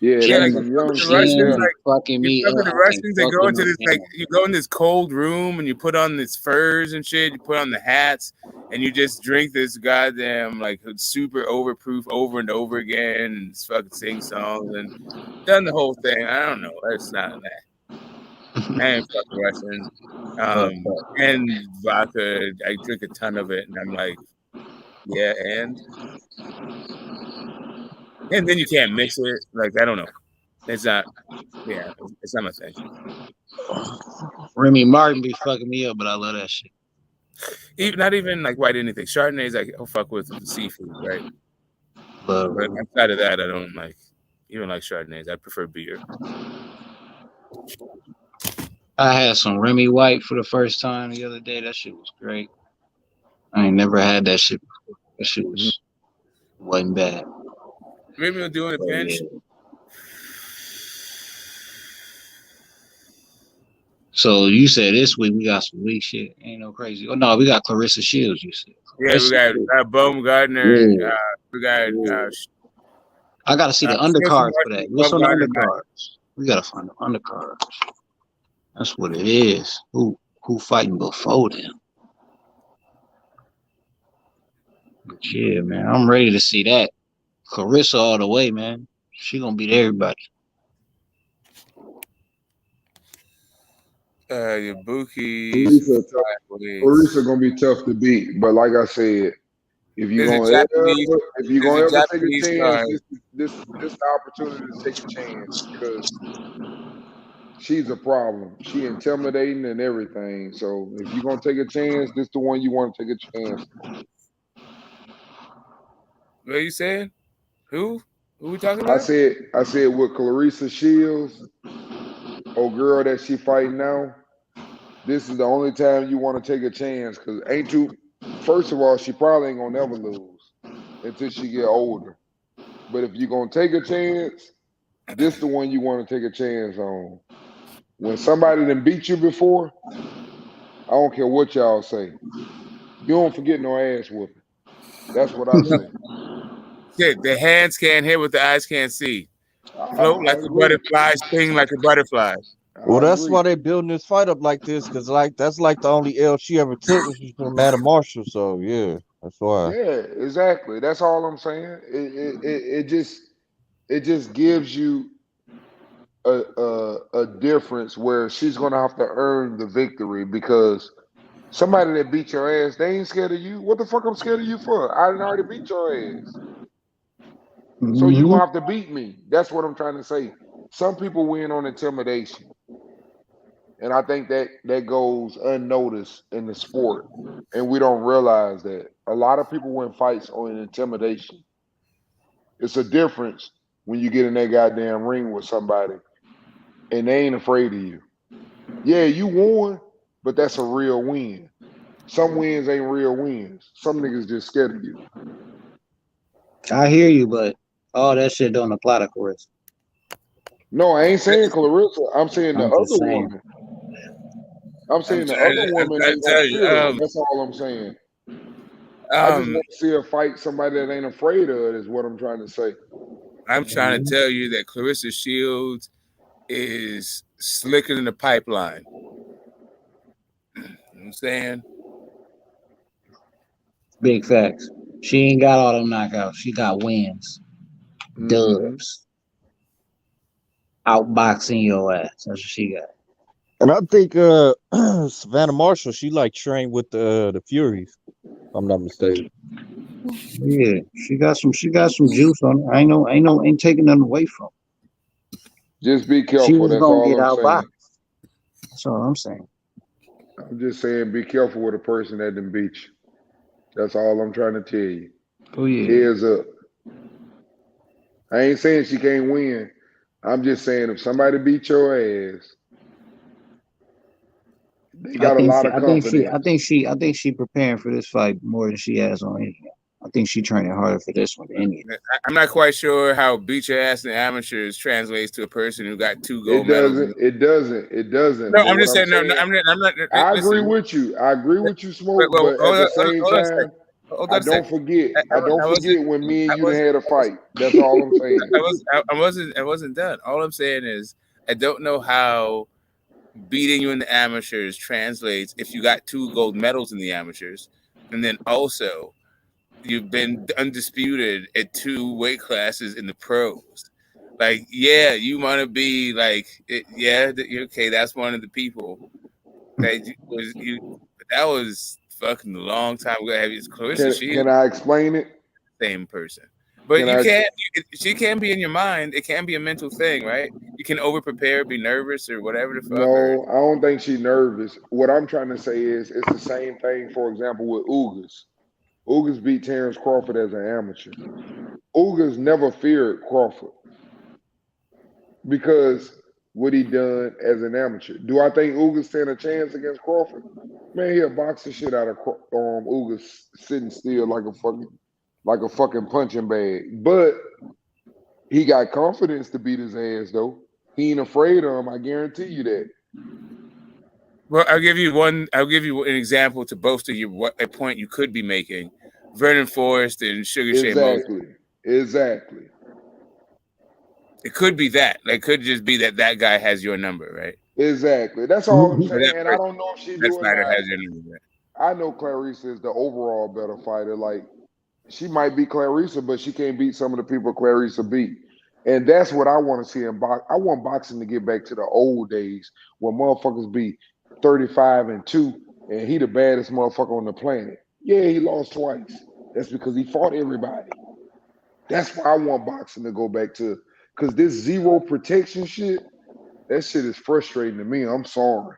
Yeah, like them young Russians, like fucking me up. The Russians, they go into this you go in this cold room and you put on this furs and shit. You put on the hats and you just drink this goddamn like super overproof over and over again and fucking sing songs and done the whole thing. I don't know. That's not that. I ain't fucking Russian. And vodka, I drink a ton of it, and I'm like, yeah, and then you can't mix it. Like I don't know. It's not. Yeah, it's not my thing. Remy Martin be fucking me up, but I love that shit. Not even like white anything. Chardonnay is like fuck with the seafood, right? But outside of that, I don't like. Even like Chardonnays. I prefer beer. I had some Remy White for the first time the other day. That shit was great. I ain't never had that shit before. That shit wasn't bad. Maybe we'll do it in a pinch. So you said this week we got some weak shit. Ain't no crazy. Oh no, we got Clarissa Shields. You said. Yeah, we got Baumgartner. Yeah. We got. I gotta see the undercards for that. What's on the undercards? We gotta find the undercards. That's what it is. Who fighting before them? But yeah, man, I'm ready to see that. Clarissa all the way, man. She gonna beat everybody. Ibuki. Clarissa gonna be tough to beat, but like I said, if you're gonna ever take a chance, this the opportunity to take a chance because she's a problem. She intimidating and everything. So if you're gonna take a chance, this the one you want to take a chance. What are you saying? Who we talking I about? said with Clarissa Shields, old girl that she fighting now, this is the only time you want to take a chance because first of all, she probably ain't gonna never lose until she get older. But if you're gonna take a chance, this the one you want to take a chance on. When somebody done beat you before, I don't care what y'all say. You don't forget no ass whooping. That's what I say. Shit, the hands can't hear what the eyes can't see. Float like a butterfly, sting like a butterfly. Well, that's why they building this fight up like this, because that's like the only L she ever took was from Madam Marshall. So yeah, that's why. Yeah, exactly. That's all I'm saying. It just gives you a difference where she's gonna have to earn the victory because somebody that beat your ass, they ain't scared of you. What the fuck I'm scared of you for? I didn't already beat your ass. So you're gonna have to beat me. That's what I'm trying to say. Some people win on intimidation. And I think that goes unnoticed in the sport. And we don't realize that. A lot of people win fights on intimidation. It's a difference when you get in that goddamn ring with somebody and they ain't afraid of you. Yeah, you won, but that's a real win. Some wins ain't real wins. Some niggas just scared of you. I hear you, but all that shit don't apply to Clarissa. No, I ain't saying Clarissa. I'm saying the other woman. I'm saying the other woman ain't gonna fear her. That's all I'm saying. I just want to see her fight somebody that ain't afraid of it, is what I'm trying to say. I'm trying to tell you that Clarissa Shields is slicker than the pipeline. You know what I'm saying? Big facts. She ain't got all them knockouts. She got wins. Dubs. Outboxing your ass. That's what she got. And I think Savannah Marshall, she like trained with the Furies, if I'm not mistaken. Yeah, she got some juice on her. Ain't taking nothing away from her. Just be careful. That's all I'm saying. That's all I'm saying. I'm just saying be careful with a person that done beat you. That's all I'm trying to tell you. Oh yeah. Heads up. I ain't saying she can't win. I'm just saying if somebody beat your ass, they got a lot of confidence. I think she preparing for this fight more than she has on anything. I think she training harder for this one than anything. I'm not quite sure how beat your ass in the amateurs translates to a person who got 2 gold medals. It doesn't. No, I'm just saying. No, I'm not. I agree with you. I agree with you, Smoke. But at the same time, I don't forget. I don't forget when me and you had a fight. That's all I'm saying. I wasn't done. All I'm saying is I don't know how beating you in the amateurs translates if you got 2 gold medals in the amateurs, and then also you've been undisputed at 2 weight classes in the pros. Like, yeah, you want to be like, okay, that's one of the people that that was fucking a long time ago. Clarissa Shields. Can I explain it? Same person. But she can't be in your mind. It can be a mental thing, right? You can over prepare, be nervous or whatever the fuck. No, I don't think she's nervous. What I'm trying to say is it's the same thing, for example, with Ugas. Ugas beat Terence Crawford as an amateur. Ugas never feared Crawford because what he done as an amateur. Do I think Ugas stand a chance against Crawford? Man, he'll box the shit out of Ugas sitting still like a fucking punching bag. But he got confidence to beat his ass though. He ain't afraid of him. I guarantee you that. Well, I'll give you an example to bolster a point you could be making. Vernon Forrest and Sugar Shea Mosley. Exactly. It could be that. It could just be that guy has your number, right? Exactly. That's all I'm saying. And I don't know if she do it. Has your number, right? I know Clarissa is the overall better fighter. Like, she might beat Clarissa, but she can't beat some of the people Clarissa beat. And that's what I want to see in boxing. I want boxing to get back to the old days where motherfuckers be 35-2, and he the baddest motherfucker on the planet. Yeah, he lost twice. That's because he fought everybody. That's why I want boxing to go back to, because this zero protection shit, that shit is frustrating to me. I'm sorry.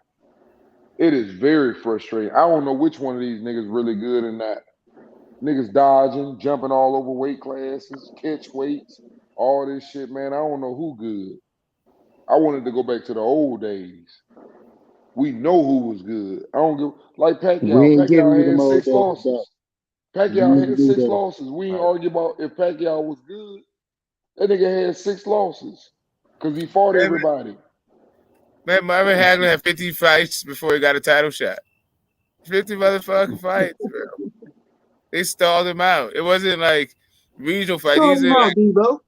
It is very frustrating. I don't know which one of these niggas really good or not. Niggas dodging, jumping all over weight classes, catch weights, all this shit, man. I don't know who good. I wanted to go back to the old days. We know who was good. I don't give like We Pacquiao. ain't giving you Pacquiao them had old 6 days back. losses. Pacquiao You had do 6 that. losses. We ain't argue about if Pacquiao was good. That nigga had 6 losses because he fought everybody. Man, Marvin Hagler had 50 fights before he got a title shot. 50 motherfucking fights, bro. They stalled him out. It wasn't like regional fights. Stall These him are out, like, Debo.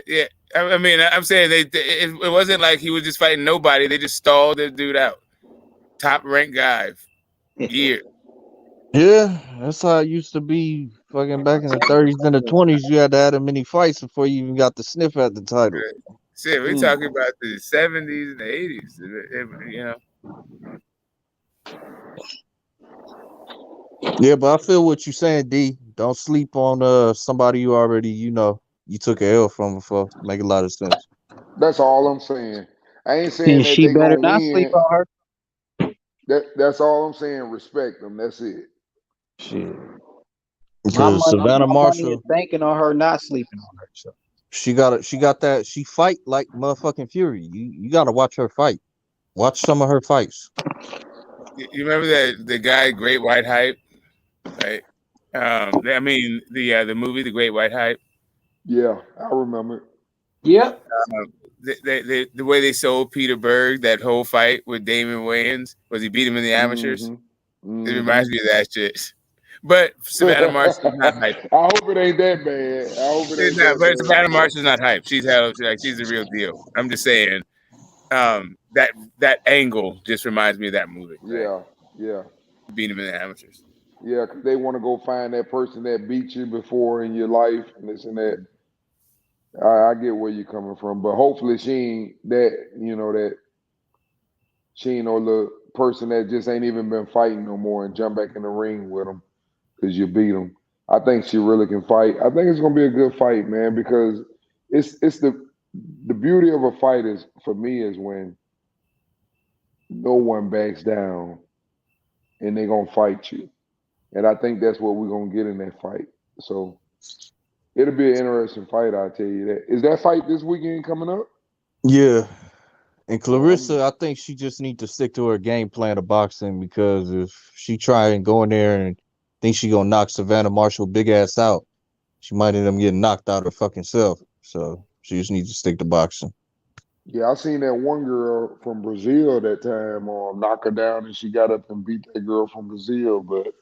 yeah. I mean, I'm saying it wasn't like he was just fighting nobody. They just stalled the dude out. Top ranked guy. Year. Yeah, that's how it used to be. Fucking back in the 30s and the 20s, you had to have many fights before you even got the sniff at the title. Shit, we're talking about the 70s and the 80s. You know. Yeah, but I feel what you're saying, D. Don't sleep on somebody you already you took a L from before. Make a lot of sense. That's all I'm saying. I ain't saying And that she they better gonna not sleep win. on her. That's all I'm saying. Respect them. That's it. Shit. Because Savannah My money is Marshall, banking on her not sleeping on her. So. she got that. She fight like motherfucking Fury. You got to watch her fight. Watch some of her fights. You remember that the guy Great White Hype, right? I mean the movie The Great White Hype. Yeah, I remember. Yep. The way they sold Peter Berg that whole fight with Damon Wayans was he beat him in the amateurs. It reminds me of that shit. But Savannah Marshall's not hype. I hope it ain't that bad. I hope it ain't that But bad. Savannah Marshall's not hype. She's the real deal. I'm just saying. That angle just reminds me of that movie. Right? Yeah. Beat him in the amateurs. Yeah, because they want to go find that person that beat you before in your life and this and that. I get where you're coming from, but hopefully she ain't that she ain't no little person that just ain't even been fighting no more and jump back in the ring with them because you beat them. I think she really can fight. I think it's gonna be a good fight, man, because it's the beauty of a fight is for me is when no one backs down and they gonna fight you. And I think that's what we're gonna get in that fight. So it'll be an interesting fight, I'll tell you that. Is that fight this weekend coming up? Yeah. And Clarissa, I think she just need to stick to her game plan of boxing, because if she try and go in there and think she gonna knock Savannah Marshall big ass out, she might end up getting knocked out her fucking self. So she just needs to stick to boxing. Yeah, I seen that one girl from Brazil that time knock her down and she got up and beat that girl from Brazil. But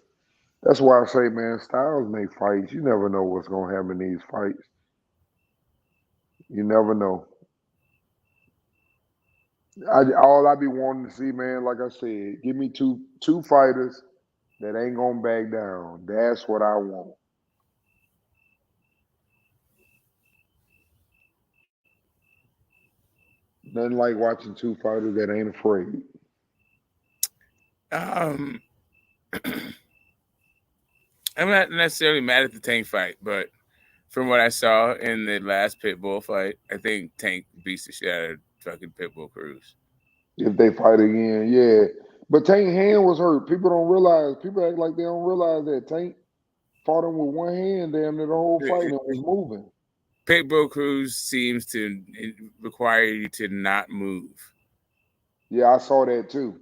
that's why I say, man, styles make fights. You never know what's gonna happen in these fights. You never know. All I be wanting to see, man, like I said, give me two fighters that ain't gonna back down. That's what I want. Nothing like watching two fighters that ain't afraid. I'm not necessarily mad at the Tank fight, but from what I saw in the last Pitbull fight, I think Tank beats the shit out of fucking Pitbull Cruz. If they fight again, yeah. But Tank hand was hurt. People don't realize. People act like they don't realize that Tank fought him with one hand damn near the whole fight and was moving. Pitbull Cruz seems to require you to not move. Yeah, I saw that too.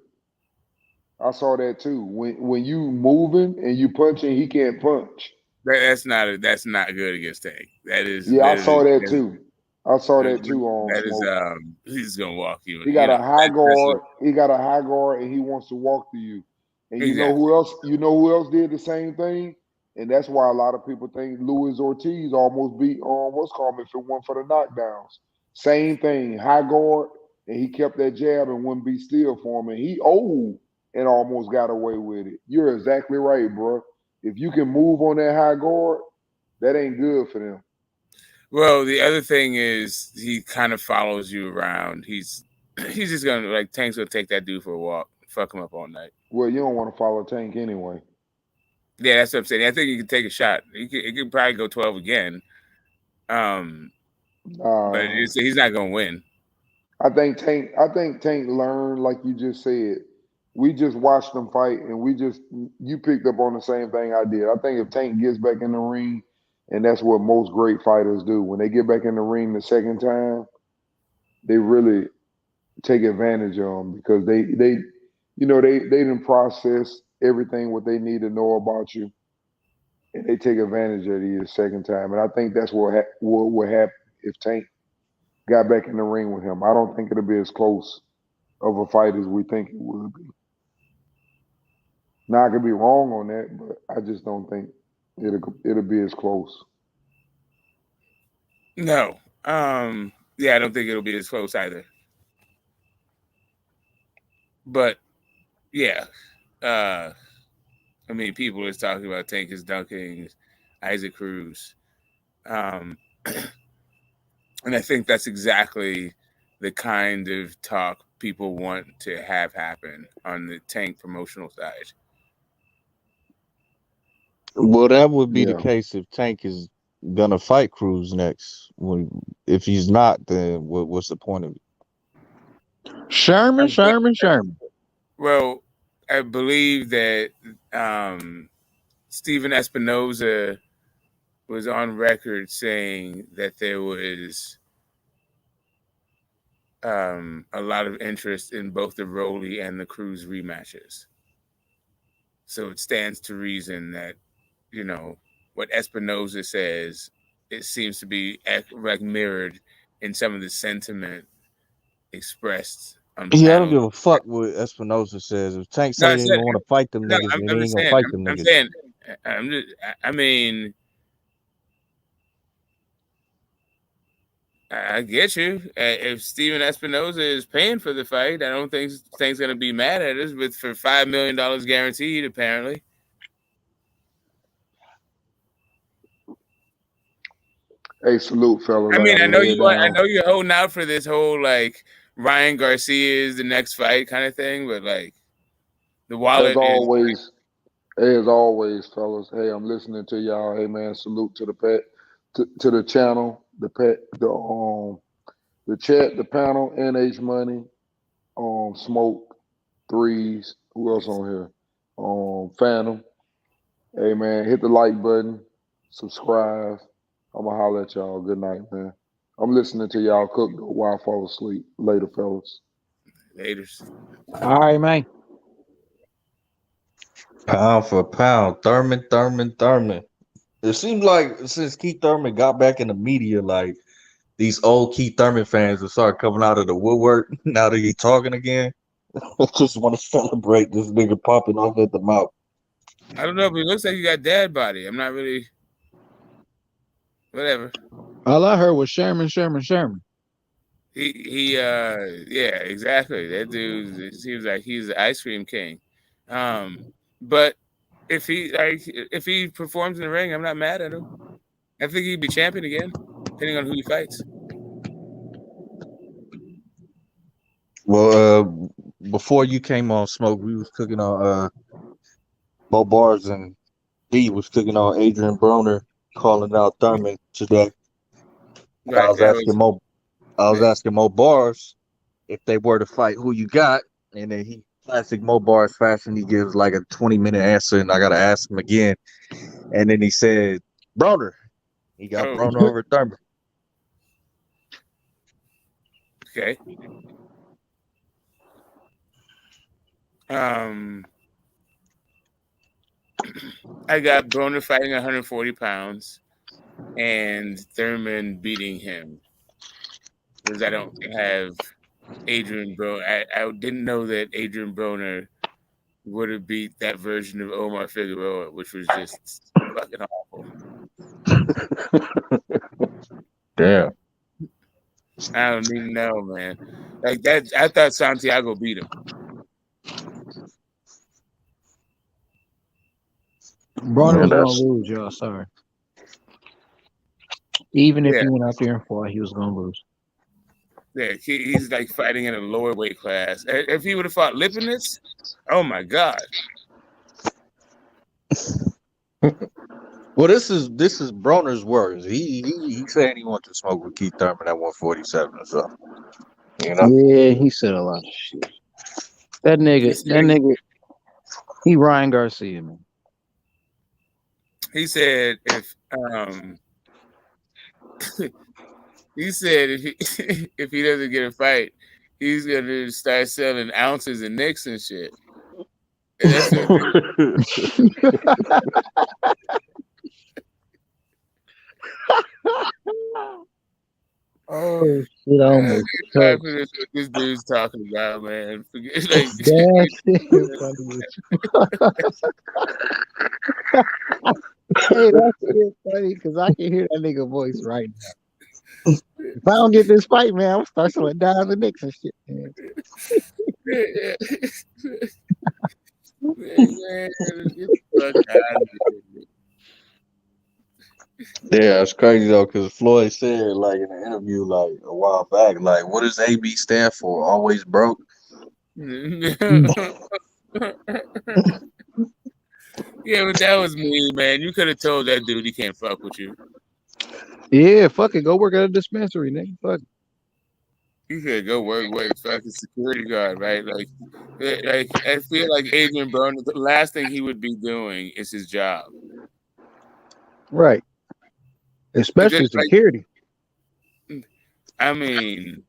When you moving and you punching, he can't punch. That's not good against Tank. That is. Yeah, I That saw is, that too. I saw that too on that is. Smoke. He's gonna walk you. He got a high guard. He got a high guard, and he wants to walk to you. And you know who else? You know who else did the same thing? And that's why a lot of people think Luis Ortiz almost beat what's called if it weren't for the knockdowns. Same thing, high guard, and he kept that jab and wouldn't be still for him. And he old and almost got away with it. You're exactly right, bro. If you can move on that high guard, that ain't good for them. Well, the other thing is he kind of follows you around. He's just gonna Tank's gonna take that dude for a walk fuck him up all night. Well, you don't want to follow Tank anyway. Yeah, that's what I'm saying. I think he can take a shot. He could probably go 12 again. But he's not gonna win. I think Tank learned, like you just said. We just watched them fight, and you picked up on the same thing I did. I think if Tank gets back in the ring, and that's what most great fighters do, when they get back in the ring the second time, they really take advantage of them because they didn't process everything what they need to know about you, and they take advantage of you the second time. And I think that's what would happen if Tank got back in the ring with him. I don't think it'll be as close of a fight as we think it would be. Now I could be wrong on that, but I just don't think it'll be as close. No. Yeah, I don't think it'll be as close either. But yeah. I mean, people is talking about Tank is dunking Isaac Cruz. And I think that's exactly the kind of talk people want to have happen on the Tank promotional side. Well, that would be the case if Tank is gonna fight Cruz next. If he's not, then what's the point of it? Sherman. Well, I believe that Steven Espinoza was on record saying that there was a lot of interest in both the Rolly and the Cruz rematches. So it stands to reason that, what Espinoza says, it seems to be mirrored in some of the sentiment expressed on the Yeah, I don't give a fuck what Espinoza says. If Tank says he don't want to fight them niggas, then he ain't gonna fight them niggas. I get you. If Steven Espinoza is paying for the fight, I don't think Tank's gonna be mad at us. But for $5 million guaranteed, apparently. Hey, salute, fellas. I mean, I know you're holding out for this whole like Ryan Garcia is the next fight kind of thing, but like the wallet as always, fellas. Hey, I'm listening to y'all. Hey, man, salute to the to the channel, the chat, the panel, NH Money, Smoke, Threes. Who else on here? Phantom. Hey, man, hit the like button, subscribe. I'm gonna holler at y'all. Good night, man. I'm listening to y'all cook while I fall asleep. Later, fellas. Later. All right, man. Pound for pound, Thurman. It seems like since Keith Thurman got back in the media, like these old Keith Thurman fans have started coming out of the woodwork now that he's talking again. I just want to celebrate this nigga popping off at the mouth. I don't know, but it looks like you got dad body. I'm not really. Whatever. All I heard was Sherman. Yeah, exactly. That dude, it seems like he's the ice cream king. But if he performs in the ring, I'm not mad at him. I think he'd be champion again, depending on who he fights. Well, before you came on, Smoke, we was cooking on Mo Bars, and D was cooking on Adrian Broner calling out Thurman today. Right, I was asking Mo Bars if they were to fight, who you got, and then he, classic Mo Bars fashion, he gives like a 20-minute answer, and I gotta ask him again, and then he said Broner. He got Broner over Thurman. Okay. I got Broner fighting 140 pounds and Thurman beating him because I don't have Adrian Broner. I didn't know that Adrian Broner would have beat that version of Omar Figueroa, which was just fucking awful. Damn. I don't even know, man. Like that, I thought Santiago beat him. Broner was gonna lose, y'all. Sorry. Even if he went out there and fought, he was gonna lose. Yeah, he's like fighting in a lower weight class. If he would have fought Lipinus, oh my god. Well, this is Broner's words. He saying he wants to smoke with Keith Thurman at 147 or something. You know? Yeah, he said a lot of shit. That nigga, he Ryan Garcia, man. He said if he said if he doesn't get a fight, he's gonna start selling ounces and nicks and shit. And that's oh shit! I almost what this dude's talking about, man. Forget, like, that shit is funny. Hey, that shit funny because I can hear that nigga voice right now. If I don't get this fight, man, I'm gonna start selling dimes and nicks and shit, man. Yeah, it's crazy though, because Floyd said like in an interview like a while back, like, what does AB stand for? Always broke. Yeah, but that was me, man. You could have told that dude he can't fuck with you. Yeah, fuck it. Go work at a dispensary, nigga. Fuck it. You could go work with fucking security guard, right? Like I feel like Adrian Broner, the last thing he would be doing is his job. Right. Especially security. I mean,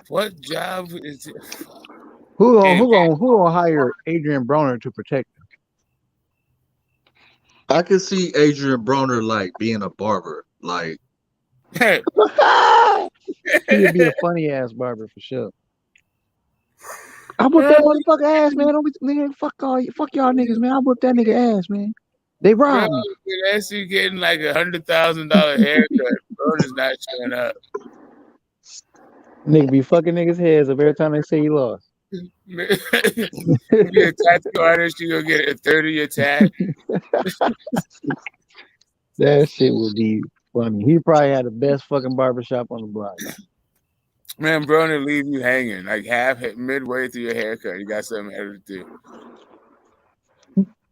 what job is it? Who gonna hire Adrian Broner to protect him? I could see Adrian Broner like being a barber, like. He'd be a funny ass barber for sure. I whip that motherfucker ass, man. Don't be, man, fuck y'all niggas, man. I whip that nigga ass, man. They robbed me. That's you getting like $100,000 haircut. Broner's not showing up. Nigga be fucking niggas' heads up every time they say you lost. You get a tattoo artist, you gonna get a third of your tat. That shit would be funny. He probably had the best fucking barbershop on the block. Man, Broner leave you hanging like midway through your haircut. You got something better to do.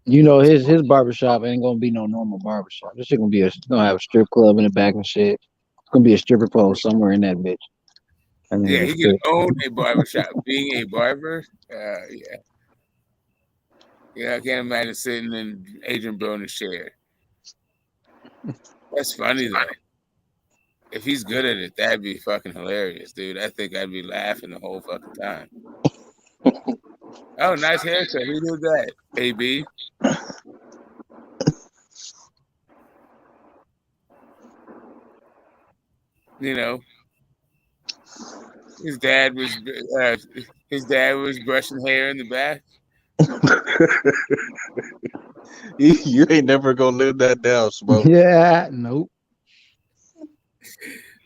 You know his barbershop ain't gonna be no normal barbershop. This shit gonna have a strip club in the back and shit. It's gonna be a stripper pole somewhere in that bitch. Yeah, he can own a barbershop. Being a barber, yeah. Yeah, I can't imagine sitting in Adrian Broner's chair. That's funny though. If he's good at it, that'd be fucking hilarious, dude. I think I'd be laughing the whole fucking time. Oh, nice haircut. Who did that? AB. You know, his dad was brushing hair in the back. You ain't never gonna live that down, Smoke. Yeah, nope.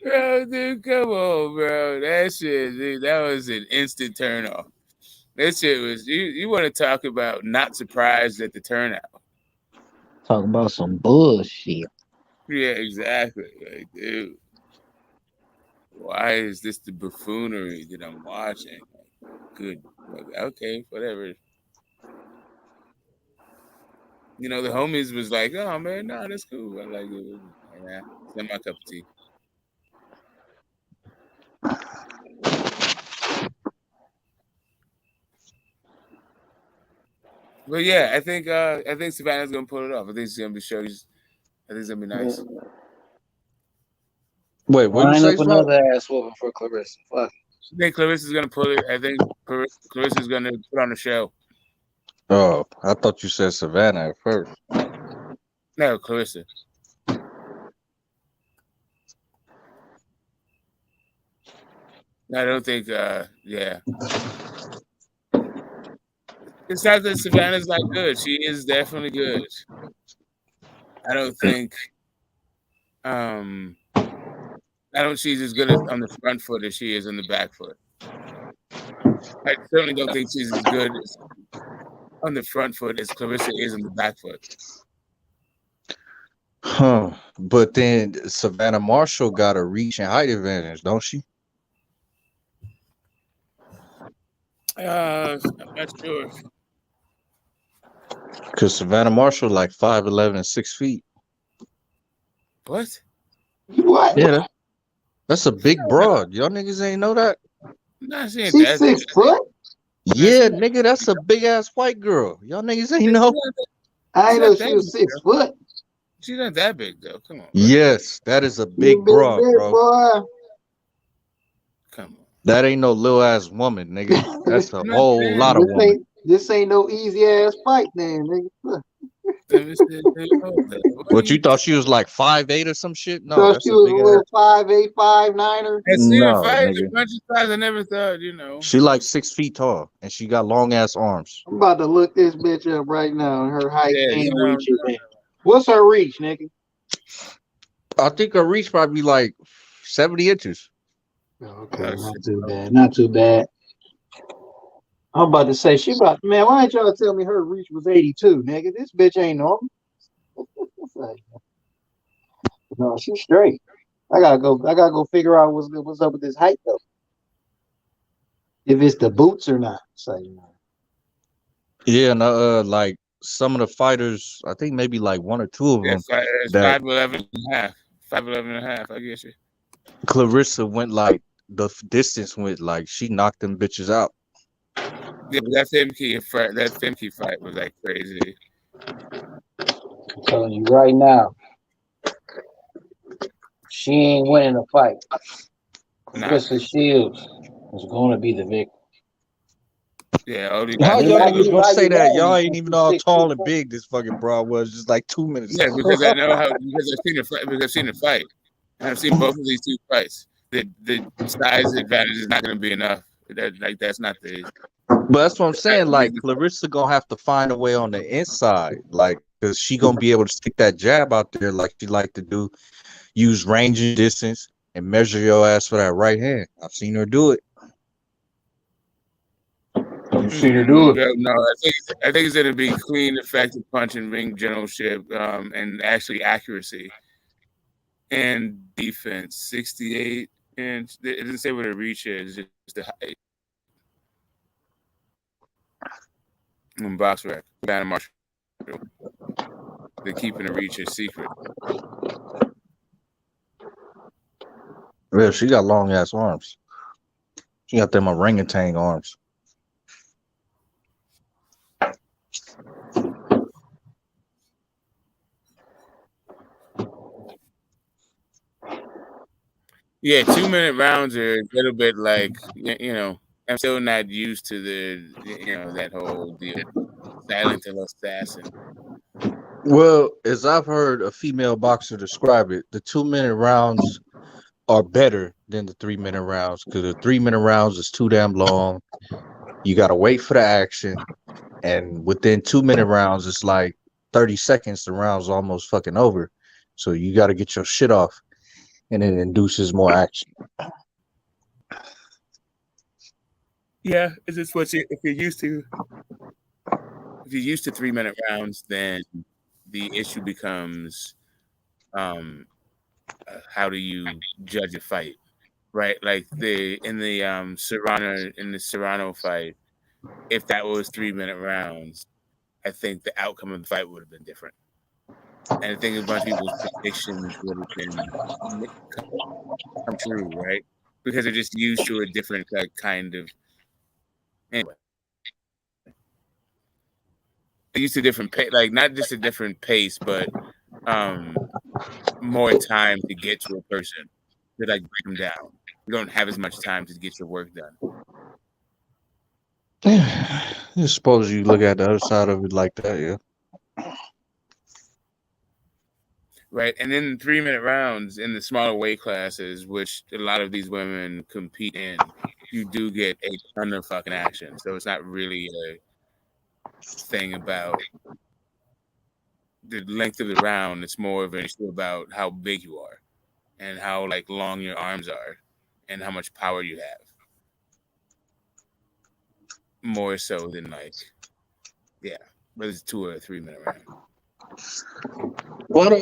Bro, dude, come on, bro. That shit, dude, that was an instant turn off. That shit was you want to talk about not surprised at the turnout. Talk about some bullshit. Yeah, exactly. Like, dude, why is this the buffoonery that I'm watching? Like, good. Like, okay, whatever. You know, the homies was like, oh man, no, that's cool. I like it. Yeah, it's not my cup of tea. But yeah, I think Savannah's gonna pull it off. I think it's gonna be shows. I think it's gonna be nice. Wait, what you say? Up another ass whooping for Clarissa. Fuck. I think Clarissa's gonna pull it. I think Clarissa's gonna put on a show. Oh, I thought you said Savannah at first. No, Clarissa. I don't think. Yeah. It's not that Savannah's not good. She is definitely good. I don't think. I don't. She's as good on the front foot as she is on the back foot. I certainly don't think she's as good on the front foot as Clarissa is on the back foot. Huh. But then Savannah Marshall got a reach and height advantage, don't she? I'm not sure. Because Savannah Marshall like 5'11" and 6 feet. What? What? Yeah, that's a big broad. Y'all niggas ain't know that? I'm not seeing She's that. 6 foot. Yeah, nigga, that's a big ass white girl. Y'all niggas ain't know. I ain't She's know not she that was big, 6 though. foot. She's not that big though. Come on, bro. Yes, that is a You big broad, big bro. boy. Come on. That ain't no little ass woman, nigga. That's a I'm not whole saying lot of woman. This ain't no easy ass fight, then, nigga. Look. What you thought she was like 5'8" or some shit? No, Thought that's she a was big a ass. little 5'8", 5'9". I seen her No, fight nigga. a bunch of times. I never thought, you know. She like 6 feet tall and she got long ass arms. I'm about to look this bitch up right now. Her height Yeah, and you know. reach. What's her reach, nigga? I think her reach probably like 70 inches. Okay, not too bad. Not too bad. I'm about to say man, why didn't y'all tell me her reach was 82, nigga? This bitch ain't normal. No, she's straight. I gotta go figure out what's up with this height though. If it's the boots or not. So, Yeah, and like some of the fighters, I think maybe like one or two of Yeah, them it's that 5'11" and a half. 5'11" and a half, I guess you. Clarissa went like the distance with, like she knocked them bitches out. Yeah, but that Femke fight was like crazy. I'm telling you right now, she ain't winning the fight. Clarissa Shields is gonna be the victor. Yeah, Odie How got y'all niggas gonna say that? mad Y'all when ain't even know how tall and big this fucking broad was just like 2 minutes Yeah, ago. because I know because I've seen the fight. Because I've seen the fight, and I've seen both of these two fights. The size advantage is not going to be enough. That's not the. But that's what I'm saying. Like Clarissa gonna have to find a way on the inside, like, cause she gonna be able to stick that jab out there like she like to do. Use range and distance and measure your ass for that right hand. I've seen her do it. You seen her do it? No, I think it's going to be clean, effective punching, ring generalship, and actually accuracy and defense. 68 inch. It doesn't say what her reach is. Just the height. Box rec. Savannah Marshall. They're keeping the reach a secret. Yeah, she got long ass arms. She got them orangutan arms. Yeah, 2-minute rounds are a little bit like, you know, I'm still not used to that whole deal. Silent assassin. Well, as I've heard a female boxer describe it, the 2-minute rounds are better than the 3-minute rounds because the 3-minute rounds is too damn long. You gotta wait for the action, and within 2-minute rounds, it's like 30 seconds. The round's almost fucking over, so you got to get your shit off, and it induces more action. Yeah, is this what if you're used to 3-minute rounds, then the issue becomes how do you judge a fight, right? Like in the Serrano fight, if that was 3-minute rounds, I think the outcome of the fight would have been different. And I think a bunch of people's predictions would have been come true, right? Because they're just used to a different kind of. Anyway, they're used to different pace, like not just a different pace, but more time to get to a person to like break them down. You don't have as much time to get your work done. I suppose you look at the other side of it like that, yeah. Right, and then 3-minute rounds in the smaller weight classes, which a lot of these women compete in, you do get a ton of fucking action. So it's not really a thing about the length of the round. It's more of an issue about how big you are and how like long your arms are and how much power you have. More so than like, yeah, whether it's 2 or 3-minute round. Well,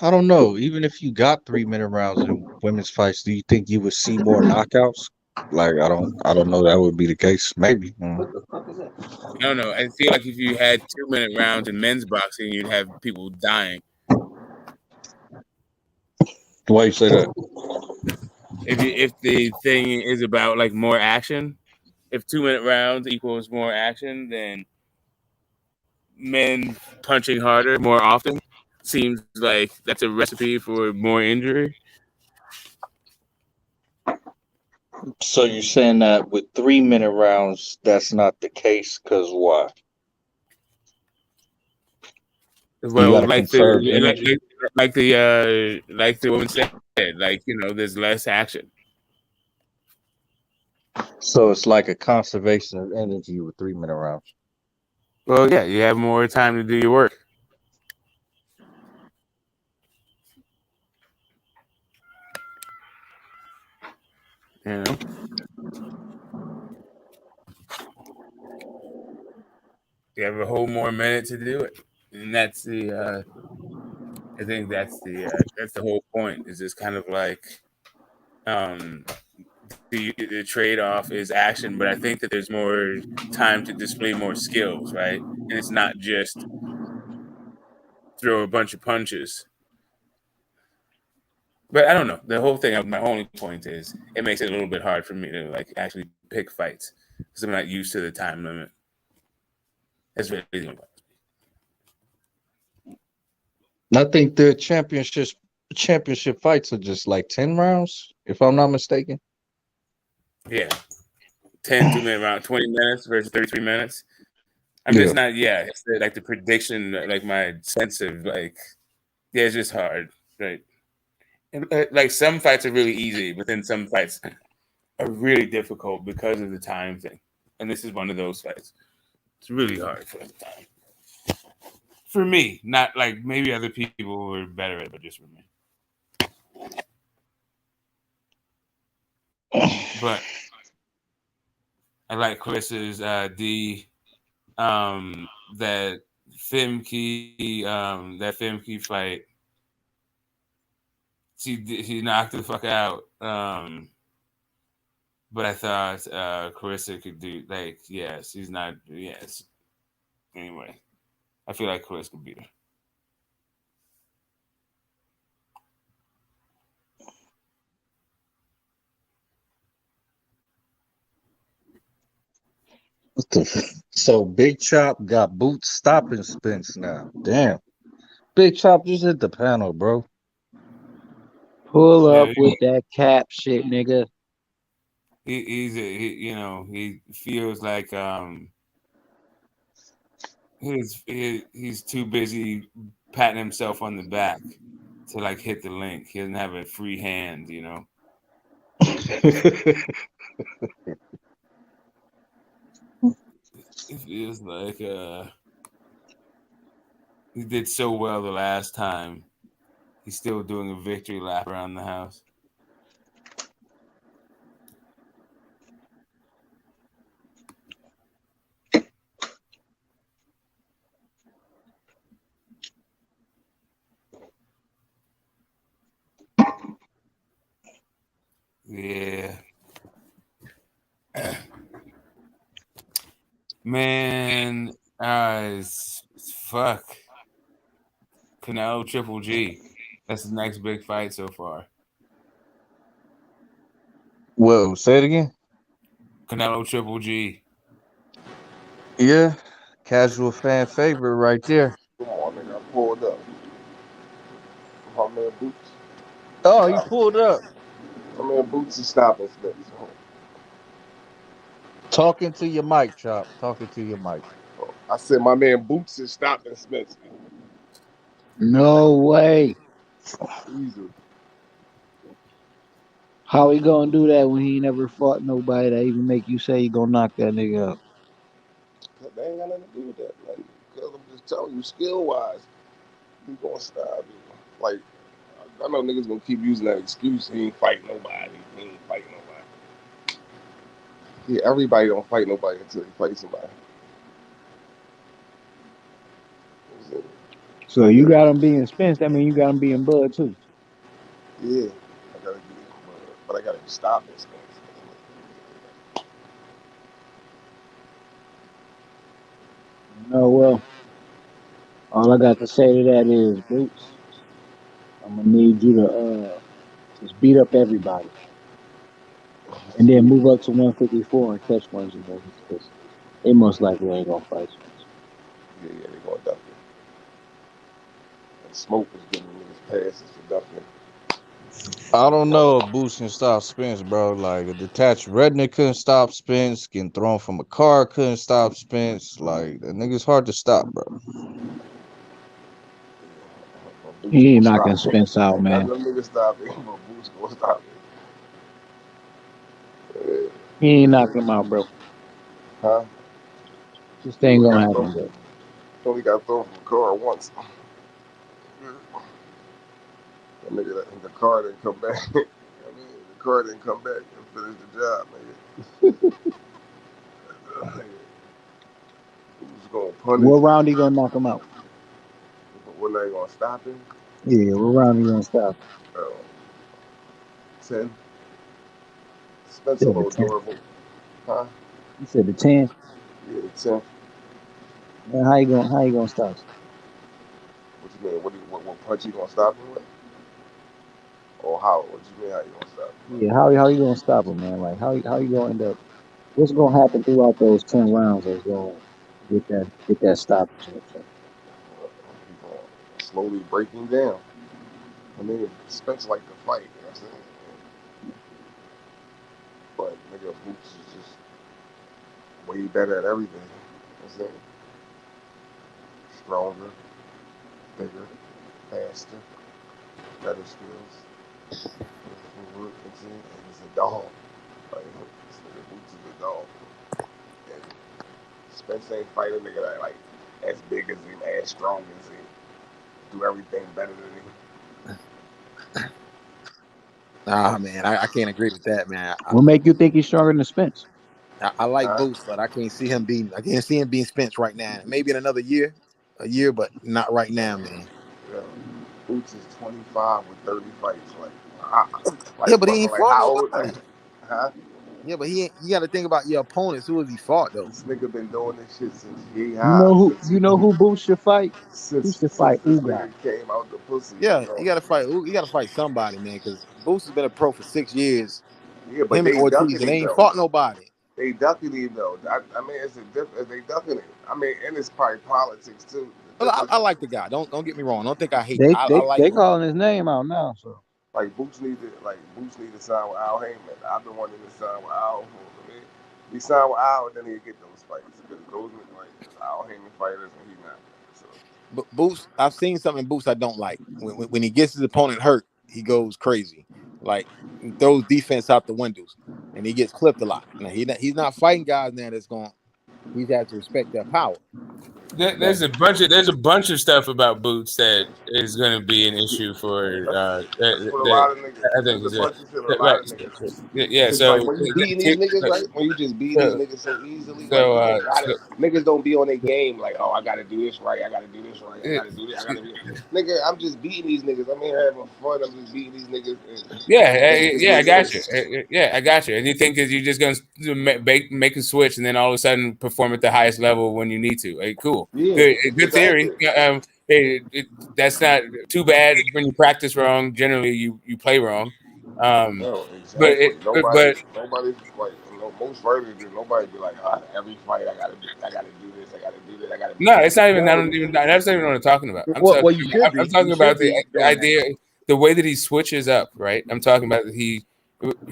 I don't know. Even if you got 3 minute rounds in women's fights, do you think you would see more knockouts? Like, I don't know. That would be the case. Maybe. No, I feel like if you had 2 minute rounds in men's boxing, you'd have people dying. Why you say that? If the thing is about like more action, if 2 minute rounds equals more action, then men punching harder more often seems like that's a recipe for more injury. So you're saying that with 3 minute rounds, that's not the case? Because why? Well, like energy. like the woman said, like there's less action. So it's like a conservation of energy with 3 minute rounds. Well, yeah, you have more time to do your work. You have a whole more minute to do it, and that's the. I think that's the whole point. Is just kind of like, the trade-off is action, but I think that there's more time to display more skills, right? And it's not just throw a bunch of punches. But I don't know. The whole thing. My only point is it makes it a little bit hard for me to like actually pick fights because I'm not used to the time limit. That's really the only point. I think the championship fights are just like 10 rounds, if I'm not mistaken. Yeah, 10 2-minute round, 20 minutes versus 33 minutes. I'm just not. Yeah, it's like the prediction, like my sense of like, yeah, it's just hard, right? And, like some fights are really easy, but then some fights are really difficult because of the time thing. And this is one of those fights. It's really hard for the time. For me, not like maybe other people were better at it, but just for me. But I like Chris's D that Femke fight. She knocked the fuck out. But I thought Carissa could do she's not Anyway, I feel like Carissa could beat her. So Big Chop got boots stopping Spence now. Damn. Big Chop just hit the panel, bro. Pull up with that cap shit, nigga. He feels like he's too busy patting himself on the back to like hit the link. He doesn't have a free hand, It feels like he did so well the last time. He's still doing a victory lap around the house. Yeah. Man, fuck. Canelo Triple G. That's the next big fight so far. Whoa, say it again. Canelo Triple G. Yeah, casual fan favorite right there. Come on, nigga. I pulled up. My man Boots. Oh, you pulled up. My man Boots is stopping Spence. Talking to your mic, Chop. Talking to your mic. I said my man Boots is stopping Spence. No way. Easy. How he gonna do that when he never fought nobody that even make you say he gonna knock that nigga out? They ain't got nothing to do with that, man. Because I'm just telling you, skill wise, he gonna stop you. Like, I know niggas gonna keep using that excuse. He ain't fight nobody. He ain't fight nobody. Yeah, everybody don't fight nobody until he fight somebody. So you got him being Spence. That means you got him being Bud too. Yeah, I gotta be, but I gotta stop this. No, well, all I got to say to that is, Boots, I'm gonna need you to just beat up everybody, and then move up to 154 and catch one of them niggas, because they most likely ain't gonna fight Spence. Yeah, they gonna duck it. And Smoke was giving niggas passes for ducking. I don't know if Boots can stop Spence, bro. Like a detached retina couldn't stop Spence. Getting thrown from a car couldn't stop Spence. Like the nigga's hard to stop, bro. Boots He gonna ain't stop knocking it. Spence out, None man. of them niggas stop it, but Boots gonna stop it. He ain't knocking him out, bro. Huh? Just He ain't only gonna got happen, thrown. bro. He only got thrown from the car once. That nigga, the car didn't come back. I mean, the car didn't come back and finish the job, nigga. Who's gonna What punish? round he gonna knock him out? When they gonna stop him? Yeah, what round he gonna stop? 10. Spence a You said the little 10. durable. Huh? You said the 10. Yeah, 10. Man, how you gonna stop him? What you mean? What punch you gonna stop him with? Or how? What you mean how you gonna stop him? Yeah, how you gonna stop him, man? Like how you gonna end up? What's gonna happen throughout those 10 rounds that's gonna get that stoppage? You know what He gonna slowly break him down. I mean, Spence like to fight, you know what I'm saying? But nigga, Boots is just way better at everything. You know what I'm saying? Stronger, bigger, faster, better skills. You know what I'm saying? And he's a dog. Like, this nigga Boots is a dog. And Spence ain't fight a nigga that like as big as him, as strong as him, do everything better than him. Nah, man, I can't agree with that, man. What make you think he's stronger than Spence? I like Boots, but I can't see him being Spence right now. Maybe in another year, but not right now, man. Yeah. Boots is 25 with 30 fights. Yeah, but he Fucking ain't like fought how old? nobody. Huh? Yeah, but he ain't. You got to think about your opponents. Who has he fought though? This nigga been doing this shit since he You high. know who Boots should fight? He Since should fight this Ugas. nigga came out the pussy. Yeah, You know? you got to fight. You got to fight somebody, man. Because Boots has been a pro for 6 years. Yeah, but Him and they Ortiz, ducking and they him ain't though. fought nobody. They ducking him though. I mean, it's a difference. They ducking him. I mean, and it's probably politics too. The But difference, I like the guy. Don't get me wrong. Don't think I hate. They I they like they him. calling his name out now. So like Boots need to sign with Al Heyman. I've been wanting to sign with Al. I mean, he signed with Al, then he get those fights because those are like Al Heyman fighters, and he not. So But Boots, I've seen something in Boots I don't like. When he gets his opponent hurt, he goes crazy. Like he throws defense out the windows, and he gets clipped a lot. Now he's not fighting guys now that's going. He's had to respect their power. But There's a bunch of stuff about Boots that is going to be an issue for. that's what a That lot of niggas. I think There's a is bunch of shit with a right. lot of niggas. Yeah. Cause like So when you beating these niggas, right? When you just beating these niggas so easily, like so you uh, just got it. Niggas don't be on their game like, oh, I gotta do this right. I gotta do this right. I gotta do this. I gotta do. Nigga, I'm just beating these niggas. I'm here having fun. I'm just beating these niggas. Yeah, I got you. Yeah, I got you. And you think that you're just going to make a switch and then all of a sudden perform at the highest level when you need to? Hey, cool. Yeah, Good theory. exactly. That's not too bad. When you practice wrong, generally you play wrong. No, But exactly. Nobody but like most fighters. Nobody be like, every fight I gotta do this. I gotta do this. I gotta be. no, it's not even. No, That's not even what I'm talking about. well, you should I'm be. talking You about should be the doing that. idea, the way that he switches up. Right. I'm talking about that he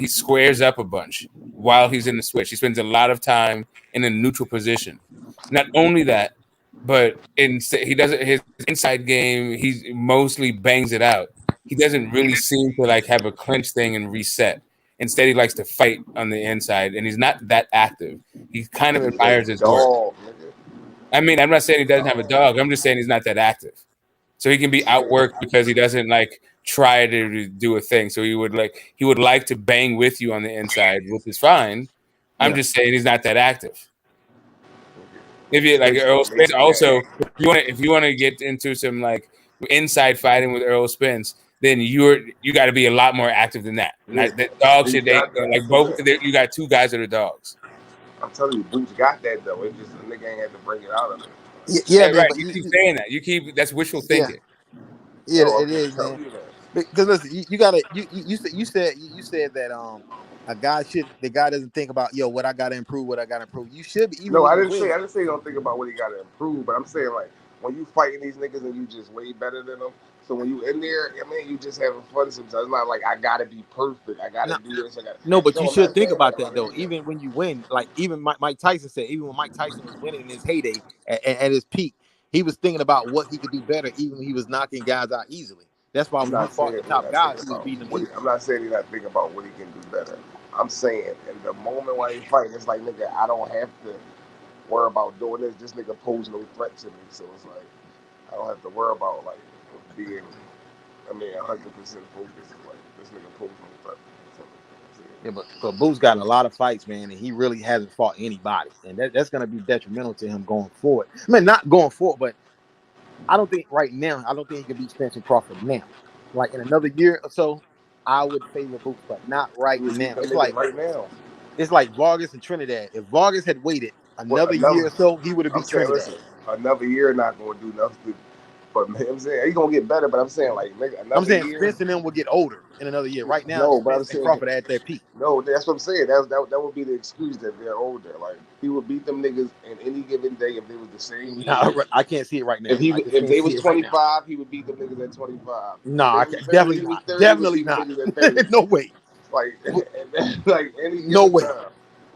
squares up a bunch while he's in the switch. He spends a lot of time in a neutral position. Not only that, but he doesn't his inside game. He mostly bangs it out. He doesn't really seem to like have a clinch thing and reset. Instead, he likes to fight on the inside, and he's not that active. He kind of admires his work. dog, nigga. I mean, I'm not saying he doesn't have a dog. I'm just saying he's not that active. So he can be outworked because he doesn't like try to do a thing. So he would like to bang with you on the inside, which is fine. I'm Yeah. just saying he's not that active. If you like Spence Errol gonna make Spence, some also gas. if you want to get into some like inside fighting with Errol Spence, then you got to be a lot more active than that. Yeah, Not that dog Boots shit. They got that. like That's what I'm both. saying. You got two guys that are dogs. I'm telling you, Boots got that though. It just the nigga ain't had to bring it out of him. Yeah, man. Right. But You keep saying that. You keep that's wishful yeah, thinking. yeah, No, I'm it just is, telling man. you that. Because listen, you gotta you said that a guy the guy doesn't think about what I gotta improve, what I gotta improve. You should be even No, when I you didn't win. say don't think about what he got to improve, but I'm saying like when you fighting these niggas and you just way better than them. So when you in there, I mean, you just having fun sometimes. It's not like I gotta be perfect. I gotta No, do this. I got no, but no. you I'm not should think saying that about about that though. any of them. Even when you win, like even Mike Tyson said, even when Mike Tyson was winning in his heyday at his peak, he was thinking about what he could do better, even when he was knocking guys out easily. That's why I'm when he not saying fought the he's top not guys, thinking he was about beating them what easily. I'm not saying he's not thinking about what he can do better. I'm saying in the moment while he's fighting, it's like nigga, I don't have to worry about doing this. This nigga pose no threat to me, so it's like I don't have to worry about like being. 100% focused. Like this nigga pose no threat. Yeah, but Boots got a lot of fights, man, and he really hasn't fought anybody, and that's going to be detrimental to him going forward. I mean, not going forward, but I don't think right now. I don't think he can beat Spencer Crawford now. Like in another year or so, I would favor Boots, but not right You would beat now. them niggas right now. It's like Vargas and Trinidad. If Vargas had waited What another year another? or so, he would have I'm beat saying, Trinidad. listen, another year not gonna do nothing. But man, I'm saying he's gonna get better. But I'm saying like nigga, I'm another saying year. Spence and them will get older in another year. Right now, No, but I'm Spence and saying Crawford are at their peak. no. That's what I'm saying. That would be the excuse that they're older. Like he would beat them niggas in any given day if they was the same Nah, age. I can't see it right now. I just If can't they see was it right now. 25, he would beat them niggas at 25. If Nah, they I was can't, 30, definitely he was not. 30, he would Definitely beat them not. niggas at 30. No way. Like like any No given way. time,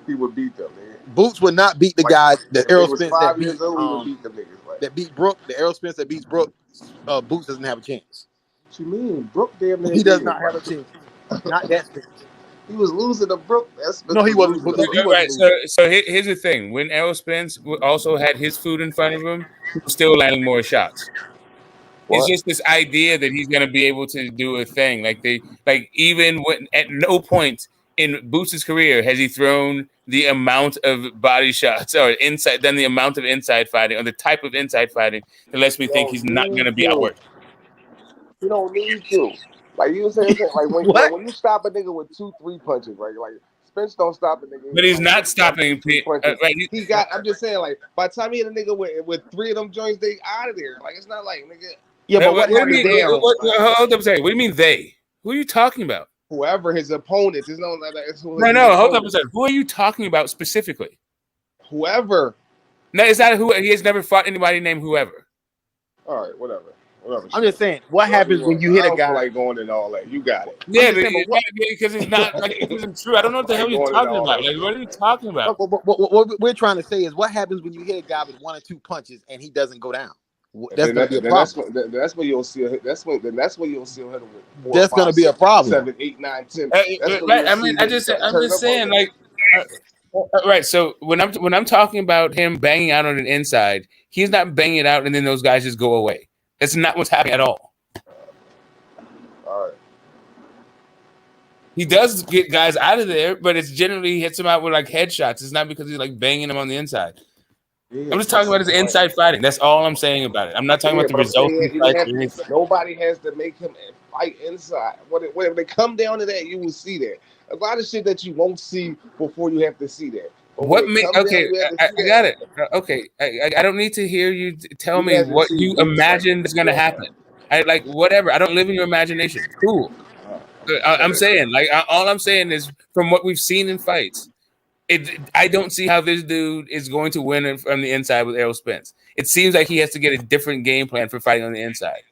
he would beat them, man. Boots would not beat the Like guys, the if they Errol was Spence that 5 beat years old, he would beat them niggas. Like Brooke, the Errol Spence that beats Brooke. Boots doesn't have a chance. what you mean? Brooke damn near He does did. not have a chance. Not that Spence. He was losing to Brooke. That No, Spence he was wasn't. losing to He Brooke. Right. wasn't losing. So here's the thing: when Errol Spence also had his food in front of him, he was still landing more shots. It's What? just this idea that he's going to be able to do a thing even when at no point in Boots' career has he thrown the amount of body shots or done the amount of inside fighting or the type of inside fighting that lets me You think he's don't not going need to be to. outworked. You don't need to. Like you saying, like What? when you stop a nigga with 2-3 punches, right? Like Spence don't stop a nigga But he's with not 1, stopping. 2, 3 punches. Right? He got. I'm just saying, like by the time he hit a nigga with 3 of them joints, they out of there. Like it's not like nigga. Yeah, but What what do you happens mean? there? Hold up a second. What do you mean they? Who are you talking about? Whoever his opponents, it's no. It's who his No. Hold up a opponents. second. Who are you talking about specifically? Whoever. No, it's not who. He has never fought anybody named whoever. All right, whatever. I'm just saying, what Whoever happens you when want. you I hit a don't feel guy? like going into all that. You got it. I'm Yeah, just saying, but what? because it's not like it isn't true. I don't know what the hell Like you're going into talking all about. that Like, what are you shit. talking about? What we're trying to say is, what happens when you hit a guy with 1 or 2 punches and he doesn't go down? That's going to be a problem. That's when you'll see. That's when you'll see him hit him with 4, That's going 5, to be a 6, problem. 7, 8, 9, 10. That's when Right. you'll see him I'm turn just up on saying, that. like, right. So when I'm talking about him banging out on an inside, he's not banging it out, and then those guys just go away. That's not what's happening at all. All right. He does get guys out of there, but it's generally he hits them out with like headshots. It's not because he's like banging them on the inside. Yeah, I'm just talking about his inside fighting. That's all I'm saying about it. I'm not talking about the but I'm results saying of the fights. nobody has to make him fight inside. When they come down to that, you will see that. A lot of shit that you won't see before you have to see that. But when it comes down, you have to see I got it. Okay, I don't need to hear you tell me have to what see you Boots fight. imagine is going to happen. I like whatever. I don't live in your imagination. Cool. I'm saying all I'm saying is from what we've seen in fights, I don't see how this dude is going to win from the inside with Errol Spence. It seems like he has to get a different game plan for fighting on the inside.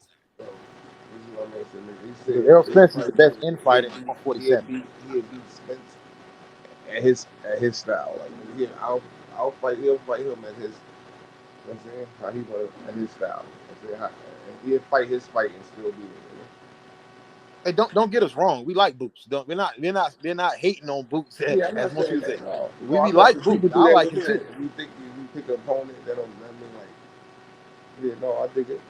Errol Spence is the best infighter in 147. He beat Spence at his style. Like I'll fight. He'll fight him at his. You know what I'm saying? How he want at his style. He'll fight his fight and still beat it. Hey, don't get us wrong. We like Boots. We're not hating on Boots as most people say. We like Boots. I like him too. If you think you pick an opponent, that don't mean like. Yeah, no, I think it.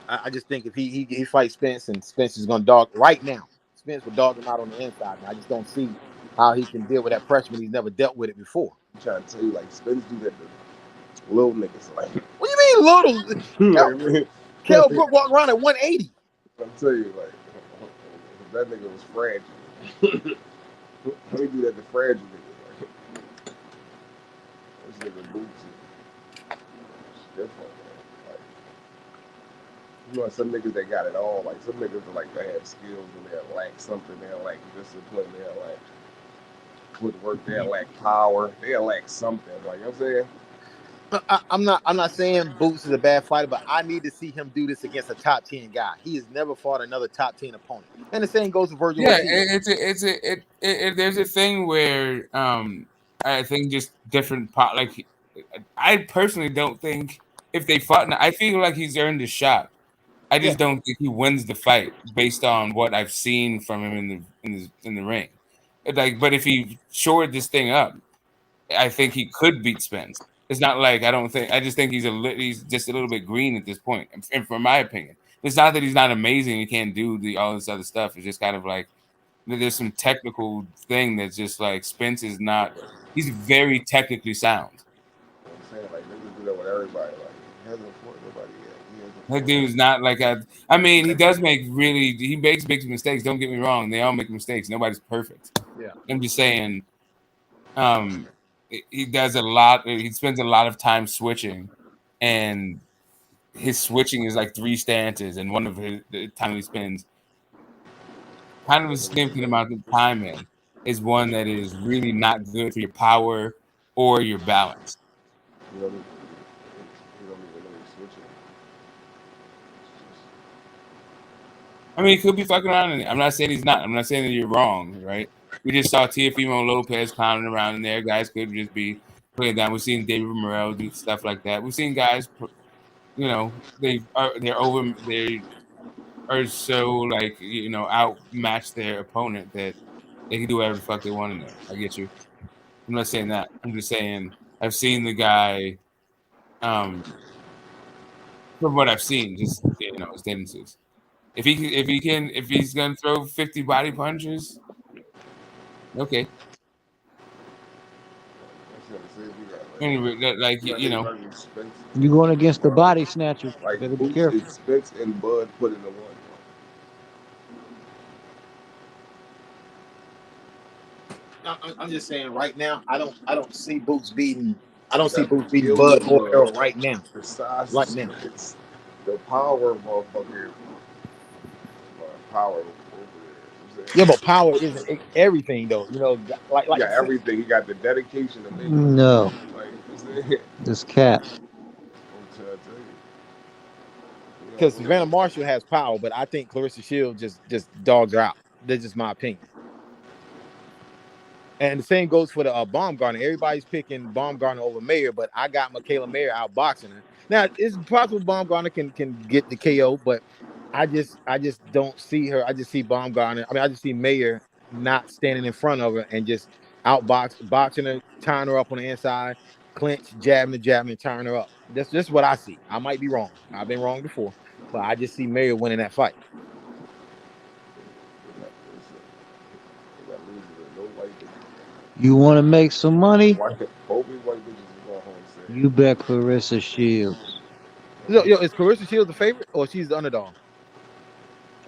I just think if he fights Spence and Spence is gonna dog right now, Spence would dog him out on the inside. And I just don't see how he can deal with that pressure when he's never dealt with it before. I'm trying to tell you, like Spence do that to little niggas. Like, what do you mean little? like, Kell Brook walked around at 180. I'm telling you, like that nigga was fragile. Let me do that to fragile niggas. Like, this nigga boots it's different, man. Like, you know, some niggas that got it all. Like some niggas are like they have skills and they lack something. They lack discipline. They lack footwork. They lack power. They lack something. Like, you know what I'm saying? I'm not saying Boots is a bad fighter, but I need to see him do this against a top 10 guy. He has never fought another top 10 opponent, and the same goes for Virgil. Yeah, there's a thing where I think just different pot. Like, I personally don't think if they fought, I feel like he's earned a shot. I just don't think he wins the fight based on what I've seen from him in the ring. But if he shored this thing up, I think he could beat Spence. It's not like I just think he's just a little bit green at this point, and from my opinion. It's not that he's not amazing, he can't do all this other stuff. It's just kind of like there's some technical thing that's just like Spence is not, he's very technically sound. I'm saying, like, niggas do that with everybody. Like, he hasn't fought nobody yet. That dude's not like I mean, he does he makes big mistakes. Don't get me wrong. They all make mistakes. Nobody's perfect. Yeah. I'm just saying, he does a lot. He spends a lot of time switching, and his switching is like 3 stances, and one of the time he spends kind of a significant amount of time in is one that is really not good for your power or your balance. You don't even know he's switching. I mean, he could be fucking around in it. I'm not saying he's not. I'm not saying that you're wrong, right? We just saw Teofimo Lopez clowning around in there. Guys could just be playing down. We've seen David Morrell do stuff like that. We've seen guys, you know, they are so like, you know, outmatch their opponent that they can do whatever the fuck they want in there. I get you. I'm not saying that. I'm just saying I've seen the guy, from what I've seen, just, you know, his tendencies. If he's gonna throw 50 body punches, okay. Anyway, like, you know, you going against the body snatchers. Like, better be careful. Spence and Bud put in the one. I'm just saying right now, I don't see Boots beating. I don't see Boots beating Bud or Errol right now. Besides, right now, it's the power, motherfucker. Power over there. Yeah, but power isn't everything, though. You know, like he got everything. He got the dedication to make. No, like, this cat. Because Savannah Marshall has power, but I think Clarissa Shields just dogs her out. That's just my opinion. And the same goes for the Baumgartner. Everybody's picking Baumgartner over Mayer, but I got Michaela Mayer outboxing her. Now, it's possible Baumgartner can get the KO, but I just don't see her. I just see Baumgartner. I mean, I just see Mayer not standing in front of her and just boxing her, tying her up on the inside, clinch, jabbing, tying her up. That's just what I see. I might be wrong. I've been wrong before, but I just see Mayer winning that fight. You want to make some money? You bet Clarissa Shields. Yo, is Clarissa Shields the favorite, or she's the underdog?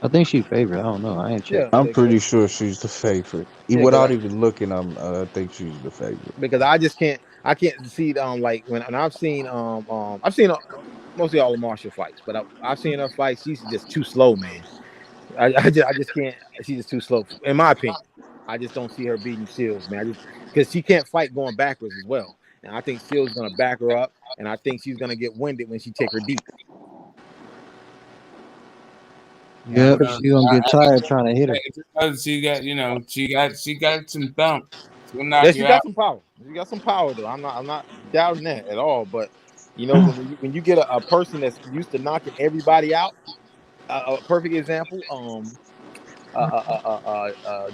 I think she's favorite. I don't know. I ain't checked. I'm pretty sure she's the favorite. Without even looking, I think she's the favorite. Because I can't see like when I've seen mostly all the Marshall fights, but I've seen her fight. She's just too slow, man. I just can't. She's just too slow, in my opinion. I just don't see her beating Shields, man. Because she can't fight going backwards as well. And I think Shields is gonna back her up, and I think she's gonna get winded when she take her deep. Yep, she's gonna get tired trying to hit her. Because she got some thump. Yeah, she got some power. She got some power, though. I'm not doubting that at all. But you know, when you get a person that's used to knocking everybody out, a perfect example,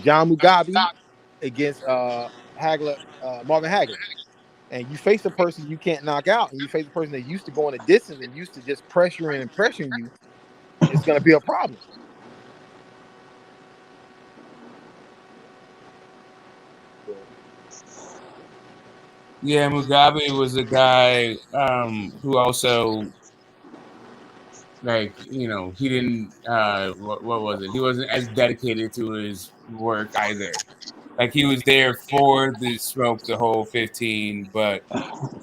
John Mugabe against Marvin Hagler. And you face a person you can't knock out, and you face a person that used to going a distance and used to just pressuring you, it's going to be a problem. Yeah, Mugabe was a guy who also, like, he didn't. What was it? He wasn't as dedicated to his work either. Like, he was there for the smoke the whole 15, but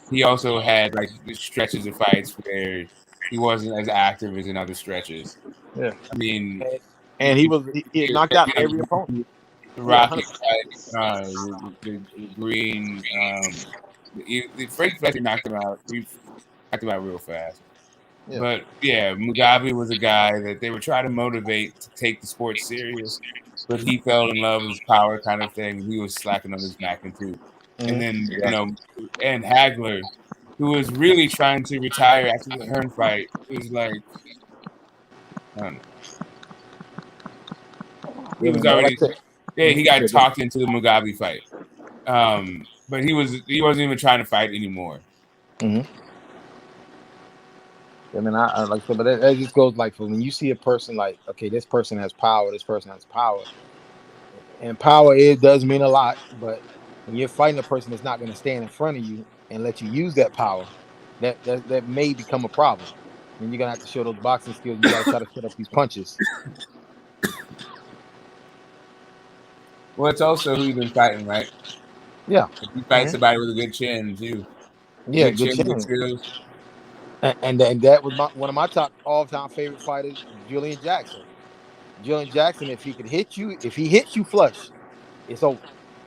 he also had like stretches of fights where he wasn't as active as in other stretches. Yeah. I mean, And he had knocked out every opponent. Yeah, Rocky 100%. fight, the Green, the Frank Fletcher knocked him out. He knocked him out real fast. Yeah. But yeah, Mugabe was a guy that they were trying to motivate to take the sport serious, but he fell in love with his power kind of thing. He was slacking on his macking too. And then, and Hagler, who was really trying to retire after the Hearn fight, was like, I don't know. He was already, he got talked into the Mugabe fight. But he wasn't even trying to fight anymore. Mm-hmm. I mean, I like I said, but that just goes like for when you see a person like, okay, this person has power, and power does mean a lot. But when you're fighting a person that's not going to stand in front of you and let you use that power, that may become a problem. And you're gonna have to show those boxing skills. You got to try to set up these punches. Well, it's also who you've been fighting, right? Yeah, if you fight somebody with a good chin too. Yeah, good chin, good skills. And that was one of my top all-time favorite fighters, Julian Jackson. Julian Jackson, if he hits you flush, it's over.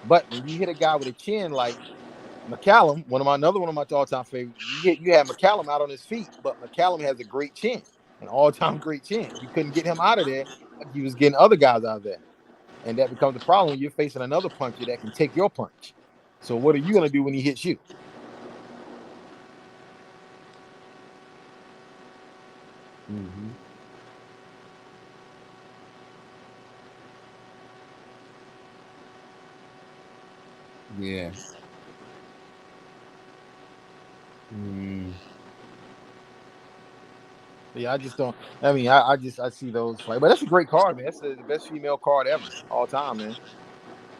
But when you hit a guy with a chin like McCallum, another one of my all-time favorite, you had McCallum out on his feet, but McCallum has a great chin, an all-time great chin. You couldn't get him out of there like he was getting other guys out of there. And that becomes a problem when you're facing another puncher that can take your punch. So what are you going to do when he hits you? Mm-hmm. Yeah. Yeah, I just don't. I mean, I see those fights, but that's a great card, man. That's the best female card ever, all time, man.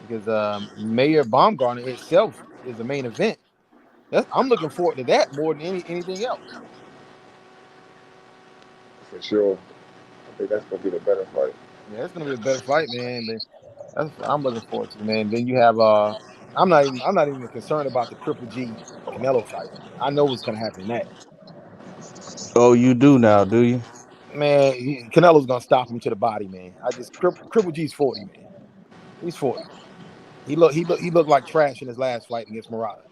Because Mayor Baumgartner itself is a main event. I'm looking forward to that more than anything else. For sure, I think that's gonna be the better fight. Yeah, it's gonna be a better fight, man. I'm looking forward to it, man. Then you have I'm not even concerned about the Triple G Canelo fight. I know what's gonna happen in that. Oh, you do now, do you? Man, Canelo's gonna stop him to the body, man. Triple G's 40, man. He's 40. He looked like trash in his last fight against Murata.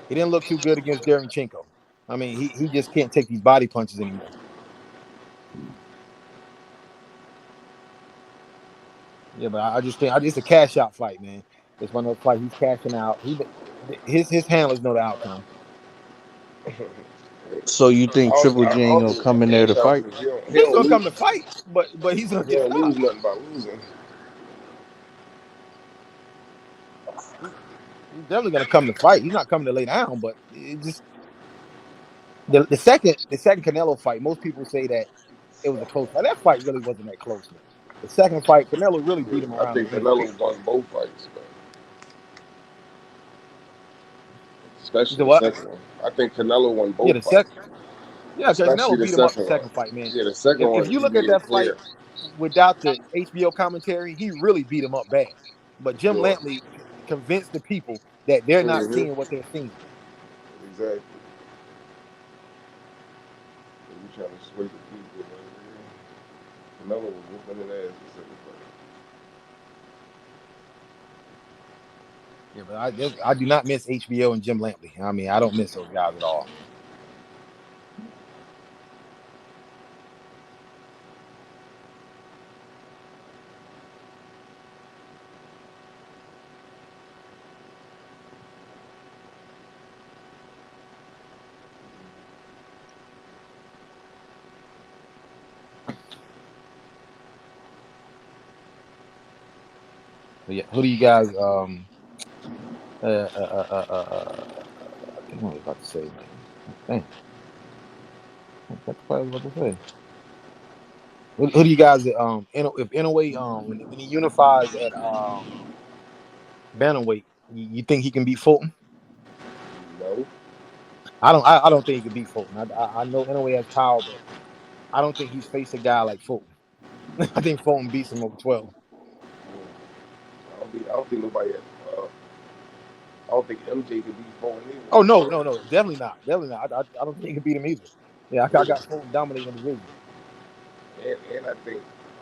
He didn't look too good against Derenchenko. I mean, he just can't take these body punches anymore. Yeah, but I just think it's a cash out fight, man. It's one of those fights he's cashing out. His handlers know the outcome. So you think Triple G ain't gonna come in there to fight? He's gonna come to fight, but he's gonna get stopped. Lose nothing by losing. He's definitely gonna come to fight. He's not coming to lay down, but it just the second Canelo fight, most people say that it was a close fight. That fight really wasn't that close, man. The second fight, Canelo really beat him around. I think Canelo won both fights, but especially the second one. I think Canelo won both fights. Yeah, Canelo beat him up the second fight, man. Yeah, the second one. If you look at that fight without the HBO commentary, he really beat him up bad. But Jim Lantley convinced the people that they're not seeing what they're seeing. Exactly. You trying to sway the people, man. Canelo was whooping his ass the second fight. Yeah, but I do not miss HBO and Jim Lantley. I mean, I don't miss those guys at all. But yeah, who do you guys I think what I was about to say, man. Dang. What the fuck I was about to say? Who do you guys if Inoue when he unifies at bantamweight, you think he can beat Fulton? No. I don't think he could beat Fulton. I know NOA has power, but I don't think he's faced a guy like Fulton. I think Fulton beats him over 12. I don't think nobody. I don't think MJ could beat Fulton Oh either. no, definitely not, definitely not. I don't think he can beat him either. Yeah, I got Fulton dominating the division.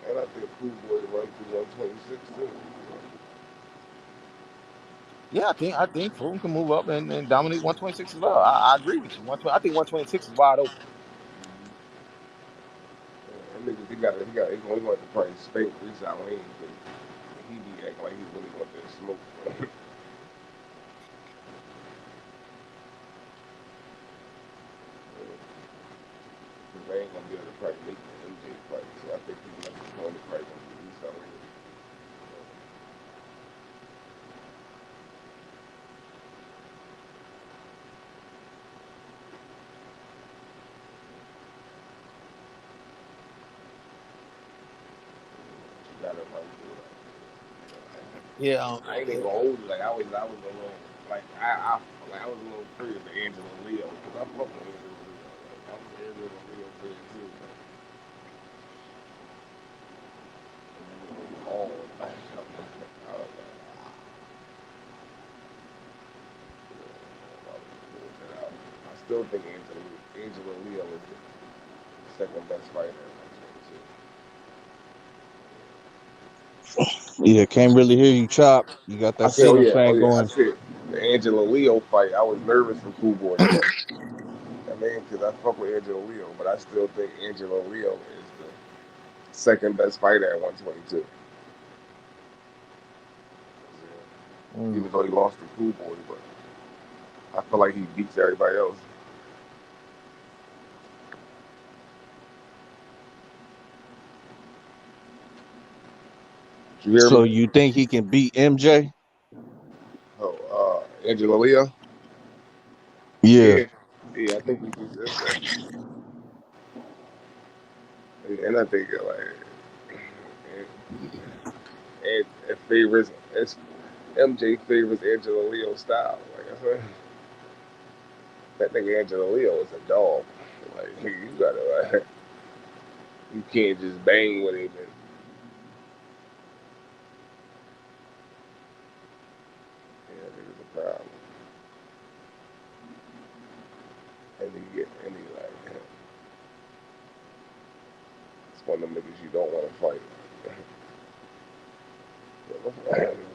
And I think Cool Boy run through 126 too. Yeah, I think Fulton can move up and dominate 126 as well. I agree with you. I think 126 is wide open. That nigga, he going to probably spank Reese out Lane because he be acting like he really want that smoke. Because they ain't gonna be able to probably make the MJ fight, so I think he's going to probably want to Reese out Lane. Gotta run through it. Yeah, I ain't even gonna hold you. Like I was a little, like I was a little afraid of Angela Leo because I fuck with Angela Leo. Like, I'm an Angela Leo fan too. Oh, like, I still think Angela Leo is the second best fighter. Yeah, can't really hear you, Chop. You got I that said, ceiling oh fan yeah, I going. said the Angela Leo fight. I was nervous for Cool Boy to fight. I mean, because I fuck with Angela Leo, but I still think Angela Leo is the second best fighter at 122. Even though he lost to Cool Boy, but I feel like he beats everybody else. Did you hear So me? you think he can beat MJ? Angela Leo? Yeah. Yeah. Yeah, I think he beats MJ. And I think it favors MJ favors Angela Leo style. Like I said, that nigga Angela Leo is a dog. Like you gotta you can't just bang with him and yeah, nigga's a problem. And he like it's one of them niggas you don't want to fight.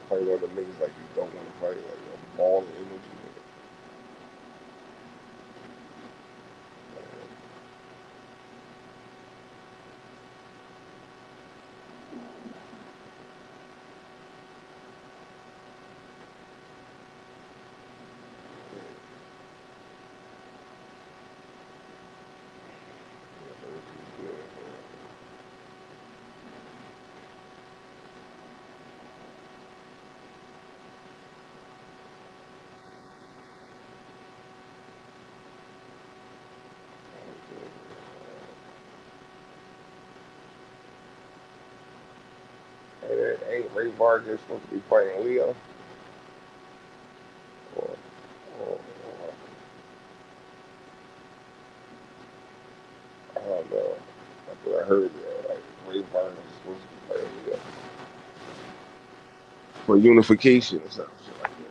Fight one of them niggas like you don't want to fight, like a ball of energy. And ain't Ray Vargas supposed to be fighting Leo? Or I don't know. That's what I heard. Like Ray Vargas is supposed to be fighting Leo for unification or something shit like that.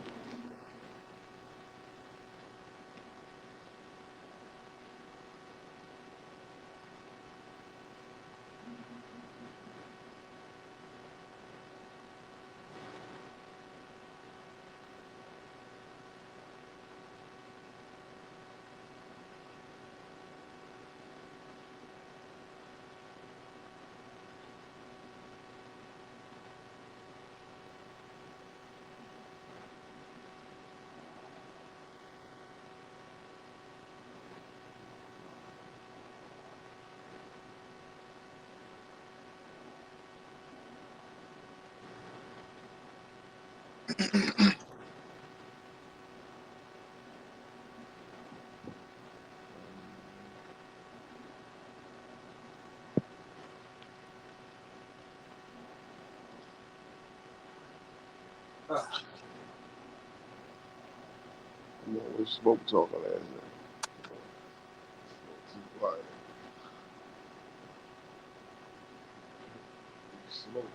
You know, we smoke talking last night. fight. Smoke.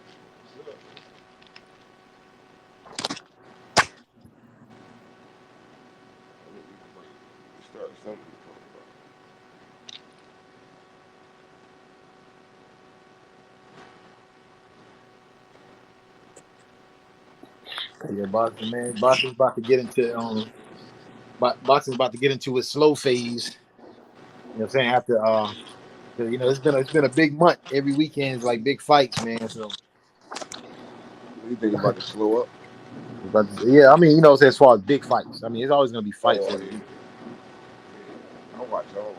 Start something. Yeah, boxing, man. Boxing's about to get into boxing's about to get into its slow phase. You know what I'm saying? After 'cause, you know, it's been a big month. Every weekend's like big fights, man. So You think about to slow up? yeah, I mean, you know, as far as big fights, I mean, it's always gonna be fights Oh every yeah. week. I watch all of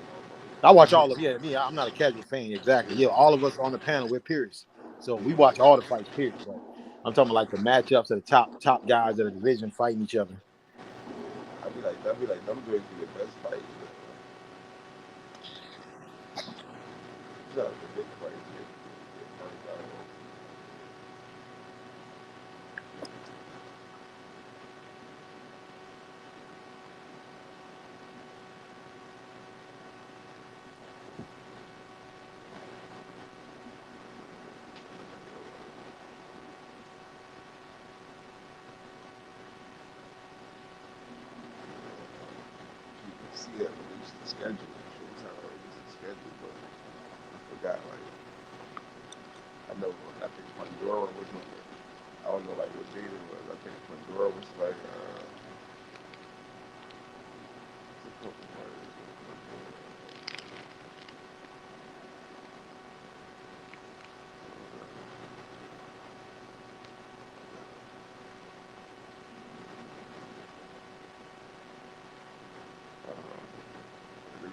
I watch them. all of I'm not a casual fan, exactly. Yeah, all of us on the panel, we're peers. So we watch all the fights, period. But I'm talking about like the matchups of the top guys of the division fighting each other. I'd be like, them joints be the best fights. Not the big fights. See that release the schedule. Showtime release the schedule, but I forgot. Like, I know. I think Pandora was. I don't know like what date it was. I think Pandora was like.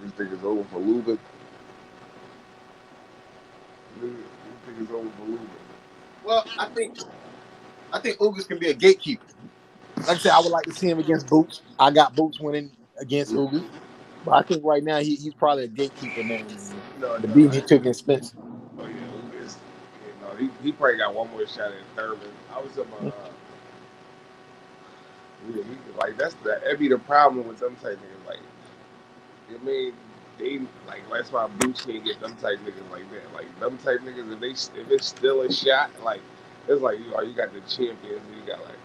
This thing is over for Lubin. This thing is over for Lubin. Well, I think Ugas can be a gatekeeper. Like I said, I would like to see him against Boots. I got Boots winning against Ugas. But I think right now he's probably a gatekeeper now. No. The beating he took against Spence. Oh yeah, Lucas. You know, he probably got one more shot at Thurman. I was talking about. Yeah, like that'd be the problem with them type niggas. Like, I mean, they like that's why Boots can't get them type niggas like that. Like them type niggas, if it's still a shot, like it's like you got the champions, you got like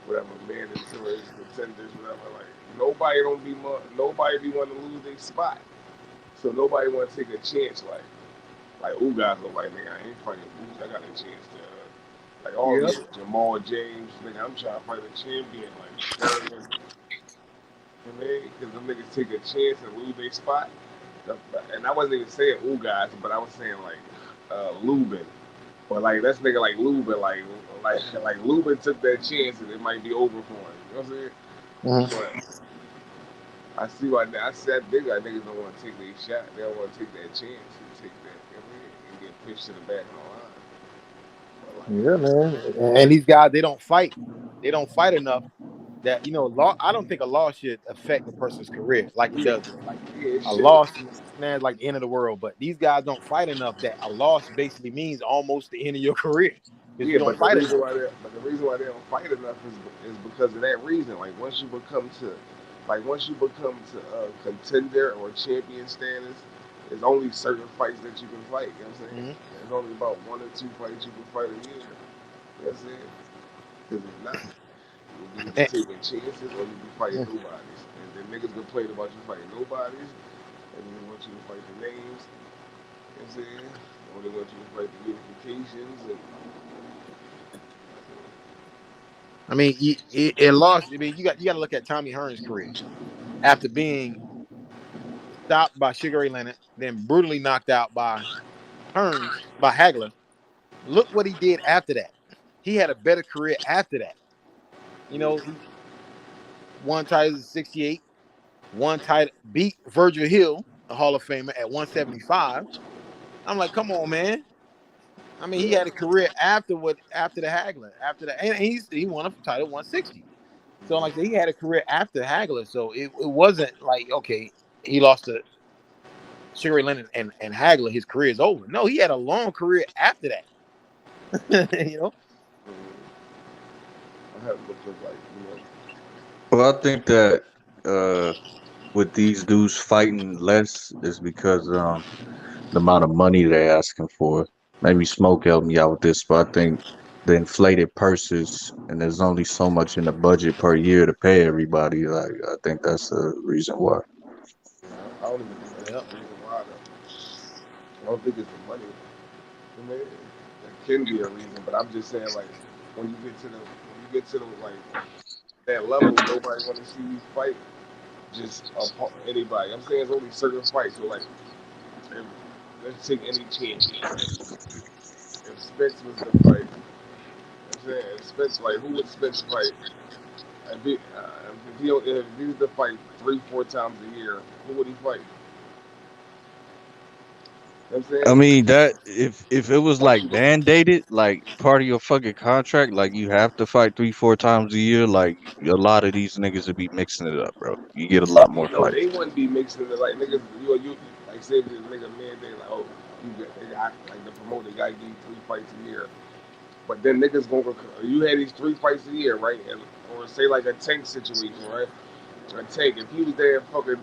whatever mandatory contenders, whatever. Like nobody be want to lose their spot. So nobody want to take a chance. Like Ugas look like nigga, I ain't fighting Boots. I got a chance to like all these Jamal James, nigga. I'm trying to fight a champion like Sterling. You know what I mean? Because them niggas take a chance and lose their spot. And I wasn't even saying Ugas, but I was saying like Lubin. But like that's nigga like Lubin, like Lubin took that chance and it might be over for him. You know what I'm saying? Mm-hmm. But I see why I said niggas don't want to take their shot. They don't want to take that chance and take that, you know what I mean? And get pushed to the back of the line. Yeah, man. And these guys, they don't fight. They don't fight enough. That law. I don't think a loss should affect a person's career like it does. Like a loss, man, like the end of the world. But these guys don't fight enough. That a loss basically means almost the end of your career because you don't fight enough. The reason why they don't fight enough is because of that reason. Like once you become to contender or champion status, there's only certain fights that you can fight. You know what I'm saying? Mm-hmm. There's only about 1 or 2 fights you can fight a year. That's it. Because if not, you be taking chances or you be fighting nobodies. And then niggas complain about you fighting nobodies, and they want you to fight the names. You know what I'm saying? Or they want you to fight the unifications. I mean, it lost. I mean, you got to look at Tommy Hearn's career after being stopped by Sugar Ray Leonard, then brutally knocked out by Hagler. Look what he did after that. He had a better career after that. You know, he won titles at 68, beat Virgil Hill, a Hall of Famer, at 175. I'm like, come on, man. I mean, he had a career after the Hagler, and he won a title 160. So like he had a career after Hagler. So it wasn't like, okay, he lost to Sugar Ray Leonard and Hagler, his career is over. No, he had a long career after that. You know? I have looked at Well, I think that with these dudes fighting less is because the amount of money they're asking for. Maybe Smoke helped me out with this, but I think the inflated purses and there's only so much in the budget per year to pay everybody. Like I think that's the reason why. I don't even think that's the reason why though. I don't think it's the money. I mean, it can be a reason, but I'm just saying like when you get to the like that level, nobody want to see you fight just anybody. I'm saying it's only certain fights. So like, if, let's take any champion. If Spence was to fight, I'm saying if Spence like who would Spence fight? If he was to fight 3-4 times a year, who would he fight? You know what I'm I saying? mean that if it was like mandated, like part of your fucking contract, like you have to fight 3-4 times a year, like a lot of these niggas would be mixing it up, bro. You get a lot more No, fights. they wouldn't be mixing it like niggas. You like say this nigga man, they like like the promoter guy give you 3 fights a year. But then niggas gonna go, you had these 3 fights a year, right? And or say like a Tank situation, right? A Tank, if he was there fucking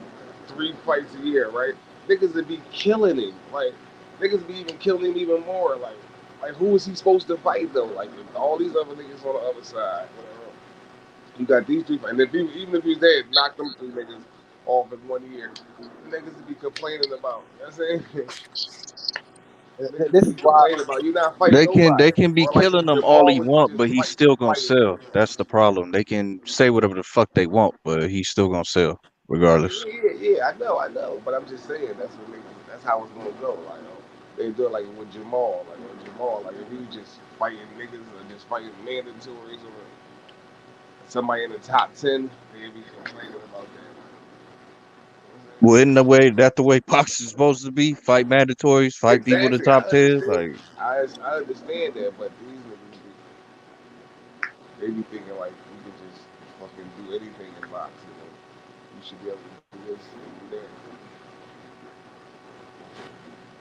3 fights a year, right? Niggas would be killing him. Like niggas would be even killing him even more. Like who is he supposed to fight though? Like all these other niggas on the other side, whatever. You got these 3 fights, and even if he's there, knock them 3 niggas off in 1 year. Niggas would be complaining about. You know what I'm saying? Niggas This would is be why complaining about you not fighting They nobody. can be Or like killing if them all Jamal he was to want, just but he's still gonna fight sell. That's the problem. They can say whatever the fuck they want, but he's still gonna sell regardless. Yeah, I know, but I'm just saying that's how it's gonna go. Like they do it like with Jamal, like if he was just fighting niggas or just fighting mandatories or somebody in the top 10, they'd be complaining about that. Well, in the way that the way boxing's supposed to be, fight mandatories, fight people in the Exactly, I top 10. understand. Like I understand that, but these niggas they be thinking like you can just fucking do anything in boxing. You should be able to do this and do that.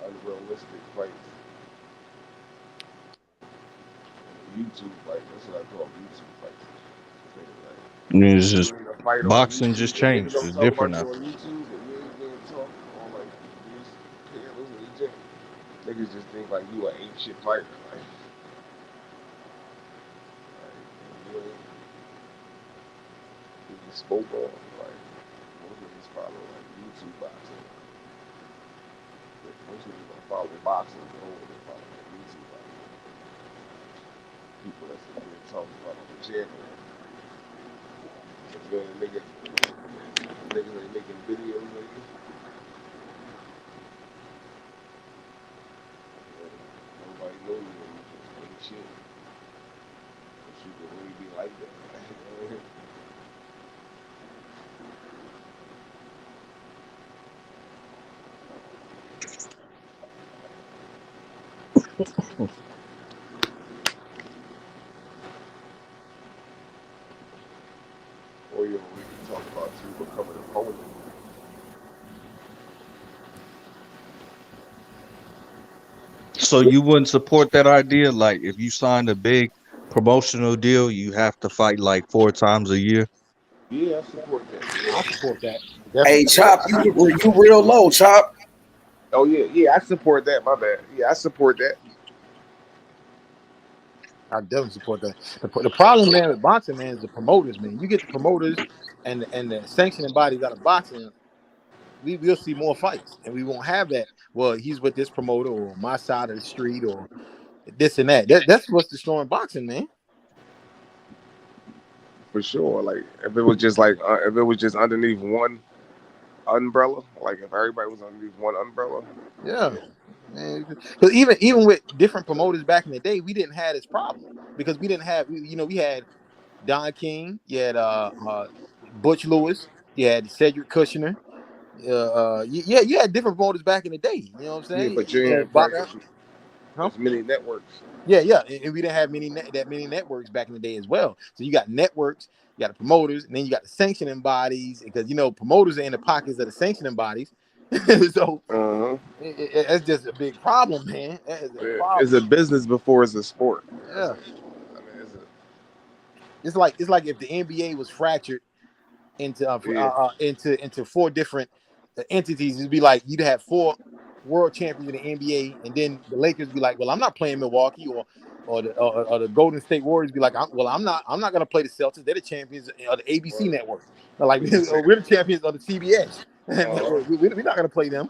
Unrealistic fights. YouTube fight. That's what I call YouTube fights. it's You just ain't a fight on boxing YouTube. just If niggas changed. don't It's talk different about now. you on YouTube, and you ain't getting talk on like these panels in the gym, niggas just think like you an ain't shit fighter. You ain't you get spoke on. Like most niggas follow like YouTube boxing. Most niggas don't follow boxing. They follow like YouTube boxing. People that's being talked about on the channel. Then niggas ain't making videos like this. Nobody know you when you just ain't shit. But you can really be like that. Or you know, we can talk about too becoming an opponent. So you wouldn't support that idea? Like if you signed a big promotional deal, you have to fight like 4 times a year. Yeah, I support that. I support that. Hey, Definitely. Chop, you real low, Chop. Oh yeah, I support that. My bad. Yeah, I support that. I definitely support that. The problem, man, with boxing, man, is the promoters, man. You get the promoters and the sanctioning bodies out of boxing, we'll see more fights, and we won't have that. Well, he's with this promoter or my side of the street or this and that. That's what's destroying boxing, man. For sure. Like if it was just underneath one umbrella, like if everybody was underneath one umbrella. Yeah, man. Because even with different promoters back in the day, we didn't have this problem because we didn't have, we had Don King, you had Butch Lewis, you had Cedric Kushner. You had different promoters back in the day. You know what I'm Yeah, saying? but you You ain't had have probably huh? as many networks. Yeah, and we didn't have that many networks back in the day as well. So you got networks, you got the promoters, and then you got the sanctioning bodies because promoters are in the pockets of the sanctioning bodies. So that's just a big problem, man. That is a It's problem. a business before it's a sport. Yeah, I mean, it's like if the NBA was fractured into 4 different entities. It'd be like you'd have 4 world champions in the NBA, and then the Lakers be like, "Well, I'm not playing Milwaukee," or the Golden State Warriors be like, I'm not going to play the Celtics. They're the champions of the ABC network. They're like, we're the champions of the CBS. We're not going to play them.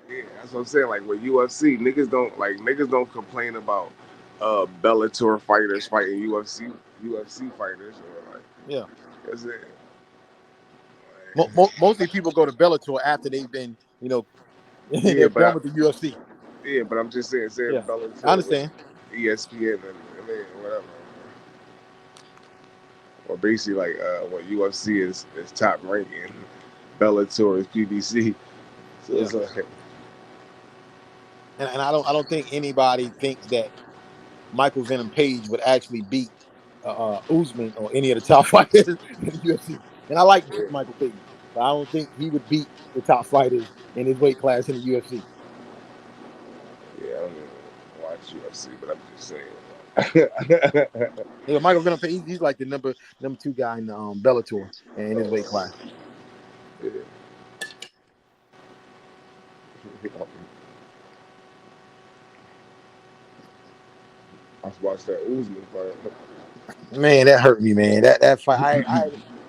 Yeah, that's what I'm saying. Like with UFC, niggas don't complain about Bellator fighters fighting UFC fighters. Or like, yeah, that's it. Mostly people go to Bellator after they've been, Yeah, they're done with the UFC. Yeah, but I'm just saying Yeah, Bellator, I understand. ESPN and then whatever. Or basically like what UFC is top ranking, Bellator is PBC. So it's like, and I don't think anybody thinks that Michael Venom Page would actually beat Usman or any of the top fighters in the UFC. And I like Michael Page, but I don't think he would beat the top fighters in his weight class in the UFC. Yeah, I don't even watch UFC, but I'm just saying. Yeah, Michael Venom Page, he's like the number 2 guy in the Bellator and in his weight class. Yeah. I watched that Usman fight. Man, that hurt me, man. That fight,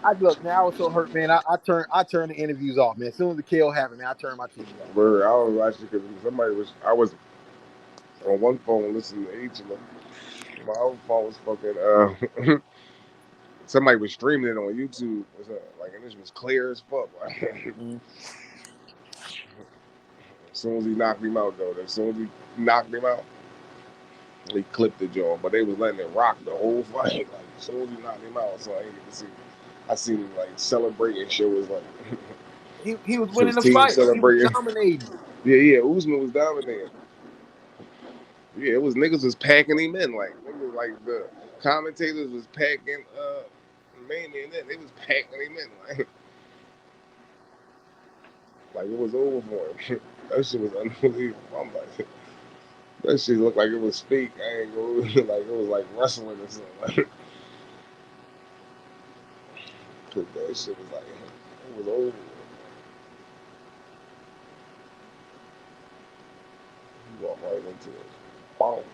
I look, man. I was so hurt, man. I turned the interviews off, man. As soon as the KO happened, man, I turned my TV off. Bro, I was watching because I was on one phone listening to each of them. My other phone was fucking somebody was streaming it on YouTube. And this was clear as fuck. As soon as he knocked him out, he clipped the jaw. But they was letting it rock the whole fight. Like as soon as he knocked him out, so I ain't get to see. I seen him like celebrating. Shit was like he was winning the fight. He was dominating. Yeah. Usman was dominating. Yeah, it was niggas was packing him in. Like niggas, like the commentators was packing Manny in. They was packing him in. Like it was over for him. That shit was unbelievable. I'm like, that shit looked like it was fake. I ain't go like it was like wrestling or something. Cause that shit was like it was over. He walked right into it. Boom.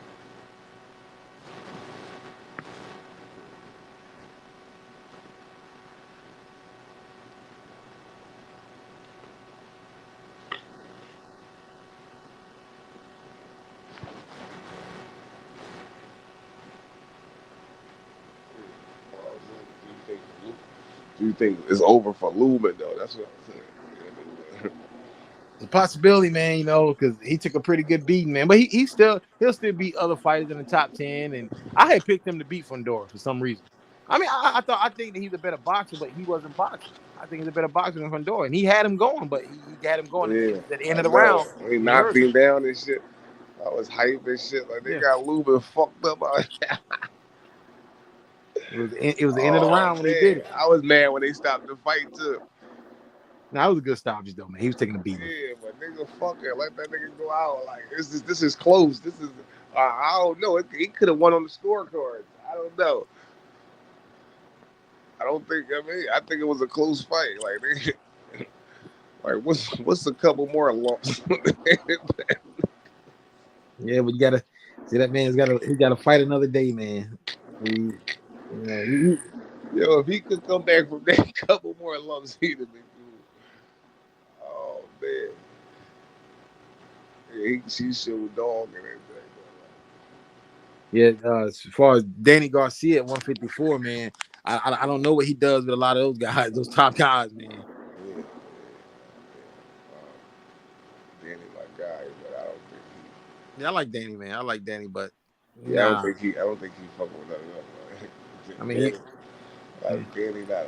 Do you think it's over for Lubin though? That's what I'm saying. It's a possibility, man. Because he took a pretty good beating, man. But he'll still beat other fighters in the top 10. And I had picked him to beat Fundora for some reason. I mean, I think that he's a better boxer, but he wasn't boxing. I think he's a better boxer than Fundora, and he had him going, but he had him going at the end of the round. He knocked him down and shit. I was hyped and shit. Like they got Lubin fucked up. It was the end of the round when they did it. I was mad when they stopped the fight too. No, it was a good stoppage though, man. He was taking a beating. Yeah, but nigga, fuck it. Let that nigga go out. Like this is close. This is I don't know. He could have won on the scorecards. I don't know. I think it was a close fight. Like what's a couple more lumps? Yeah, but you gotta see that man's gotta fight another day, man. Yo, if he could come back from that couple more lumps, he'd have been cool. Oh man. Yeah, she showed dog and everything. Yeah, as far as Danny Garcia at 154, man, I don't know what he does with a lot of those guys, those top guys, man. Yeah. Danny, my guy, but I don't think he. Yeah, I like Danny, man. I like Danny, but yeah, I don't think he fucking with nothing else. I mean, Danny not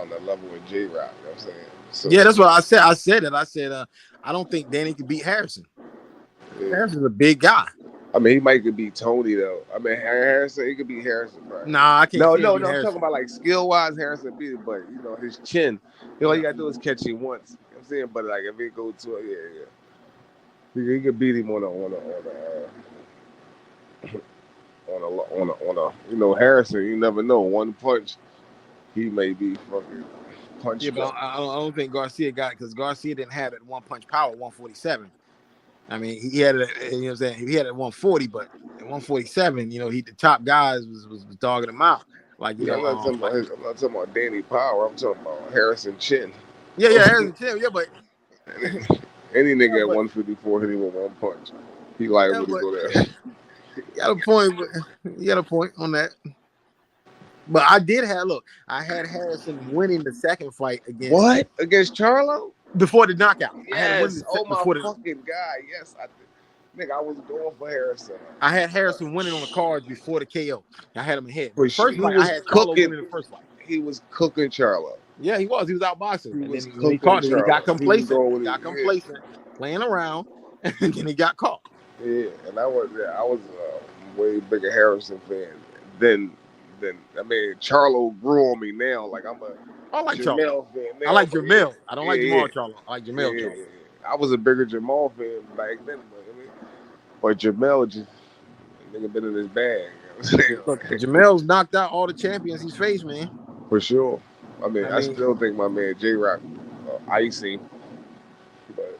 on the level with J-Rock. You know what I'm saying? So, yeah, that's what I said. I said I don't think Danny could beat Harrison. Yeah. Harrison's a big guy. I mean, he might could beat Tony though. I mean, Harrison, he could beat Harrison, bro. Nah, I can't. No. I'm talking about like skill wise, Harrison beat it, but his chin. All you gotta do is catch him once. You know what I'm saying, but like if it goes to he could beat him on a Harrison. You never know. One punch he may be fucking punch. Yeah, but I don't think Garcia got it because Garcia didn't have that one punch power 147. I mean, he had it. You know what I'm saying? He had it at 140, but at 147, you know, the top guys was dogging him out. Like I'm not talking about Danny Power. I'm talking about Harrison Chin. Yeah, Harrison Chin. Yeah, but any nigga at 154 hit him with one punch. He liable to go there. You got a point on that. But I had Harrison winning the second fight against Charlo before the knockout. Yes, my fucking God, yes. I was going for Harrison. I had Harrison winning on the cards before the KO. I had him ahead. First fight, I had Charlo winning the first fight. He was cooking Charlo. Yeah, he was. He was outboxing. And then when he caught him, he got complacent. Playing around, and then he got caught. Yeah, and I was a way bigger Harrison fan than I mean, Charlo grew on me now. Like I like Jamel fan. I like Jamel. I don't like Jamal Charlo. I like Jamel Charlo. I was a bigger Jamal fan back then, but Jamel just nigga been in his bag. Look, Jamel's knocked out all the champions he's faced, man. For sure. I mean, I still think my man J-Rock icy, but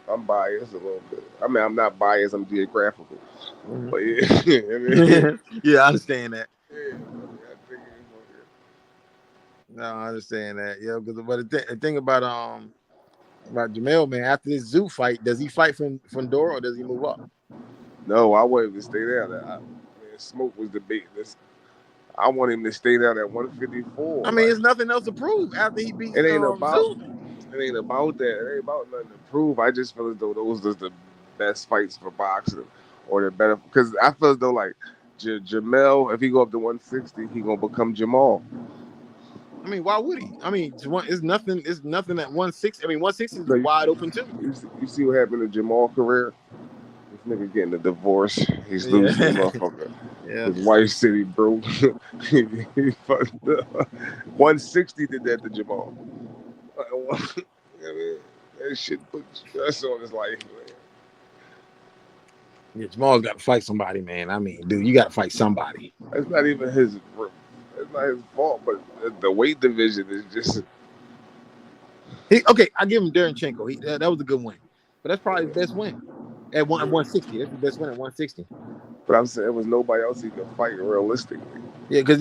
I'm biased a little bit. I mean, I'm not biased. I'm geographical. Mm-hmm. But yeah, I understand that. No, I understand that. Yeah, but the thing about Jamel, man, after this Zoo fight, does he fight Fundora or does he move up? No, I want him to stay down. Smoke was the big. I want him to stay down at 154. I mean, there's nothing else to prove after he beat It ain't about Zoo. It ain't about that. It ain't about nothing to prove. I just feel as though those are the best fights for boxing, or the better. Because I feel as though like Jamel, if he go up to 160, he gonna become Jamal. I mean, why would he? I mean, it's nothing at 160. I mean, 160 is wide open too. You see what happened to Jamal's career? This nigga getting a divorce. He's losing the motherfucker. Yeah. His wife said he broke. he fucked up. 160 did that to Jamal. I mean, that shit puts stress on his life, man. Yeah, Jamal's got to fight somebody, man. I mean, dude, you got to fight somebody. It's not even his. It's not his fault, but the weight division is just. Okay, I give him Derenchenko. That was a good win, but that's probably his best win at 160. That's the best win at 160. But I'm saying it was nobody else he could fight realistically. Yeah, because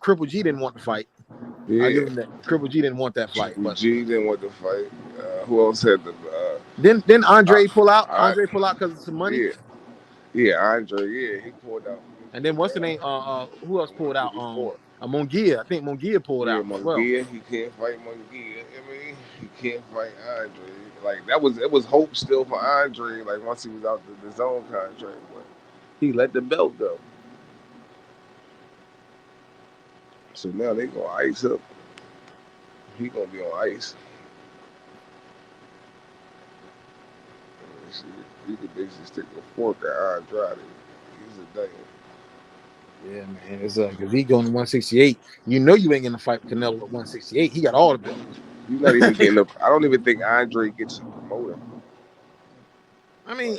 Cripple G didn't want to fight. Yeah, I give him that. Cripple G didn't want that fight. But G didn't want to fight. Who else had the? Didn't Andre pull out? Andre pull out because of some money. Yeah, Andre. Yeah, he pulled out. And then what's the name? Who else pulled out? Munguia. I think Munguia pulled out as well. Munguia, he can't fight Munguia. I mean, he can't fight Andre. Like it was hope still for Andre. Like once he was out the zone contract, but he let the belt go. So now they gonna ice up. He gonna be on ice. You could basically stick a fork at Andrade. He's a damn. Yeah, man. It's because he going to 168. You know you ain't gonna fight Canelo at 168. He got all the belts. You're not even getting up. I don't even think Andre gets a promoter. I mean,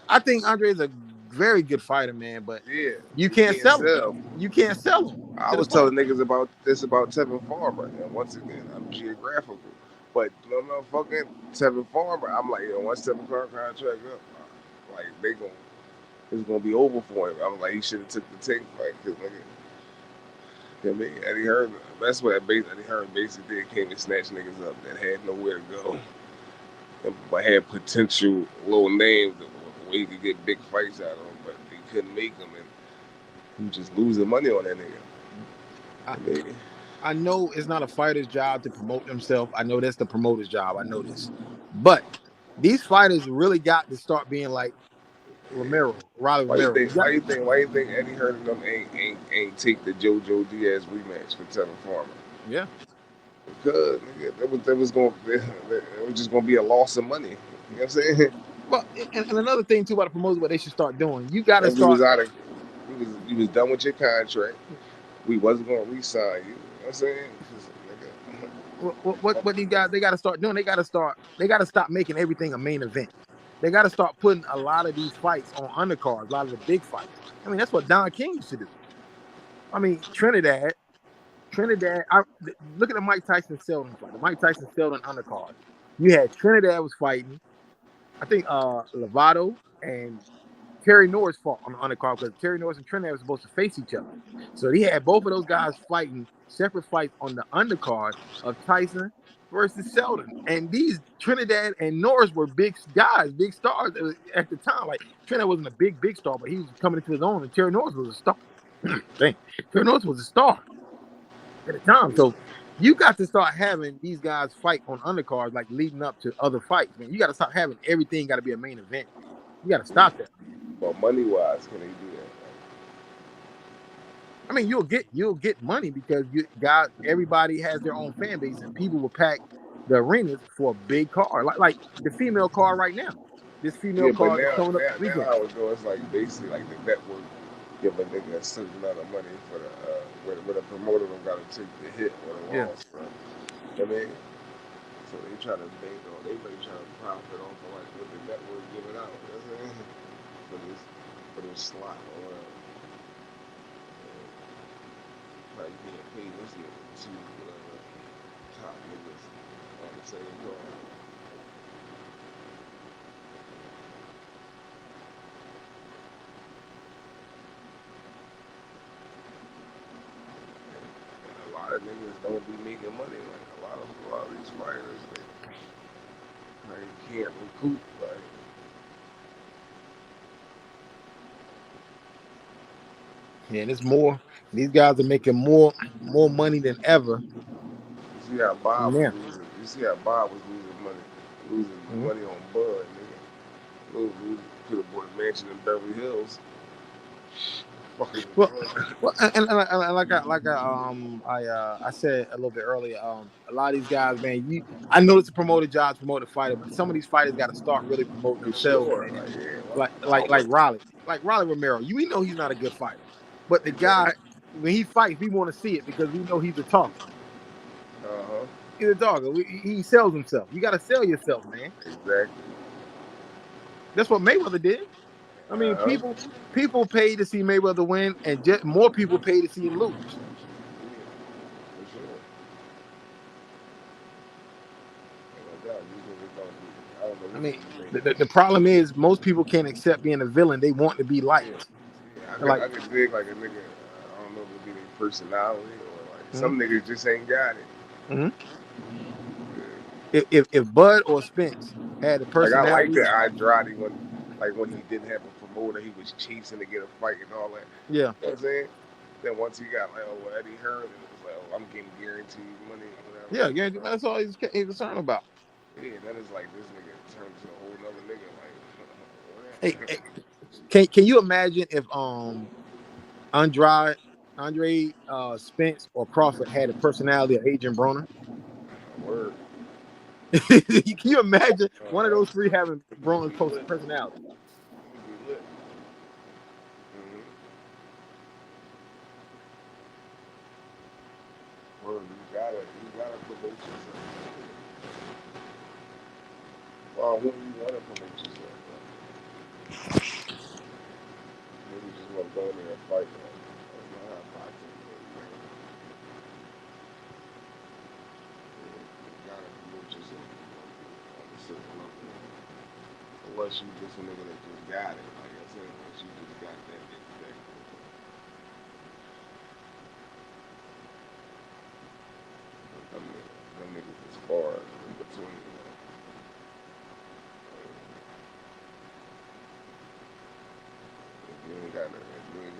I think Andre is a very good fighter, man, but you can't sell him. You can't sell him. I was telling niggas about Tevin Farmer, and once again, I'm geographical. But motherfucking Tevin Farmer, I'm like, once Tevin Farmer contract up, like it's gonna be over for him. I'm like, he should have took the tank fight because Eddie Hearn. That's what Eddie Hearn basically did. Came and snatched niggas up that had nowhere to go, but had potential little names where you could get big fights out of them, but he couldn't make them, and he just losing money on that nigga. I know it's not a fighter's job to promote themselves. I know that's the promoter's job. I know this, but these fighters really got to start being like Romero. Why you think Eddie Hearn and them ain't take the JoJo Diaz rematch for Tevin Farmer? Yeah, because it was just gonna be a loss of money. You know what I'm saying? But and another thing too about the promoters, what they should start doing, you got to start. You was done with your contract. We wasn't gonna re-sign you. You know what I'm saying? What these guys they got to start doing? They got to stop making everything a main event. They got to start putting a lot of these fights on undercards, a lot of the big fights. I mean, that's what Don King used to do. I mean, Trinidad Trinidad. Look at the Mike Tyson Seldon fight. The Mike Tyson Seldon undercard. You had Trinidad was fighting. I think Lovato and Terry Norris fought on the undercard because Terry Norris and Trinidad were supposed to face each other. So he had both of those guys fighting separate fights on the undercard of Tyson versus Seldon. And these Trinidad and Norris were big guys, big stars at the time. Like Trinidad wasn't a big star, but he was coming into his own, and Terry Norris was a star. Dang. Terry Norris was a star at the time. So you got to start having these guys fight on undercards, like leading up to other fights, man. You got to stop having everything got to be a main event. You got to stop that, man. But money wise, can they do that? I mean, you'll get money because everybody has their own fan base, and people will pack the arenas for a big car, like the female car right now. This female car is coming up this weekend. Now how it goes, like basically like the network give a nigga a certain amount of money for the where the promoter don't gotta take the hit or the loss. Right? I mean, so they try to bank on, they may try to profit off of like what the network giving out. You know what I'm saying? For this slot or whatever. Like getting paid this year to whatever top niggas on the same card. A lot of niggas don't be making money. Like a lot of these fighters, they can't recoup. Like Yeah, and it's more. These guys are making more money than ever. You see how Bob was losing. You see how Bob was losing money on Bud. Nigga, losing could have bought a mansion in Beverly Hills. Well, and like I said a little bit earlier, a lot of these guys, man, I know it's a promoted job to promote a fighter, but some of these fighters got to start really promoting themselves, man. Like Riley Romero. We know he's not a good fighter, but the guy when he fights, we want to see it because we know he's a talker. He's a talker. He sells himself. You got to sell yourself, man. Exactly. That's what Mayweather did. I mean, people pay to see Mayweather win, and just more people pay to see him lose. I mean, the problem is most people can't accept being a villain. They want to be liked. I could dig like a nigga. I don't know if it be their personality or like some niggas just ain't got it. If Bud or Spence had a personality, like I like that Andrade when he didn't have a promoter, he was chasing to get a fight and all that. Yeah. You know what I'm saying? Then once he got like, Eddie Hearn, it was like, I'm getting guaranteed money or whatever. Yeah, guaranteed. That's all he's concerned about. Yeah, then it's like this nigga turns to a whole nother nigga. Like, hey, can you imagine if Andrade, Spence, or Crawford had a personality of Adrian Broner? Word. Can you imagine one of those three having Broner's personality? Word, you gotta promote yourself. Well, who do you want to promote yourself? Maybe just want to go in there and fight. That's not how boxing works, man. You gotta promote yourself on a certain level. Unless you just a nigga that just got it. Like I said, unless you just got that thing. Them niggas is far in between. If you ain't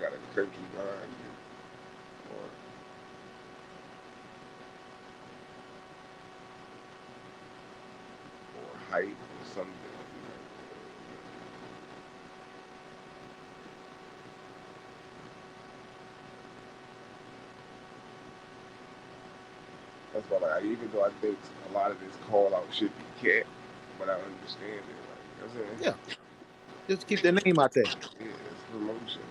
got a country behind you, or height or something. That's why, like, even though I think a lot of this call out should be cat, but I understand it. Like, you know what I'm saying? Yeah. Just keep their name out there. Yeah, it's promotion.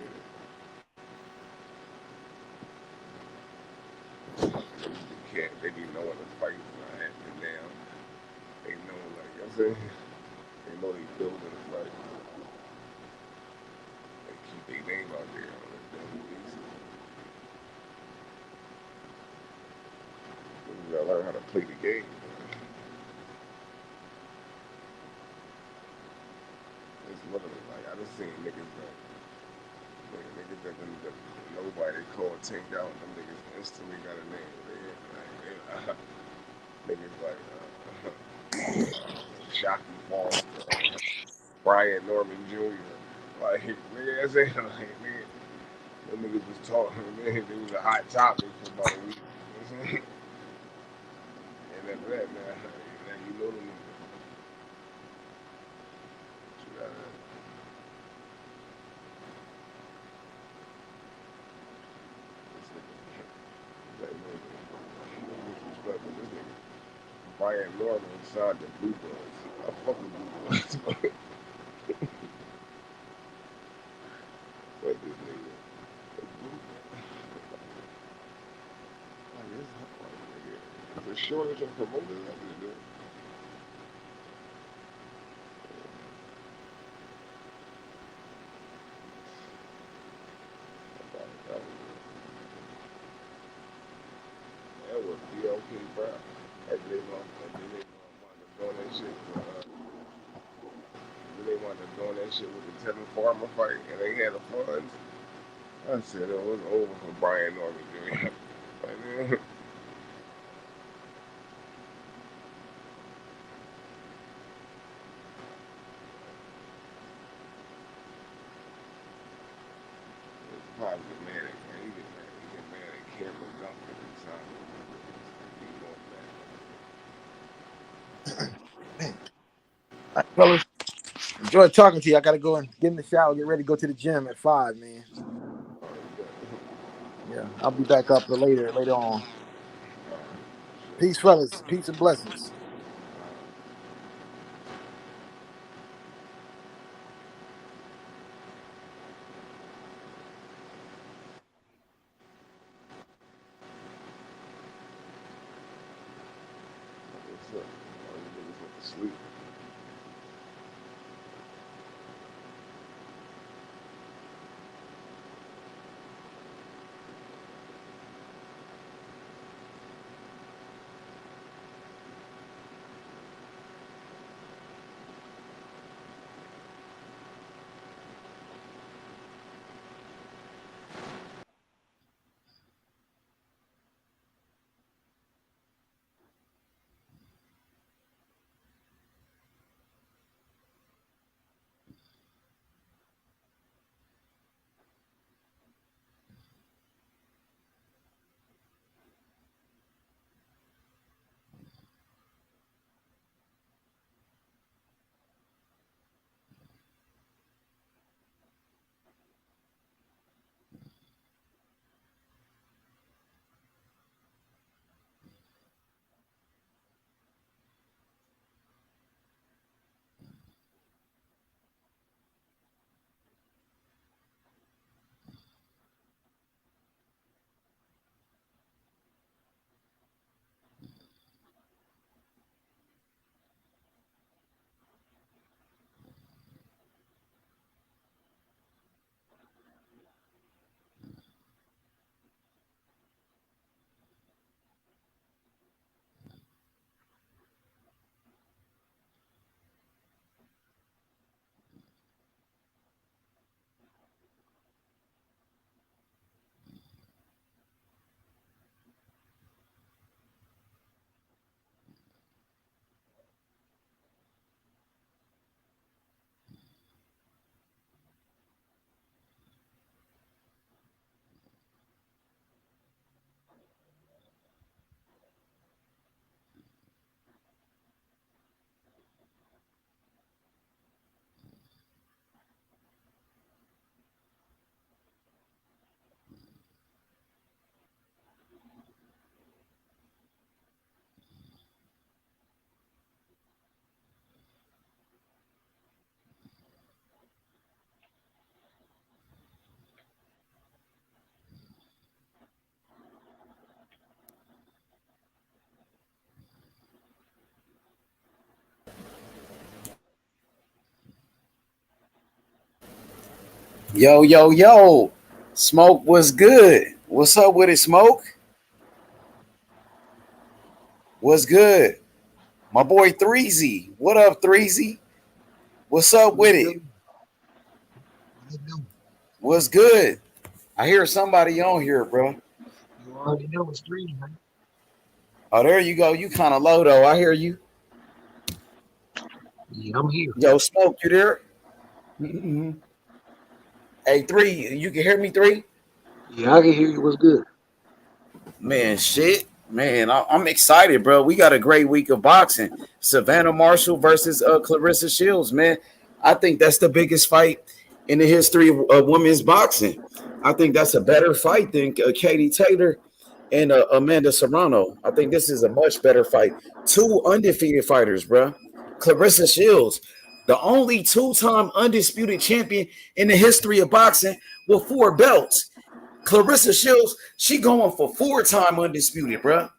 They be knowing the fight's not happening now. They know, like, you know what I'm saying? They know they building the fight. They keep their name out there on a daily basis. play the game. It's literally like I just seen niggas that nobody called take out. Them niggas instantly got a name. Niggas like Shockey Foster, Brian Norman Jr. Like nigga, that's it. Like nigga, them niggas was talking. Man, it was a hot topic for about a week. And after that, man, now you know them niggas. You gotta, this nigga, that nigga, disrespectful. This nigga, Brian Norman signed the Blue Bloods. I fuck with Blue Bloods. Fuck this nigga. There's a shortage of promoters out there, dude. That was DLK Brown. After they wanted to doing that shit they wanted to doing that shit with the Tevin Farmer fight and they had the funds. I said it was over for Brian Norman Jr. Like, man. Positive manic, man. He get mad at Cameron Duncan and All right, fellas. Enjoy talking to you. I gotta go and get in the shower, get ready to go to the gym at 5, man. Yeah, I'll be back up later on. Peace, fellas. Peace and blessings. what's up? All you niggas went to sleep. Yo. Smoke was good. What's up with it, Smoke? What's good? My boy Threezy. What up, Threezy? What's up with it? What's good? I hear somebody on here, bro. You already know it's 3, man. Oh, there you go. You kind of low, though. I hear you. Yeah, I'm here. Yo, Smoke, you there? Mm-hmm. Hey, 3, you can hear me, 3? Yeah, I can hear you. What's good? Man, shit. Man, I'm excited, bro. We got a great week of boxing. Savannah Marshall versus Clarissa Shields, man. I think that's the biggest fight in the history of women's boxing. I think that's a better fight than Katie Taylor and Amanda Serrano. I think this is a much better fight. 2 undefeated fighters, bro. Clarissa Shields, the only 2-time undisputed champion in the history of boxing with 4 belts. Clarissa Shields, she going for 4-time undisputed, bro.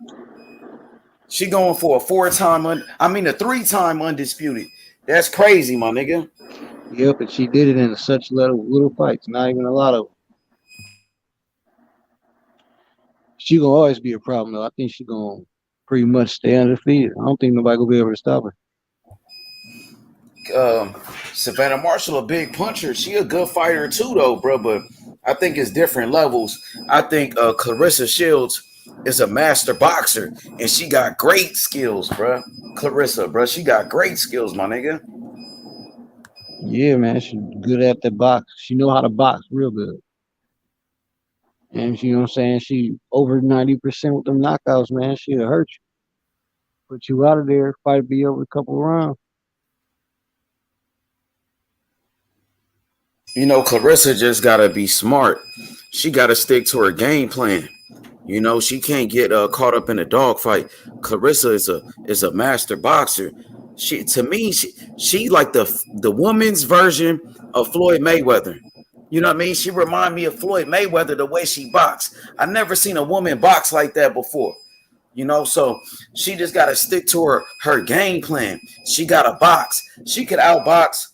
She going for a 3-time undisputed. That's crazy, my nigga. Yep, and she did it in such little fights. Not even a lot of them. She gonna always be a problem, though. I think she gonna pretty much stay undefeated. I don't think nobody gonna be able to stop her. Savannah Marshall, a big puncher. She a good fighter too, though, bro. But I think it's different levels. I think Clarissa Shields is a master boxer, and she got great skills, bro. Clarissa, bro, she got great skills, my nigga. Yeah, man, she's good at the box. She know how to box real good. And you know what I'm saying? She over 90% with them knockouts, man. She'll hurt you. Put you out of there, fight be over a couple of rounds. You know, Clarissa just gotta be smart. She gotta stick to her game plan. You know, she can't get caught up in a dogfight. Clarissa is a master boxer. She like the woman's version of Floyd Mayweather. You know what I mean? She remind me of Floyd Mayweather the way she boxed. I've never seen a woman box like that before. You know, so she just got to stick to her game plan. She got to box. She could outbox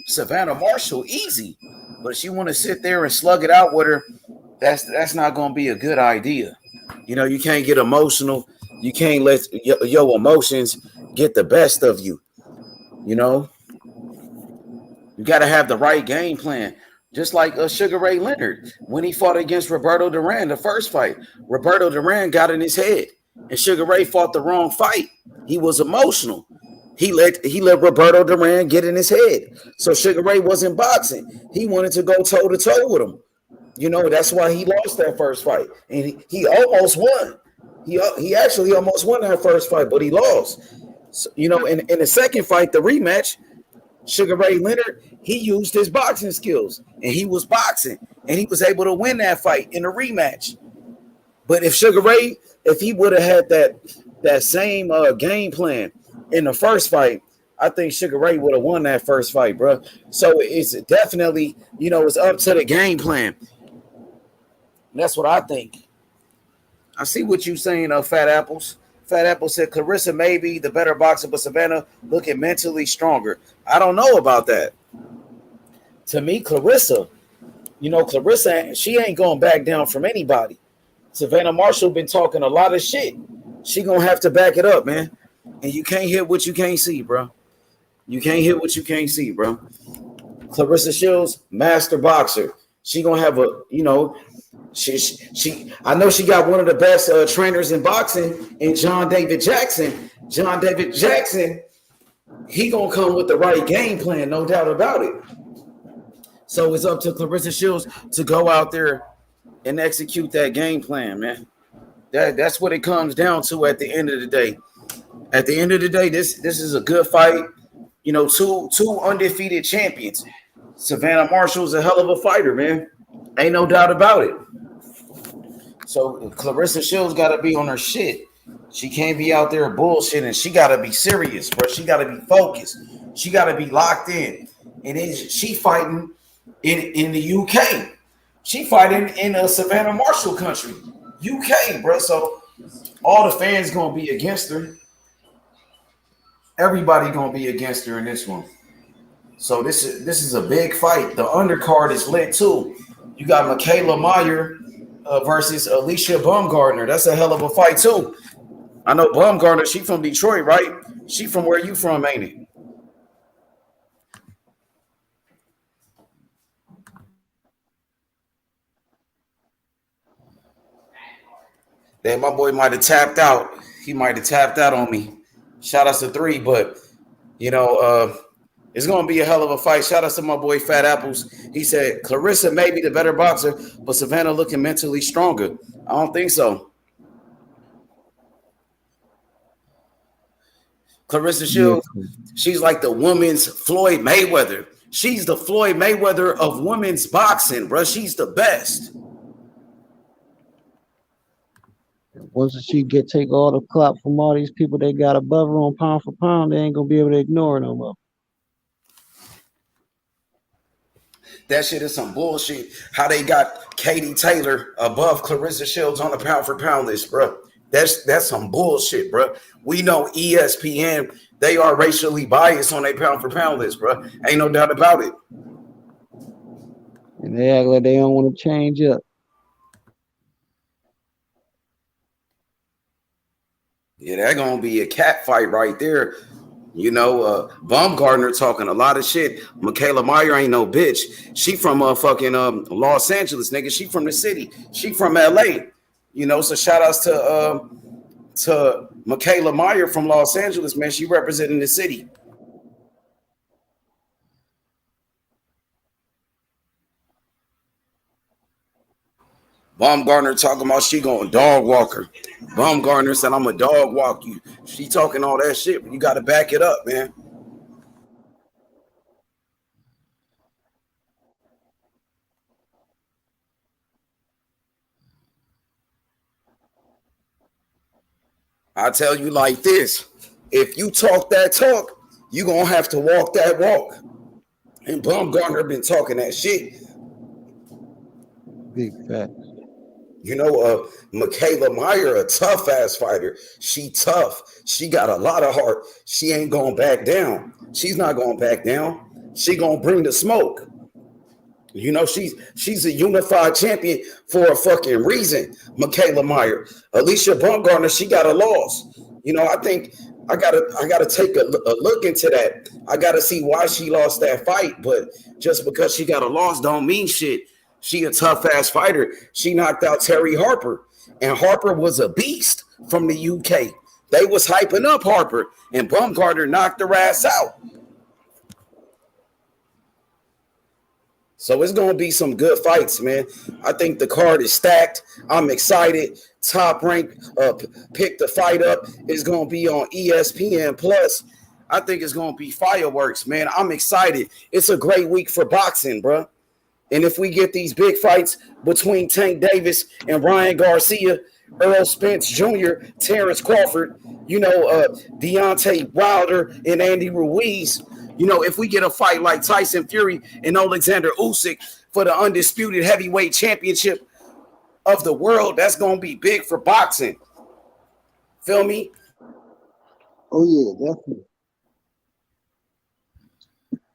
Savannah Marshall easy, but if she want to sit there and slug it out with her, that's not going to be a good idea. You know, you can't get emotional. You can't let your emotions get the best of you. You know, you got to have the right game plan. Just like Sugar Ray Leonard, when he fought against Roberto Duran, the first fight, Roberto Duran got in his head, and Sugar Ray fought the wrong fight. He was emotional. He let Roberto Duran get in his head. So Sugar Ray wasn't boxing. He wanted to go toe to toe with him. You know, that's why he lost that first fight, and he almost won. He actually almost won that first fight, but he lost. So, you know, in the second fight, the rematch, Sugar Ray Leonard, he used his boxing skills, and he was boxing, and he was able to win that fight in a rematch. But if Sugar Ray, if he would have had that same game plan in the first fight, I think Sugar Ray would have won that first fight, bro. So it's definitely, you know, it's up to the game plan. And that's what I think. I see what you're saying, Fat Apples. Fat Apple said Clarissa may be the better boxer, but Savannah looking mentally stronger. I don't know about that. To me, Clarissa, you know, Clarissa, she ain't going back down from anybody. Savannah Marshall been talking a lot of shit. She gonna have to back it up, man. And you can't hit what you can't see, bro. You can't hit what you can't see, bro. Clarissa Shields, master boxer. She gonna have a, you know, I know she got one of the best trainers in boxing in John David Jackson. John David Jackson, he gonna come with the right game plan, no doubt about it. So it's up to Clarissa Shields to go out there and execute that game plan, man. That's what it comes down to at the end of the day. At the end of the day, this is a good fight. You know, two undefeated champions. Savannah Marshall's a hell of a fighter, man. Ain't no doubt about it. So Clarissa Shields got to be on her shit. She can't be out there bullshitting. She got to be serious, bro. She got to be focused. She got to be locked in. And then she fighting in the UK. She fighting in Savannah Marshall country, UK, bro. So all the fans gonna be against her. Everybody gonna be against her in this one. So this is a big fight. The undercard is lit too. You got Michaela Meyer versus Alicia Baumgartner. That's a hell of a fight too. I know Bumgarner. She from Detroit, right? She from where you from, ain't it? Damn, my boy might have tapped out. He might have tapped out on me. Shout outs to 3, but you know, it's gonna be a hell of a fight. Shout outs to my boy Fat Apples. He said Clarissa may be the better boxer, but Savannah looking mentally stronger. I don't think so. Clarissa Shields, she's like the women's Floyd Mayweather. She's the Floyd Mayweather of women's boxing, bro. She's the best. Once she take all the clout from all these people they got above her on pound for pound, they ain't gonna be able to ignore her no more. That shit is some bullshit. How they got Katie Taylor above Clarissa Shields on the pound for pound list, bro. That's some bullshit, bro. We know ESPN, they are racially biased on their pound for pound list, bro. Ain't no doubt about it. And they act like they don't want to change up. Yeah, that's gonna be a cat fight right there. You know, Baumgartner talking a lot of shit. Michaela Meyer ain't no bitch. She from fucking Los Angeles, nigga. She from the city. She from LA. You know, so shout outs to Michaela Meyer from Los Angeles, man. She representing the city. Baumgartner talking about she going dog walk her. Baumgartner said, I'm a dog walk you. She talking all that shit, but you got to back it up, man. I tell you like this. If you talk that talk, you going to have to walk that walk. And Baumgartner been talking that shit. Big fact. You know, Michaela Meyer, a tough ass fighter. She tough. She got a lot of heart. She ain't going back down. She's not going back down. She going to bring the smoke. You know, she's a unified champion for a fucking reason, Michaela Meyer. Alicia Baumgartner, she got a loss. You know, I think I gotta take a look into that. I gotta see why she lost that fight. But just because she got a loss don't mean shit. She a tough ass fighter. She knocked out Terry Harper, and Harper was a beast from the UK. They was hyping up Harper, and Baumgartner knocked her ass out. So it's going to be some good fights, man. I think the card is stacked. I'm excited. Top Rank picked the fight up. It's going to be on ESPN Plus. I think it's going to be fireworks, man. I'm excited. It's a great week for boxing, bro. And if we get these big fights between Tank Davis and Ryan Garcia, Errol Spence Jr., Terence Crawford, you know, Deontay Wilder and Andy Ruiz, you know, if we get a fight like Tyson Fury and Alexander Usyk for the undisputed heavyweight championship of the world, that's going to be big for boxing. Feel me? Oh, yeah, definitely.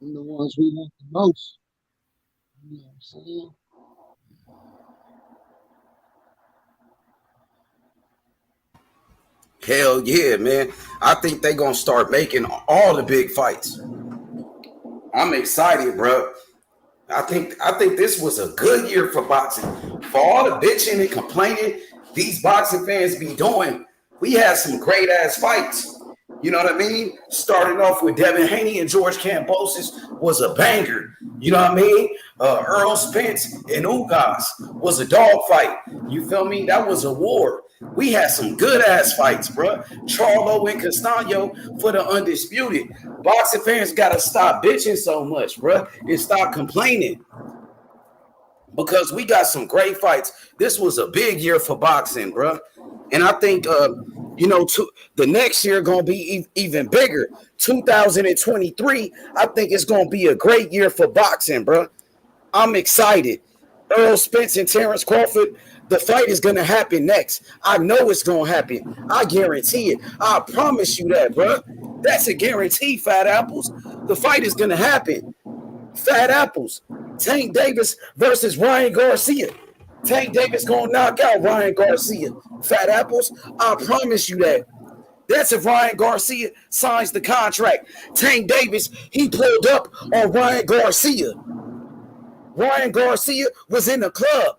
And the ones we want the most. You know what I'm saying? Hell yeah, man. I think they're going to start making all the big fights. I'm excited, bro. I think this was a good year for boxing. For all the bitching and complaining these boxing fans be doing, we had some great ass fights. You know what I mean? Starting off with Devin Haney and George Kambosos was a banger. You know what I mean? Errol Spence and Ugas was a dog fight. You feel me? That was a war. We had some good ass fights, bro. Charlo and Castano for the undisputed. Boxing fans gotta stop bitching so much, bro, and stop complaining. Because we got some great fights. This was a big year for boxing, bro. And I think, the next year going to be even bigger. 2023, I think it's going to be a great year for boxing, bro. I'm excited. Errol Spence and Terence Crawford, the fight is going to happen next. I know it's going to happen. I guarantee it. I promise you that, bro. That's a guarantee, Fat Apples. The fight is going to happen. Fat Apples. Tank Davis versus Ryan Garcia. Tank Davis gonna knock out Ryan Garcia. Fat Apples, I promise you that. That's if Ryan Garcia signs the contract. Tank Davis, he pulled up on Ryan Garcia. Ryan Garcia was in the club.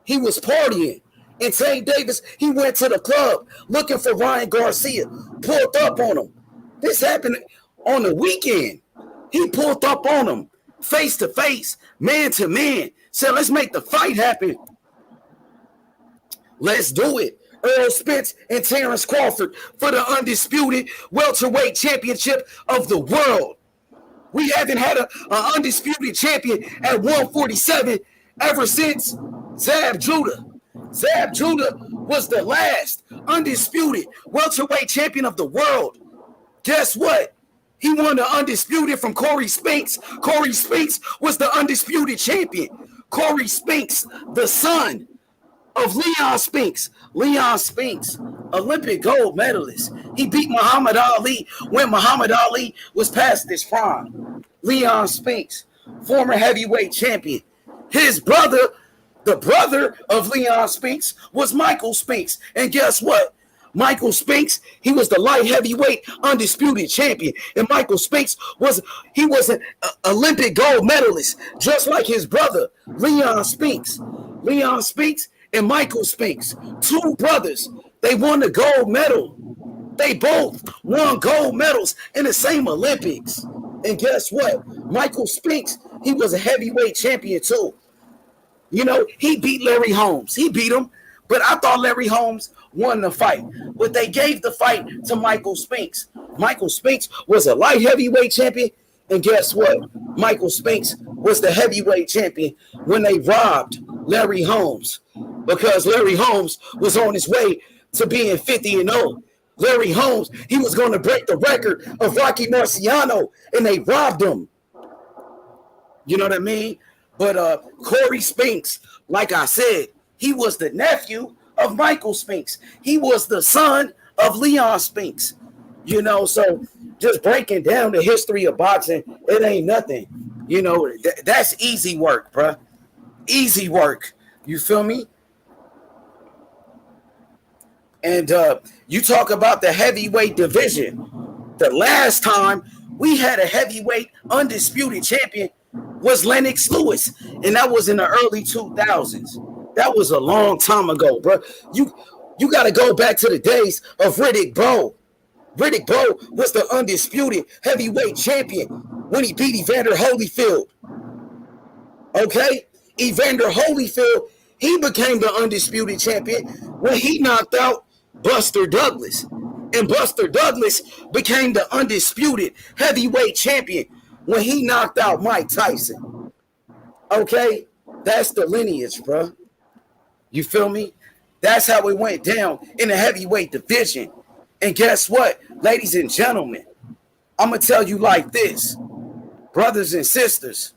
He was partying. And Tank Davis, he went to the club looking for Ryan Garcia. Pulled up on him. This happened on the weekend. He pulled up on him face to face, man to man. Said, let's make the fight happen. Let's do it. Errol Spence and Terence Crawford for the undisputed welterweight championship of the world. We haven't had an undisputed champion at 147 ever since Zab Judah. Zab Judah was the last undisputed welterweight champion of the world. Guess what? He won the undisputed from Corey Spinks. Corey Spinks was the undisputed champion. Corey Spinks, the son of Leon Spinks. Leon Spinks, Olympic gold medalist. He beat Muhammad Ali when Muhammad Ali was past his prime. Leon Spinks, former heavyweight champion. His brother, the brother of Leon Spinks, was Michael Spinks. And guess what? Michael Spinks, he was the light heavyweight undisputed champion. And Michael Spinks was an Olympic gold medalist, just like his brother, Leon Spinks. Leon Spinks and Michael Spinks, two brothers. They won the gold medal. They both won gold medals in the same Olympics. And guess what? Michael Spinks, he was a heavyweight champion too. You know, he beat Larry Holmes. He beat him, but I thought Larry Holmes won the fight. But they gave the fight to Michael Spinks. Michael Spinks was a light heavyweight champion. And guess what? Michael Spinks was the heavyweight champion when they robbed Larry Holmes, because Larry Holmes was on his way to being 50-0. Larry Holmes, he was going to break the record of Rocky Marciano, and they robbed him. You know what I mean? But Corey Spinks, like I said, he was the nephew of Michael Spinks. He was the son of Leon Spinks. You know, so just breaking down the history of boxing, it ain't nothing. You know, that's easy work, bruh. Easy work. You feel me? And you talk about the heavyweight division. The last time we had a heavyweight undisputed champion was Lennox Lewis, and that was in the early 2000s. That was a long time ago, bro. You got to go back to the days of Riddick Bowe. Riddick Bowe was the undisputed heavyweight champion when he beat Evander Holyfield. Okay? Evander Holyfield, he became the undisputed champion when he knocked out Buster Douglas. And Buster Douglas became the undisputed heavyweight champion when he knocked out Mike Tyson. Okay? That's the lineage, bro. You feel me? That's how it went down in the heavyweight division. And guess what, ladies and gentlemen? I'm going to tell you like this, brothers and sisters.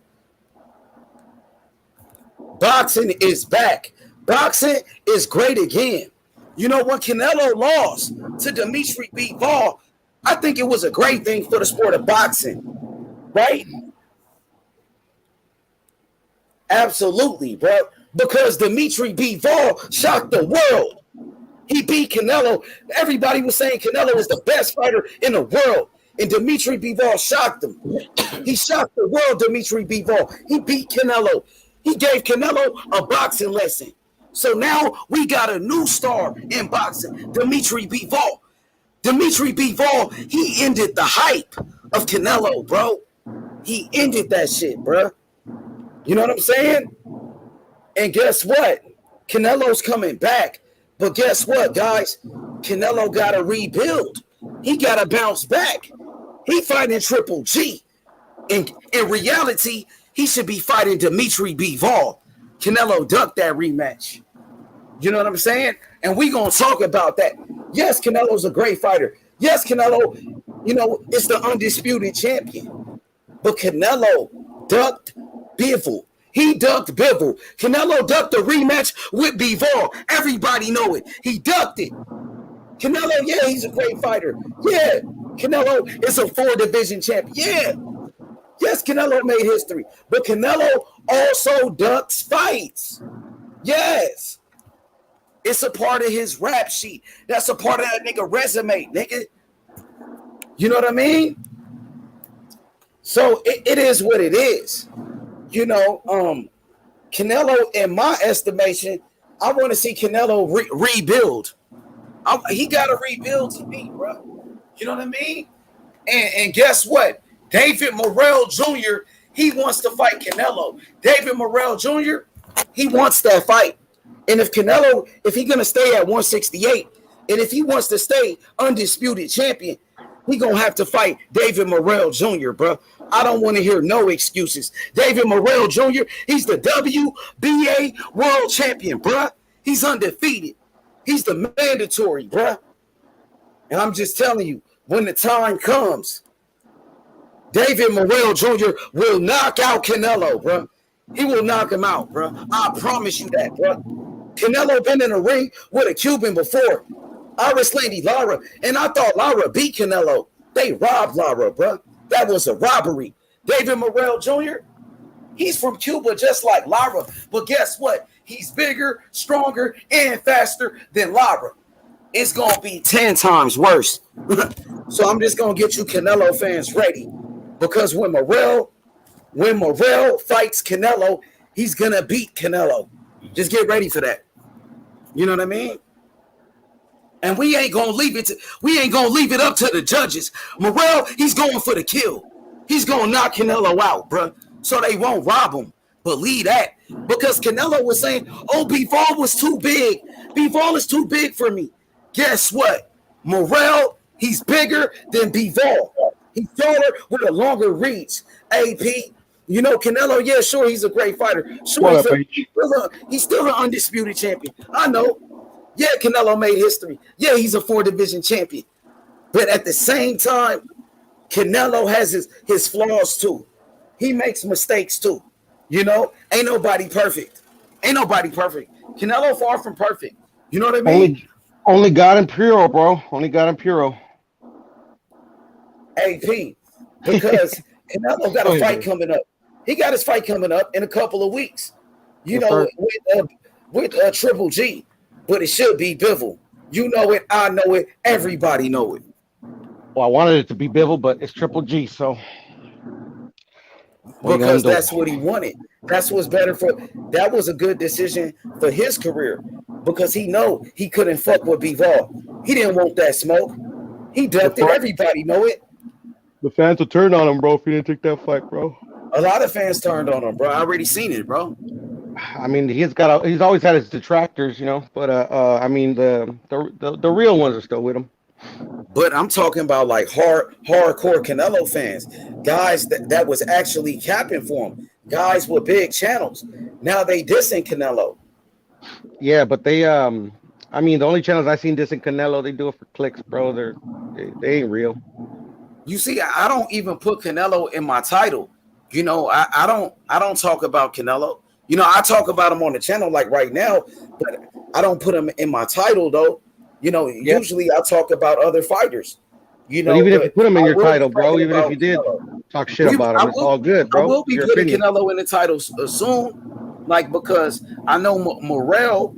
Boxing is back. Boxing is great again. You know, when Canelo lost to Dimitri Bivol, I think it was a great thing for the sport of boxing, right? Absolutely, bro. Because Dimitri Bivol shocked the world. He beat Canelo. Everybody was saying Canelo was the best fighter in the world. And Dimitri Bivol shocked him. He shocked the world, Dimitri Bivol. He beat Canelo. He gave Canelo a boxing lesson. So now we got a new star in boxing, Dimitri Bivol. Dimitri Bivol, he ended the hype of Canelo, bro. He ended that shit, bro. You know what I'm saying? And guess what? Canelo's coming back. But guess what, guys? Canelo got to rebuild. He got to bounce back. He fighting Triple G. In reality, he should be fighting Dimitri Bivol. Canelo ducked that rematch. You know what I'm saying? And we going to talk about that. Yes, Canelo's a great fighter. Yes, Canelo, you know, is the undisputed champion. But Canelo ducked Bivol. He ducked Bivol. Canelo ducked the rematch with Bivol. Everybody know it. He ducked it. Canelo, yeah, he's a great fighter. Yeah, Canelo is a 4-division champion. Yeah. Yes, Canelo made history. But Canelo also ducks fights. Yes. It's a part of his rap sheet. That's a part of that nigga resume, nigga. You know what I mean? So it is what it is. You know, Canelo, in my estimation, I want to see Canelo rebuild. He got to rebuild to me, bro. You know what I mean? And guess what? David Morrell Jr., he wants to fight Canelo. David Morrell Jr., he wants that fight. And if Canelo, if he's going to stay at 168, and if he wants to stay undisputed champion, he going to have to fight David Morrell Jr., bro. I don't want to hear no excuses. David Morrell Jr., he's the WBA world champion, bro. He's undefeated. He's the mandatory, bro. And I'm just telling you, when the time comes, David Morrell Jr. will knock out Canelo, bro. He will knock him out, bro. I promise you that, bro. Canelo been in a ring with a Cuban before. Iris Lady Lara, and I thought Lara beat Canelo. They robbed Lara, bro. That was a robbery. David Morrell Jr., he's from Cuba just like Lara. But guess what? He's bigger, stronger, and faster than Lara. It's going to be 10 times worse. So I'm just going to get you Canelo fans ready. Because when Morrell fights Canelo, he's going to beat Canelo. Just get ready for that. You know what I mean? And we ain't gonna leave it up to the judges. Morrell, he's going for the kill. He's gonna knock Canelo out, bro. So they won't rob him. Believe that. Because Canelo was saying, oh, Bivol was too big. Bivol is too big for me. Guess what? Morrell, he's bigger than Bivol. He's taller with a longer reach. AP, you know, Canelo, yeah, sure, he's a great fighter. Sure, he's still an undisputed champion. I know. Yeah, Canelo made history. Yeah, he's a 4-division champion. But at the same time, Canelo has his flaws too. He makes mistakes too. You know, ain't nobody perfect. Canelo far from perfect. You know what I mean? Only God and Puro, bro. Only God and Puro. AP, because Canelo got a fight coming up. He got his fight coming up in a couple of weeks. You know, with Triple G. But it should be Bivol. You know it, I know it, everybody know it. Well, I wanted it to be Bivol, but it's Triple G, so. Because that's what he wanted. That's what's better for. That was a good decision for his career because he know he couldn't fuck with Bivol. He didn't want that smoke. He ducked it. Everybody know it. The fans will turn on him, bro, if he didn't take that fight, bro. A lot of fans turned on him, bro. I already seen it, bro. I mean, he's always had his detractors, you know, but I mean the real ones are still with him. But I'm talking about like hardcore Canelo fans, guys that was actually capping for him, guys with big channels. Now they dissing Canelo. Yeah, but they I mean the only channels I seen dissing Canelo, they do it for clicks, bro. They ain't real. You see, I don't even put Canelo in my title. You know, I don't talk about Canelo. You know, I talk about him on the channel like right now, but I don't put him in my title though. You know, usually I talk about other fighters. You know, but even if you put him in your title, bro, even if you did talk shit about him, it's all good, bro. I will be putting Canelo in the title soon, like because I know Morrell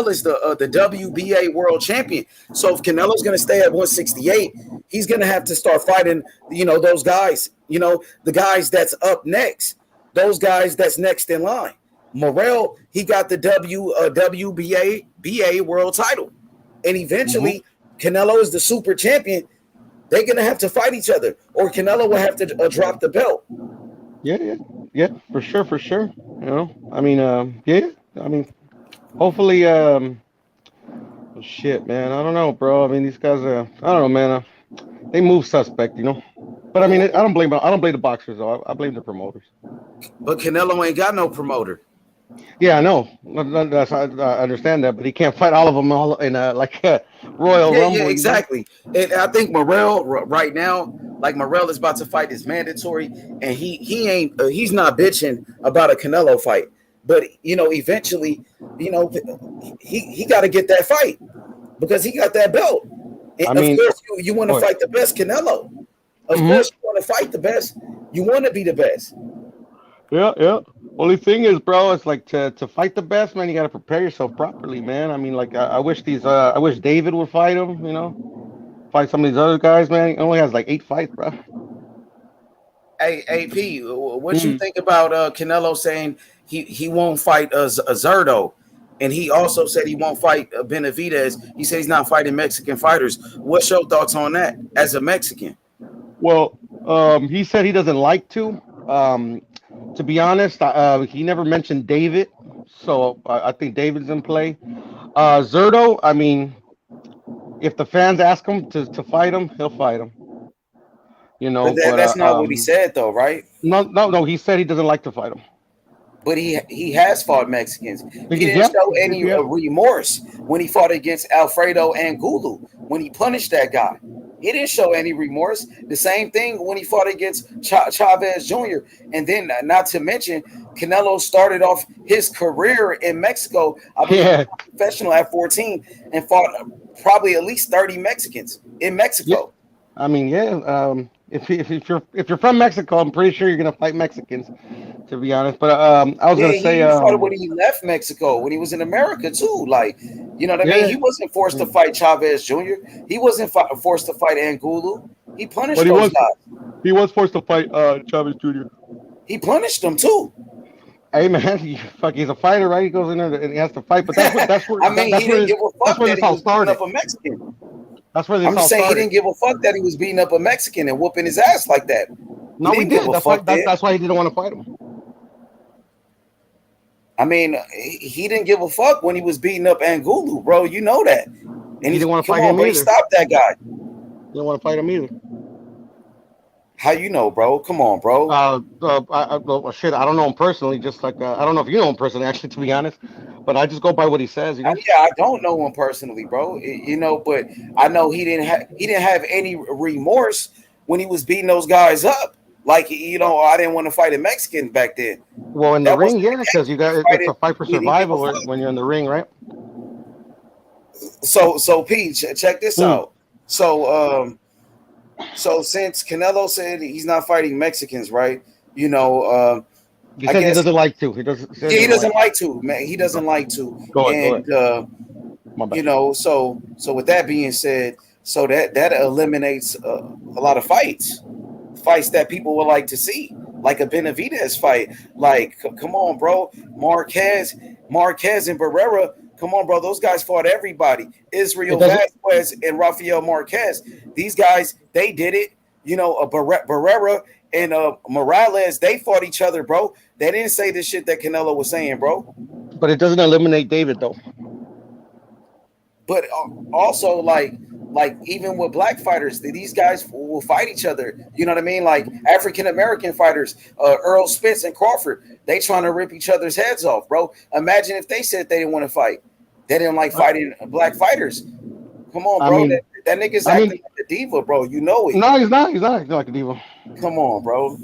is the WBA world champion. So if Canelo's going to stay at 168, he's going to have to start fighting, you know, those guys, you know, the guys that's up next. Those guys that's next in line. Morrell, he got the WBA world title. And eventually, Canelo is the super champion. They're going to have to fight each other. Or Canelo will have to drop the belt. Yeah, for sure. You know, I mean, I mean, hopefully, shit, man. I don't know, bro. I mean, these guys I don't know, man. They move suspect, you know. But I mean, I don't blame the boxers though. I blame the promoters. But Canelo ain't got no promoter. Yeah, I know. I understand that, but he can't fight all of them all in like a Royal Rumble. Yeah, exactly. And I think Morrell right now, like Morrell is about to fight his mandatory, and he's not bitching about a Canelo fight. But you know, eventually, you know, he got to get that fight because he got that belt. And of course, you want to fight the best, Canelo. Of course, you want to fight the best. You want to be the best. Yeah. Only thing is, bro, it's like to fight the best, man. You got to prepare yourself properly, man. I mean, like I wish David would fight him. You know, fight some of these other guys, man. He only has like 8 fights, bro. Hey, AP, what you think about Canelo saying he won't fight a Zerto, and he also said he won't fight Benavidez. He said he's not fighting Mexican fighters. What's your thoughts on that as a Mexican? Well, he said he doesn't like to. To be honest, he never mentioned David, so I think David's in play. Zerto, I mean, if the fans ask him to fight him, he'll fight him. You know, But that's not what he said, though, right? No. He said he doesn't like to fight him. But he has fought Mexicans. He didn't show any remorse when he fought against Alfredo Angulo, when he punished that guy. He didn't show any remorse. The same thing when he fought against Chavez Jr. And then, not to mention, Canelo started off his career in Mexico, I believe, professional at 14, and fought probably at least 30 Mexicans in Mexico. Yeah. I mean, if you're from Mexico, I'm pretty sure you're gonna fight Mexicans, to be honest. But I was gonna say, he fought when he left Mexico, when he was in America too. Like, you know what I mean? He wasn't forced to fight Chavez Jr. He wasn't forced to fight Angulo. He punished those guys. He was forced to fight Chavez Jr. He punished them too. Hey man, he's a fighter, right? He goes in there and he has to fight. But that's where I mean, he didn't give a fuck that he was beating up a Mexican. That's where I'm just saying he didn't give a fuck that he was beating up a Mexican and whooping his ass like that. No, he did. That's why he didn't want to fight him. I mean, he didn't give a fuck when he was beating up Angulo, bro. You know that. And he didn't want to fight him either. either. Stop that guy. He didn't want to fight him either. How you know, bro? Come on, bro. Shit, I don't know him personally. Just like I don't know if you know him personally, actually, to be honest. But I just go by what he says. You know? Yeah, I don't know him personally, bro. You know, but I know he didn't have any remorse when he was beating those guys up. Like, you know, I didn't want to fight a Mexican back then. Well, in the ring, yeah, because it's a fight for survival when you're in the ring, right? So Pete, check this out. So since Canelo said he's not fighting Mexicans, right? You know, he said he doesn't like to. He doesn't like to, man. He doesn't like to. Go ahead. You know, so with that being said, so that eliminates a lot of fights that people would like to see, like a Benavidez fight. Like, come on, bro, Marquez and Barrera. Come on, bro. Those guys fought everybody. Israel Vasquez and Rafael Marquez. These guys, they did it. You know, Barrera and Morales, they fought each other, bro. They didn't say the shit that Canelo was saying, bro. But it doesn't eliminate David, though. But also, like even with black fighters, these guys will fight each other. You know what I mean? Like African American fighters, Errol Spence and Crawford, they trying to rip each other's heads off, bro. Imagine if they said they didn't want to fight. They didn't like fighting black fighters. Come on, bro. That nigga's acting like a diva, bro. You know it. No, he's not. He's not acting like a diva. Come on, bro.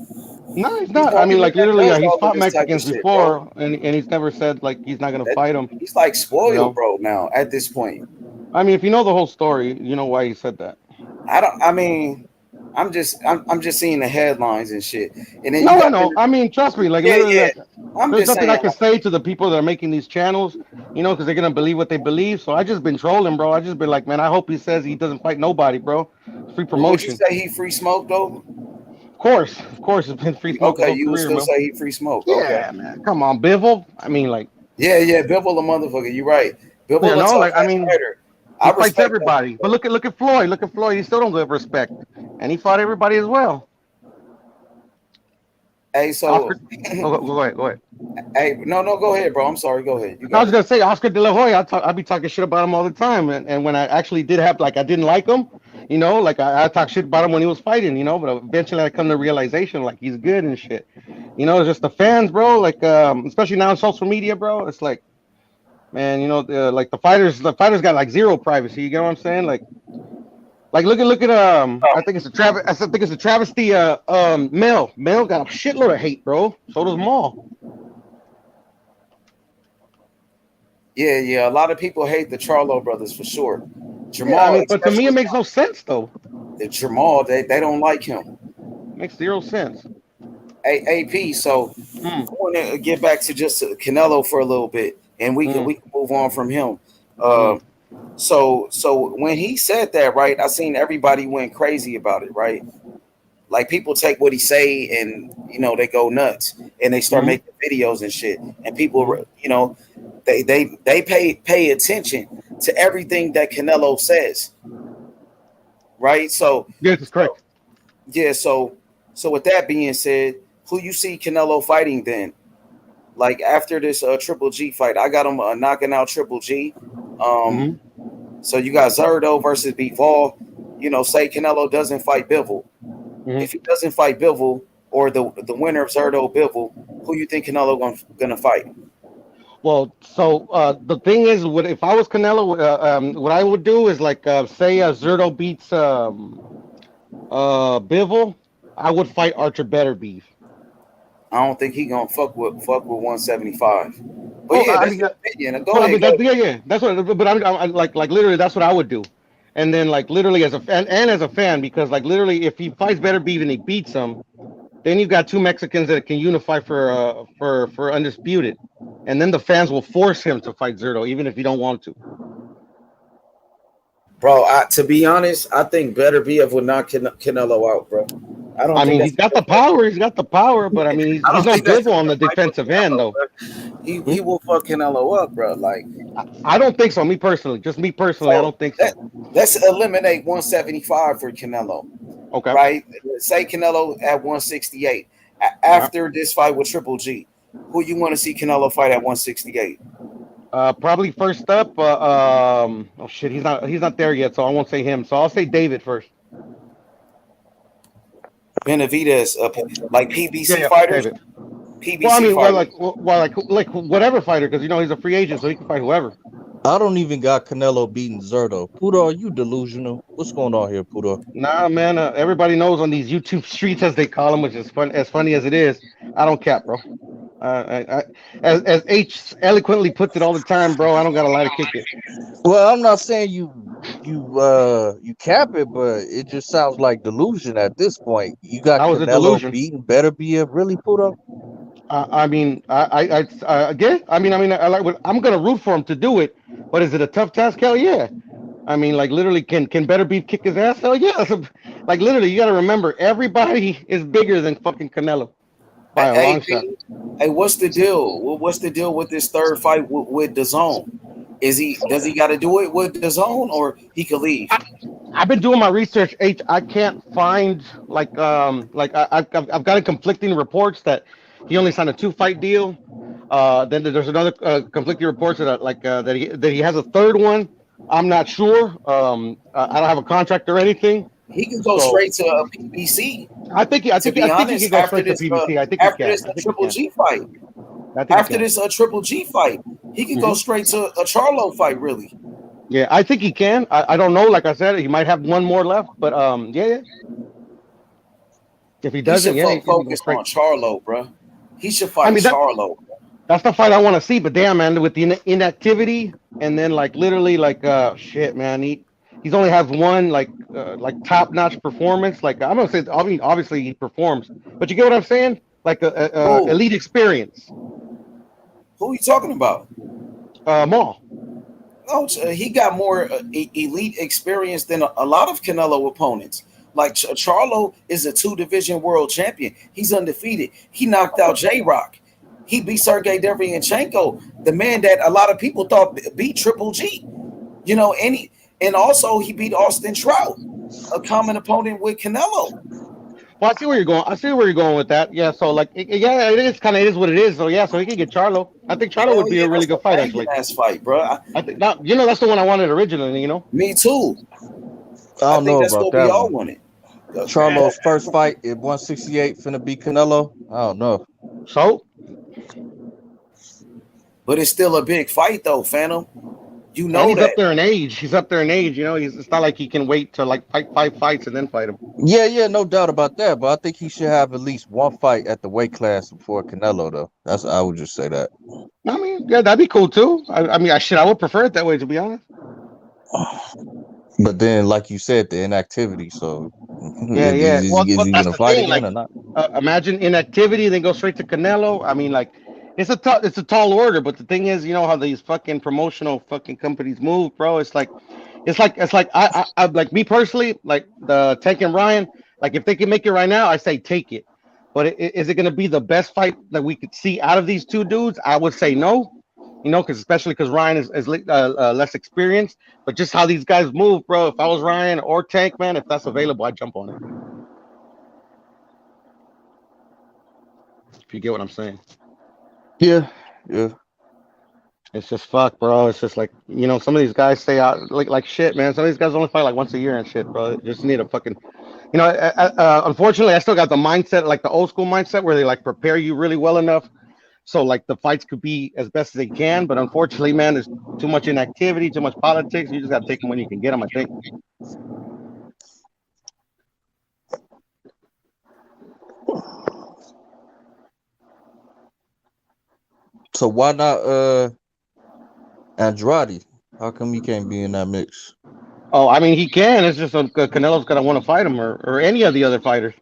No, he's not. I mean, like literally, he's fought Mexicans before, and he's never said like he's not gonna fight them. He's like spoiled, bro. Now at this point. I mean, if you know the whole story, you know why he said that. I'm just seeing the headlines and shit. And then I know. I mean, trust me. Like, literally, there's nothing I can say to the people that are making these channels, you know, because they're gonna believe what they believe. So I just been trolling, bro. I just been like, man, I hope he says he doesn't fight nobody, bro. Free promotion. Would you say he free smoke though? Of course, it's been free smoke. Okay, you would still say he free smoke. Yeah, okay. Man. Come on, Bivol. I mean, like. Yeah, Bivol a motherfucker. You're right. Bivol a tough fighter. He fights everybody. But look at Floyd. Look at Floyd. He still don't get respect. And he fought everybody as well. Hey, so Oscar, go ahead. Hey, no, go ahead, bro. I'm sorry. Go ahead. I was gonna say Oscar De La Hoya. I be talking shit about him all the time. And when I actually did have I didn't like him, you know, like I talk shit about him when he was fighting, you know, but eventually I come to realization like he's good and shit. You know, it's just the fans, bro, like especially now on social media, bro, it's like, man, you know, like the fighters got like zero privacy. You get what I'm saying? Like look at I think it's a travesty. Mel got a shitload of hate, bro. So does Maul. Yeah. A lot of people hate the Charlo brothers for sure. Jamal, yeah, I mean, but to me it makes no sense though. The Jamal, they don't like him. Makes zero sense. Hey, AP. So I want to get back to just Canelo for a little bit. And we can move on from him. So when he said that, right, I seen everybody went crazy about it, right? Like people take what he say and they go nuts and they start making videos and shit. And people, they pay attention to everything that Canelo says, right? So yes, it's correct. Yeah, so with that being said, who you see Canelo fighting then? Like after this Triple G fight, I got him knocking out Triple G. So you got Zerdo versus Bivol. Say Canelo doesn't fight Bivol. If he doesn't fight Bivol, or the winner of Zerdo Bivol, who you think Canelo gonna fight? Well, so the thing is, if I was Canelo, what I would do is like say Zerdo beats Bivol, I would fight Archer Better Beef. I don't think he gonna fuck with 175. But that's your opinion. Go ahead. That's what. But I'm like literally, that's what I would do. And then like literally as a fan and as a fan, because like literally, if he fights Better Beef and he beats him, then you've got two Mexicans that can unify for undisputed, and then the fans will force him to fight Zerdo, even if he don't want to. Bro, to be honest, I think Better Beef would knock Canelo out, bro. I mean, he's got the power. He's got the power, but I mean, he's no dribble on the defensive end, though. He will fuck Canelo up, bro. Like, I don't think so. Me personally, I don't think so. Let's eliminate 175 for Canelo. Okay. Right? Say Canelo at 168. After this fight with Triple G, who you want to see Canelo fight at 168? Probably first up. Oh shit, he's not there yet, so I won't say him. So I'll say David first. Benavidez, like PBC fighters. David. PBC well, I mean, fighters. like whatever fighter, because he's a free agent, so he can fight whoever. I don't even got Canelo beating Zerdo. Pudo, are you delusional? What's going on here, Pudo? Nah, man. Everybody knows on these YouTube streets, as they call them, which is fun. As funny as it is, I don't cap, bro. As H eloquently puts it all the time, bro. I don't got a lot to kick it. Well, I'm not saying you cap it, but it just sounds like delusion at this point. You got Canelo beating Better Beef, really, Pudo? I mean, again. I mean, I'm gonna root for him to do it, but is it a tough task? Hell yeah. I mean, like literally, can Better Beef kick his ass? Hell yeah. Like literally, you gotta remember, everybody is bigger than fucking Canelo by a long shot. Hey, what's the deal? What's the deal with this third fight with DAZN? Does he got to do it with DAZN, or he could leave? I've been doing my research. I can't find I've got conflicting reports that he only signed a 2-fight deal. Then there's another conflicting reports that he has a third one. I'm not sure. I don't have a contract or anything. He can go straight to a PBC. I think he can go straight to PBC. I think after this Triple G fight. After this Triple G fight, he can go straight to a Charlo fight, really. Yeah, I think he can. I don't know. Like I said, he might have one more left, but yeah. If he doesn't, he should focus on Charlo, bro. He should fight Charlo. That's the fight I want to see. But damn, man, with the inactivity and then like literally like shit, man, he's only has one like top-notch performance. Like I'm gonna say, I mean, obviously he performs, but you get what I'm saying? Like elite experience. Who are you talking about? Maul. Oh, he got more elite experience than a lot of Canelo opponents. Like Charlo is a 2-division world champion. He's undefeated. He knocked out J-Rock. He beat Sergey Derevyanchenko, the man that a lot of people thought beat Triple G. And also he beat Austin Trout, a common opponent with Canelo. Well, I see where you're going with that. Yeah, so like, it is what it is. So yeah, so he can get Charlo. I think Charlo would be a really good fight, actually. Last fight, bro. I think that's the one I wanted originally. Me too. I don't know that's about what that. We all wanted. Charlo's first fight at 168 finna be Canelo. I don't know. So, but it's still a big fight, though, Phantom. You know he's that. Up there in age. He's up there in age. It's not like he can wait to like fight 5 fights and then fight him. Yeah, no doubt about that. But I think he should have at least one fight at the weight class before Canelo, though. I would just say that. I mean, yeah, that'd be cool too. I would prefer it that way, to be honest. But then, like you said, the inactivity. So yeah. Is he gonna fight again or not? Imagine inactivity, then go straight to Canelo. I mean, like It's a tall order, but the thing is, you know how these fucking promotional fucking companies move, bro. It's like I like me personally, like the Tank and Ryan. Like if they can make it right now, I say take it. But is it going to be the best fight that we could see out of these two dudes? I would say no. You know, because especially because Ryan is less experienced. But just how these guys move, bro. If I was Ryan or Tank, man, if that's available, I'd jump on it. If you get what I'm saying. Yeah. It's just fuck, bro. It's just like some of these guys stay out like shit, man. Some of these guys only fight like once a year and shit, bro. Just need a fucking, unfortunately, I still got the mindset, like the old school mindset, where they like prepare you really well enough, so like the fights could be as best as they can. But unfortunately, man, there's too much inactivity, too much politics. You just got to take them when you can get them, I think. So why not Andrade? How come he can't be in that mix? Oh, I mean, he can. It's just Canelo's gonna want to fight him, or any of the other fighters.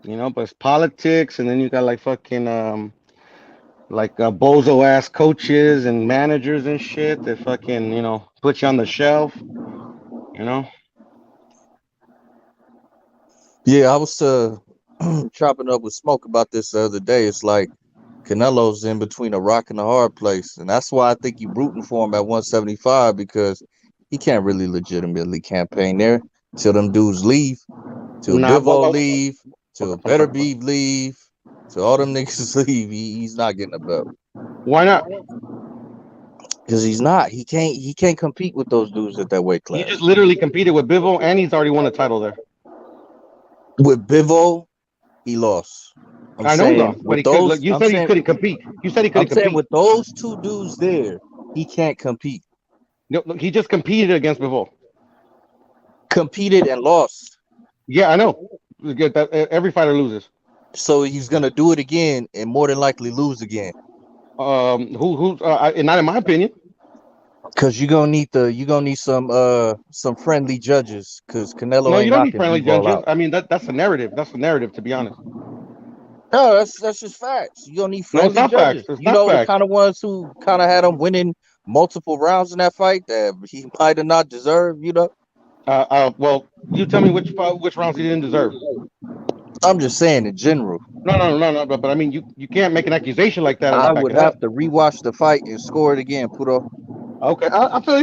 But it's politics, and then you got like fucking like bozo ass coaches and managers and shit that fucking put you on the shelf. Yeah, I was chopping up with Smoke about this the other day. It's like Canelo's in between a rock and a hard place, and that's why I think you're rooting for him at 175, because he can't really legitimately campaign there till them dudes leave, till Bivol leave, till Beterbiev leave, till all them niggas leave. He's not getting a belt. Why not? Because he's not. He can't compete with those dudes at that weight class. He just literally competed with Bivol, and he's already won a title there. With Bivol, he lost. I know though, but you said he couldn't compete. You said he couldn't compete. Saying with those two dudes there, he can't compete. No, he just competed against Bivol. Competed and lost. Yeah, I know. Every fighter loses. So he's gonna do it again and more than likely lose again. Not in my opinion. Because you're gonna need some friendly judges. Because Canelo ain't you don't need knocking friendly people judges. out. I mean that's a narrative. That's a narrative, to be honest. No, that's just facts. You don't need friendly No, it's not judges. facts. It's You not know facts. the kind of ones who kind of had him winning multiple rounds in that fight that he might have not deserved. Well, you tell me which rounds he didn't deserve. I'm just saying in general. No. But I mean, you can't make an accusation like that and I not back would it up. have to rewatch the fight and score it again. Okay, I feel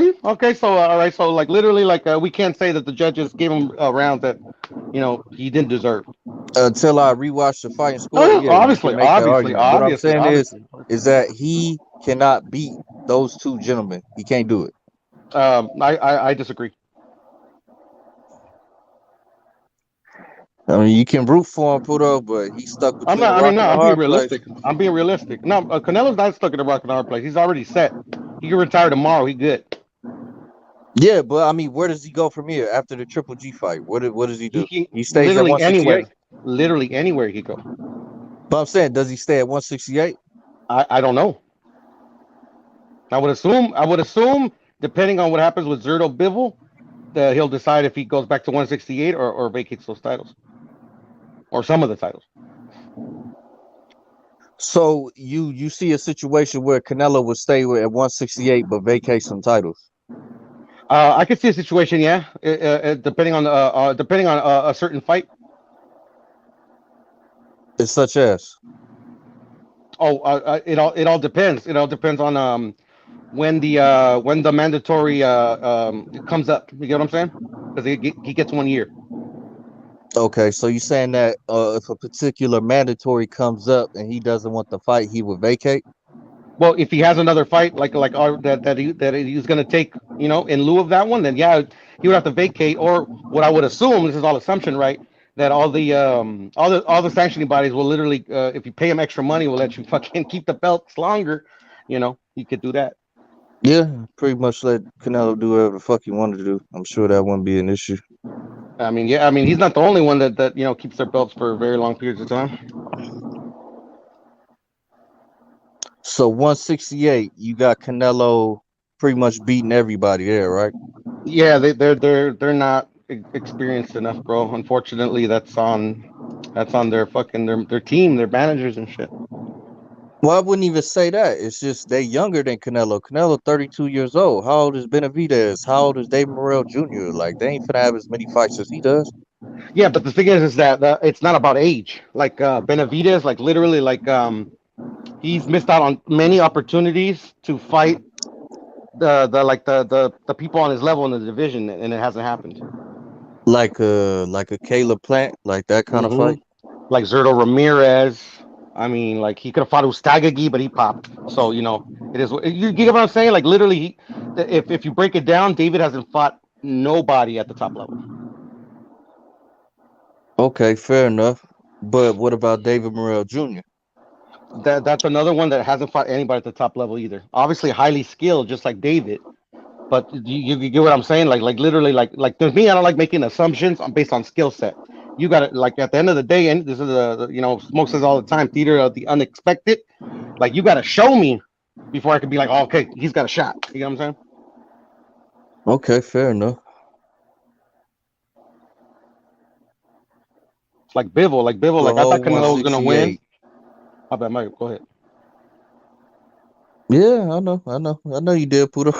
you. Okay, so all right, so like literally, like we can't say that the judges gave him rounds that he didn't deserve. Until I rewatch the fight and score it. Yeah, obviously. What I'm saying is that he cannot beat those two gentlemen. He can't do it. I disagree. I mean, you can root for him, Puto, but he's stuck between a rock and a I'm hard being realistic. place. I'm being realistic. No, Canelo's not stuck in a rock and a hard place. He's already set. He can retire tomorrow. He good. Yeah, but I mean, where does he go from here after the Triple G fight? What does he do? He stays at Literally 168. anywhere. Literally anywhere he go. But I'm saying, does he stay at 168? I don't know. I would assume, depending on what happens with Zerto Bivol, that he'll decide if he goes back to 168 or vacates those titles. Or some of the titles. So you see a situation where Canelo would stay at 168 but vacate some titles? I could see a situation, yeah, depending on a certain fight. It's such as? It all depends. It all depends on when the mandatory comes up. You get what I'm saying? Because he gets 1 year. Okay, so you're saying that if a particular mandatory comes up and he doesn't want the fight, he would vacate? Well, if he has another fight that he's going to take, in lieu of that one, then yeah, he would have to vacate. Or what I would assume, this is all assumption, right? That all the sanctioning bodies will literally, if you pay him extra money, will let you fucking keep the belts longer. You could do that. Yeah, pretty much let Canelo do whatever the fuck he wanted to do. I'm sure that wouldn't be an issue. I mean, he's not the only one that keeps their belts for very long periods of time. So 168, you got Canelo pretty much beating everybody there, right? Yeah, they're not experienced enough, bro. Unfortunately, that's on their fucking their team, their managers and shit. Well, I wouldn't even say that. It's just they younger than Canelo. Canelo 32 years old. How old is Benavidez? How old is David Morrell Jr.? Like they ain't finna have as many fights as he does. Yeah, but the thing is that it's not about age. Like Benavidez, like literally, like he's missed out on many opportunities to fight the people on his level in the division, and it hasn't happened. Like a Caleb Plant, like that kind of fight. Like Zerto Ramirez. I mean, like he could have fought Ustagagi, but he popped. So it is. You get what I'm saying? Like literally, if you break it down, David hasn't fought nobody at the top level. Okay, fair enough. But what about David Morrell Jr.? That's another one that hasn't fought anybody at the top level either. Obviously, highly skilled, just like David. But you get what I'm saying? Like literally, like to me, I don't like making assumptions based on skill set. You got to, like, at the end of the day, and this is Smoke says all the time, theater of the unexpected. Like you got to show me before I can be like, oh, okay, he's got a shot. You know what I'm saying? Okay, fair enough. Like Bivol, I thought Canelo was gonna win. How about Mike? Go ahead. Yeah, I know you did, Puto.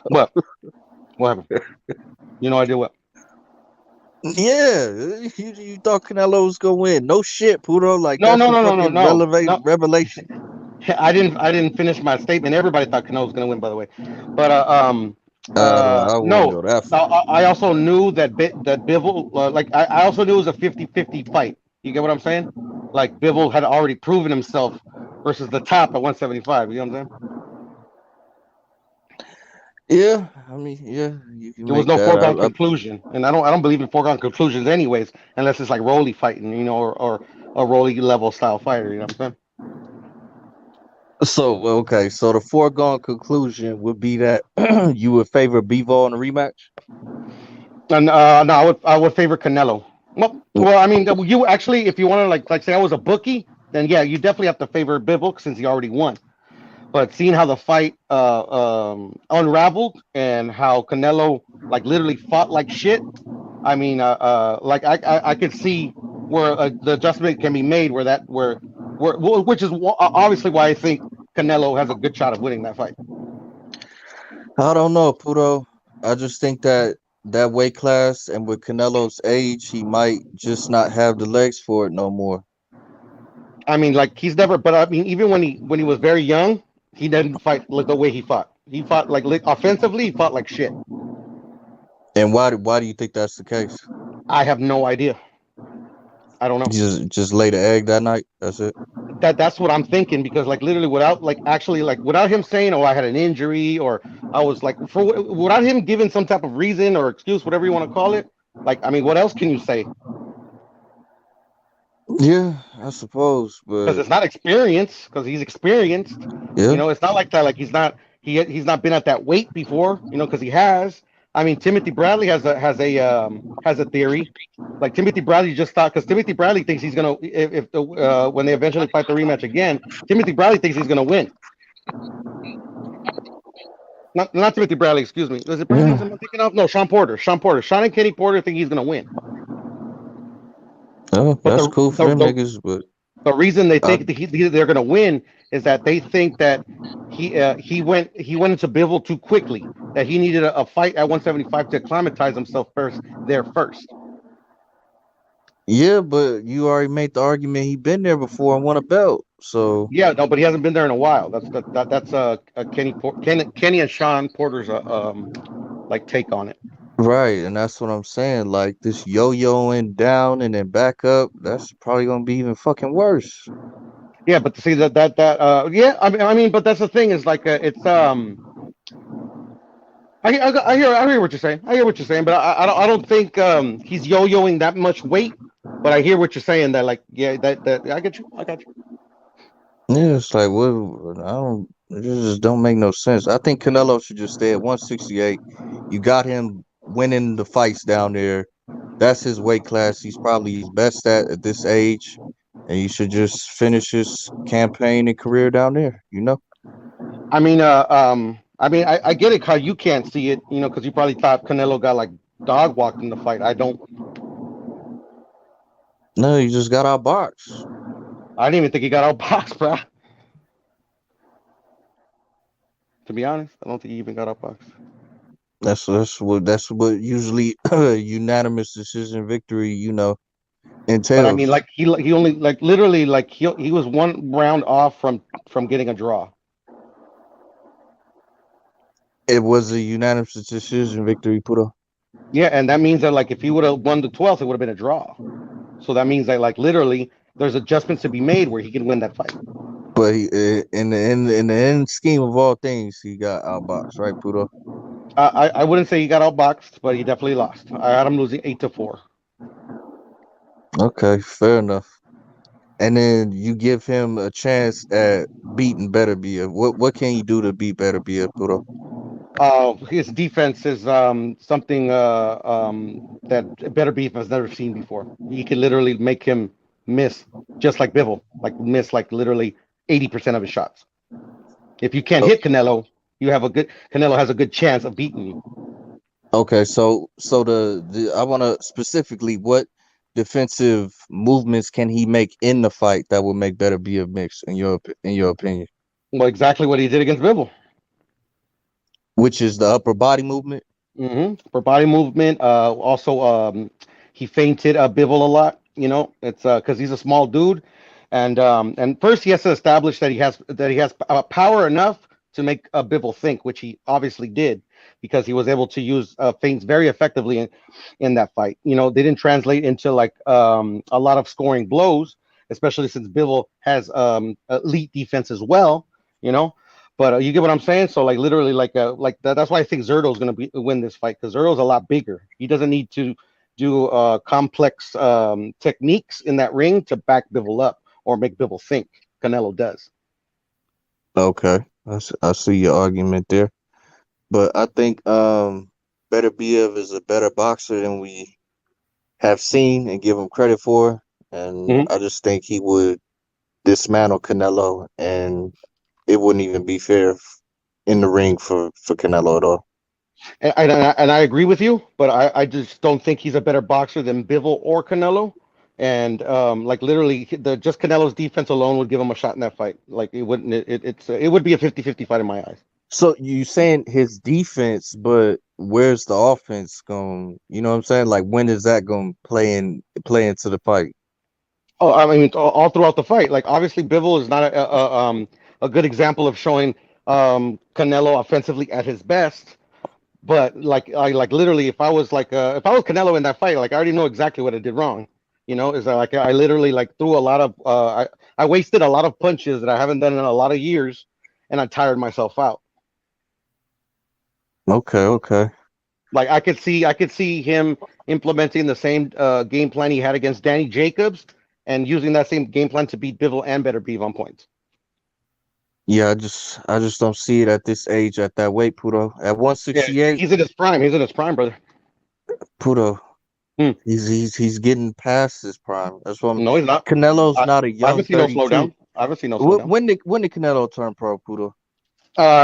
What? What happened? You know I did what? Yeah, you thought Canelo was gonna win? No shit, Puto. Like no. Revelation. I didn't finish my statement. Everybody thought Canelo was gonna win, by the way. But I wouldn't go that far. I also knew that Bivol, I also knew it was a 50-50 fight. You get what I'm saying? Like Bivol had already proven himself versus the top at 175. You know what I'm saying? Yeah, I mean, yeah. There was no foregone conclusion, and I don't believe in foregone conclusions, anyways, unless it's like Rolly fighting, or a Rolly level style fighter. You know what I'm saying? So the foregone conclusion would be that you would favor Bivol in a rematch. And no, I would favor Canelo. Well, I mean, you actually, if you want to like say I was a bookie, then yeah, you definitely have to favor Bivol since he already won. But seeing how the fight unraveled and how Canelo like literally fought like shit, I mean, like I could see where the adjustment can be made which is obviously why I think Canelo has a good shot of winning that fight. I don't know, Puto. I just think that weight class and with Canelo's age, he might just not have the legs for it no more. I mean, like he's never, but I mean, even when he was very young, he didn't fight like the way he fought. He fought like offensively, he fought like shit. And why do you think that's the case? I have no idea. I don't know. Just lay the egg that night. That's it. That's what I'm thinking, because like literally without him saying, oh, I had an injury, or I was like, without him giving some type of reason or excuse, whatever you want to call it. Like, I mean, what else can you say? Yeah, I suppose, but because it's not experience. Because he's experienced. Yeah. You know, it's not like that. Like he's not been at that weight before. You know, because he has. I mean, Timothy Bradley has a theory. Like Timothy Bradley just thought, because Timothy Bradley thinks he's gonna when they eventually fight the rematch again, Timothy Bradley thinks he's gonna win. Not Timothy Bradley, excuse me. Was it Bradley I'm thinking of? No, Sean Porter. Sean and Kenny Porter think he's gonna win. Oh, that's cool for them niggas, but the reason they think they're gonna win is that they think that he went into Bivol too quickly. That he needed a fight at 175 to acclimatize himself first. Yeah, but you already made the argument he been there before and won a belt. So yeah, no, but he hasn't been there in a while. That's Kenny and Sean Porter's like take on it. Right, and that's what I'm saying. Like this yo-yoing down and then back up, that's probably gonna be even fucking worse. Yeah, but to see yeah, I mean, but that's the thing is like it's I hear what you're saying. But I don't think he's yo-yoing that much weight. But I hear what you're saying. That like yeah, that I get you. Yeah, it's like it just don't make no sense. I think Canelo should just stay at 168. You got him winning the fights down there. That's his weight class. He's probably his best at this age, and you should just finish his campaign and career down there. You know. I mean, I get it how you can't see it, you know, because you probably thought Canelo got like dog walked in the fight. I don't. No, he just got outboxed. I didn't even think he got outboxed, bro. To be honest, I don't think he even got outboxed. That's what usually unanimous decision victory, But I mean, entails. like he only like literally like he was one round off from getting a draw. It was a unanimous decision victory, Puto. Yeah, and that means that like if he would have won the 12th, it would have been a draw. So that means that like literally there's adjustments to be made where he can win that fight. But in the end scheme of all things, he got outboxed, right, Puto? I wouldn't say he got outboxed, but he definitely lost. I had him losing 8-4. Okay, fair enough. And then you give him a chance at beating Better Beer. What can he do to beat Better Beer, Puto? His defense is something that Better Beef has never seen before. He can literally make him miss, just like Bivol, like miss like literally 80% of his shots. If you can't hit Canelo, Canelo has a good chance of beating you. Okay, so the I want to specifically what defensive movements can he make in the fight that will make Better Beer mix in your opinion? Well, exactly what he did against Bivol. Which is the upper body movement. For body movement, also he feinted Bivol a lot. It's because he's a small dude, and first he has to establish that he has power enough to make Bivol think, which he obviously did because he was able to use feints very effectively in that fight. They didn't translate into like a lot of scoring blows, especially since Bivol has elite defense as well. But you get what I'm saying? So like literally like that's why I think Zerto's going to win this fight because Zerto's a lot bigger. He doesn't need to do complex techniques in that ring to back Bivol up or make Bivol think. Canelo does. Okay, I see your argument there, but I think Better Biev is a better boxer than we have seen and give him credit for, and I just think he would dismantle Canelo, and it wouldn't even be fair in the ring for Canelo at all. And I agree with you, but I just don't think he's a better boxer than Bivol or Canelo. And like literally, just Canelo's defense alone would give him a shot in that fight. Like it wouldn't. It would be a 50-50 fight in my eyes. So you saying his defense, but where's the offense going? You know what I'm saying? Like when is that going to play into the fight? Oh, I mean, all throughout the fight. Like obviously, Bivol is not a good example of showing Canelo offensively at his best. But like literally, if I was Canelo in that fight, like I already know exactly what I did wrong. Is that like I literally like threw a lot of I wasted a lot of punches that I haven't done in a lot of years, and I tired myself out. Okay. Like I could see him implementing the same game plan he had against Danny Jacobs and using that same game plan to beat Bivol and Better Beef on points. Yeah, I just don't see it at this age, at that weight, Puto. At 168, yeah, he's in his prime, brother. Puto, he's getting past his prime. That's what No, he's not. Canelo's not a young 32. No slowdown. I haven't seen no slowdown. When did Canelo turn pro, Puto?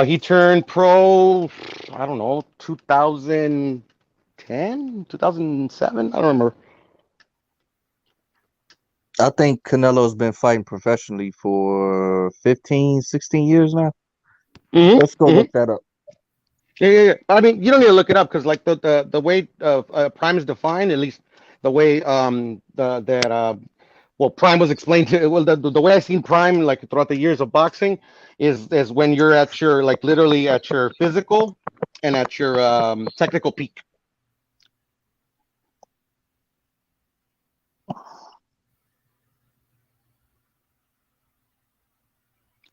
He turned pro, I don't know, 2010, 2007. I don't remember. I think Canelo's been fighting professionally for 15, 16 years now. Let's go look that up. Yeah. I mean, you don't need to look it up because, like, the way prime is defined, at least the way prime was explained to. Well, the way I've seen prime, like throughout the years of boxing, is when you're at your literally at your physical and at your technical peak.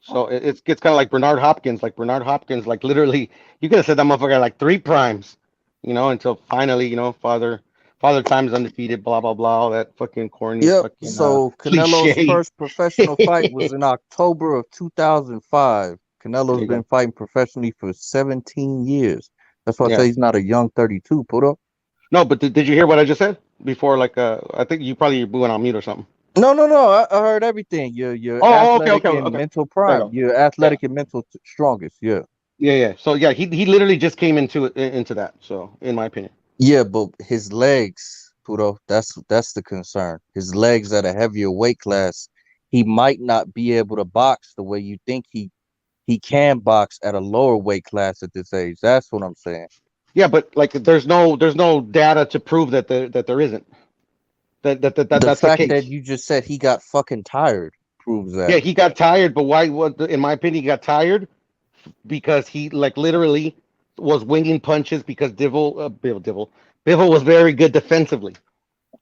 So it's kind of like Bernard Hopkins. Like Bernard Hopkins, like literally, you could have said that motherfucker like 3 primes, until finally, Father Time's undefeated, blah blah blah, all that fucking corny. Yep. Fucking, so Canelo's first professional fight was in October of 2005. Canelo's been fighting professionally for 17 years. That's why I say he's not a young 32. Put up. No, but did you hear what I just said before? Like, I think you probably went on mute or something. No. I heard everything. You're athletic and mental prime. You're athletic and mental strongest. Yeah. So he literally just came into that. So in my opinion. Yeah, but his legs, Puto, that's the concern. His legs at a heavier weight class, he might not be able to box the way you think he can box at a lower weight class at this age. That's what I'm saying. Yeah, but like there's no data to prove that there isn't. The That's the fact that case. you just said he got fucking tired proves Yeah, that. he got tired, but why? What? In my opinion, he got tired because he like literally was winging punches because Bivol was very good defensively.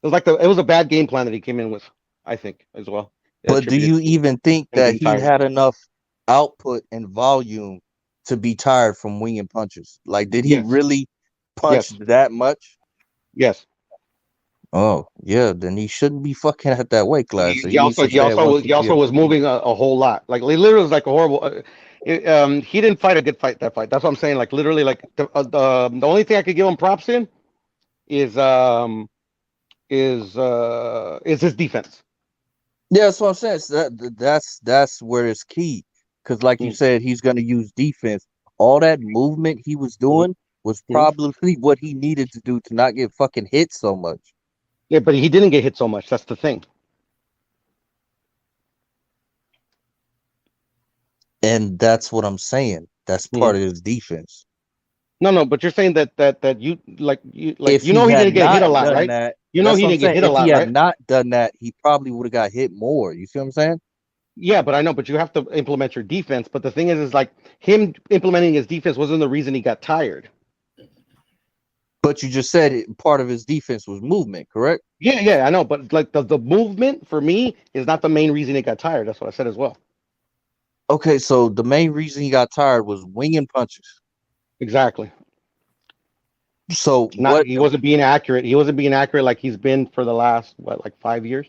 It was a bad game plan that he came in with, I think, as well. It But do attributed you to even think him that being he tired. had enough output and volume to be tired from winging punches? Like, did he Yes. really punch Yes. that much? Yes. Oh, yeah, then he shouldn't be fucking at that weight class. So He he needs also to he stay at also he also 158. was moving a whole lot. Like literally was like a horrible. He didn't fight a good fight that fight. That's what I'm saying. Like literally, like the only thing I could give him props in is his defense. Yeah, that's what I'm saying. So that's where it's key. Because, like you Mm. said, he's going to use defense. All that movement he was doing was probably what he needed to do to not get fucking hit so much. Yeah, but he didn't get hit so much. That's the thing. And that's what I'm saying. That's part of his defense. No, but you're saying that you If you he know he had didn't get hit a not lot, done right? that, You know that's he what I'm didn't get saying. hit a If he lot, had right? not done that, he probably would have got hit more. You see what I'm saying? Yeah, but I know, but you have to implement your defense. But the thing is like him implementing his defense wasn't the reason he got tired. But you just said part of his defense was movement, correct? Yeah, I know, but like the movement for me is not the main reason he got tired. That's what I said as well. Okay, so the main reason he got tired was winging punches. Exactly. So He wasn't being accurate. He wasn't being accurate like he's been for the last like 5 years.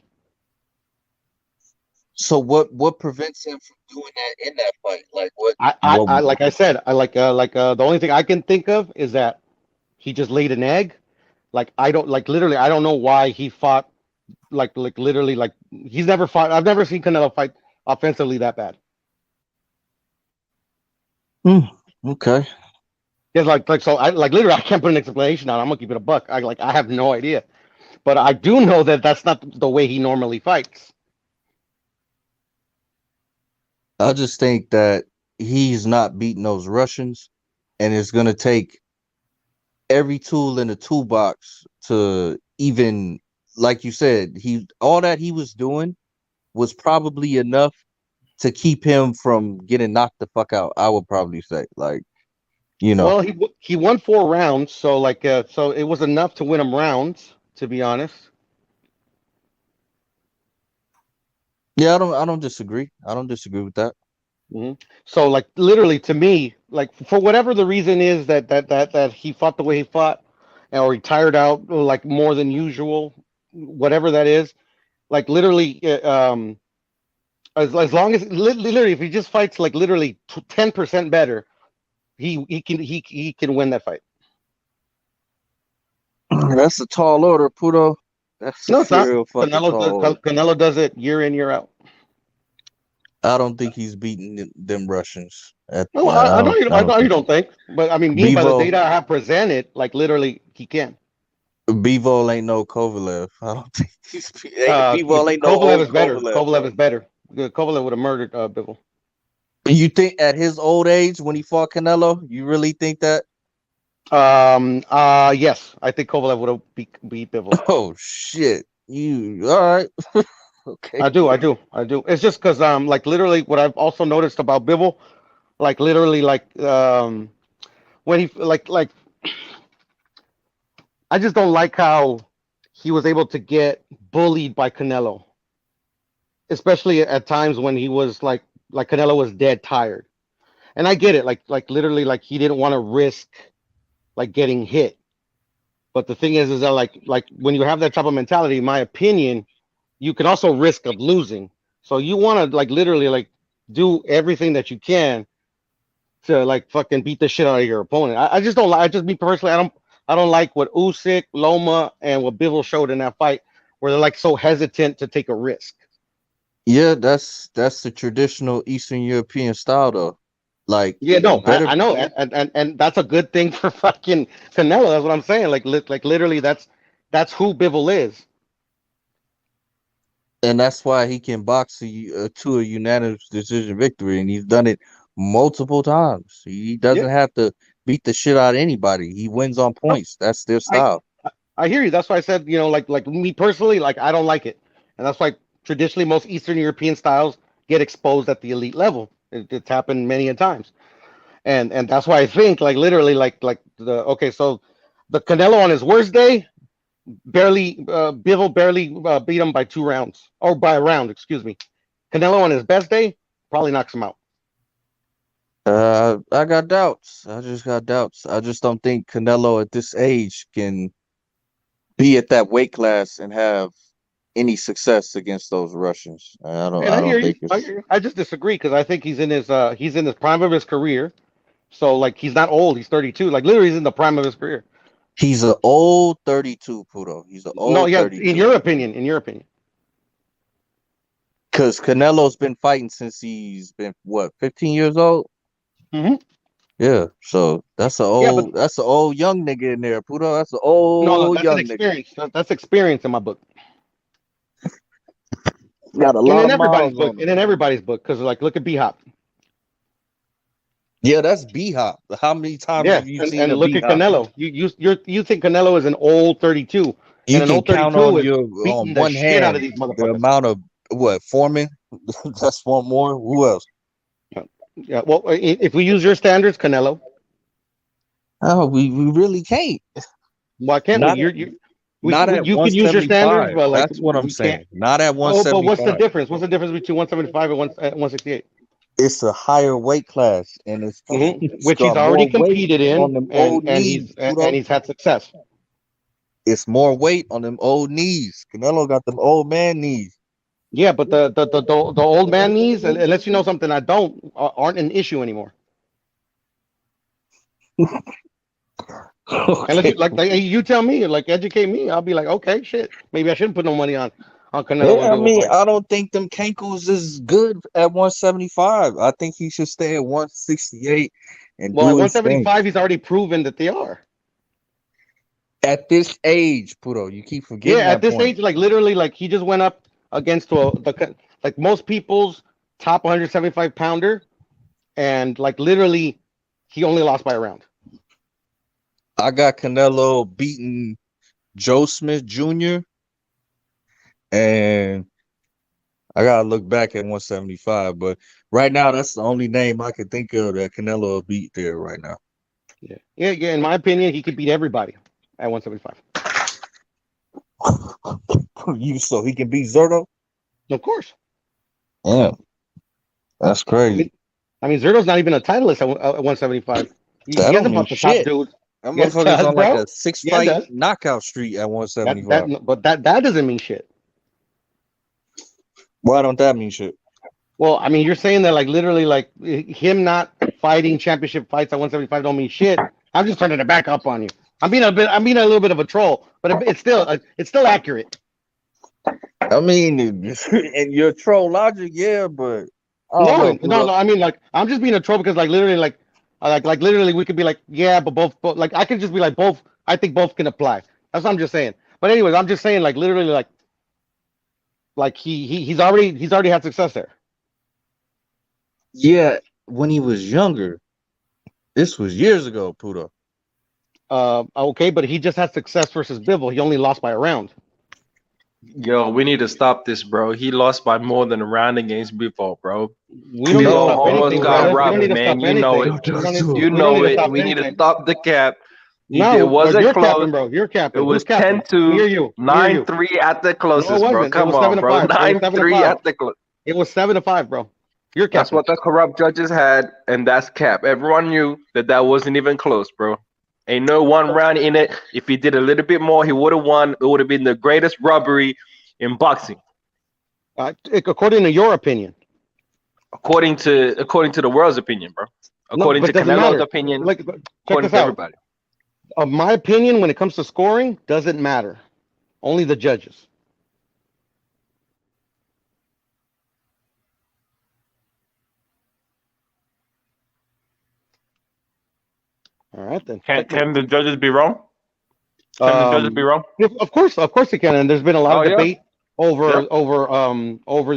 So what prevents him from doing that in that fight? Like what? I like I said, the only thing I can think of is that he just laid an egg. Like I don't like literally I don't know why he fought like literally like he's never fought. I've never seen Canelo fight offensively that bad. Okay. Yeah, like so I like literally I can't put an explanation on. I'm gonna keep it a buck. I have no idea, but I do know that that's not the way he normally fights. I just think that he's not beating those Russians, and it's gonna take every tool in the toolbox to even, like you said, all that he was doing was probably enough to keep him from getting knocked the fuck out. I would probably say, like, you know. Well, he won 4 rounds, so so it was enough to win him rounds. To be honest. Yeah, I don't disagree. I don't disagree with that. Mm-hmm. So, like, literally, to me, like, for whatever the reason is that he fought the way he fought, or he tired out like more than usual, whatever that is, like, literally, as long as literally, if he just fights like literally 10% better, he can win that fight. That's a tall order, Puto. That's No, it's a not. real fucking tall order. Canelo does it year in, year out. I don't think he's beating them Russians. No, I know you don't think, but I mean, me by the data I have presented, like literally, he can. Bivol ain't no Kovalev. I don't think he's. Bivol ain't no Kovalev old is better. Kovalev. Kovalev is better. Kovalev would have murdered Bivol. You think at his old age when he fought Canelo, you really think that? Yes, I think Kovalev would have beat Bivol. Oh shit! You all right? Okay. I do. It's just because like literally, what I've also noticed about Bivol, like literally, like when he like, I just don't like how he was able to get bullied by Canelo, especially at times when he was like Canelo was dead tired, and I get it, like literally, like he didn't want to risk like getting hit. But the thing is that like when you have that type of mentality, in my opinion, you can also risk of losing. So you want to like literally like do everything that you can to like fucking beat the shit out of your opponent. I just don't like. I just me personally, I don't like what Usyk, Loma, and what Bivol showed in that fight, where they're like so hesitant to take a risk. Yeah, that's the traditional Eastern European style, though. Like, Yeah, no, better. I know, and that's a good thing for fucking Canelo. That's what I'm saying. Like literally, that's who Bivol is. And that's why he can box to a unanimous decision victory, and he's done it multiple times. He Yeah, doesn't have to beat the shit out of anybody. He wins on no, points. That's their I style. I hear you. That's why I said, like me personally, like I don't like it, and that's why traditionally most Eastern European styles get exposed at the elite level. It's happened many a times, and that's why I think like literally like the okay, so the Canelo on his worst day barely Bivol barely beat him by 2 rounds or by a round, excuse me. Canelo on his best day probably knocks him out. I got doubts. I just got doubts. I just don't think Canelo at this age can be at that weight class and have any success against those Russians. I don't. And I I hear don't you. think it's. I just disagree because I think he's in his prime of his career. So like he's not old. He's 32. Like literally he's in the prime of his career. He's an old 32, Puto. He's an No, old yeah, in 32. your opinion, in your opinion. Because Canelo's been fighting since he's been what, 15 years old? Mm-hmm. Yeah. So that's Yeah, but an old young nigga in there, Puto. That's an no, old that's an young nigga. experience. That's experience in my book. Got a And lot in of everybody's miles book. on him. And in everybody's book. Because like look at B Hop. Yeah, that's B Hop. How many times Yeah, have you and seen a look B at Hop? Canelo. You think Canelo is an old 32, You and an can old count 32 on is your on beating the one shit out of hand these the motherfuckers. amount of what, Foreman? That's one more. Who else? Yeah, well, if we use your standards, Canelo, Oh, we really can't. why can't we? Not at, not at You can use your standards, 175. but like That's what I'm we can't. saying. Not at Oh, but what's the 175. difference? What's the difference between 175 and 168? It's a higher weight class, and it's Which he's got already more weight competed on in, them and old knees, Puto. he's had success. It's more weight on them old knees. Canelo got them old man knees. Yeah, but the old man knees, unless you know something I don't, aren't an issue anymore. Unless Okay. you like you tell me, like educate me, I'll be like, okay, shit, maybe I shouldn't put no money on Canelo Yeah, when I Bivol mean, fights. I don't think them Cankles is good at 175. I think he should stay at 168 and Well, at do his thing. 175, he's already proven that they are. At this age, Puto, you keep Yeah, forgetting at that this point. age, like literally, like he just went up against like most people's top 175 pounder, and like literally, he only lost by a round. I got Canelo beating Joe Smith Jr. and I gotta look back at 175, but right now that's the only name I can think of that Canelo will beat there right now. Yeah. In my opinion, he could beat everybody at 175. So he can beat Zerto? Of course. Yeah, that's crazy. I mean, Zerto's not even a titleist at 175. That He don't hasn't mean fought the top shit. dude. That Yes, it motherfucker's does, on like bro. a 6 Yeah, it fight does. knockout streak at 175. But that doesn't mean shit. Why don't that mean shit? Well, I mean, you're saying that like literally like him not fighting championship fights at 175 don't mean shit. I'm just turning it back up on you. I'm being a little bit of a troll, but it's still accurate. I mean, in your troll logic, yeah, but I don't know, No. I mean, like I'm just being a troll because like literally like literally we could be like, yeah, but both like I could just be like both. I think both can apply. That's what I'm just saying. But anyways, I'm just saying like literally like he's already had success there. Yeah, when he was younger. This was years ago, Puto. Okay, but he just had success versus Bivol. He only lost by a round. Yo, we need to stop this, bro. He lost by more than a round against Bivol, bro. We don't need to Canelo stop almost anything, got brother. We don't need robbed, to stop man. You know anything. it. We don't need, You we don't need know to it. stop We need to anything. stop the cap. It No, wasn't you're close. capping, bro. You're It capping. was Who's capping? 10-2, Me or you? 9-3 at the No, it closest, bro. wasn't. It Come was on, bro. 7-5. It was 7-5. 9-3 at the close. It was 7-5, bro. You're That's capping. what the corrupt judges had, and that's cap. Everyone knew that wasn't even close, bro. Ain't no one round in it. If he did a little bit more, he would have won. It would have been the greatest robbery in boxing. According to your opinion. According to the world's opinion, bro. According to Canelo's opinion, like, according to everybody. Of my opinion, when it comes to scoring, doesn't matter. Only the judges. All right then. Can the judges be wrong? Can the judges be wrong? Of course they can. And there's been a lot of debate over Yeah. over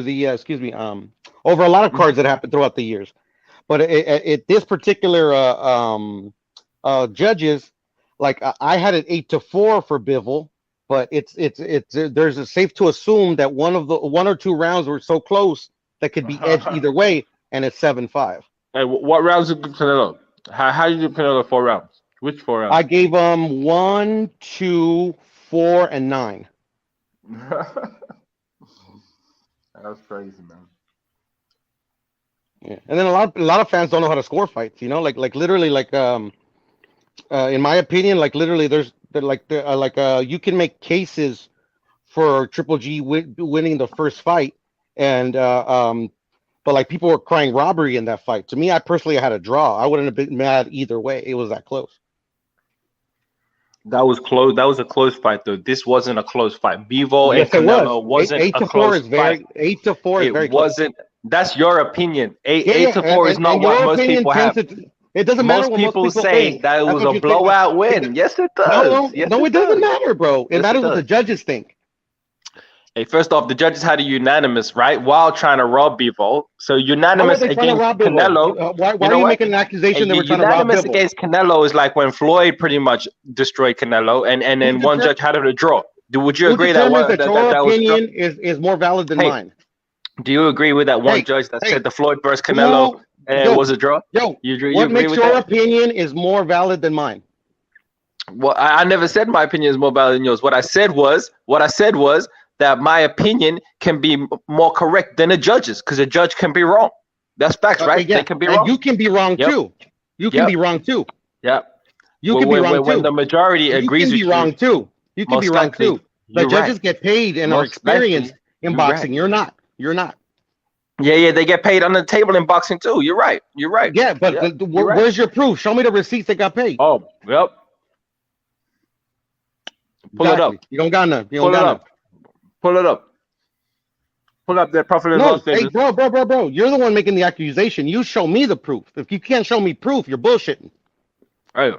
the over a lot of cards that happened throughout the years. But this particular judges, like I had it 8-4 for Bivol, but it's there's a safe to assume that one or two rounds were so close that could be edged either way, and it's 7-5. Hey, what rounds did Canelo? How did you do Canelo 4 rounds? Which 4 rounds? I gave him 1, 2, 4, and 9. That's crazy, man. Yeah. And then a lot of fans don't know how to score fights. You know, like literally, in my opinion, like literally, you can make cases for Triple G winning the first fight, and but like people were crying robbery in that fight. To me, I personally had a draw. I wouldn't have been mad either way. It was that close. That was close. That was a close fight, though. This wasn't a close fight. Bivol and Canelo wasn't a close fight. 8-4 is very close. It wasn't. That's your opinion. 8-4 is not what most people have. It doesn't matter. Most people say that it was a blowout win. Yes, it does. No, it doesn't matter, bro. It matters what the judges think. Hey, first off, the judges had a unanimous, right, while trying to rob Bivol. So unanimous against Canelo. Why are you making an accusation that we're trying to rob Bivol? Unanimous against Canelo is like when Floyd pretty much destroyed Canelo, and then one judge had it a draw. Would you agree that your opinion is more valid than mine? Do you agree with that one judge that said the Floyd versus Canelo it was a draw? What makes your opinion is more valid than mine? Well, I never said my opinion is more valid than yours. What I said was that my opinion can be more correct than a judge's, because a judge can be wrong. That's facts, right? Yeah. They can be wrong. You can be wrong too. You can be wrong too. Yeah. You can be wrong too. When the majority agrees with you. You can be wrong too. You can be wrong too. The judges get paid and are experienced in boxing. You're not. You're not. Yeah, they get paid on the table in boxing too. You're right. Yeah, but where's your proof? Show me the receipts they got paid. Oh, yep. Pull it up. You don't got none. Pull it up. Pull up that profit and loss statement. Hey, bro. You're the one making the accusation. You show me the proof. If you can't show me proof, you're bullshitting. Hey,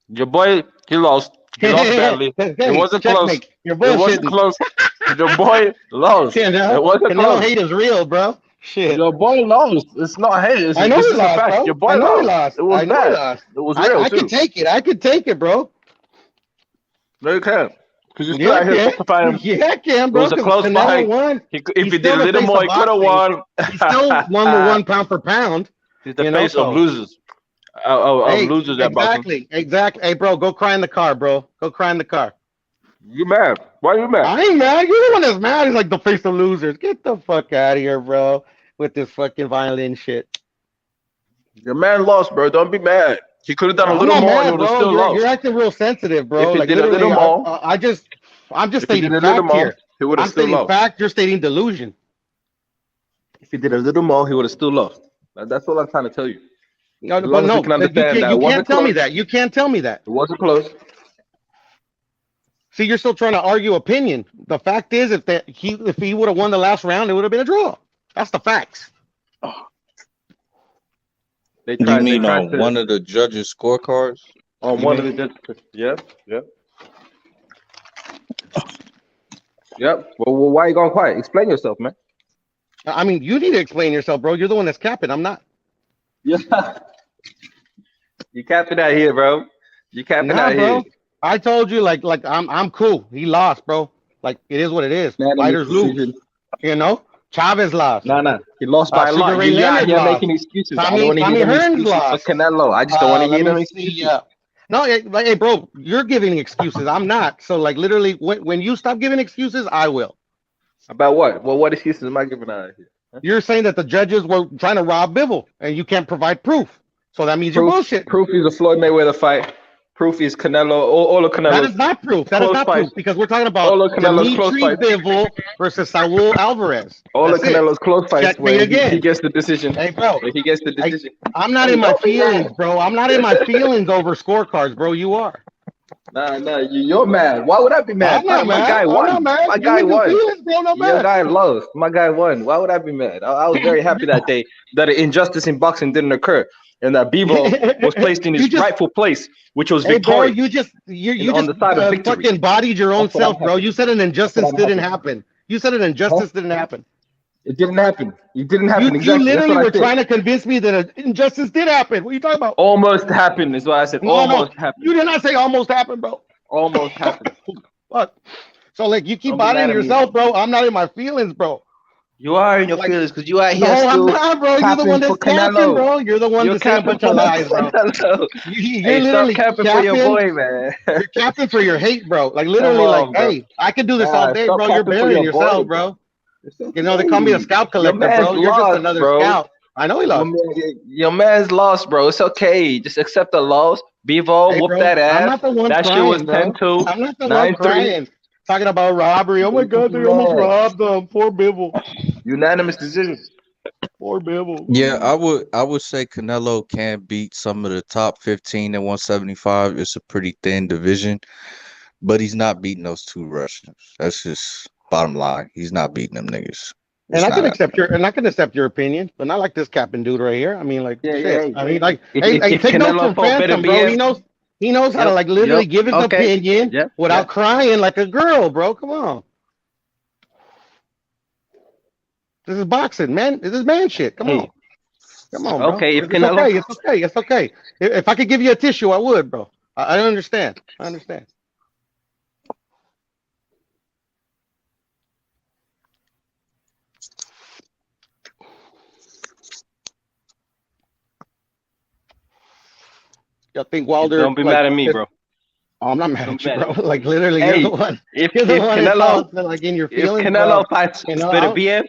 your boy, he lost. He lost badly. It wasn't close. You're bullshitting. It wasn't close. Your boy lost. It wasn't close. Hate is real, bro. Shit. Your boy lost. It's not hate. I know he lost, bro. Your boy lost. It was bad. It was real, I can take it. I can take it, bro. No, you can't. Because you still out here justifying him. Yeah, I can, bro. It was a close fight. If he did a little more, he could have won. He still won the 1 pound for pound. He's the face of losers. Of losers at boxing. Exactly. Hey, bro, go cry in the car, bro. Go cry in the car. You mad? Why are you mad? I ain't mad. You're the one that's mad. He's like the face of losers. Get the fuck out of here, bro, with this fucking violin shit. Your man lost, bro. Don't be mad. He could have done a little more and he would have still lost. You're acting real sensitive, bro. If he did a little more. I'm just stating fact here. He would have still lost. Fact, you're stating delusion. If he did a little more, he would have still lost. That's all I'm trying to tell you. No, you can't tell me that. You can't tell me that. It wasn't close. See, you're still trying to argue opinion. The fact is, if he would have won the last round, it would have been a draw. That's the facts. You mean on one of the judges' scorecards? On one of the judges. Yep. Well, why are you going quiet? Explain yourself, man. I mean, you need to explain yourself, bro. You're the one that's capping. I'm not. Yeah. You capping out here, bro. You capping out here. I told you, like I'm cool. He lost, bro. Like it is what it is. Fighters lose. You know, Chavez lost. No. He lost by a lot. You're making excuses. I don't want to hear them excuses for Canelo. I just don't want to hear them excuses. No, hey, bro, you're giving excuses. I'm not. So, like, literally, when you stop giving excuses, I will. About what? Well, what excuses am I giving out here? Huh? You're saying that the judges were trying to rob Bivol, and you can't provide proof. So that means you're bullshit. Proof is a Floyd Mayweather fight. Proof is Canelo. All of Canelo. That is not proof. That is not proof because we're talking about Dimitri Bivol versus Saul Alvarez. All of Canelo's close fights where he gets the decision. Hey, bro. He gets the decision. I'm not in my feelings, bro. I'm not in my feelings over scorecards, bro. You are. Nah, you're mad. Why would I be mad? I'm not My mad. guy I'm won. not mad. My You guy in your won. feelings, bro? No Your mad. guy lost. My guy won. Why would I be mad? I was very happy that day that an injustice in boxing didn't occur and that Bivol was placed in his rightful place, which was Hey, bro, victorious. you on just the side of victory. fucking bodied your own That's what I'm self, bro. happy. You said an injustice didn't happen. You said an injustice didn't happen. It didn't happen. It didn't happen. You Exactly. That's literally what I were said. trying to convince me that an injustice did happen. What are you talking about? Almost happened is what I said. No, Almost happened. you did not say almost happened, bro. Almost happened. What? So like you keep Don't be mad bodying at me. yourself, bro. I'm not in my feelings, bro. You are in your Like, feelings because you out here no, I'm still not, bro. You're the one capping for that's capping, Canelo. bro. You're the one You're that's saying a capping bunch of for lies, bro. Canelo. You're Hey, stop literally capping for your boy, man. You're capping for your hate, bro. Like Come literally, like, on, bro. hey, I could do this all day, Stop bro. You're capping for burying your boy, yourself, bro. You know, they call me a scalp Your collector, man's bro. You're just lost, another bro. scalp. I know he lost. Your man's lost, bro. It's okay. Just accept the loss. Bivol, Hey, whoop bro, that ass. I'm not the one That shit was crying, bro. 10-2, I'm not the one 9-3. crying. Talking about robbery. Oh my God, they almost robbed them. Poor Bibble. Unanimous decision. Poor Bibble. Yeah, I would say Canelo can beat some of the top 15 at 175. It's a pretty thin division, but he's not beating those two Russians. That's just bottom line. He's not beating them niggas. And I can accept your opinion, but not like this capping dude right here. I mean, like, shit. I mean, like, if take notes Canelo from fought better Phantom, bro. BF, He knows how to like literally give his opinion without crying like a girl, bro. Come on. This is boxing, man. This is man shit. Come on. Come on, bro. Okay, if It's Canelo, okay. It's okay. It's okay. If I could give you a tissue, I would, bro. I understand. I understand. I think Wilder. Don't be mad at me, bro. Oh, I'm not mad at you, bro. Like literally, Hey, you're the one. if You're the one Canelo, that's like in your if feelings, Canelo bro. fights You know, better BF,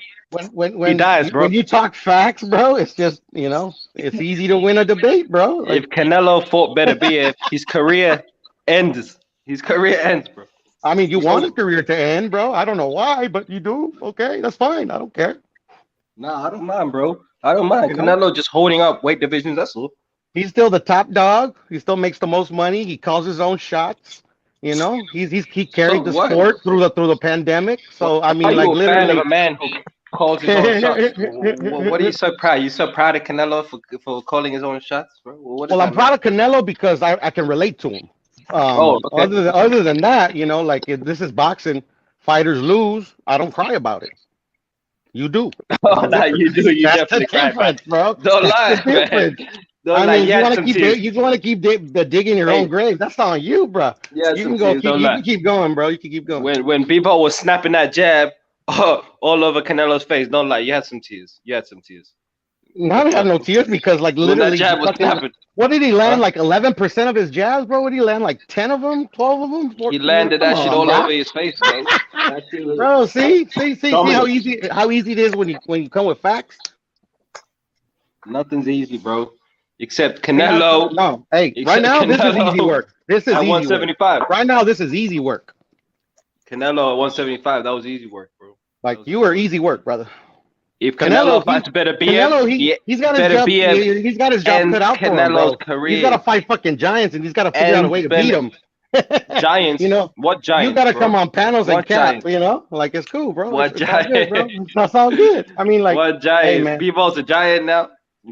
when he dies, bro. When you talk facts, bro, it's just it's easy to win a debate, bro. Like, If Canelo fought better BF, his career ends. His career ends, bro. I mean, you want his career to end, bro. I don't know why, but you do. Okay, that's fine. I don't care. Nah, I don't mind, bro. I don't mind. You know? Canelo just holding up weight divisions. That's all. He's still the top dog. He still makes the most money. He calls his own shots. You know, he carried the sport through the pandemic. So I mean, Are like you a fan literally, of a man who calls his own shots? What are you so proud? You so proud of Canelo for calling his own shots, bro? well, I'm proud of Canelo because I can relate to him. Okay. Other than that, like if this is boxing, fighters lose. I don't cry about it. You do. Oh, nah, you do. You That's definitely the cry, difference, bro. Don't That's lie, the man. difference. Don't I lie. mean, You had some tears. you want to keep digging your own grave. That's on you, bro. You had You some can go. tears, don't You lie. can keep going, bro. You can keep going. When Bebo was snapping that jab all over Canelo's face, don't lie. You had some tears. You had some tears. Now I have no tears because, like, When literally, that jab was fucking- snapping, what did he land? Like 11% of his jabs, bro. What did he land? Like 10 of them, 12 of them. he 14? landed that Come shit on, all bro. over his face, man. That shit was- Bro, see Dominant. how easy it is when you come with facts. Nothing's easy, bro. Except Canelo. No, hey, Except right now this is Canelo easy work. This is at easy 175. work. Right now, this is easy work. Canelo at 175. That was easy work, bro. Like you were easy work, brother. If Canelo fights better BF, Canelo, he's got his job. He's got his job ends cut out for him, Canelo's bro. career. He's got to fight fucking giants, and he's got to figure out a way to beat them. Giants. What giants? You got to bro? come on panels What and cap. giants? Like it's cool, bro. What it's all good, bro. giant? That's all good. I mean, like What hey, giants? man. Bevo's a giant now.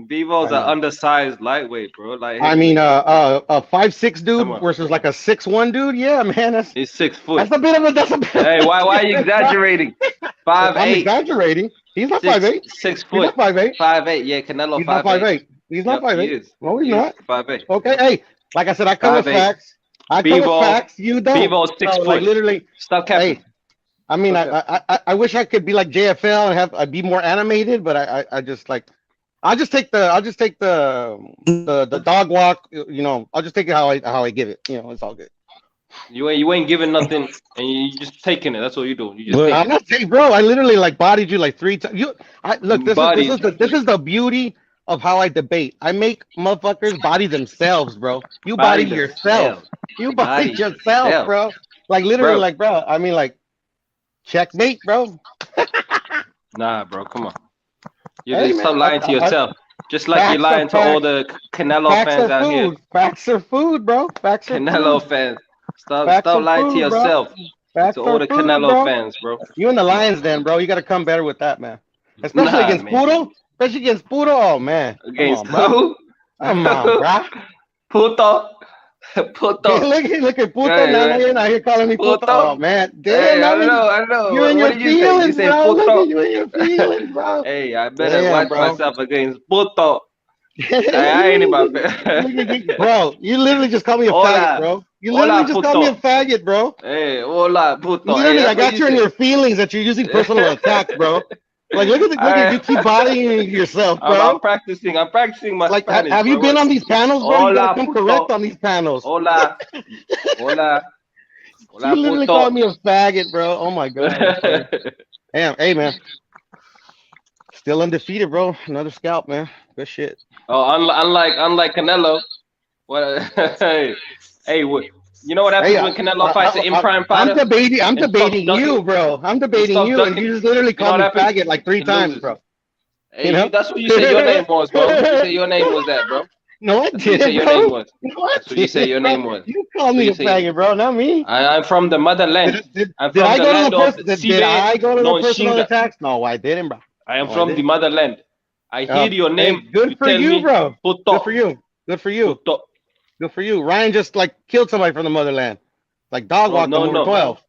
Bevo's an undersized lightweight, bro. Like I mean, a 5'6" dude Come on. versus like a 6'1" dude. Yeah, man. he's 6 foot. That's a bit of a. That's a bit. Hey, why are you exaggerating? 5'8". I'm exaggerating. He's not 5'8". 6 He's foot. not 5'8". 5'8". Yeah, Canelo. He's not 5'8". He's not 5'8". He is. No, he's He is not. 5'8". Okay, hey, like I said, I come with 5'8". facts. I come with Bevo- facts. You don't. Bevo's 6 So, foot. like literally. Stop capping. Hey, I mean, I wish I could be like JFL and I'd be more animated, but I just like. I'll just take the dog walk. I'll just take it how I give it. It's all good. You ain't giving nothing, and you just taking it. That's what you're doing. You just I'm taking not saying, bro. I literally like bodied you like 3 times. Look. This is the beauty of how I debate. I make motherfuckers body themselves, bro. You body yourself. You body yourself, bro. Like literally, Bro. like, bro. I mean, like, checkmate, bro. Nah, bro. Come on. You Hey, just man, stop lying to yourself. Just like facts you're lying are to all facts. the Canelo Facts fans are out here. food. Facts are food, bro. Facts are Canelo food. fans. Stop lying to yourself. Facts To all the are food, Canelo bro. fans, bro. You and the Lions, then, bro. You got to come better with that, man. Especially against man. Puro. Especially against Puro. Oh, man. Against come on, who? Come on, bro. Puto. Puto. look at Puto. Now you're not here calling me Puto. Oh, man. Damn, hey, I don't know. You and your did you say? feelings, You say bro. Puto? Look at you and your feelings, bro. Hey, I better Damn, watch bro. myself against Puto. I ain't about Bro, you literally just called me a faggot, bro. You literally just called me a faggot, bro. Hey, hola, puto. Literally, hey, I got you in your feelings that you're using personal attacks, bro. Like, look at you keep bodying yourself, bro. I'm practicing my like, Spanish. have you been on these panels, bro? Hola, you gotta come puto. correct on these panels. Hola. You literally puto. called me a faggot, bro. Oh my god. Damn, hey man. Still undefeated, bro. Another scalp, man. Good shit. Oh, unlike Canelo. What? hey, what? You know what happens when Canelo fights an in-prime fighter? I'm debating you, bro. I'm debating you, and you just literally called me faggot like 3 times, bro. Hey, that's what you said your name was, bro. You said your name was that, bro. No, I That's didn't, what you said your bro. name was. No, I That's what you said your name was. You called me a faggot, bro, not me. I'm from the motherland. I'm Did from I the go land to of the Did I go to the personal Shinga. attacks? No, I didn't, bro. I am from the motherland. I hear your name. Hey, good for you, bro. Puto. Good for you. Good for you. Puto. Good for you. Ryan just like killed somebody from the motherland. Like dog walked him over 12.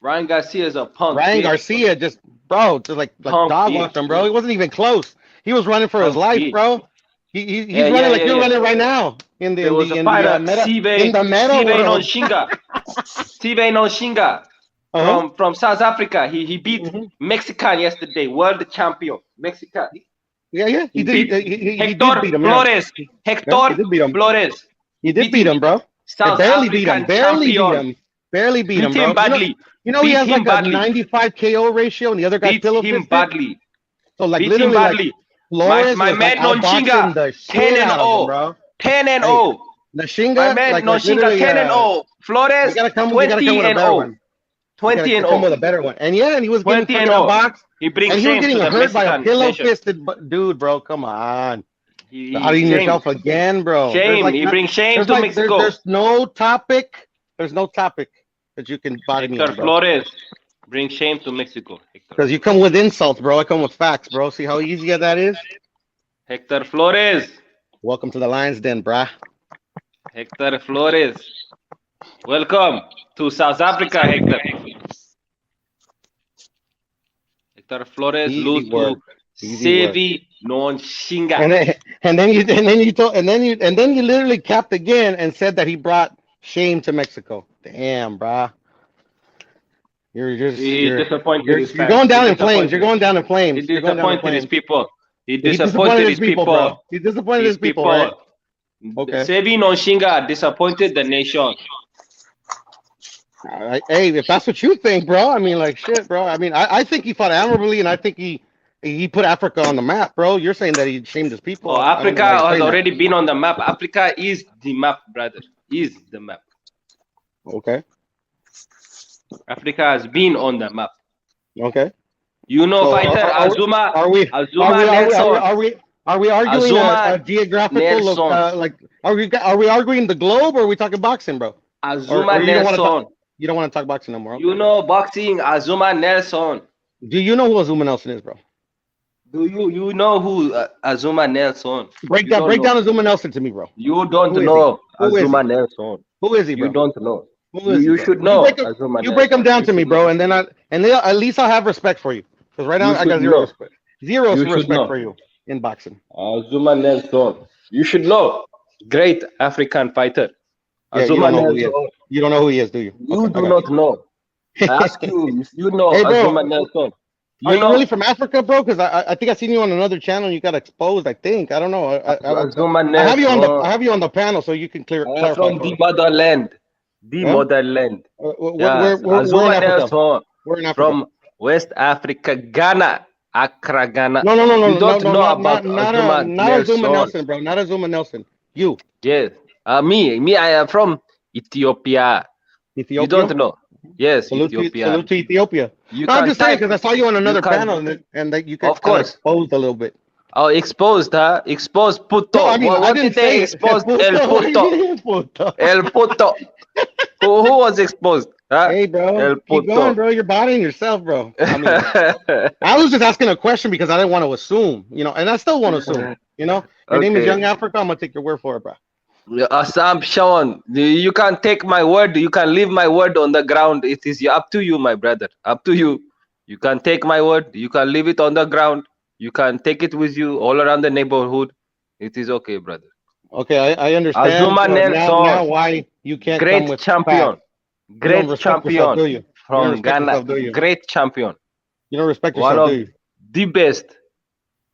Ryan Garcia is a punk. Ryan Garcia just like dog walked him, bro. He wasn't even close. He was running for his life, bro. He's running like you're running right now in the Steven Onshinga from South Africa. He beat Mexican yesterday, world champion. Mexican. Yeah. He beat Hector beat him, Flores. Yeah. Hector Flores. He did beat him, bro. South Barely beat him. Champion. Barely beat him, bro. Badly. You know he has like a 95 KO ratio, and the other guy beat him badly. So like beat literally, him badly. Flores my man Onshinga 10-0. 10-0. Noshinga, my man Noshinga 10-0. Flores 20-0. 20-0. Come with a better one. And he was getting fucking box. He brings and he was getting hurt by a pillow-fisted dude, bro. Come on. Outing yourself again, bro. Shame. He brings shame to Mexico. There's no topic. There's no topic that you can body me on, bro. Flores. Bring shame to Mexico. Because you come with insults, bro. I come with facts, bro. See how easy that is? Hector Flores. Welcome to the Lions Den, brah. Hector Flores. Welcome to South Africa, Hector. Hector Flores lose to Sevi Onshinga. And then you literally capped again and said that he brought shame to Mexico. Damn, brah. You're disappointed. You're going down in flames. You're going down in flames. He disappointed his people. He disappointed his people, bro. He disappointed his people. Right? Okay. Sevi Onshinga disappointed the nation. Hey, if that's what you think, bro. I mean, like shit, bro. I mean, I think he fought admirably, and I think he put Africa on the map, bro. You're saying that he shamed his people. Oh, Africa has already been on the map. Africa is the map, brother. Is the map. Okay. Africa has been on the map. Okay. You know, fighter Azuma. Are we arguing a geographical are we arguing the globe, or are we talking boxing, bro? Azuma Nelson. You don't want to talk boxing no more. Okay. You know boxing, Azuma Nelson. Do you know who Azuma Nelson is, bro? Do you know who Azuma Nelson? Break down Azuma Nelson to me, bro. You don't know Azuma Nelson. Who is he, bro? You don't know. You should know. You break them down to me, bro, and then at least I'll have respect for you. Because right now I got zero respect. Zero respect for you in boxing. Azuma Nelson. You should know. Great African fighter. Azuma Nelson. You don't know who he is, do you? You do not know. I ask you if you know Azuma Nelson. Are you really from Africa, bro? Because I think I seen you on another channel and you got exposed, I think. I don't know. I have you on the panel so you can clarify. From the motherland. Motherland. Azuma Nelson. We're in Africa. From West Africa, Ghana. Accra, Ghana. No. You don't know about Azuma Nelson, bro. Not Azuma Nelson. You. Yes. Me, I am from Ethiopia. You don't know. Yes, Ethiopia. Salute to Ethiopia. I'm just saying because I saw you on another panel and that you got exposed a little bit. Oh, exposed, huh? Exposed puto. No, I mean, What did they expose? El puto. El puto. Who was exposed? Huh? Hey, bro, El keep going, puto. bro. You're bodying yourself, bro. I mean, I was just asking a question because I didn't want to assume, and I still want to assume. Your name is Okay. Young Africa. I'm gonna take your word for it, bro. Assumption. You can take my word. You can leave my word on the ground. It is up to you, my brother. Up to you. You can take my word. You can leave it on the ground. You can take it with you all around the neighborhood. It is okay, brother. Okay, I understand Azuma now Nelson, why you can't come great with champion, facts. You don't great respect yourself, champion do you? You don't from respect Ghana, yourself, do you? great champion. You don't respect One yourself, do of you? the best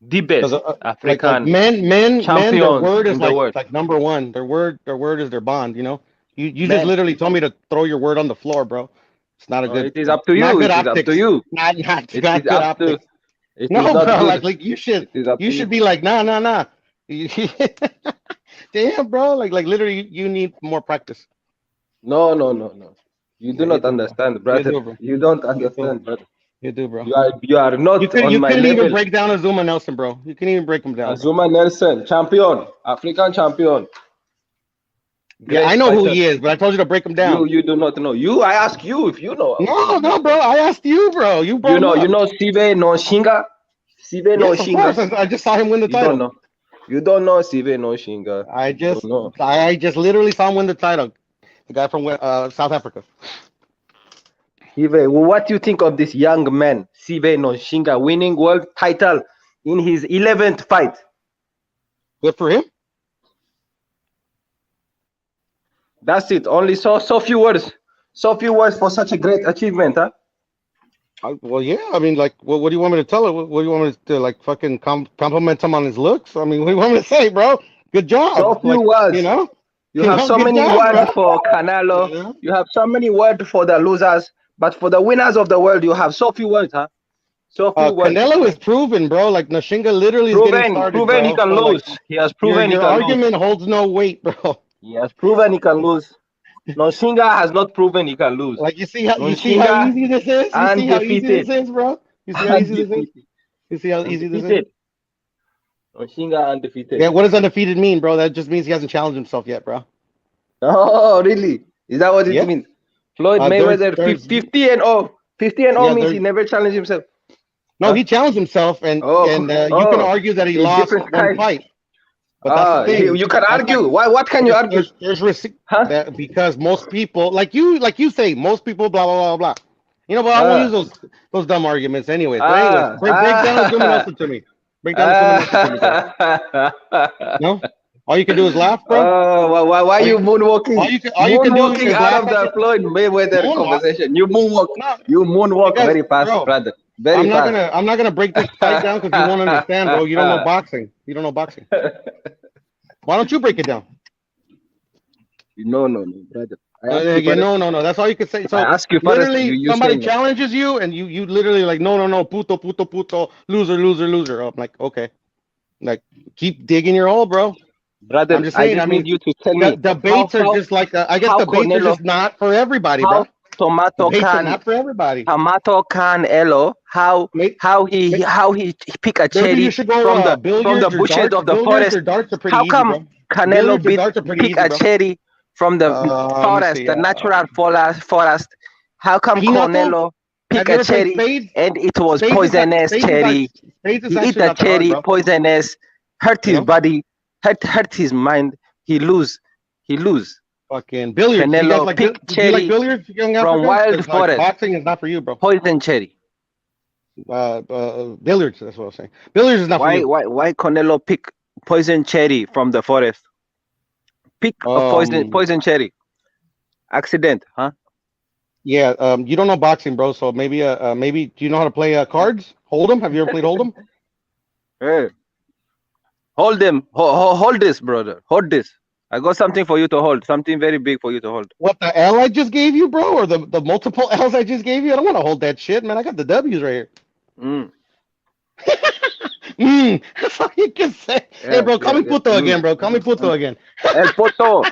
Because African men, their champions word in is the world. like number one. Their word is their bond. You just Man, literally told me to throw your word on the floor, bro. It's not a good, it is up to not you. good It is up to optics. you. Not It not is good up to. optics. It is No, not bro. good. Like you should It is up to should you. be like nah. Damn, bro. Like literally, you need more practice. No. You do Yeah, you not do, bro. understand, You brother. do, bro. You don't You do. understand, brother. You do, bro. You are not on You my couldn't even level. break down Azuma Nelson, bro. You couldn't even break him down, bro. Azuma Nelson, champion, African champion, Yeah, I great know who fighter. he is, but I told you to break him down. You do not know. I ask you if you know. No, bro. I asked you, bro. You brought him up. You know Sive no Shinga? Sive no Yes, of course. Shinga. I just saw him win the You don't title. know. You don't know Sive no Shinga. I Don't know. just literally saw him win the title. The guy from South Africa. Sive, what do you think of this young man, Sive no Shinga, winning world title in his 11th fight? Good for him. That's it. Only so few words. So few words for such a great achievement, huh? Well, yeah. I mean, like, what do you want me to tell her? What do you want me to like? Fucking compliment him on his looks? I mean, what do you want me to say, bro? Good job. So few words. You have so many words for Canelo. Yeah. You have so many words for the losers, but for the winners of the world, you have so few words, huh? So few words. Canelo is proven, bro. Like Nashinga literally is getting started, proven bro. He can lose. He has proven your he can argument lose. holds no weight, bro. He has proven he can lose. Nashinga has not proven he can lose. Like you see how easy this is. You see how easy this is, bro. You see how easy this is. You see how easy this is. Nashinga undefeated. Yeah, what does undefeated mean, bro? That just means he hasn't challenged himself yet, bro. Oh, really? Is that what it means? Floyd Mayweather 50-0. 50-0 means he never challenged himself. No, he challenged himself, and you can argue that he lost one fight. But that's the thing. You can argue. What can you argue? There's receipt because most people, like you say, most people, blah blah blah blah. But I won't use those dumb arguments, anyways. But anyways, break down Azuma Nelson to me. Break down Azuma Nelson to me. No, all you can do is laugh, bro. Why are you moonwalking? All you can do is out of the Floyd Mayweather conversation. You moonwalk. You moonwalk very fast, brother. Very fast. I'm not gonna break this fight down because you won't understand, bro. You don't know boxing. You don't know boxing. Why don't you break it down? No, brother. No. That's all you can say. So I ask you literally, somebody challenges you, and you literally like, no, puto, loser. I'm like, okay, like keep digging your hole, bro. Brother, I'm just saying. I need you to tell me. Debates are just like I guess debates are just not for everybody, bro. Tomato can not for everybody. Tomato Canelo, how he pick a cherry from the bushes of the forest. How come Canelo pick a cherry from the forest, the natural forest? How come Canelo pick a cherry and it was poisonous cherry? He eat the cherry, poisonous, hurt his body, hurt his mind. He lose. Fucking billiards. Canelo pick cherry billiards, from wild forest. Boxing is not for you, bro. Poison cherry. Billiards. That's what I'm saying. Billiards is not for you. Why Canelo pick poison cherry from the forest? Pick a poison cherry. Accident, huh? Yeah. You don't know boxing, bro. So maybe do you know how to play cards? Hold'em. Have you ever played Hold'em? Hey. Hold them. Hold this, brother. Hold this. I got something for you to hold. Something very big for you to hold. What, the L I just gave you, bro? Or the multiple L's I just gave you? I don't want to hold that shit, man. I got the W's right here. That's all you can say. Yeah, hey, bro, call me puto again, bro. Call me puto again. El puto.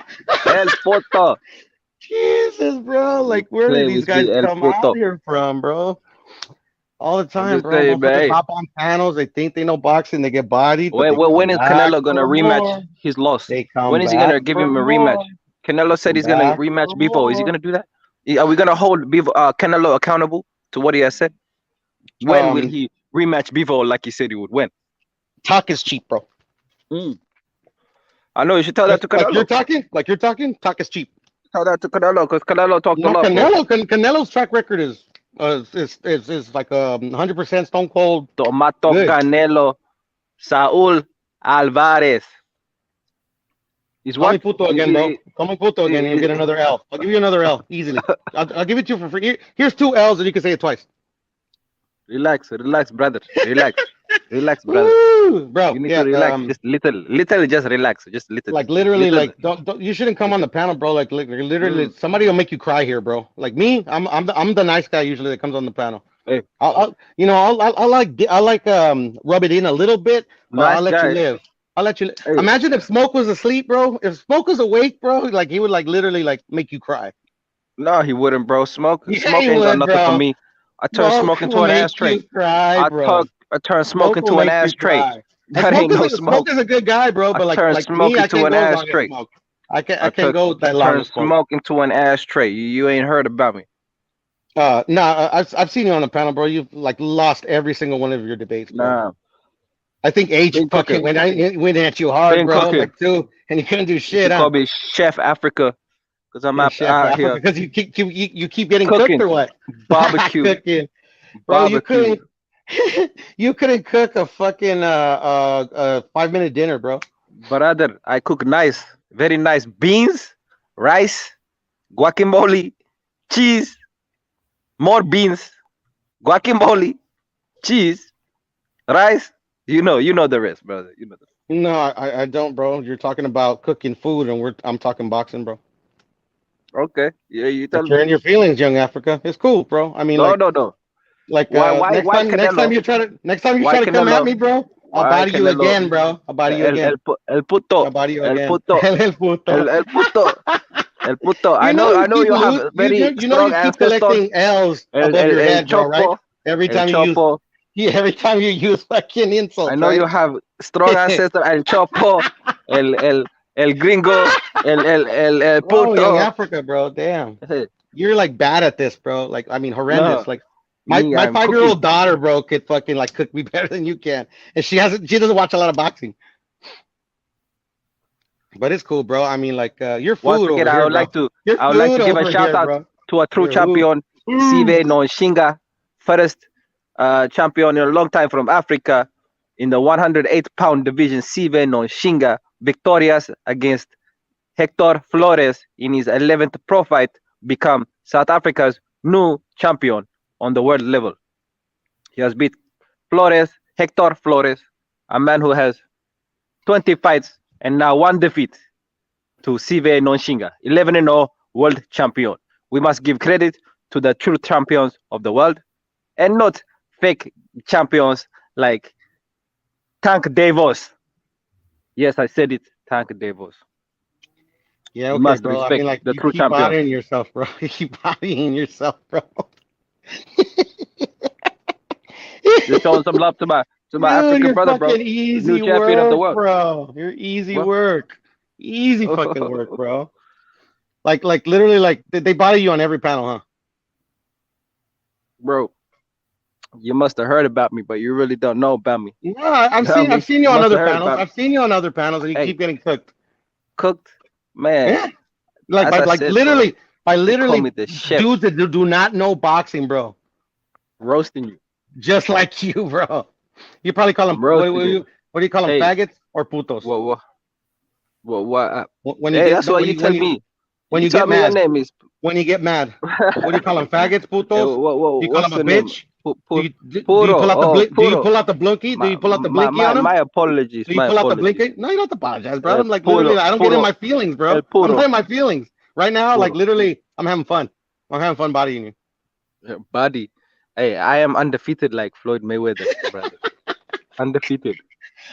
Jesus, bro. Like, where did these guys come out here from, bro? All the time, just bro. saying, Motherfuckers man. hop on panels. They think they know boxing. They get bodied, but When is Canelo gonna rematch his loss? They come When is he back gonna give for him a more. rematch? Canelo said Come he's gonna back rematch for Bivol. Is he more. gonna do that? Are we gonna hold Canelo accountable to what he has said? When will he rematch Bivol like he said he would? When? Talk is cheap, bro. I know you should tell that to Canelo. Like you're talking. Talk is cheap. Tell that to Canelo because Canelo talked a lot. Canelo's track record is like 100% stone cold. Tomato good. Canelo, Saul Alvarez. He's Call me what? puto again, bro. Call me puto again, and you'll get another L. I'll give you another L easily. I'll give it to you for free. Here's 2 L's, and you can say it twice. Relax, brother. Relax, brother. Woo, bro. You need to relax. Just little, just relax. Just little. Like literally, like don't you shouldn't come on the panel, bro. Like literally, somebody will make you cry here, bro. Like me, I'm the nice guy usually that comes on the panel. Hey, I'll like rub it in a little bit, but nice I'll let guy. you live. I'll let you live. Hey. Imagine if Smoke was asleep, bro. If Smoke was awake, bro, like he would like literally like make you cry. No, he wouldn't, bro. Smoke Yeah, ain't he got would, nothing bro. for me. I turn smoke into an ashtray. Cry, bro. I turn smoke into an ashtray. That ain't no smoke. Smoke is a good guy, bro. But like smoke me, I into can't an go as long as ashtray. Smoke. I can't go that long. Turn smoke into an ashtray. You ain't heard about me. I've seen you on the panel, bro. You've like lost every single one of your debates, bro. Nah. I think H fucking went at you hard, bro. Like too, and you couldn't do shit. You call me Chef Africa because I'm out here. Because you keep getting cooking. cooked or what? Barbecue. Cooking. Bro, you couldn't cook a fucking 5-minute dinner, bro. Brother, I cook nice, very nice beans, rice, guacamole, cheese, more beans, guacamole, cheese, rice. You know the rest, brother. You know the rest. No, I don't, bro. You're talking about cooking food, and I'm talking boxing, bro. Okay, yeah, you tell me. You're in your feelings, young Africa. It's cool, bro. I mean, no. Like why next time you try to come at me, bro, I'll body you again, bro. I'll body you again. El puto. I'll body you again. El puto. El puto. El puto. El puto. I know you have very strong ancestors. Collecting L's above your head, bro, right? Every time you use fucking insults. I know you have strong ancestors. El Chopo, el Gringo, el puto. Young Africa, bro. Damn. You're like bad at this, bro. Like, I mean, horrendous. No. Like my 5-year-old daughter, bro, could fucking like cook me better than you can, and she doesn't watch a lot of boxing. But it's cool, bro. I mean, like your food. Once again, I would like to give a shout out to a true champion, Sive Nonshinga, first champion in a long time from Africa in the 108-pound division. Sive Nonshinga victorious against Hector Flores in his 11th pro fight, become South Africa's new champion on the world level. He has beat Hector Flores, a man who has 20 fights and now 1 defeat, to Sive Nonshinga, 11-0 world champion. We must give credit to the true champions of the world and not fake champions like Tank Davos. Yes, I said it, Tank Davos. Yeah, okay, bro. I mean, like, the you true keep champion. bodying yourself, bro. You keep bodying yourself, bro. Just showing some love to my African brother, bro. Easy New champion work, of the world, bro. You're easy work. Easy fucking work, bro. Like literally, like they body you on every panel, huh? Bro, you must have heard about me, but you really don't know about me. No, I've seen you on other panels. I've seen you on other panels, and you keep getting cooked. Cooked, man. Yeah. Like literally, by literally dudes that do not know boxing, bro. Roasting you. Just like you, bro. You probably call them. What do you call them? Faggots or putos? When you tell me. When you get mad. When you get mad. What do you call them? Faggots, putos? Do you call them a bitch? Do you pull out the blinky? Do you pull out the blinky on them? My apologies. Do you pull out the blinky? No, you don't have to apologize, bro. I'm like literally, I don't get in my feelings, bro. I'm not in my feelings right now. Like literally, I'm having fun. I'm having fun bodying you. Body. Hey, I am undefeated like Floyd Mayweather, brother. Undefeated.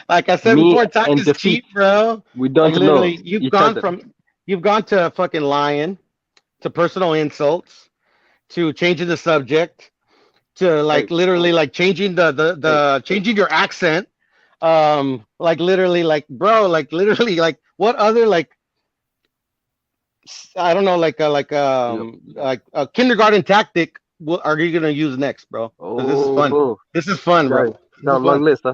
Like I said before, time is cheap, bro. We don't know. You've gone to fucking lying, to personal insults, to changing the subject, to like literally like changing the changing your accent. Like literally, like bro, like literally, like what other like I don't know, like a kindergarten tactic are you gonna use next, bro? 'Cause this is fun. Oh, This is fun, bro. you This got is a long fun. list, huh?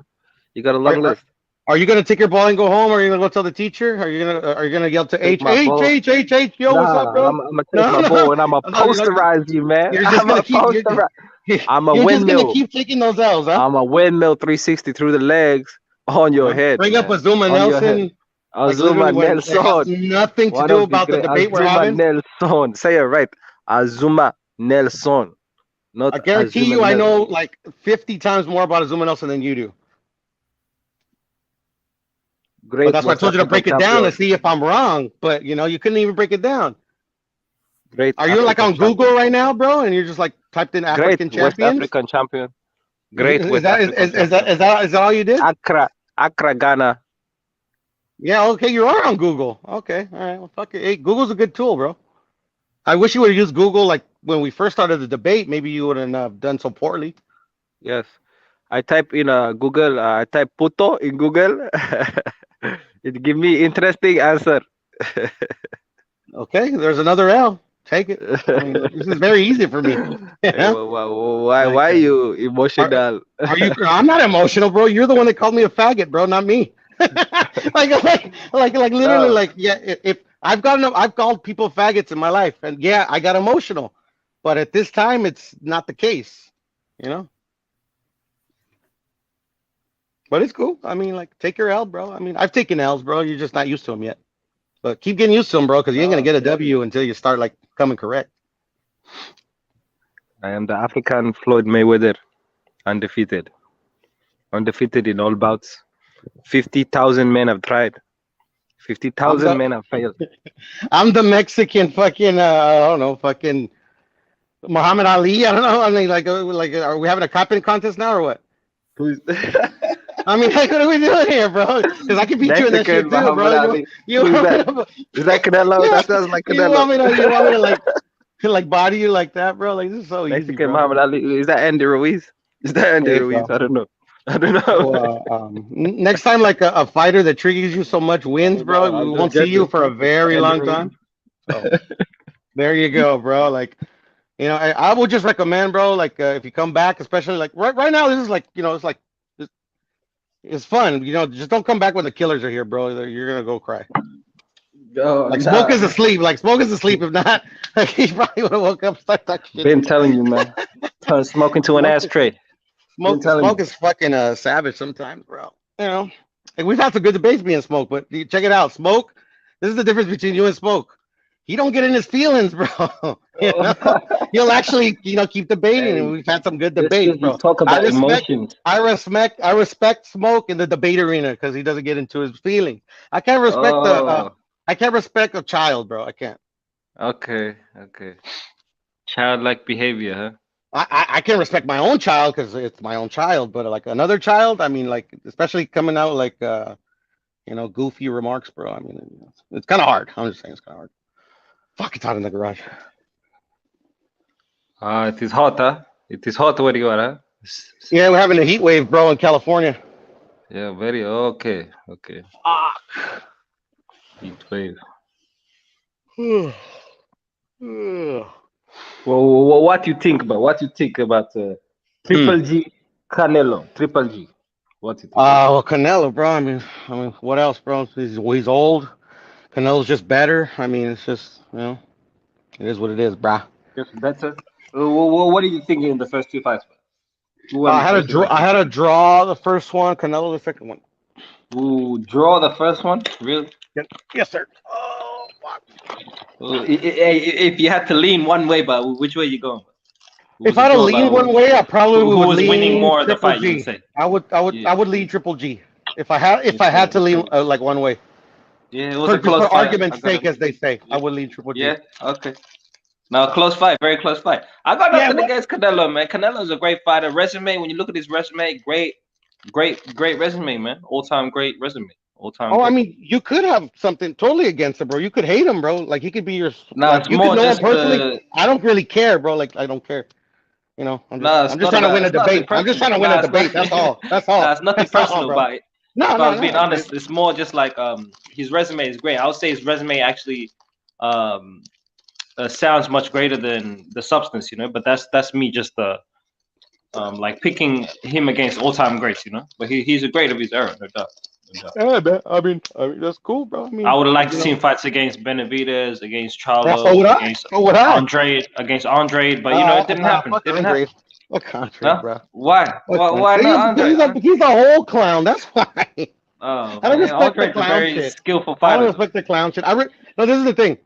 You got a long list. Are you gonna take your ball and go home? Or are you gonna go tell the teacher? Are you gonna yell to Take H my H ball. H H H? Yo, what's up, Nah, bro? I'm gonna take No, my no. ball and I'm gonna No, posterize you, man. you're just I'm gonna gonna keep. posterize. I'm a You're just gonna windmill. keep taking those L's, huh? I'm a windmill 360 through the legs on your head, Bring up man. Azuma On your head. Nelson, like Azuma literally when it has Nelson. nothing to One do of the about the great debate we're Azuma having. Nelson. Say it right. Azuma Nelson. Not I guarantee Azuma you, I Nelson. know like 50 times more about Azuma Nelson than you do. But Great that's why I West told you to African break it down to champion. see if I'm wrong. But you know, you couldn't even break it down. Great Are you like African on Google champion. right now, bro? And you're just like typed in Great African West champions? African champion. Great Is West that African is champion. that all you did? Accra, Ghana. Yeah, okay, you are on Google. Okay, all right. Well, fuck it. Hey, Google's a good tool, bro. I wish you would have used Google like when we first started the debate. Maybe you wouldn't have done so poorly. Yes. I type in Google, I type puto in Google. It give me interesting answer. Okay, there's another L. Take it. I mean, this is very easy for me. Why you emotional? Are you? I'm not emotional, bro. You're the one that called me a faggot, bro, not me. like literally, No. like yeah. If I've called people faggots in my life, and yeah, I got emotional, but at this time, it's not the case, you know. But it's cool. I mean, like, take your L, bro. I mean, I've taken L's, bro. You're just not used to them yet. But keep getting used to them, bro, because you ain't gonna get a W until you start like coming correct. I am the African Floyd Mayweather, undefeated. Undefeated in all bouts. 50,000 men have tried. 50,000 men have failed. I'm the Mexican fucking I don't know, fucking Muhammad Ali. I don't know. I mean, like are we having a copping contest now or what? Who's? I mean, like, what are we doing here, bro? Because I can beat you in that shit too, Muhammad bro. Ali. Who's that? Is that Canelo? That sounds like Canelo. You want me to like body you like that, bro? Like, this is so easy, Mexican bro. Muhammad Ali. Is that Andy Ruiz? Is that Andy Ruiz? I don't know. I don't know. So, next time, like a fighter that triggers you so much wins, bro, we won't see you for a very long time. So, there you go, bro. Like, you know, I would just recommend, bro, like if you come back, especially like right now, this is like, you know, it's like it's fun. You know, just don't come back when the killers are here, bro. You're gonna go cry. Like Smoke is asleep. Like Smoke is asleep. If not, like, he probably would have woke up, start talking shit. Been telling you, man. Turn smoke into an ashtray. Smoke is fucking savage sometimes, bro. You know, like, we've had some good debates being Smoke, but check it out, Smoke. This is the difference between you and Smoke. He don't get in his feelings, bro. You know? He'll actually, you know, keep debating, and we've had some good debates, bro. Talk about emotions. I respect Smoke in the debate arena because he doesn't get into his feelings. I can't respect I can't respect a child, bro. I can't. Okay. Childlike behavior, huh? I can respect my own child because it's my own child, but like another child, I mean, like especially coming out like you know, goofy remarks, bro. I mean, it's kind of hard. I'm just saying it's kind of hard. Fuck, it's hot in the garage. It is hot, huh? It is hot where you are, huh? Yeah, we're having a heat wave, bro, in California. Yeah, very okay. Fuck. Heat wave. Well, what you think about Triple G Canelo? Triple G. What you think? Well, Canelo, bro. I mean, what else, bro? He's old. Canelo's just better. I mean, it's just, you know, it is what it is, brah. Just better. What do you think in the first two fights? I had a draw the first one. Canelo the second one. Ooh, draw the first one? Really? Yes, sir. Oh, fuck. If you had to lean one way, but which way you going? If I had to lean one way, I probably would lean winning more of the Triple fight. G. You say? I would lean Triple G if I had to lean like one way. Yeah, it was a close for fight. argument's sake, as they say, I would lean Triple G. Yeah, okay. Now, close fight, very close fight. I got nothing against Canelo, man. Canelo's a great fighter. Resume, when you look at his resume, great resume, man. All-time great resume. All-time. I mean, you could have something totally against him, bro. You could hate him, bro. Like he could be your. No, like, it's you more could know just him personally. I don't really care, bro. Like I don't care. You know, I'm Nah, just trying to win a debate. I'm just trying to win a debate. That's all. That's all. Nah, it's nothing That's all, personal bro. about it. No, If I no, was being no. honest, it's more just like his resume is great. I would say his resume actually sounds much greater than the substance, you know. But that's me just like picking him against all-time greats, you know. But he's a great of his era, no doubt. Yeah, man. I mean, that's cool, bro. I mean, I would have liked to you see know. him fights against Benavidez, against So Charlo, would I. against So would I. Andre, but you know it didn't happen. Fuck Didn't Andre. happen. Fuck Andre, Huh? bro. Why? Fuck Why not Andre. Andre? He's a whole clown. That's why. Oh I don't man, respect the Andre's a clown very shit. skillful I don't fighter. respect the clown shit. No, this is the thing.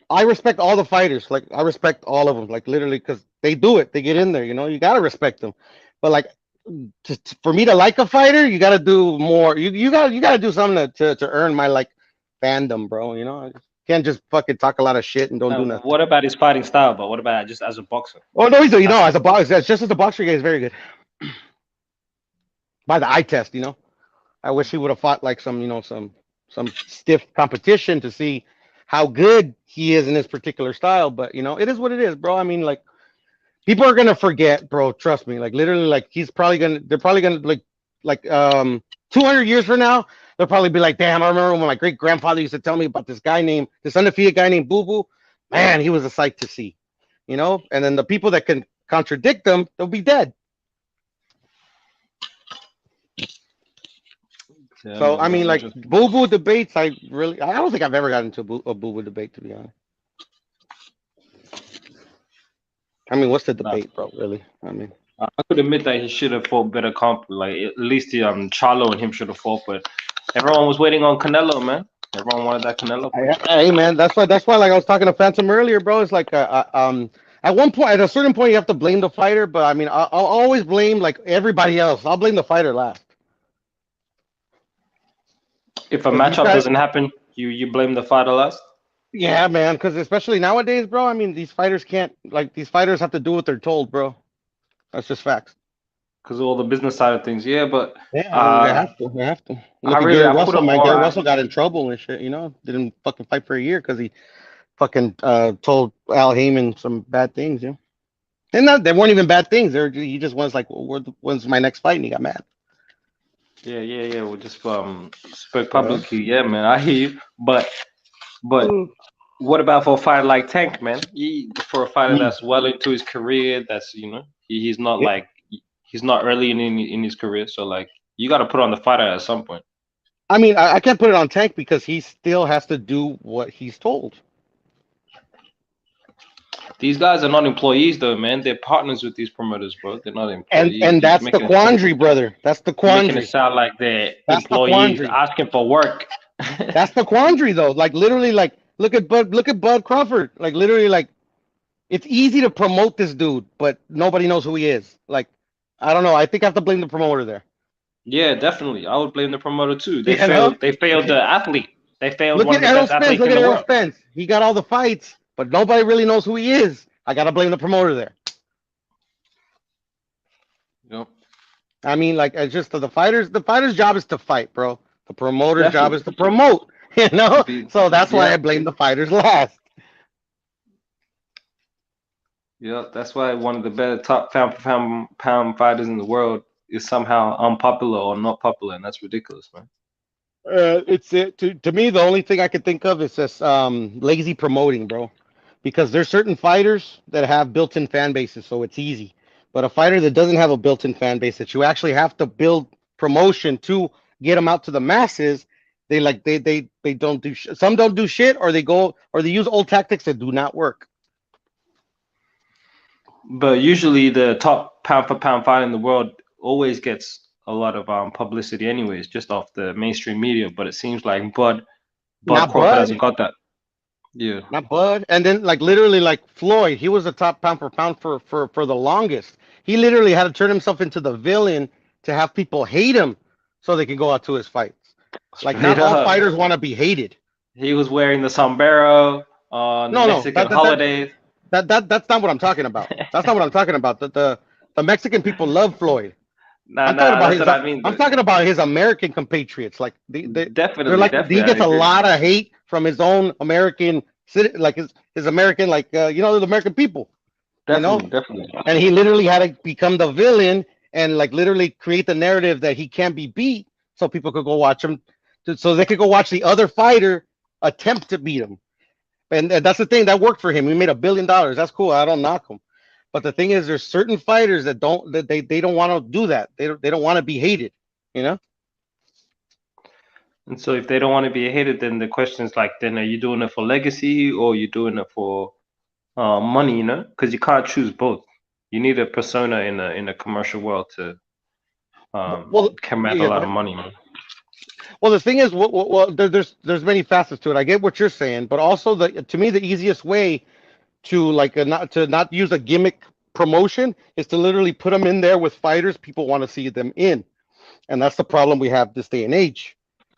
I respect all the fighters. Like I respect all of them. Like literally, because they do it. They get in there. You know, you gotta respect them. But like, just for me to like a fighter, you gotta do more. You gotta do something to earn my like fandom, bro. You know, you can't just fucking talk a lot of shit and don't do nothing. What about his fighting style? But what about just as a boxer? Oh no, he's as a boxer. Just as a boxer, he's very good. By the eye test, you know. I wish he would have fought like some stiff competition to see how good he is in his particular style. But you know, it is what it is, bro. I mean, like people are gonna forget, bro. Trust me. Like literally, like they're probably gonna like 200 years from now, they'll probably be like, damn, I remember when my great grandfather used to tell me about this undefeated guy named Boo Boo. Man, he was a sight to see, you know. And then the people that can contradict them, they'll be dead. Yeah, So I mean, like Boo Boo debates, I don't think I've ever gotten into a Boo Boo debate, to be honest. I mean, what's the debate, bro? Really? I mean, I could admit that he should have fought better comp. Like at least Charlo and him should have fought, but everyone was waiting on Canelo, man. Everyone wanted that Canelo. Hey, man, that's why. Like I was talking to Phantom earlier, bro. It's like at one point, at a certain point, you have to blame the fighter. But I mean, I'll always blame like everybody else. I'll blame the fighter last. If a matchup doesn't happen, you blame the fighter last. Yeah, man, because especially nowadays, bro. I mean, these fighters have to do what they're told, bro. That's just facts. Because of all the business side of things, yeah, but they have to. They have to. Look at Gary Russell, man. Gary Russell got in trouble and shit. You know, didn't fucking fight for a year because he fucking told Al Heyman some bad things. You know, and they weren't even bad things. He just was like, well, when's my next fight? And he got mad. Yeah. We just spoke publicly. Yeah, man, I hear you. But what about for a fighter like Tank, man? For a fighter that's well into his career, that's he's not like he's not early in his career, so like you got to put on the fighter at some point. I mean, I can't put it on Tank because he still has to do what he's told. These guys are not employees, though, man. They're partners with these promoters, bro. They're not employees. And that's the quandary, brother. That's the quandary. Making it sound like they're employees asking for work. That's the quandary, though. Like literally, like look at Bud Crawford. Like literally, like it's easy to promote this dude, but nobody knows who he is. Like I don't know. I think I have to blame the promoter there. Yeah, definitely. I would blame the promoter too. They failed. They failed the athlete. They failed one of the best athletes in the world. Look at Errol Spence. He got all the fights, but nobody really knows who he is. I gotta blame the promoter there. Yep. I mean, like, it's just the fighter's job is to fight, bro. The promoter's job is to promote. You know, so that's why I blame the fighters last. Yeah, that's why one of the better top pound fighters in the world is somehow unpopular or not popular, and that's ridiculous, man. To me, the only thing I could think of is just lazy promoting, bro. Because there's certain fighters that have built-in fan bases, so it's easy. But a fighter that doesn't have a built-in fan base, that you actually have to build promotion to get them out to the masses, they don't do some don't do shit, or they use old tactics that do not work. But usually the top pound for pound fighter in the world always gets a lot of publicity anyways, just off the mainstream media. But it seems like Bud Crawford hasn't got that. Yeah, not Bud. And then like literally like Floyd, he was the top pound for pound for the longest. He literally had to turn himself into the villain to have people hate him so they can go out to his fights. Like not all fighters want to be hated. He was wearing the sombrero on Mexican holidays. That's not what I'm talking about. That's not what I'm talking about. The Mexican people love Floyd. I'm talking about his American compatriots. Like definitely, he gets a lot of hate from his own American, like his American, like the American people. Definitely. And he literally had to become the villain and like literally create the narrative that he can't be beat, so people could go watch him, so they could go watch the other fighter attempt to beat him. And that's the thing that worked for him. He made $1 billion. That's cool. I don't knock him. But the thing is, there's certain fighters that they don't want to do that. They don't want to be hated. You know. And so if they don't want to be hated, then the question is like, then are you doing it for legacy or are you doing it for money? You know, because you can't choose both. You need a persona in a commercial world to command a lot of money, man. Well, the thing is, there's many facets to it. I get what you're saying, but also to me the easiest way to not use a gimmick promotion is to literally put them in there with fighters people want to see them in, and that's the problem we have this day and age.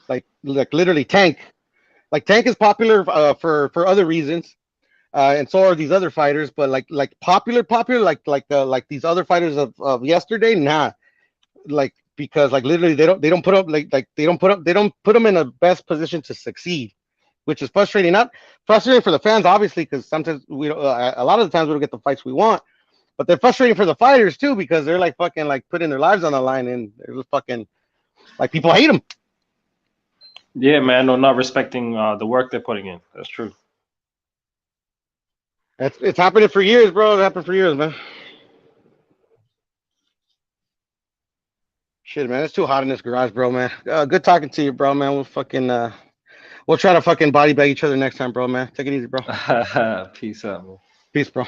Like literally Tank is popular for other reasons, and so are these other fighters. But like popular like these other fighters of yesterday, nah. Like because like literally they don't put up they don't put them in the best position to succeed, which is frustrating. Not frustrating for the fans, obviously, because sometimes we don't, a lot of the times we don't get the fights we want, but they're frustrating for the fighters too because they're like fucking like putting their lives on the line and they're just fucking like people hate them. Yeah, man, or not respecting the work they're putting in. That's true. It's happening for years, bro. It happened for years, man. Shit, man, it's too hot in this garage, bro, man. Good talking to you, bro, man. We'll try to fucking body bag each other next time, bro, man. Take it easy, bro. Peace out, man. Peace, bro.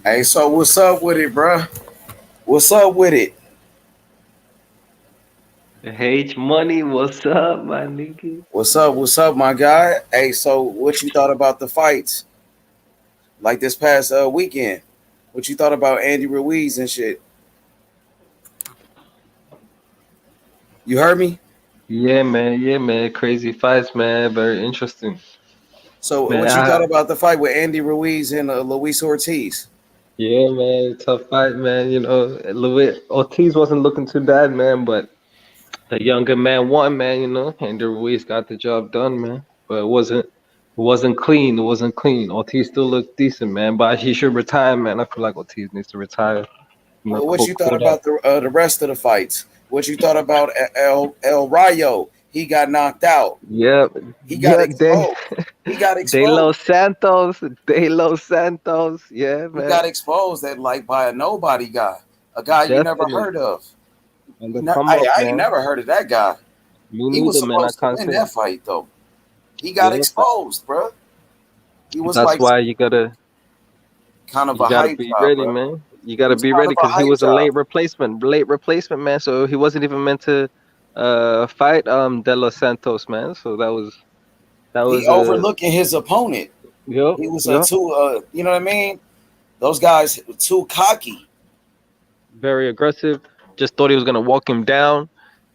Hey, so what's up with it, bro? What's up with it? H Money, what's up, my nigga? What's up, my guy? Hey, so what you thought about the fights? Like this past weekend? What you thought about Andy Ruiz and shit? You heard me? Yeah, man. Crazy fights, man. Very interesting. So Man, what you thought about the fight with Andy Ruiz and Luis Ortiz? Yeah, man, tough fight, man. You know, Luis Ortiz wasn't looking too bad, man, but the younger man won, man. You know, and Ruiz got the job done, man. But it wasn't clean. It wasn't clean. Ortiz still looked decent, man, but he should retire, man. I feel like Ortiz needs to retire. Well, what you thought about the rest of the fights? What you thought about El Rayo? He got knocked out. Yep. He got exposed. He got exposed. De Los Santos. Yeah, man. He got exposed by a nobody guy, a guy you never heard of. I ain't never heard of that guy. He was supposed to win that fight though. He got exposed, bro. He was That's why you gotta. kind of You a gotta hype be job, ready, bro. man. You It gotta was be kind ready of a because he hype was a job. late replacement, man. So he wasn't even meant to fight De Los Santos, man. So that He was a overlooking his opponent. yup, He was yup. too, you know what I mean? Those guys were too cocky. Very aggressive. Just thought he was gonna walk him down.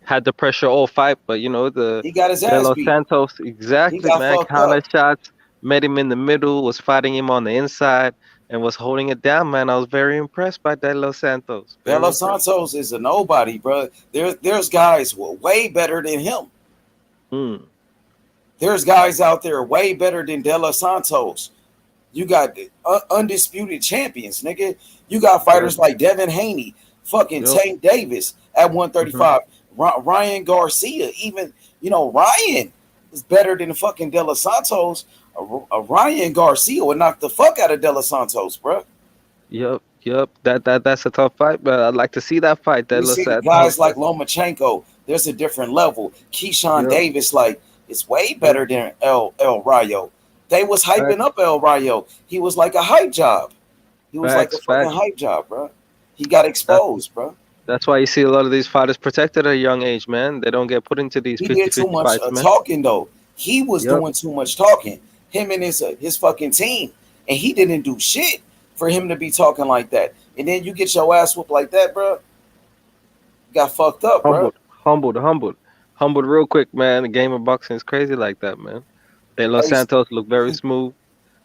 Had the pressure all fight, but the He got his De ass Los beat. Santos He exactly, got man. fucked Counter up. shots, met him in the middle, was fighting him on the inside, and was holding it down, man. I was very impressed by De Los Santos. De Very Los impressed. Santos is a nobody, bro. There's guys way better than him. Hmm. There's guys out there way better than De Los Santos. You got undisputed champions, nigga. You got fighters Exactly. like Devin Haney, fucking Yup. Tank Davis at Hmm. 135, Ryan Garcia. Even Ryan is better than fucking De Los Santos. Ryan Garcia would knock the fuck out of De Los Santos, bro. Yup. Yup. That's a tough fight, but I'd like to see that fight. De You Los see the Santos. guys like Lomachenko. There's a different level. Keyshawn Yup. Davis, like, it's way Yup. better than El Rayo. They was hyping Facts. up El Rayo. He was like a hype job. He was like a Facts. fucking Facts. hype job, bro. He got That's exposed, bro. that's why you see a lot of these fighters protected at a young age, man. They don't get put into these He did too 50-50 much fights, man. talking though. He was Yup. doing too much talking. Him and his fucking team, and he didn't do shit for him to be talking like that. And then you get your ass whooped like that, bro. Got fucked up, bro. Humbled real quick, man. The game of boxing is crazy like that, man. De Los Hey, Santos looked very smooth.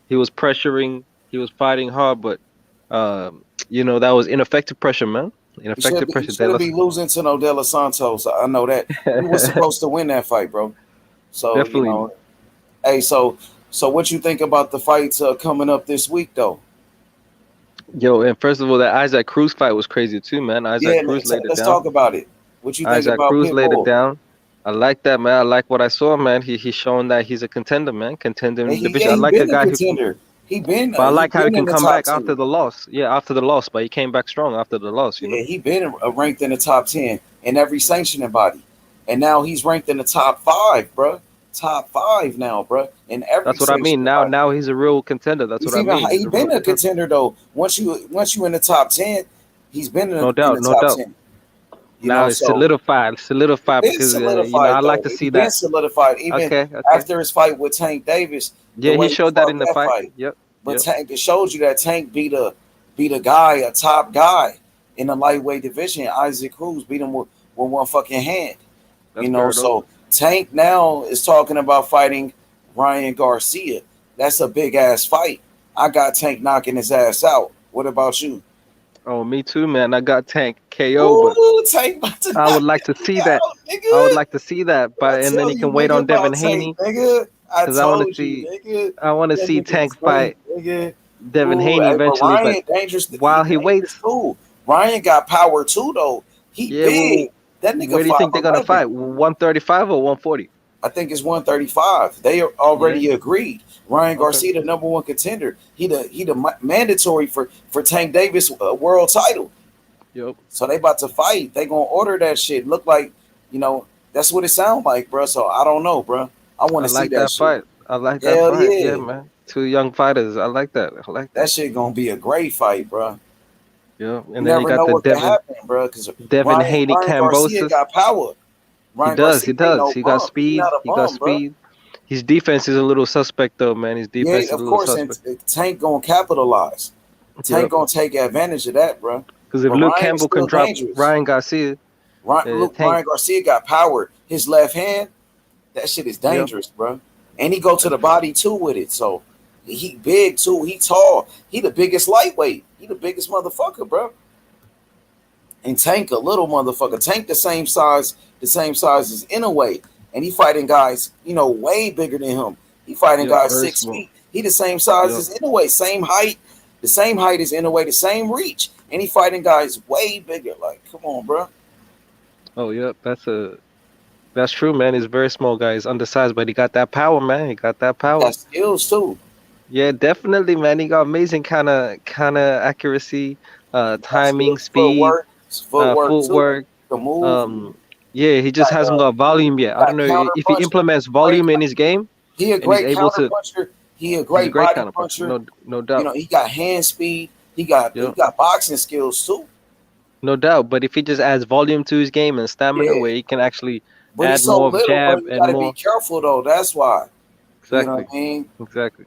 He was pressuring, he was fighting hard, but that was ineffective pressure, man. Ineffective He pressure. De shouldn't Los be losing to no De Los Santos. I know that. He was supposed to win that fight, bro. So Definitely. hey, so what you think about the fights coming up this week, though? Yo, and first of all, that Isaac Cruz fight was crazy too, man. Isaac Yeah, Cruz laid it let's down. talk about it. What you think Isaac about Cruz laid it Pitbull? down. I like that, man. I like what I saw, man. He's showing that he's a contender, man. Contender in the division. I He like a been a guy who contender. He but I like how he been can in the come top back after 10. the loss. Yeah, after the loss, but he came back strong after the loss, Yeah, he been ranked in the top 10 in every sanctioning body, and now he's ranked in the top 5, bro. Top 5 now, bro. In every That's what I mean. sanctioning body. Now he's a real contender. That's what I mean. He's He a real been a contender. contender though. Once you in the top 10, he's been in No the doubt, no top doubt. 10. Now it's So solidified been because solidified I like though. to He see been that. solidified even Okay. after his fight with Tank Davis. The Yeah, way he showed that fought in the that fight. fight. Yep. But Yep. Tank, it showed you that Tank beat a guy, a top guy in the lightweight division. Isaac Cruz beat him with one fucking hand. That's So Tank now is talking about fighting Ryan Garcia. That's a big ass fight. I got Tank knocking his ass out. What about you? Oh, me too, man. I got Tank KO, but Ooh, Tank about to I would knock like to see that. out, I would nigga. like to see that, I and then tell he you, can wait nigga, on Devin about Tank, Haney nigga. I because I want to told you, see. nigga. I want to That see nigga is Tank great, fight nigga. Devin Ooh, Haney hey, but eventually, but Ryan dangerous. while he Dangerous waits, too. Ryan got power too, though. He yeah. big. That Where nigga do you think they're gonna 5'11". fight? 135 or 140? I think it's 135. They are already agreed. Ryan Okay. Garcia, the number one contender. He the mandatory for Tank Davis world title. Yep. So they about to fight. They gonna order that shit. Look like, that's what it sound like, bro. So I don't know, bro. I want I to see like that that shit. fight. I like that Hell fight. yeah. Yeah, man. Two young fighters. I like that. I like That that. shit gonna be a great fight, bro. Yeah. You And then you never got know the what can Devin happen, bro. Because Haney Ryan Garcia Cambosis. got power. He Ryan does. Garcia He ain't does. no He got bum. He speed. not a He got bum, bro. speed. His defense is a little suspect, though, man. His Yeah, defense is a of little course. And suspect. Tank gonna capitalize. Tank Yep. gonna take advantage of that, bro. Because if But Luke Ryan is Campbell can still drop dangerous. Ryan Garcia, Tank. Ryan Garcia got power. His left hand, that shit is Yep. dangerous, bro. And he go to the That's true. body too with it. So he big too. He tall. He the biggest lightweight. He the biggest motherfucker, bro. And Tank a little motherfucker. Tank the same size as Inouye. And he fighting guys, way bigger than him. He fighting Yep. guys Very 6 small. feet. He the same size Yep. as Inouye, same height, the same height as Inouye, the same reach. And he fighting guys way bigger. Like, come on, bro. Oh, yep. That's true, man. He's a very small guy. He's undersized, but he got that power, man. He got that He power. got skills too. Yeah, definitely, man. He got amazing kind of accuracy, timing, speed, Footwork too. footwork. The move. Yeah, he just hasn't got volume yet. I don't know Counter if he puncher. implements volume in his game He a and he's great able counter to. puncher. He a He's a great great body counterpuncher. puncher. No doubt. He got hand speed. He got Yep. boxing skills too. No doubt. But if he just adds volume to his game and stamina, Yeah. where he can actually But add he's so more of little, bro. jab You and gotta be more. careful though. That's why. You know Exactly. what I mean? Exactly.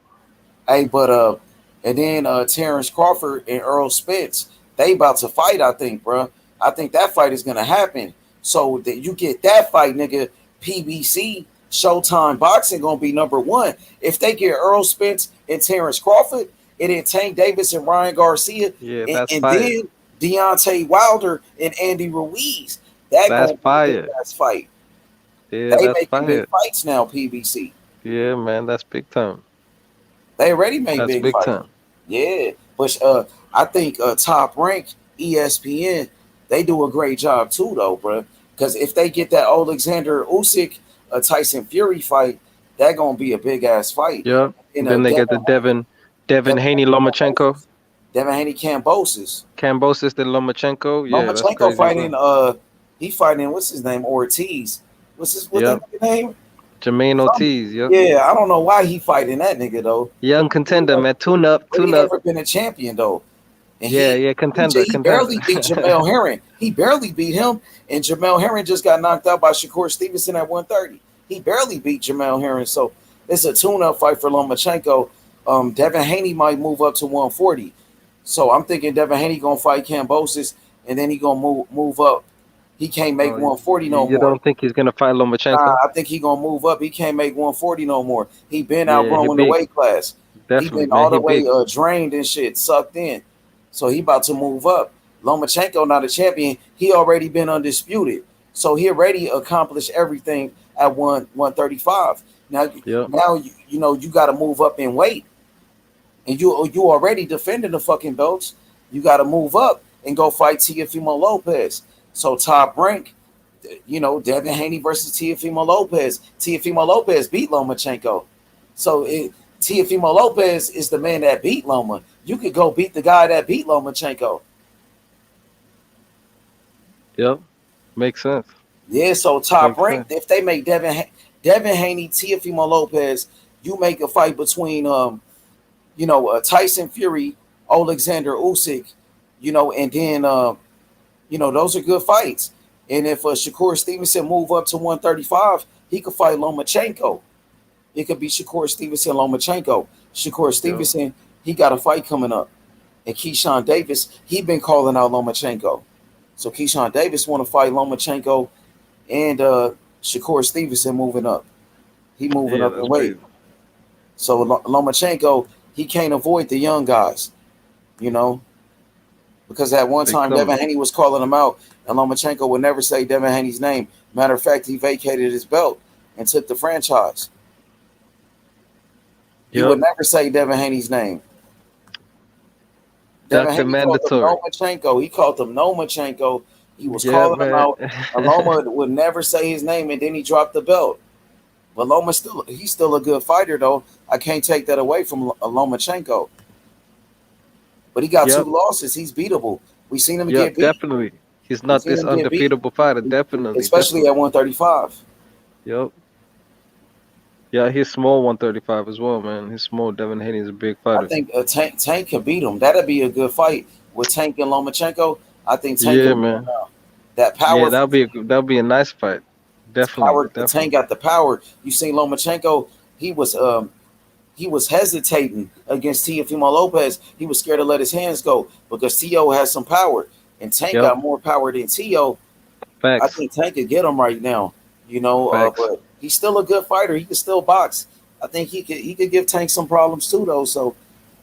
Hey, but and then Terence Crawford and Errol Spence, they about to fight, I think, bro. I think that fight is gonna happen. So that you get that fight, nigga, PBC, Showtime Boxing gonna be number one. If they get Errol Spence and Terence Crawford, and then Tank Davis and Ryan Garcia, Yeah, that's and fire. then Deontay Wilder and Andy Ruiz, that That's gonna be a big fire. ass fight. Yeah, They that's making big fire. fights now, PBC. Yeah, man, that's big time. They already made That's big big fights. time. Yeah, but I think Top Rank, ESPN, they do a great job too, though, bro. Because if they get that Alexander Usyk, Tyson Fury fight, that gonna be a big ass fight. Yep. And Then they get the Devin Haney Lomachenko. Devin Haney Kambosos. Kambosos the Lomachenko. Yeah, that's Lomachenko crazy. fighting he fighting what's his name? Ortiz. What's that nigga name? Jermaine Ortiz. Yep. Yeah, I don't know why he fighting that nigga though. Young contender, man. Tune up. But he Tune up. never been a champion though. And contender. he barely beat Jamel Herring. He barely beat him, and Jamel Herring just got knocked out by Shakur Stevenson at 130. He barely beat Jamel Herring, so it's a tune-up fight for Lomachenko. Devin Haney might move up to 140, so I'm thinking Devin Haney gonna fight Kambosos, and then he gonna move up. He can't make 140 no more. You don't think he's gonna fight Lomachenko? Nah, I think he gonna move up. He can't make 140 no more. He been Yeah, outgrowing he the big. weight class. Definitely, He been man, all the he way big. drained and shit, sucked in. So he about to move up. Lomachenko not a champion. He already been undisputed. So he already accomplished everything at 135. Now you know you got to move up in weight. And you already defending the fucking belts. You got to move up and go fight Teofimo Lopez. So Top Rank, you know, Devin Haney versus Teofimo Lopez. Teofimo Lopez beat Lomachenko. So Teofimo Lopez is the man that beat Loma. You could go beat the guy that beat Lomachenko. Yep. Makes sense. Yeah, so Top Makes Rank, if they make Devin Haney, Teofimo Lopez, you make a fight between Tyson Fury, Alexander Usyk, and then those are good fights. And if Shakur Stevenson move up to 135, he could fight Lomachenko. It could be Shakur Stevenson, Lomachenko. Shakur Stevenson, he got a fight coming up. And Keyshawn Davis, he been calling out Lomachenko. So Keyshawn Davis want to fight Lomachenko and Shakur Stevenson moving up. He moving up in weight. Crazy. So Lomachenko, he can't avoid the young guys, because at one time Devin Haney was calling him out, and Lomachenko would never say Devin Haney's name. Matter of fact, he vacated his belt and took the franchise. He would never say Devin Haney's name. Devin Haney mandatory. called him Lomachenko. He called him Nomachenko. He was calling him out. And Loma would never say his name, and then he dropped the belt. But he's still a good fighter, though. I can't take that away from Lomachenko. But he got 2 losses. He's beatable. We seen him get beat. Definitely. He's not this undefeatable fighter. Definitely. Especially at 135. Yep. Yeah, he's small 135 as well, man. He's small. Devin Haney is a big fighter. I think Tank can beat him. That'd be a good fight with Tank and Lomachenko. I think Tank can beat him now. That power. Yeah, that'll be a nice fight. Definitely. Tank got the power. You seen Lomachenko? He was hesitating against Teofimo Lopez. He was scared to let his hands go because Teo has some power, and Tank got more power than Teo. Facts. I think Tank could get him right now. But he's still a good fighter. He can still box. I think he could give Tank some problems too, though. So,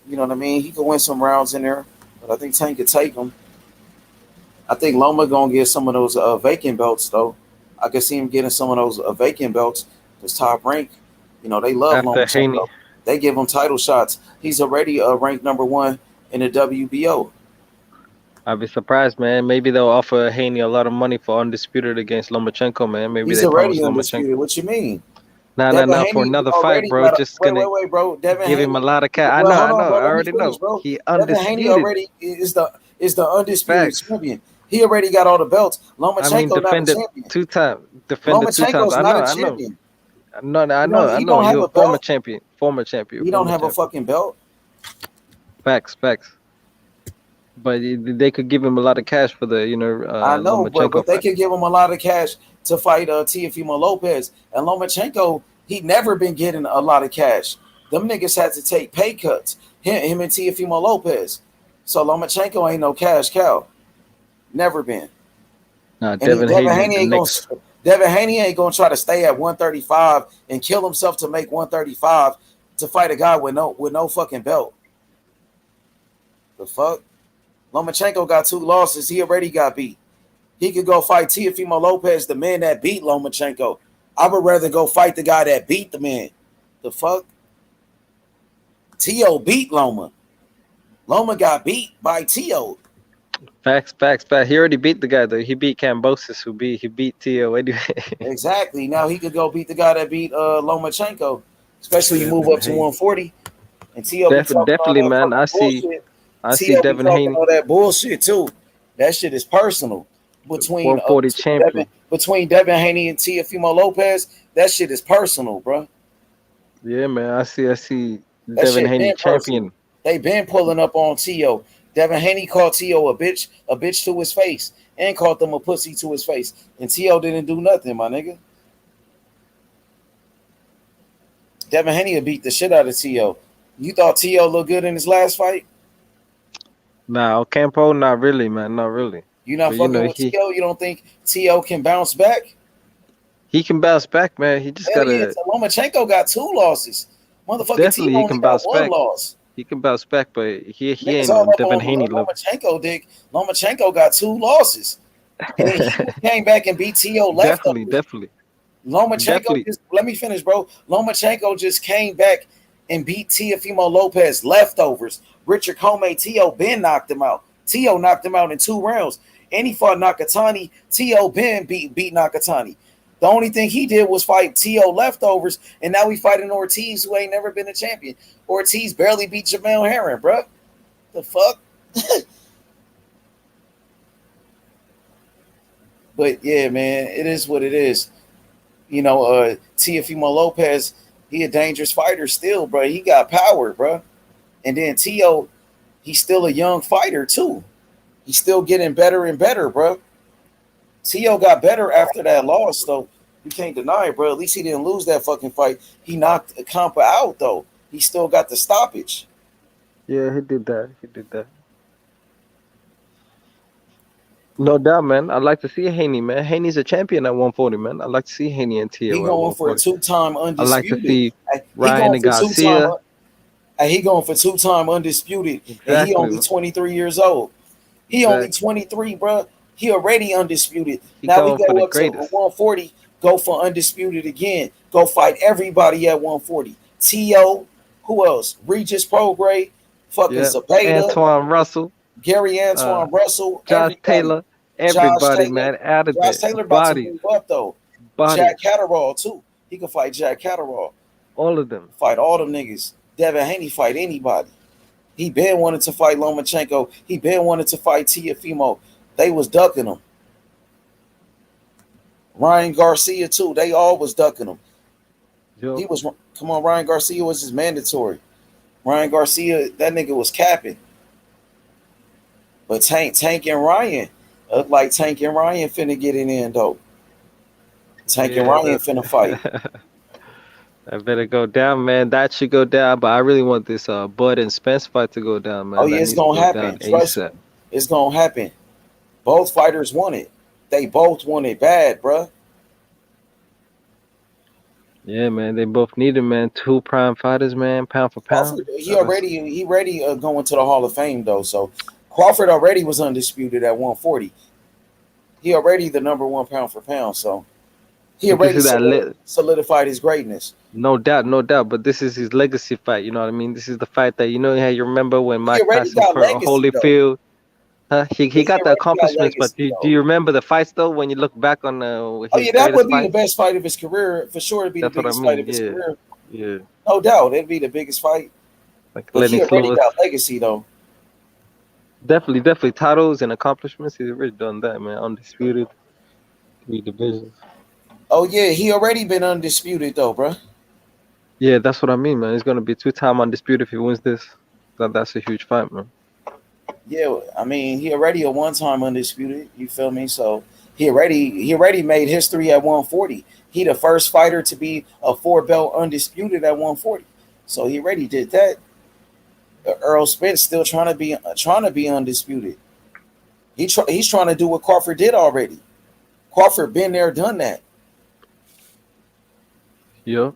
you know what I mean? He could win some rounds in there, but I think Tank could take him. I think Loma gonna get some of those vacant belts though. I could see him getting some of those vacant belts because Top Rank, they love Lomachenko. They give him title shots. He's already ranked number 1 in the WBO. I'd be surprised, man. Maybe they'll offer Haney a lot of money for undisputed against Lomachenko, man. Maybe he's they already promise undisputed. Lomachenko. What you mean? Nah, for another fight, bro. Just gonna bro. give him a lot of cash. I know. I already know. Bro. He Devin Haney undisputed. already is the undisputed champion. He already got all the belts. Lomachenko not a defended champion. two times. Defended 2 times. Lomachenko's I not a know. champion. No, I He know, don't. I He know. don't have You're a a former belt. champion, He don't have a fucking belt. Facts. But they could give him a lot of cash for the, I know, but Lomachenko they fight. could give him a lot of cash to fight Teofimo Lopez and Lomachenko. He never been getting a lot of cash. Them niggas had to take pay cuts. Him and Teofimo Lopez. So Lomachenko ain't no cash cow. Never been. Nah, And Devin Devin Haney, Haney the ain't gonna. next. Devin Haney ain't gonna try to stay at 135 and kill himself to make 135 to fight a guy with no fucking belt. The fuck? Lomachenko got 2 losses. He already got beat. He could go fight Teofimo Lopez, the man that beat Lomachenko. I would rather go fight the guy that beat the man. The fuck? Tio beat Loma. Loma got beat by Tio. Facts. He already beat the guy though. He beat Cambosis, he beat Tio anyway. Exactly. Now he could go beat the guy that beat Lomachenko. Especially you move up to 140. And Tio be talking all Definitely, that man. fucking I see bullshit. Tio be Devin talking Haney, all that bullshit too. That shit is personal. Between 140 champion. between Devin Haney and Teofimo Lopez, that shit is personal, bro. Yeah, man. I see That Devin shit Haney been personal. champion. They been pulling up on Tio. Devin Haney called Tio a bitch to his face, and called them a pussy to his face. And Tio didn't do nothing, my nigga. Devin Haney beat the shit out of Tio. You thought Tio looked good in his last fight? Nah, Ocampo, not really, man. Not really. You not But fucking with Tio? You don't think Tio can bounce back? he can bounce back, man. He just Hell yeah, gotta Lomachenko got 2 losses. Motherfucking definitely Tio he only can got bounce 1 back. loss. He can bounce back, but he Niggas ain't all on up Devin on Haney level. Lomachenko dick. Lomachenko got 2 losses. And then he came back and beat Tio leftovers. Definitely. Lomachenko just, let me finish, bro. Lomachenko just came back and beat Teofimo Lopez leftovers. Richard Comey, Tio Ben knocked him out. Tio knocked him out in 2 rounds. And he fought Nakatani. Tio Ben beat Nakatani. The only thing he did was fight Tio leftovers, and now we fighting Ortiz, who ain't never been a champion. Ortiz barely beat Jamel Herring, bro. The fuck? But yeah, man, it is what it is. Teofimo Lopez, he a dangerous fighter still, bro. He got power, bro. And then Tio, he's still a young fighter too. He's still getting better and better, bro. Tio got better after that loss, though. You can't deny it, bro. At least he didn't lose that fucking fight. He knocked Campa out, though. He still got the stoppage. Yeah, he did that. No doubt, man. I'd like to see Haney, man. Haney's a champion at 140, man. I'd like to see Haney and Tio He at going for a 140. 2-time I'd like to undisputed. see He Ryan going and for Garcia. He going for 2-time undisputed, and he only 23 years old. He only 23, bro. He already undisputed. Now we go up to 140, go for undisputed again. Go fight everybody at 140. Tio, who else? Regis Prograis, fucking Zapata, Antoine Russell, Gary Antoine Russell, Josh Taylor, everybody, man, out of there. Josh Taylor about to move up though. Jack Catterall too. He can fight Jack Catterall. All of them. Fight all them niggas. Devin Haney fight anybody. He been wanted to fight Lomachenko. He been wanted to fight Teofimo. They was ducking him. Ryan Garcia too. They all was ducking him. Yo. He was, come on, Ryan Garcia was his mandatory. Ryan Garcia, that nigga was capping. But Tank and Ryan, look like Tank and Ryan finna get it in though. Tank and Ryan finna fight. I better go down, man. That should go down, but I really want this Bud and Spence fight to go down, man. Oh yeah, it's gonna happen. Trust me. It's gonna happen. Both fighters want it. They both want it bad, bruh. Yeah, man. They both need it, man. 2 prime fighters, man. Pound for pound. He already going to the Hall of Fame though. So Crawford already was undisputed at 140. He already the number 1 pound for pound. So he already solidified his greatness. No doubt. But this is his legacy fight. You know what I mean? This is the fight that you remember when Mike Tyson fought Holyfield. He got the accomplishments, but do you remember the fights though? When you look back on that would be the best fight of his career for sure. It'd be the biggest fight of his career. Yeah, no doubt, it'd be the biggest fight. Like but he already got legacy though. Definitely titles and accomplishments. He's already done that, man. Undisputed, 3 divisions. Oh yeah, he already been undisputed though, bro. Yeah, that's what I mean, man. He's gonna be 2-time undisputed if he wins this. That's a huge fight, man. Yeah, I mean, he already a one-time undisputed. You feel me? So he already made history at 140. He the first fighter to be a 4-belt undisputed at 140. So he already did that. Errol Spence still trying to be undisputed. He's trying to do what Crawford did already. Crawford been there, done that. Yeah.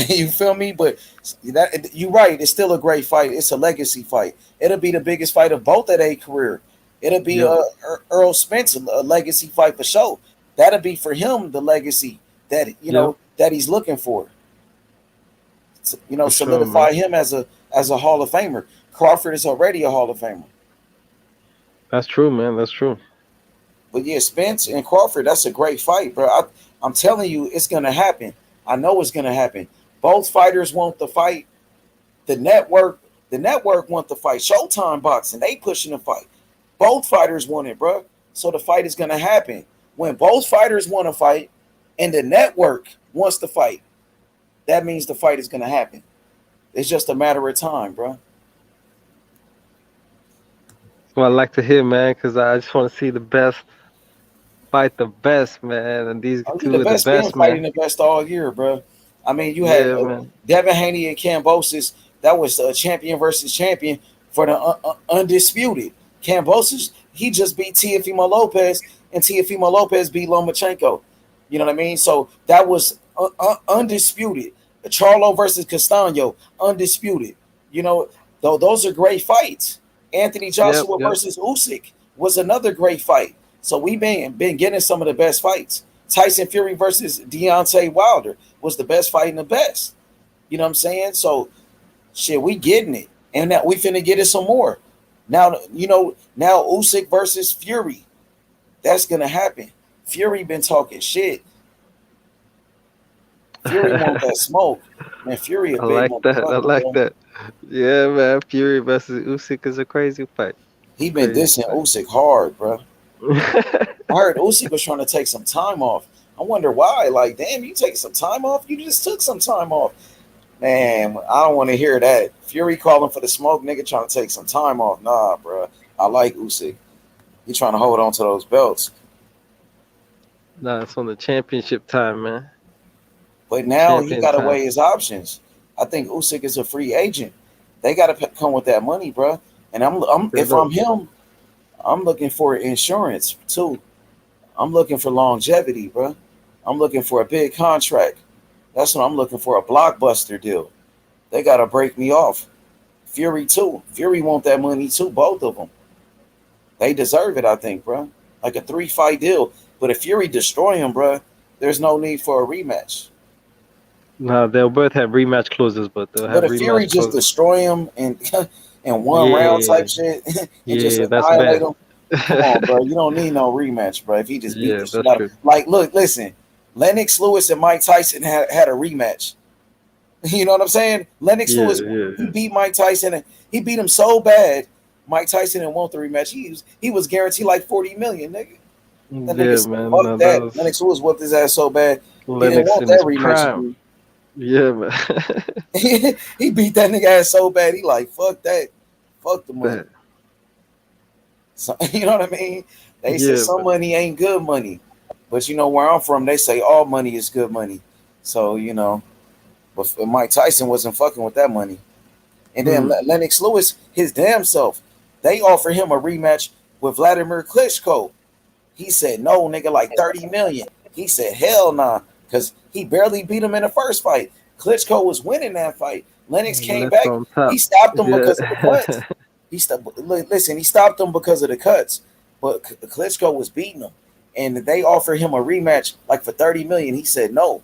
You feel me? But that you're right. It's still a great fight. It's a legacy fight. It'll be the biggest fight of both of their career. It'll be Earl Spence a legacy fight for sure. That'll be for him the legacy that know that he's looking for. Solidify him as a Hall of Famer. Crawford is already a Hall of Famer. That's true, man. That's true. But yeah, Spence and Crawford, that's a great fight, bro. I'm telling you, it's gonna happen. I know it's gonna happen. Both fighters want the fight. The network want the fight. Showtime Boxing, they pushing the fight. Both fighters want it, bro. So the fight is gonna happen. When both fighters want to fight and the network wants to fight, that means the fight is gonna happen. It's just a matter of time, bro. Well, I like to hear, man, because I just want to see the best fight the best, man. And these two are the best, man. Fighting the best all year, bro. I mean, you had Devin Haney and Kambosos. That was a champion versus champion for the undisputed. Kambosos, he just beat Teofimo Lopez, and Teofimo Lopez beat Lomachenko. You know what I mean? So that was undisputed. Charlo versus Castano, undisputed. You know, though those are great fights. Anthony Joshua versus Usyk was another great fight. So we've been getting some of the best fights. Tyson Fury versus Deontay Wilder was the best fight in the best. You know what I'm saying? So shit, we getting it. And now we finna get it some more. Now, now Usyk versus Fury. That's gonna happen. Fury been talking shit. Fury want that smoke. Man, Fury I like that. Yeah, man. Fury versus Usyk is a crazy fight. He been dissing Usyk hard, bro. I heard Usyk was trying to take some time off. I wonder why. Like, damn, you taking some time off? You just took some time off. Man, I don't want to hear that. Fury calling for the smoke, nigga trying to take some time off. Nah, bro. I like Usyk. He trying to hold on to those belts. Nah, it's on the championship time, man. But now he got to weigh his options. I think Usyk is a free agent. They got to come with that money, bro. And if I'm him, I'm looking for insurance too. I'm looking for longevity, bro. I'm looking for a big contract. That's what I'm looking for, a blockbuster deal. They got to break me off. Fury too. Fury want that money too, both of them. They deserve it, I think, bro. Like a 3-fight deal. But if Fury destroy him, bro, there's no need for a rematch. No, they'll both have rematch clauses, but they'll have rematch clauses. But if Fury just destroy him in one round type shit and just annihilate him, come on, bro. You don't need no rematch, bro. If he just beat the shit out of him. Like, look, listen. Lennox Lewis and Mike Tyson had a rematch. You know what I'm saying? Lennox Lewis, he beat Mike Tyson, and he beat him so bad, Mike Tyson didn't want the rematch. He was guaranteed like $40 million, nigga. That nigga man. That. Lennox Lewis whooped his ass so bad. Lennox he didn't want that rematch. Yeah, man. He beat that nigga ass so bad. He like, fuck that. Fuck the money. So, you know what I mean? They say some money ain't good money. But you know where I'm from, they say all money is good money. So, you know, but Mike Tyson wasn't fucking with that money. And then Lennox Lewis, his damn self, they offered him a rematch with Vladimir Klitschko. He said, no, nigga, like 30 million. He said, hell nah, because he barely beat him in the first fight. Klitschko was winning that fight. Lennox came back. He stopped him because of the cuts. He stopped him because of the cuts. But Klitschko was beating him. And they offered him a rematch like for 30 million. He said no.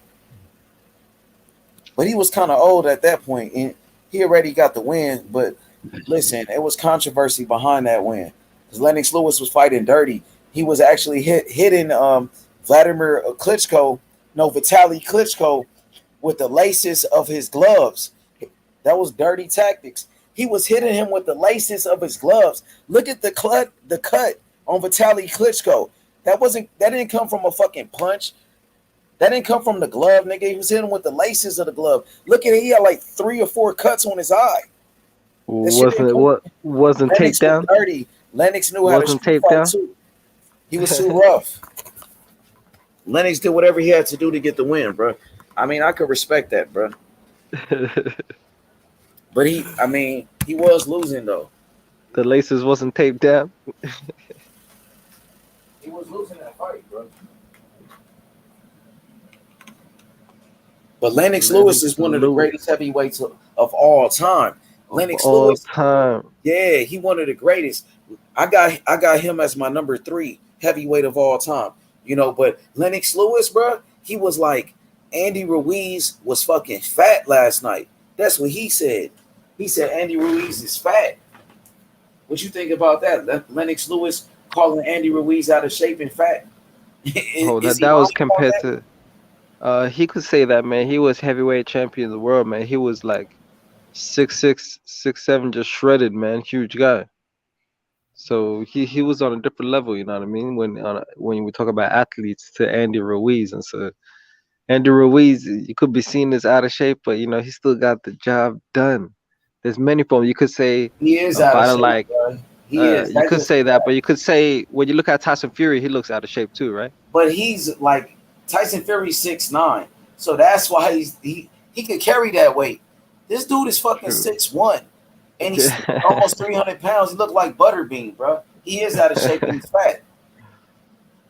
But he was kind of old at that point, and he already got the win. But listen, it was controversy behind that win. Because Lennox Lewis was fighting dirty. He was actually hitting Vladimir Klitschko, Vitaly Klitschko, with the laces of his gloves. That was dirty tactics. He was hitting him with the laces of his gloves. Look at the cut on Vitaly Klitschko. That didn't come from a fucking punch. That didn't come from the glove, nigga. He was hitting with the laces of the glove. Look at it. He had like 3 or 4 cuts on his eye. That shit didn't come. Wasn't Lennox was takedown? dirty. Lennox knew how to Wasn't street fight takedown? too. He was too rough. Lennox did whatever he had to do to get the win, bro. I mean, I could respect that, bro. But he was losing though. The laces wasn't taped down. He was losing that fight, bro. But Lennox Lewis is one of the greatest heavyweights of all time. Lennox Lewis, time. yeah, he one of the greatest. I got him as my number 3 heavyweight of all time. You know, but Lennox Lewis, bro, he was like Andy Ruiz was fucking fat last night. That's what he said. He said Andy Ruiz is fat. What you think about that? Lennox Lewis calling Andy Ruiz out of shape and fat. That was compared to. He could say that, man. He was heavyweight champion of the world, man. He was like 6'6", 6'7", just shredded, man. Huge guy. So he was on a different level, you know what I mean? When we talk about athletes to Andy Ruiz, and so Andy Ruiz, you could be seen as out of shape, but you know he still got the job done. There's many forms. You could say he is out of shape. Like, he is. You could say that, but you could say when you look at Tyson Fury, he looks out of shape too, right? But he's like Tyson Fury 6'9", so that's why he could carry that weight. This dude is fucking 6'1", and he's almost 300 pounds. He look like Butterbean, bro. He is out of shape and he's fat.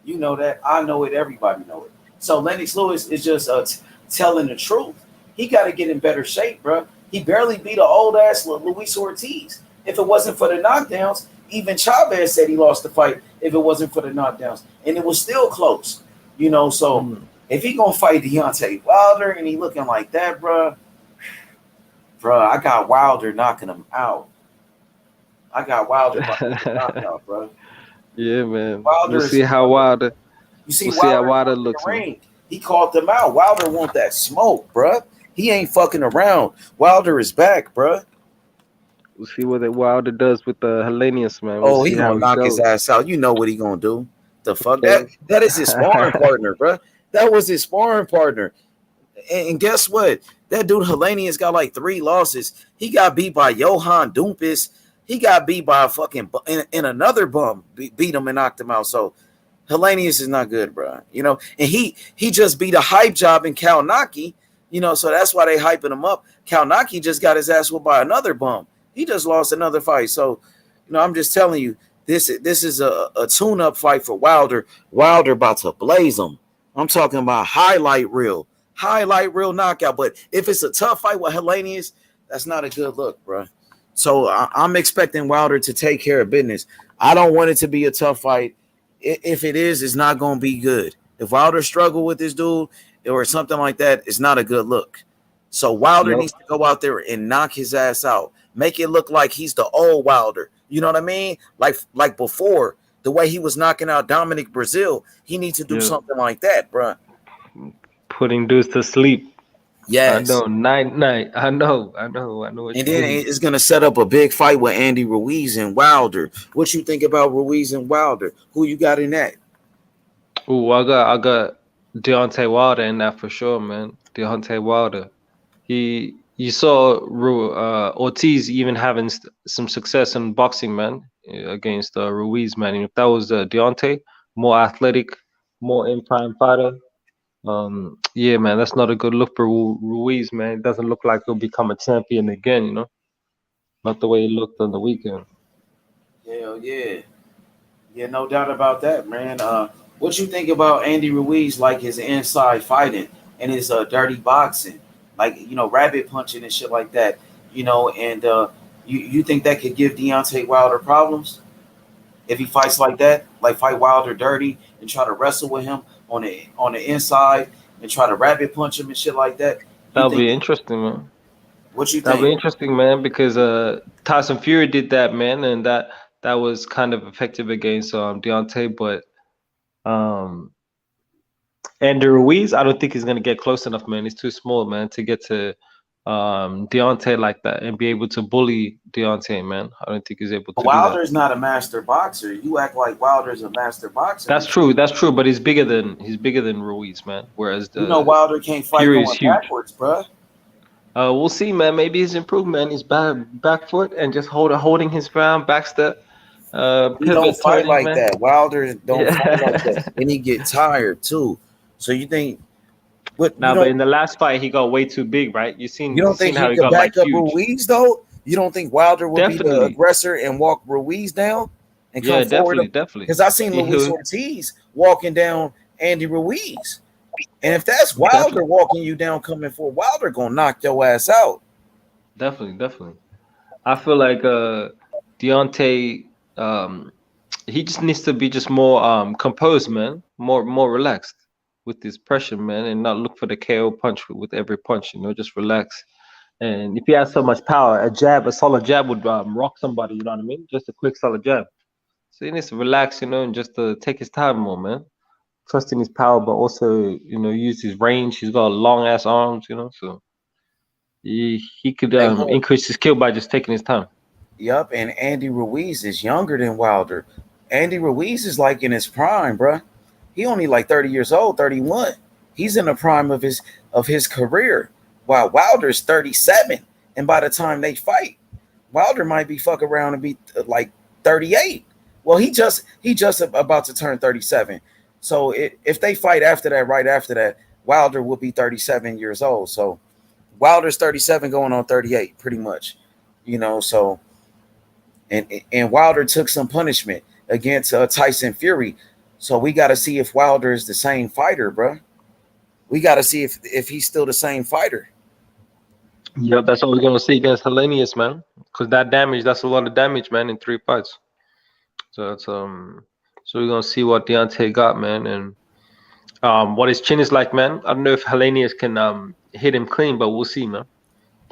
You know that. I know it. Everybody know it. So Lennox Lewis is just telling the truth. He got to get in better shape, bro. He barely beat an old ass Luis Ortiz. If it wasn't for the knockdowns, even Chavez said he lost the fight. If it wasn't for the knockdowns, and it was still close, you know. So if he gonna fight Deontay Wilder and he looking like that, bro, I got Wilder knocking him out. I got Wilder knocking out, bro. Yeah, man. Wilder We'll see how Wilder. You see, we'll see how Wilder looks. He called them out. Wilder want that smoke, bro. He ain't fucking around. Wilder is back, bro. We'll see what Wilder does with the Hellenius, man. We'll he gonna knock his ass out. You know what he gonna do? The fuck that is his sparring partner, bro. That was his sparring partner. And guess what? That dude Hellenius got like 3 losses. He got beat by Johan Dumpis. He got beat by a fucking in another bum. Beat him and knocked him out. So Hellenius is not good, bro. You know, and he just beat a hype job in Kalnaki. You know, so that's why they hyping him up. Kalnaki just got his ass whooped by another bum. He just lost another fight. So, you know, I'm just telling you, this is a tune-up fight for Wilder. Wilder about to blaze him. I'm talking about highlight reel knockout. But if it's a tough fight with Hellenius, that's not a good look, bro. So I'm expecting Wilder to take care of business. I don't want it to be a tough fight. If it is, it's not going to be good. If Wilder struggle with this dude or something like that, it's not a good look. So Wilder needs to go out there and knock his ass out. Make it look like he's the old Wilder. You know what I mean? Like before, the way he was knocking out Dominic Brazil, he needs to do something like that, bro. Putting dudes to sleep. Yes. I know. Night. I know. And then it's gonna set up a big fight with Andy Ruiz and Wilder. What you think about Ruiz and Wilder? Who you got in that? Oh, I got Deontay Wilder in that for sure, man. Deontay Wilder. You saw Ortiz even having some success in boxing, man, against Ruiz, man. And if that was Deontay, more athletic, more in prime fighter, yeah, man, that's not a good look for Ruiz, man. It doesn't look like he'll become a champion again, you know? Not the way he looked on the weekend. Hell yeah. Yeah, no doubt about that, man. What you think about Andy Ruiz, like his inside fighting and his dirty boxing? Like, you know, rabbit punching and shit like that, you know, and you think that could give Deontay Wilder problems? If he fights like that, like fight Wilder dirty and try to wrestle with him on the inside and try to rabbit punch him and shit like that? That'll be interesting, man. What you think? That'll be interesting, man, because Tyson Fury did that, man, and that was kind of effective against Deontay, but Andy Ruiz, I don't think he's gonna get close enough, man. He's too small, man, to get to Deontay like that and be able to bully Deontay, man. I don't think he's able to do that. Wilder's not a master boxer. You act like Wilder's a master boxer. That's true. That's true. But he's bigger than Ruiz, man. Whereas Wilder can't fight Fury going is huge. backwards, bro. We'll see, man. Maybe he's improved, man. He's back foot and just holding his ground, backstep. He don't fight like that. Wilder don't fight like that, and he get tired too. So you think? But in the last fight, he got way too big, right? You don't think how he he could got back up huge. Ruiz though? You don't think Wilder would be the Definitely. aggressor and walk Ruiz down and come forward? Definitely. Because I seen Luis Ortiz walking down Andy Ruiz, and if that's Wilder walking you down, coming for Wilder, gonna knock your ass out. Definitely. I feel like Deontay, he just needs to be just more composed, man, more relaxed with this pressure, man, and not look for the KO punch with every punch. Just relax. And if he has so much power, a solid jab would rock somebody. You know what I mean? Just a quick, solid jab. So he needs to relax, and just take his time more, man. Trust in his power, but also, use his range. He's got long ass arms, so he could increase his skill by just taking his time. Yup, and Andy Ruiz is younger than Wilder. Andy Ruiz is like in his prime, bro. He only like 30 years old, 31. He's in the prime of his career, while Wilder's 37. And by the time they fight, Wilder might be fuck around and be like 38. Well, he just about to turn 37. So if they fight right after that, Wilder will be 37 years old. So Wilder's 37 going on 38, pretty much. So and Wilder took some punishment against Tyson Fury. So we got to see if Wilder is the same fighter, bro. We got to see if he's still the same fighter. Yeah, that's what we're gonna see against Hellenius, man. Because that's a lot of damage, man, in 3 fights. So that's so we're gonna see what Deontay got, man, and what his chin is like, man. I don't know if Hellenius can hit him clean, but we'll see, man.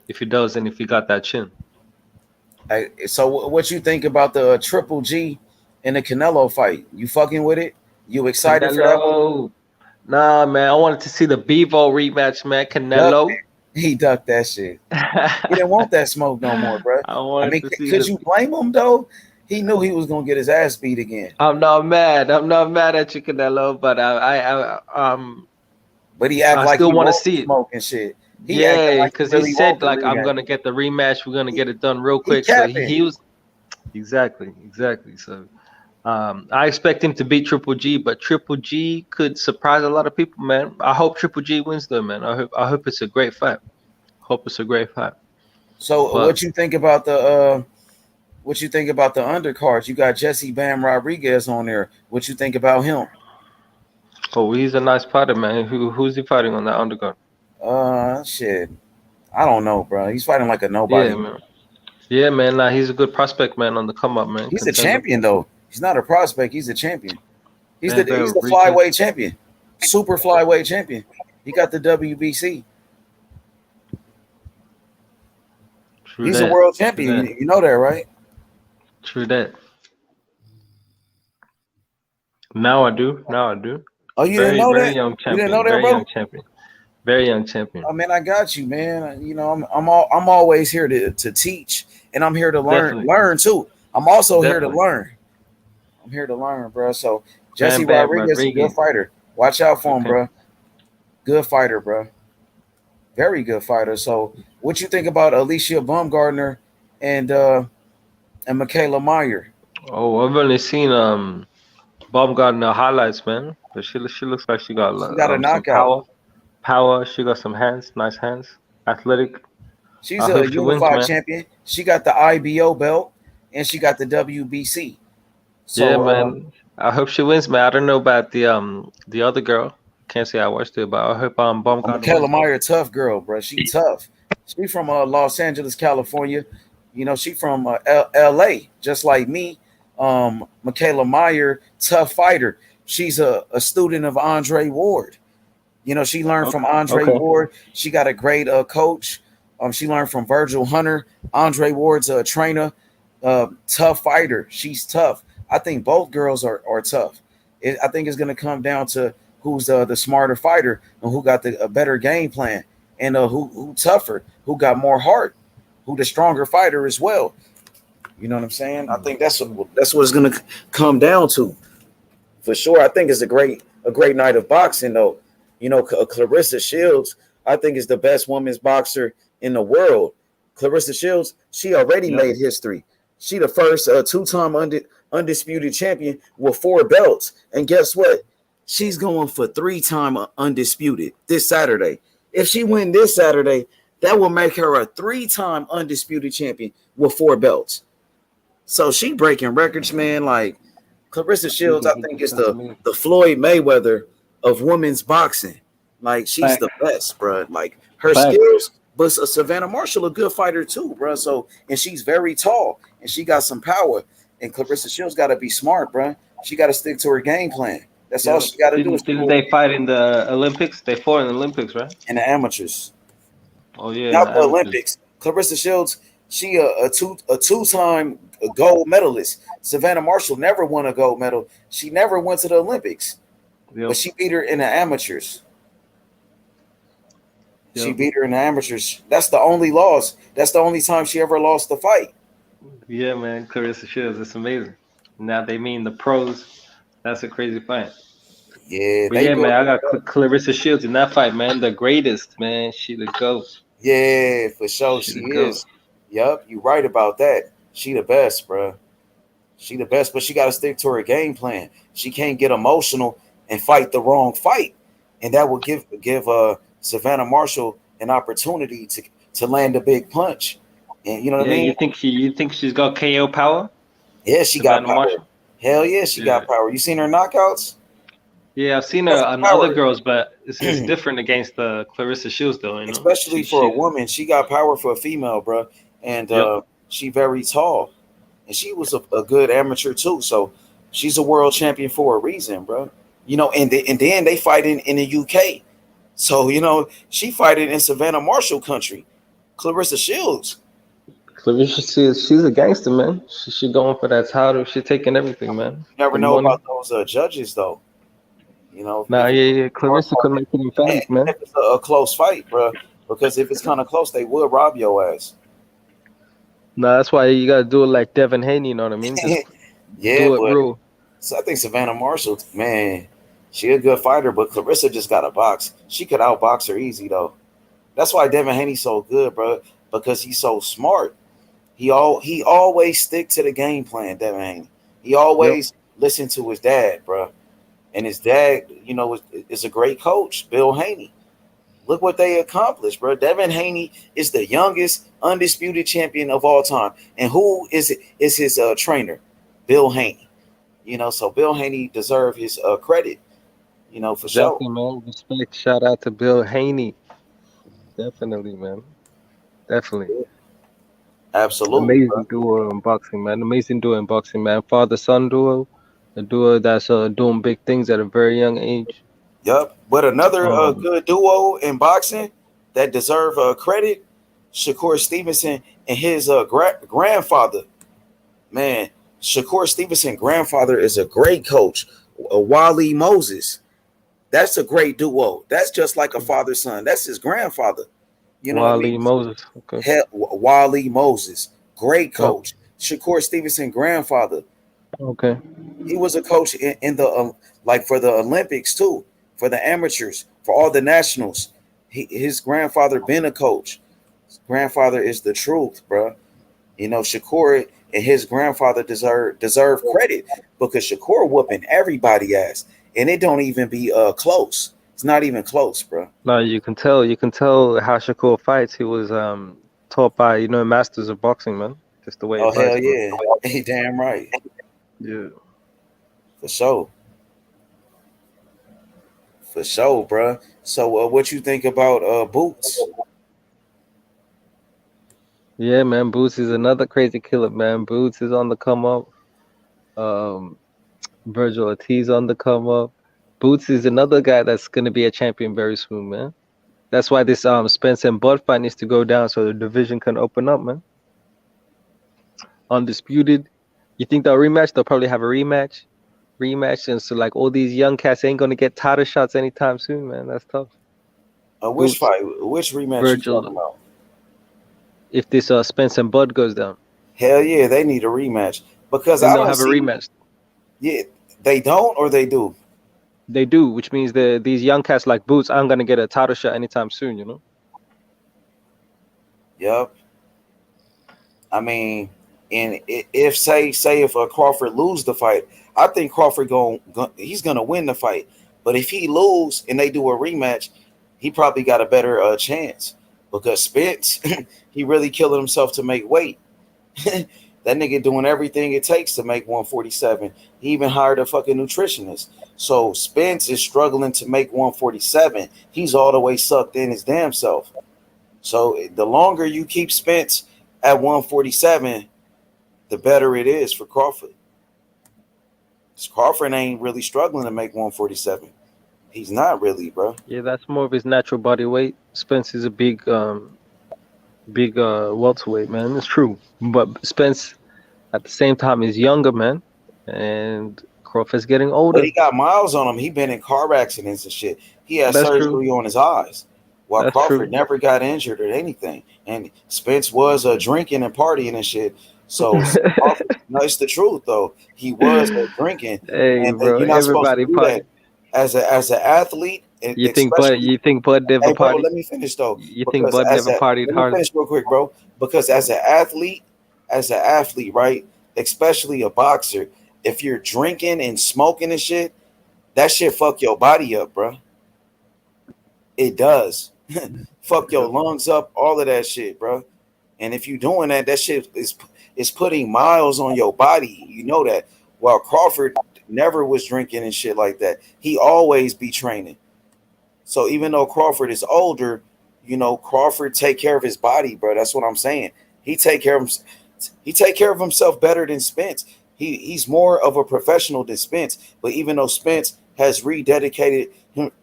If he does, and if he got that chin. So what you think about the Triple G and the Canelo fight? You fucking with it? You excited for that one? Nah, man. I wanted to see the Bevo rematch, man. Canelo. He ducked that shit. He didn't want that smoke no more, bro. Could you blame him though? He knew he was gonna get his ass beat again. I'm not mad. I'm not mad at you, Canelo, but But he act I like still he want to won't see it. smoke and shit. Yeah, because really he said want the like I'm rematch. gonna get the rematch. We're gonna get it done real quick. So capping. he was exactly. So I expect him to beat Triple G, but Triple G could surprise a lot of people, man. I hope Triple G wins though, man. I hope it's a great fight. So what you think about the undercards? You got Jesse Bam Rodriguez on there. What you think about him? Oh, he's a nice fighter, man. Who's he fighting on that undercard? Shit. I don't know, bro. He's fighting like a nobody. Yeah, man. Nah, he's a good prospect, man, on the come up, man. He's a champion though. He's not a prospect. He's a champion. He's Man, the flyweight champion, super flyweight champion. He got the WBC. He's a world champion. You know that, right? True that. Now I do. Oh, you didn't know that? Young champion. You didn't know that, very bro? young champion. Very young champion. Oh man, I got you, man. I'm always here to teach, and I'm here to learn too. I'm also here to learn. I'm here to learn, bro. So Jesse Rodriguez is a good fighter. Watch out for him, bro. Good fighter, bro. Very good fighter. So what you think about Alicia Baumgardner and Michaela Meyer? Oh, I've only seen Baumgardner highlights, man. But she looks like she got a knockout. Power. She got some hands, nice hands, athletic. She's a unified champion. She got the IBO belt and she got the WBC. So, yeah, man. I hope she wins, man. I don't know about the other girl. Can't say I watched it, but I hope Baumgardner. Michaela Meyer, tough girl, bro. She tough. She from Los Angeles, California. She from LA, just like me. Michaela Meyer, tough fighter. She's a student of Andre Ward. She learned from Andre Ward. She got a great coach. She learned from Virgil Hunter. Andre Ward's a trainer. Tough fighter. She's tough. I think both girls are tough. I think it's going to come down to who's the smarter fighter and who got a better game plan. and who tougher, who got more heart, who the stronger fighter as well. You know what I'm saying? I think that's what it's gonna come down to, for sure. I think it's a great night of boxing, though. You know, Clarissa Shields, I think, is the best women's boxer in the world. Clarissa Shields, she already made history. She the first two-time undisputed champion with 4 belts. And guess what? She's going for 3-time undisputed this Saturday. If she win this Saturday, that will make her a 3-time undisputed champion with 4 belts. So she breaking records, man. Like, Clarissa Shields, I think, is the Floyd Mayweather of women's boxing. Like, she's the best, bro. Like, her skills. But Savannah Marshall, a good fighter too, bro. So, and she's very tall, and she got some power. And Clarissa Shields got to be smart, bro. She got to stick to her game plan. That's all she got to do. Didn't they fight in the Olympics? They fought in the Olympics, right? In the amateurs. Oh yeah, not the Olympics. Clarissa Shields, she a two-time gold medalist. Savannah Marshall never won a gold medal. She never went to the Olympics, but she beat her in the amateurs. She beat her in the amateurs. That's the only loss. That's the only time she ever lost the fight. Yeah, man, Clarissa Shields, it's amazing. Now they mean the pros. That's a crazy fight. Yeah, but yeah, man, I got Clarissa Shields in that fight, man. The greatest, man. She the GOAT. Yeah, for sure, she is. Yup, you right about that. She the best, bro. She the best, but she got to stick to her game plan. She can't get emotional and fight the wrong fight, and that will give Savannah Marshall an opportunity to land a big punch. And you know what I mean? You think she's got KO power? Yeah, she got power. Marshall? Hell yeah, she got power. You seen her knockouts? Yeah, I've seen her on other girls, but it's different against the Clarissa Shields, though. You know? Especially for a woman, she got power for a female, bro. And she very tall, and she was a good amateur too. So she's a world champion for a reason, bro. You know, and then they fight in the UK. So, you know, she fighting in Savannah Marshall country. Clarissa Shields. Clarissa Shields, she's a gangster, man. She going for that title. She taking everything, man. You never know about those judges, though. You know. Clarissa could make it emphatic, man. If it's a close fight, bro. Because if it's kind of close, they would rob your ass. No, that's why you gotta do it like Devin Haney. You know what I mean? Just do it real. So I think Savannah Marshall, man, she a good fighter, but Clarissa just got a box. She could outbox her easy though. That's why Devin Haney's so good, bro, because he's so smart. He always stick to the game plan, Devin Haney. He always listen to his dad, bro. And his dad, you know, is a great coach, Bill Haney. Look what they accomplished, bro. Devin Haney is the youngest undisputed champion of all time. And who is his trainer? Bill Haney. You know, so Bill Haney deserves his credit, you know, for sure. Man. Respect. Shout out to Bill Haney. Definitely, man. Definitely. Absolutely. Amazing duo in boxing, man. Amazing duo in boxing, man. Father-son duo. A duo that's doing big things at a very young age. Yep. But another good duo in boxing that deserve credit, Shakur Stevenson and his grandfather. Man, Shakur Stevenson grandfather is a great coach. Wally Moses. That's a great duo. That's just like a father-son. That's his grandfather. You know Wally Moses. Okay. Wally Moses. Great coach. Shakur Stevenson grandfather. Okay. He was a coach in the like for the Olympics too, for the amateurs, for all the nationals. His grandfather been a coach. His grandfather is the truth, bro. You know, Shakur and his grandfather deserve credit because Shakur whooping everybody ass, and it don't even be close. It's not even close, bro. No, you can tell how Shakur fights. He was taught by masters of boxing, man. Just the way. Oh hell yeah, he damn right. Yeah, for sure, bro. So, what you think about Boots? Yeah, man, Boots is another crazy killer, man. Boots is on the come up. Virgil Ortiz on the come up. Boots is another guy that's gonna be a champion very soon, man. That's why this Spence and Bud fight needs to go down so the division can open up, man. Undisputed. You think they'll rematch? They'll probably have a rematch, and so like all these young cats ain't gonna get title shots anytime soon, man. That's tough. Which Boots, fight? Which rematch you Virgil. talking about? If this Spence and Bud goes down, Hell yeah, they need a rematch because then I they'll don't have a see. rematch. Yeah, they don't or they do. They do, which means these young cats like Boots aren't gonna get a title shot anytime soon. You know. Yep. I mean, and if if Crawford lose the fight, I think Crawford he's gonna win the fight. But if he lose and they do a rematch, he probably got a better chance because Spence he really killing himself to make weight. That nigga doing everything it takes to make 147. He even hired a fucking nutritionist. So Spence is struggling to make 147. He's all the way sucked in his damn self. So the longer you keep Spence at 147, the better it is for Crawford. Crawford ain't really struggling to make 147. He's not really, bro. Yeah, that's more of his natural body weight. Spence is a big welterweight, man. It's true, but Spence at the same time is younger, man, and Crawford's getting But older. he got miles on him. He been in car accidents and shit. He had That's true. surgery on his eyes. While That's Crawford true. never got injured or anything. And Spence was drinking and partying and shit. So Crawford, no, it's the truth though. He was drinking, Hey, and bro, you're not supposed to everybody do that party. as an athlete, You think especially. Bud never Hey, bro, partied? let me finish though, You think because Bud never partied let me hard? finish real quick, bro. Because as an athlete, right, especially a boxer, if you're drinking and smoking and shit, that shit fuck your body up, bro. It does. Fuck your lungs up, all of that shit, bro. And if you're doing that, that shit is putting miles on your body. You know that. While Crawford never was drinking and shit like that, he always be training. So even though Crawford is older, Crawford take care of his body, bro. That's what I'm saying. He take care of he take care of himself better than Spence. He's more of a professional than Spence. But even though Spence has rededicated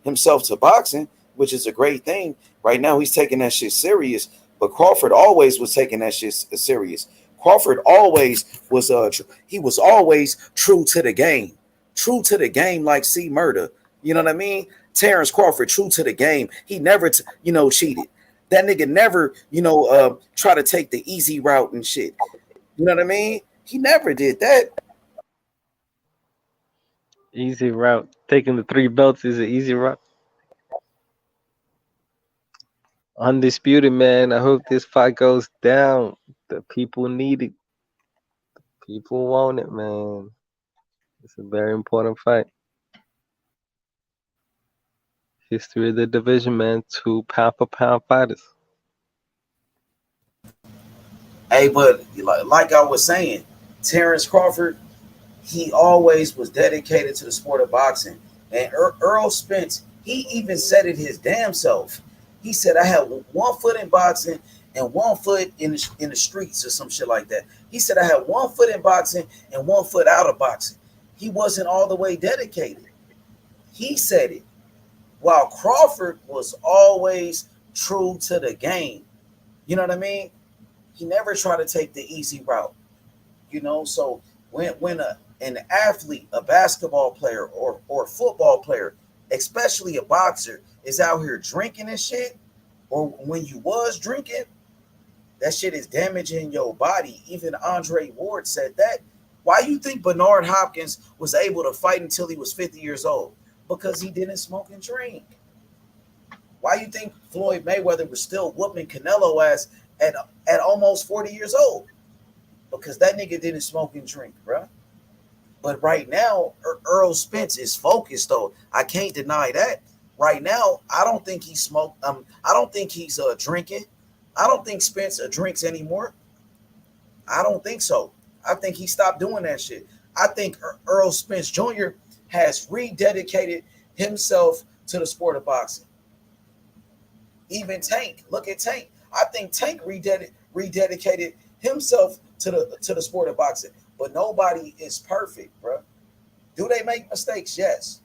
himself to boxing, which is a great thing, right now he's taking that shit serious. But Crawford always was taking that shit serious. Crawford always was he was always true to the game. True to the game like C Murder. You know what I mean? Terence Crawford, true to the game. He never, cheated. That nigga never, try to take the easy route and shit. You know what I mean? He never did that. Easy route. Taking the 3 belts is an easy route. Undisputed, man. I hope this fight goes down. The people need it. People want it, man. It's a very important fight. History of the division, man. 2 pound for pound fighters. Hey, but like I was saying, Terence Crawford, he always was dedicated to the sport of boxing. And Errol Spence, he even said it his damn self. He said, I had 1 foot in boxing and 1 foot in the streets or some shit like that. He said, I had 1 foot in boxing and 1 foot out of boxing. He wasn't all the way dedicated. He said it. While Crawford was always true to the game. You know what I mean? He never tried to take the easy route. So when an athlete, a basketball player or a football player, especially a boxer, is out here drinking and shit, or when you was drinking, that shit is damaging your body. Even Andre Ward said that. Why you think Bernard Hopkins was able to fight until he was 50 years old? Because he didn't smoke and drink. Why you think Floyd Mayweather was still whooping Canelo ass at almost 40 years old? Because that nigga didn't smoke and drink, bro. But right now, Errol Spence is focused, though. I can't deny that. Right now, I don't think he smoked. I don't think he's drinking. I don't think Spence drinks anymore. I don't think so. I think he stopped doing that shit. I think Errol Spence Jr. has rededicated himself to the sport of boxing. Even Tank, look at Tank. I think Tank rededicated himself to the sport of boxing. But nobody is perfect, bro. Do they make mistakes? Yes.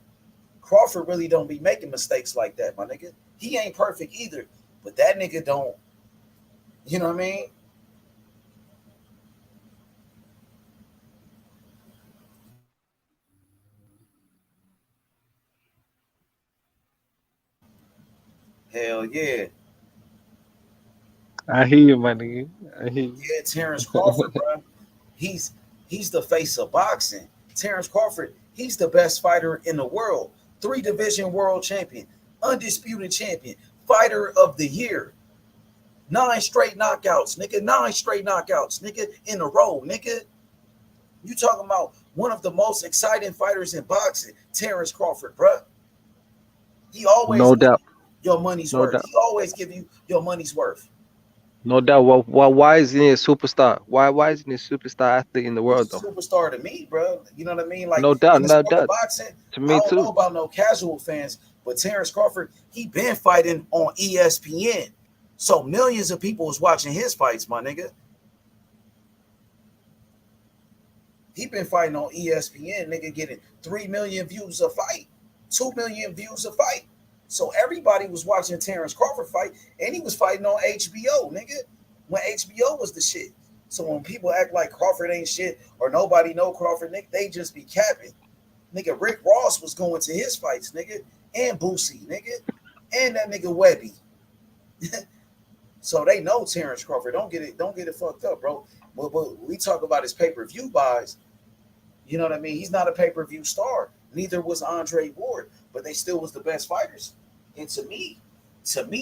Crawford really don't be making mistakes like that, my nigga. He ain't perfect either, but that nigga don't. You know what I mean? Hell yeah. I hear you, my nigga. I hear you. Yeah, Terence Crawford, bro. He's the face of boxing. Terence Crawford, he's the best fighter in the world. 3-division world champion, undisputed champion, fighter of the year. 9 straight knockouts, nigga. 9 straight knockouts, nigga, in a row, nigga. You talking about one of the most exciting fighters in boxing, Terence Crawford, bro. He always No give doubt. you your money's No worth. doubt. He always give you your money's worth. No doubt. Why isn't he a superstar? Why isn't he a superstar athlete in the world He's a though? superstar to me, bro. You know what I mean? Like No doubt, in the no sport of doubt. boxing, To I me don't know too. about no casual fans, but Terence Crawford, he been fighting on ESPN. So millions of people was watching his fights, my nigga. He been fighting on ESPN, nigga, getting 3 million views a fight, 2 million views a fight. So everybody was watching Terence Crawford fight, and he was fighting on HBO, nigga, when HBO was the shit. So when people act like Crawford ain't shit or nobody know Crawford, nigga, they just be capping. Nigga, Rick Ross was going to his fights, nigga, and Boosie, nigga, and that nigga Webby. So they know Terence Crawford. Don't get it fucked up, bro. But we talk about his pay-per-view buys. You know what I mean? He's not a pay-per-view star. Neither was Andre Ward, but they still was the best fighters. And to me,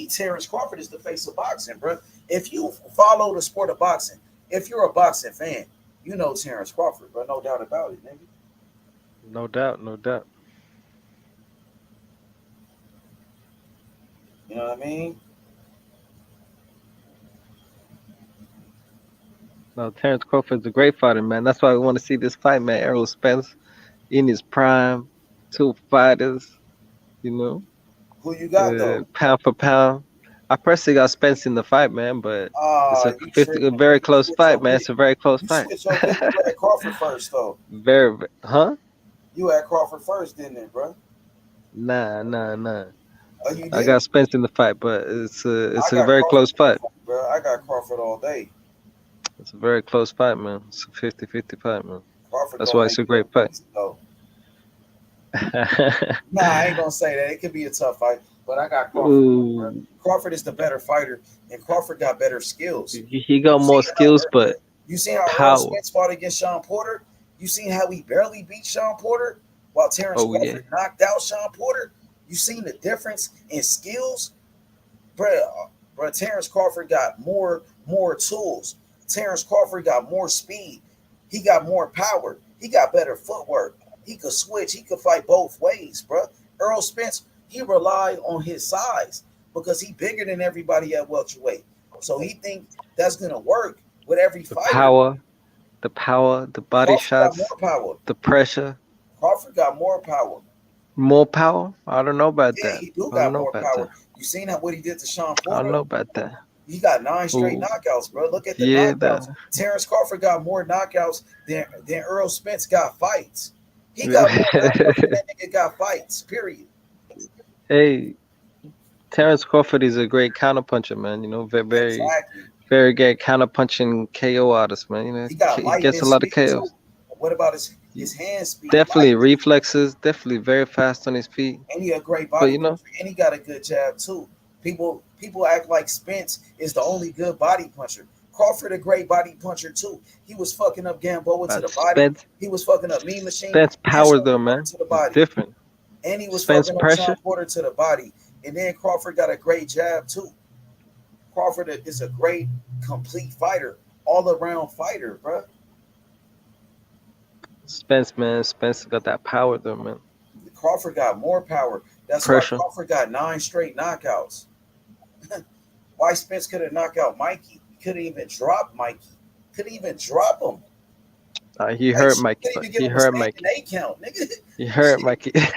Terence Crawford is the face of boxing, bro. If you follow the sport of boxing, if you're a boxing fan, you know Terence Crawford, bro. No doubt about it, nigga. No doubt, no doubt. You know what I mean? No, Terence Crawford's a great fighter, man. That's why we want to see this fight, man. Errol Spence in his prime, 2 fighters, you know. Who you got though? Pound for pound. I personally got Spence in the fight, man, but it's a You a very close switch fight, your man. pick. It's a very close You fight. switch your pick. You had Crawford first, though. Huh? You had Crawford first, didn't it, bro? Nah. Oh, you did? I got Spence in the fight, but it's a I got very Crawford close fight. bro. I got Crawford all day. It's a very close fight, man. It's a 50-50 fight, man. Crawford That's gonna why make it's a it great up fight. easy, though. Nah, I ain't gonna say that. It could be a tough fight, but I got Crawford. Bro. Crawford is the better fighter, and Crawford got better skills. He got more skills, but You seen how Errol power. Spence fought against Sean Porter? You seen how he barely beat Sean Porter while Terence Oh yeah. Crawford knocked out Sean Porter? You seen the difference in skills? Bruh, Terence Crawford got more tools. Terence Crawford got more speed. He got more power. He got better footwork. He could switch. He could fight both ways, bro. Errol Spence, he relied on his size because he bigger than everybody at welterweight. So he think that's gonna work with every fighter. The power, the body Crawford got shots, more power. the pressure. Crawford got more power. More power? I don't know about Yeah, that. he do I don't got know more about power. that. You seen what he did to Sean I don't Porter? know about that. He got 9 straight Ooh. knockouts, bro. Look at the Yeah, knockouts. that. Terence Crawford got more knockouts than Errol Spence got fights. He got more knockouts than that nigga got fights, period. Hey, Terence Crawford is a great counterpuncher, man. You know, Exactly. very great counterpunching KO artist, man. You know, He got he lightning gets a lot of speed KOs. too. What about his hand speed? Definitely Lightning. reflexes, definitely very fast on his feet. And he a great But body you know, puncher, and he got a good jab too. People act like Spence is the only good body puncher. Crawford a great body puncher too. He was fucking up Gamboa to the body. Spence He was fucking up Mean Machine and power Sean though, Porter man. to the It's body. different. And he was Spence fucking up pressure. Sean Porter to the body. And then Crawford got a great jab too. Crawford is a great, complete fighter, all-around fighter, bro. Spence, man. Spence got that power though, man. Crawford got more power. That's Pressure. why Crawford got 9 straight knockouts. Why Spence could have knocked out Mikey? Couldn't even drop Mikey. Couldn't even drop him. He hurt Mikey. Couldn't even He get him hurt a Mikey. standing 8 count, nigga. He hurt Mikey. Mikey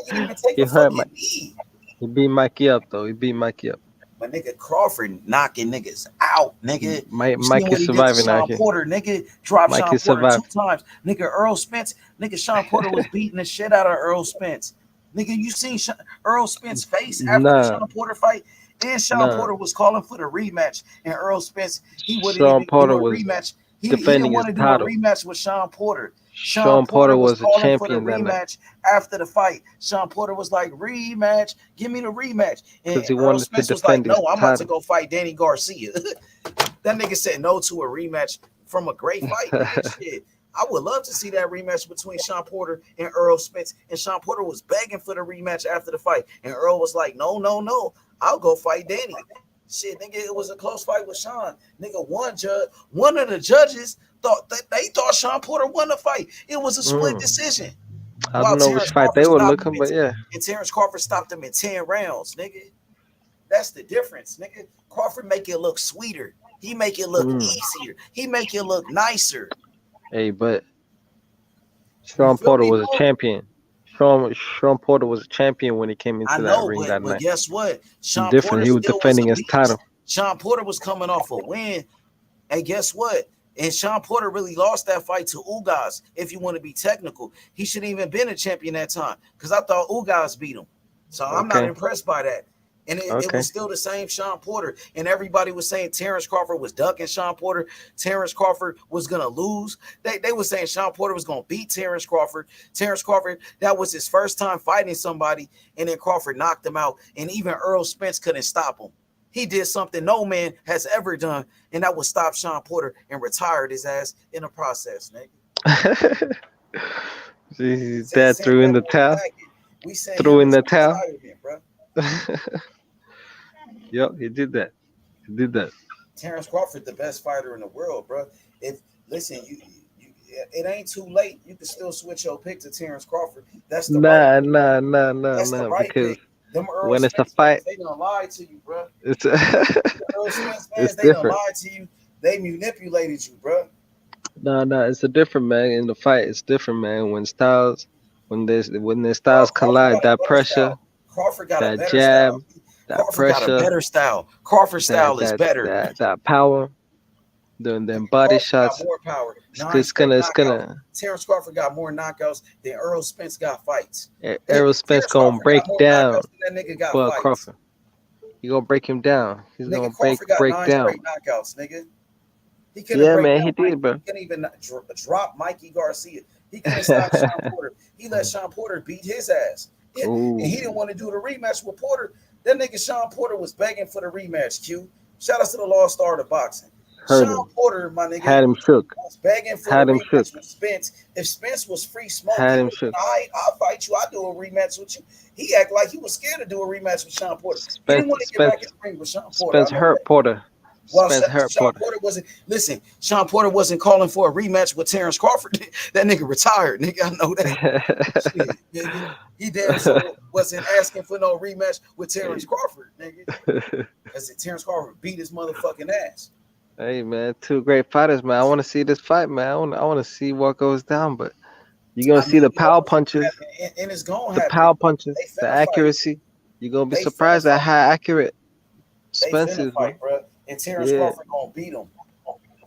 didn't even take He a hurt fucking Mikey. knee. He beat Mikey up though. He beat Mikey up. But nigga, Crawford knocking niggas out, nigga. You seen Mikey's what he did to surviving out Sean here. Porter, nigga. Dropped Sean Mikey Porter 2 survived. times. Nigga, Earl Spence. Nigga, Sean Porter was beating the shit out of Earl Spence. Nigga, you seen Earl Spence's face after the Nah. Sean Porter fight? And Sean Porter was calling for the rematch. And Earl Spence, he wouldn't Sean even Porter do a was rematch. He defending didn't his want to do a title. rematch with Sean Porter. Sean Porter was was a calling for the champion that night rematch after the fight. Sean Porter was like, rematch, give me the rematch. And because he Errol wanted to Spence was like, defend his no, I'm about to title. go fight Danny Garcia. That nigga said no to a rematch from a great fight. Nigga, shit. I would love to see that rematch between Sean Porter and Errol Spence. And Sean Porter was begging for the rematch after the fight. And Earl was like, no, I'll go fight Danny. Shit, nigga, it was a close fight with Sean. Nigga, one of the judges thought Sean Porter won the fight. It was a split decision. I While don't know which Terence fight Crawford they were stopped him looking, but yeah. and Terence Crawford stopped him in 10 rounds, nigga. That's the difference, nigga. Crawford make it look sweeter. He make it look easier. He make it look nicer. Hey, but Sean Porter was a champion. Sean Porter was a champion when he came I into that know, ring that but night. guess what? Sean Different. Porter He was still was defending a his beast. title. Sean Porter was coming off a win. And guess what? And Sean Porter really lost that fight to Ugas. If you want to be technical, he shouldn't even been a champion that time because I thought Ugas beat him. So I'm not impressed by that. And it was still the same Sean Porter. And everybody was saying Terence Crawford was ducking Sean Porter. Terence Crawford was going to lose. They were saying Sean Porter was going to beat Terence Crawford. Terence Crawford, that was his first time fighting somebody. And then Crawford knocked him out. And even Errol Spence couldn't stop him. He did something no man has ever done. And that was stop Sean Porter and retired his ass in the process, nigga. His dad threw in the towel. Threw in the towel. Bro. Yep, he did that. He did that. Terence Crawford, the best fighter in the world, bro. If listen, you it ain't too late. You can still switch your pick to Terence Crawford. That's the right pick. That's the right because pick. Them Errol when it's a Spence fight, fans, they done lied to you, bro. It's Errol Spence fans, it's they done different. lied to you. They manipulated you, bro. No, it's a different, man. In the fight, it's different, man. When their styles collide, that pressure, Crawford got a that better jab, style. that Crawford got a pressure, better style. Crawford's style is better. that power, then body Crawford shots. got more power. 9 It's straight gonna knockouts. Terence Crawford got more knockouts than Errol Spence got fights. Errol Spence Terence gonna Crawford break got more down knockouts than that nigga got Bud fights. Crawford. He gonna break him down. He's Nigga, gonna Crawford got break 9 down. straight knockouts, nigga. He couldn't Yeah, break man, down he Mikey. did, bro. He couldn't even drop Mikey Garcia. He couldn't stop Sean Porter. He let Sean Porter beat his ass. And he didn't want to do the rematch with Porter. That nigga Sean Porter was begging for the rematch, Q. Shout out to the lost star of boxing. Heard Sean him. Porter, my nigga, Had him shook. was begging for Had the him shook. rematch with Spence. If Spence was free smoke, Had he him would shook. I'll fight you. I'll do a rematch with you. He acted like he was scared to do a rematch with Sean Porter. He didn't want to get back in the ring with Sean Porter. Spence hurt Porter. Well, Spence hurt Sean Porter. Porter wasn't. Listen, Sean Porter wasn't calling for a rematch with Terence Crawford. That nigga retired, nigga. I know that. Shit, nigga. He damn sure wasn't asking for no rematch with Terence Crawford, nigga. Because Terence Crawford beat his motherfucking ass. Hey, man, two great fighters, man. I want to see this fight, man. I want to see what goes down, but you're gonna see the power punches, and it's gonna the happen. power punches, They the finna fight. accuracy. You're gonna be They finna surprised at fight. how accurate They Spence finna is, man. fight, bro. And Terence Yeah. Crawford gonna beat him.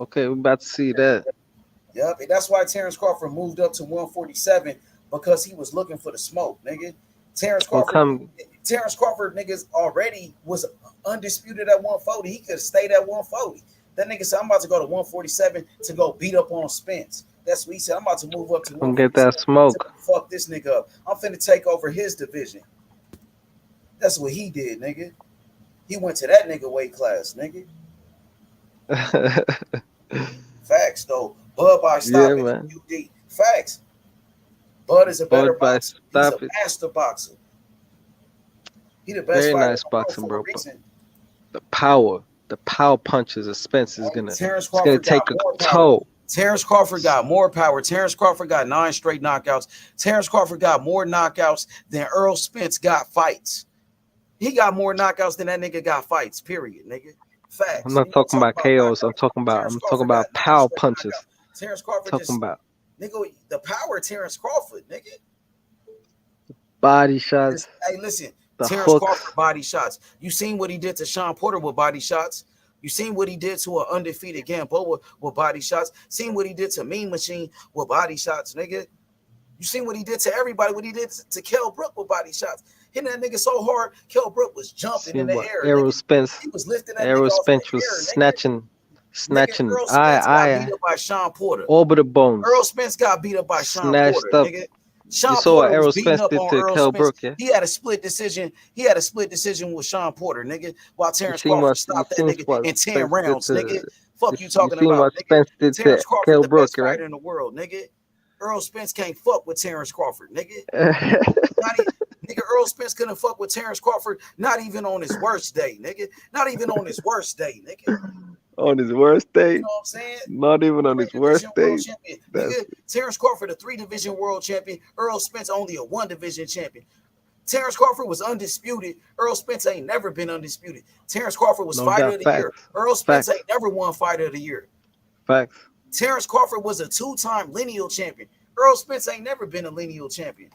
Okay, we're about to see that. Yep, and that's why Terence Crawford moved up to 147 because he was looking for the smoke, nigga. Terence Crawford, niggas already was undisputed at 140. He could have stayed at 140. That nigga said, I'm about to go to 147 to go beat up on Spence. That's what he said. I'm about to move up to Come get that 147 smoke. to fuck this nigga up. I'm finna take over his division. That's what he did, nigga. He went to that nigga weight class, nigga. Facts, though. Bud by stopping UD. Facts. Bud is a better boxer. He's a master boxer. He the best Very fighter nice in the world boxing, for bro. a reason. The power punches of Spence is gonna Terence Crawford take got a more power. toll. Terence Crawford got more power. Terence Crawford got 9 straight knockouts. Terence Crawford got more knockouts than Errol Spence got fights. He got more knockouts than that nigga got fights, period, nigga. Facts. I'm not talking about KOs. I'm talking about power punches. Terence Crawford Talking about nigga, the power of Terence Crawford, nigga. body shots. Hey, listen, the Terence hooks. Crawford body shots. You seen what he did to Sean Porter with body shots. You seen what he did to an undefeated Gamboa with body shots. Seen what he did to Mean Machine with body shots, nigga. You seen what he did to everybody, what he did to Kell Brook with body shots. Hitting that nigga so hard, Kell Brook was jumping in the air. Errol Spence. He was lifting that Errol nigga off Spence the was air, snatching snatching Earl Spence got beat up by Sean Porter. all but the bones. Earl Spence got beat up by Sean Snatched Porter, up. nigga. You Sean saw what Porter was Errol beating Spence up did on to Earl Kell Spence. Brook, yeah? He had a split decision. He had a split decision with Sean Porter, nigga. While Terence seen Crawford what- stopped you that seen nigga what in 10 Spence did rounds, to- nigga. Fuck you You talking seen about, what nigga. Spence did to Terence Crawford, Kell the Brook, best right? fighter in the world, nigga. Earl Spence can't fuck with Terence Crawford, nigga. Nigga, Earl Spence couldn't fuck with Terence Crawford, not even on his worst day, nigga. Not even on his worst day, nigga. On his worst day. You know what I'm saying? Not even on his worst day. World champion. Nigga, Terence Crawford, a 3-division world champion. Earl Spence only a 1-division champion. Terence Crawford was undisputed. Earl Spence ain't never been undisputed. Terence Crawford was No fighter doubt. of the Facts. year. Earl Spence Facts. ain't never won fighter of the year. Facts. Terence Crawford was a 2-time lineal champion. Earl Spence ain't never been a lineal champion.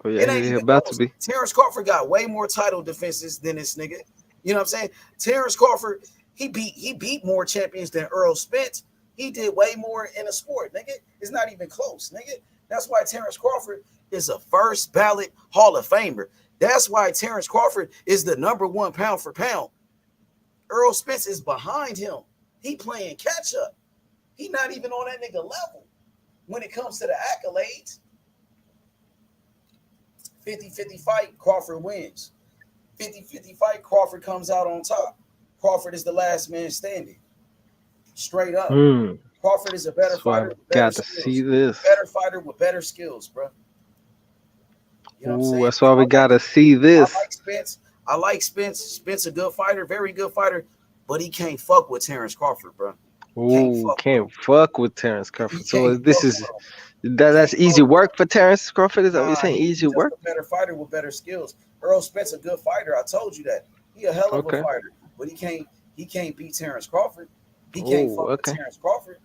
Oh, yeah, It ain't he even about close. to be. Terence Crawford got way more title defenses than this nigga. You know what I'm saying? Terence Crawford, he beat more champions than Earl Spence. He did way more in the sport, nigga. It's not even close, nigga. That's why Terence Crawford is a first ballot Hall of Famer. That's why Terence Crawford is the #1 pound for pound. Earl Spence is behind him. He playing catch up. He not even on that nigga level when it comes to the accolades. 50-50 fight, Crawford wins. 50-50 fight, Crawford comes out on top. Crawford is the last man standing. Straight up. Crawford is a better fighter with better got to skills. see this. Better fighter with better skills, bro. You know what I'm saying? That's why we gotta see this. I like Spence. I like Spence. Spence a good fighter, very good fighter, but he can't fuck with Terence Crawford, bro. Can't fuck with Terence Crawford. So this is that's easy work for Terence Crawford. Is that what you're saying? Easy He's work? just a better fighter with better skills. Earl Spence a good fighter. I told you that. He a hell of a fighter, but he can't beat Terence Crawford. He can't fuck with Terence Crawford.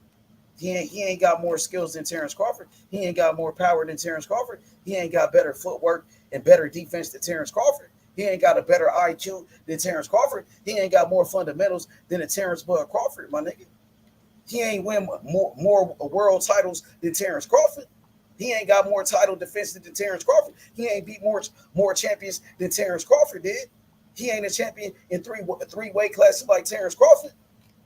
He ain't got more skills than Terence Crawford. He ain't got more power than Terence Crawford. He ain't got better footwork and better defense than Terence Crawford. He ain't got a better IQ than Terence Crawford. He ain't got more fundamentals than a Terence Bud Crawford, my nigga. He ain't win more world titles than Terence Crawford. He ain't got more title defenses than Terence Crawford. He ain't beat more champions than Terence Crawford did. He ain't a champion in three weight classes like Terence Crawford.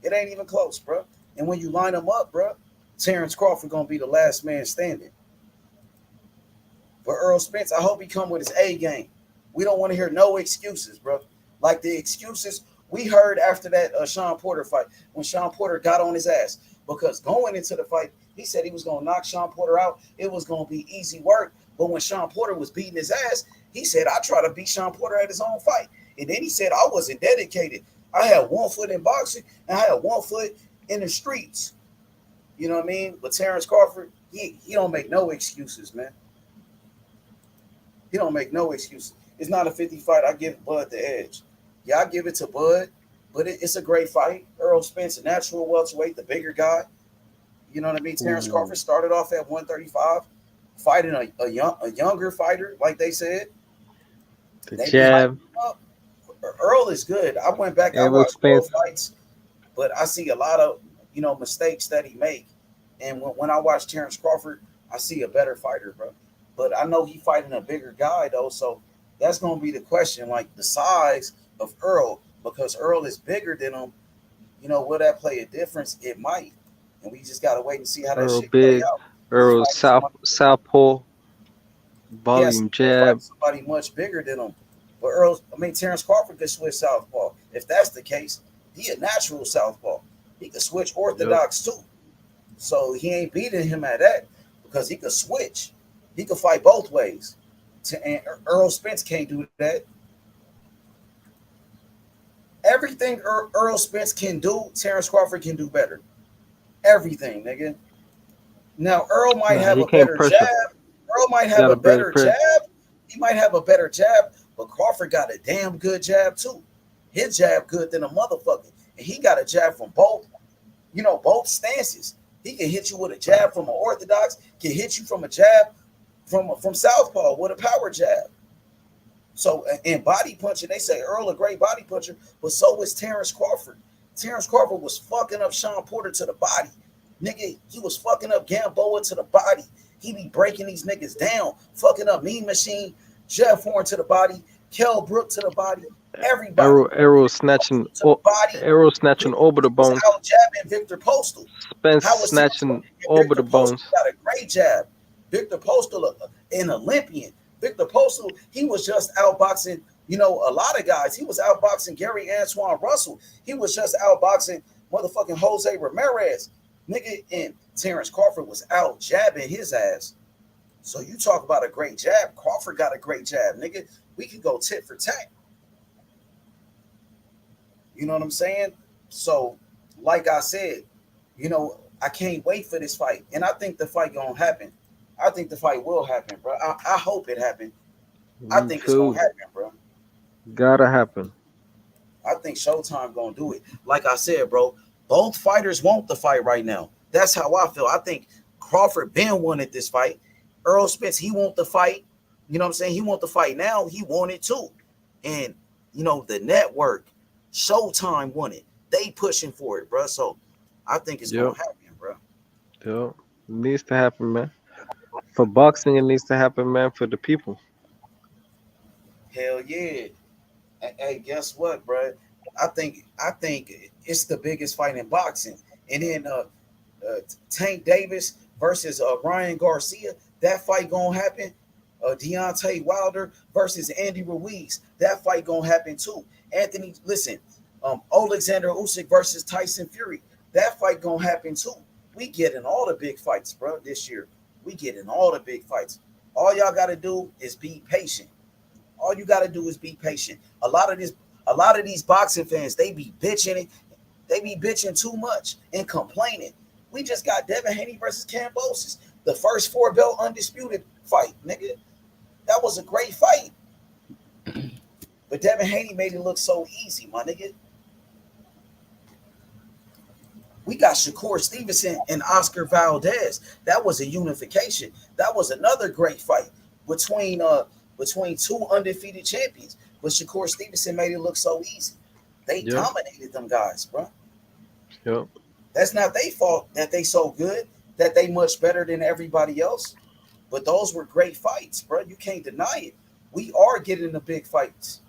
It ain't even close, bro. And when you line them up, bro, Terence Crawford gonna be the last man standing. For Earl Spence, I hope he come with his A game. We don't want to hear no excuses, bro. Like the excuses we heard after that Sean Porter fight, when Sean Porter got on his ass. Because going into the fight, he said he was going to knock Sean Porter out. It was going to be easy work. But when Sean Porter was beating his ass, he said, I try to beat Sean Porter at his own fight. And then he said, I wasn't dedicated. I had 1 foot in boxing, and I had 1 foot in the streets. You know what I mean? But Terence Crawford, he don't make no excuses, man. He don't make no excuses. It's not a 50 fight. I give Bud the edge. Yeah, I give it to Bud, but it's a great fight. Earl Spence, a natural welterweight, the bigger guy. You know what I mean? Terence Crawford started off at 135, fighting a younger fighter, like they said. The jab. Earl is good. I went back. I watched Earl fights, but I see a lot of mistakes that he make. And when I watch Terence Crawford, I see a better fighter, bro. But I know he's fighting a bigger guy though, so that's gonna be the question, like the size of Earl, because Earl is bigger than him. You know, will that play a difference? It might, and we just gotta wait and see how that shit play out. Earl southpaw, volume jab. Somebody much bigger than him, but Terence Crawford could switch southpaw. If that's the case, he a natural southpaw. He could switch orthodox too. So he ain't beating him at that because he could switch. He could fight both ways. And Earl Spence can't do that. Everything Earl Spence can do, Terence Crawford can do better. Everything, nigga. Now, Earl might have a better jab. Earl might have a better jab. He might have a better jab, but Crawford got a damn good jab too. His jab good than a motherfucker. And he got a jab from both stances. He can hit you with a jab from an orthodox, can hit you from a jab from southpaw with a power jab. So in body punching, they say Earl a great body puncher, but so is Terence Crawford. Terence Crawford was fucking up Sean Porter to the body. Nigga, he was fucking up Gamboa to the body. He be breaking these niggas down, fucking up Mean Machine, Jeff Horn to the body, Kell Brook to the body. Everybody. Errol snatching, Body. Errol snatching over the Was bones. out jabbing Victor Postal. Spence How was snatching over the Victor Postal bones. got a great jab. Victor Postal, an Olympian. Victor Postal, he was just outboxing, a lot of guys. He was outboxing Gary Antoine Russell. He was just outboxing motherfucking Jose Ramirez. Nigga, and Terence Crawford was out jabbing his ass. So you talk about a great jab. Crawford got a great jab. Nigga, we can go tit for tat. You know what I'm saying? So, like I said, I can't wait for this fight. And I think the fight gonna happen. I think the fight will happen, bro. I hope it happens. I think it's gonna happen, bro. Gotta happen. I think Showtime gonna do it. Like I said, bro, both fighters want the fight right now. That's how I feel. I think Crawford been wanted this fight. Errol Spence, he want the fight. You know what I'm saying? He want the fight now. He want it too. And, the network, Showtime won it. They pushing for it, bro. So I think it's gonna happen, bro. Yep. It needs to happen, man. For boxing, it needs to happen, man, for the people. Hell yeah. Hey, guess what, bro? I think it's the biggest fight in boxing. And then Tank Davis versus Ryan Garcia, that fight gonna happen. Deontay Wilder versus Andy Ruiz, that fight gonna happen too. Alexander Usyk versus Tyson Fury, that fight gonna happen too. We getting all the big fights, bro, this year. We getting all the big fights. All y'all gotta do is be patient. All you gotta do is be patient. A lot of these boxing fans, they be bitching too much and complaining. We just got Devin Haney versus Kambosos, the first 4-belt undisputed fight, nigga. That was a great fight. But Devin Haney made it look so easy, my nigga. We got Shakur Stevenson and Oscar Valdez. That was a unification. That was another great fight between two undefeated champions. But Shakur Stevenson made it look so easy. They dominated them guys, bro. Yep. That's not their fault that they so good, that they much better than everybody else. But those were great fights, bro. You can't deny it. We are getting the big fights.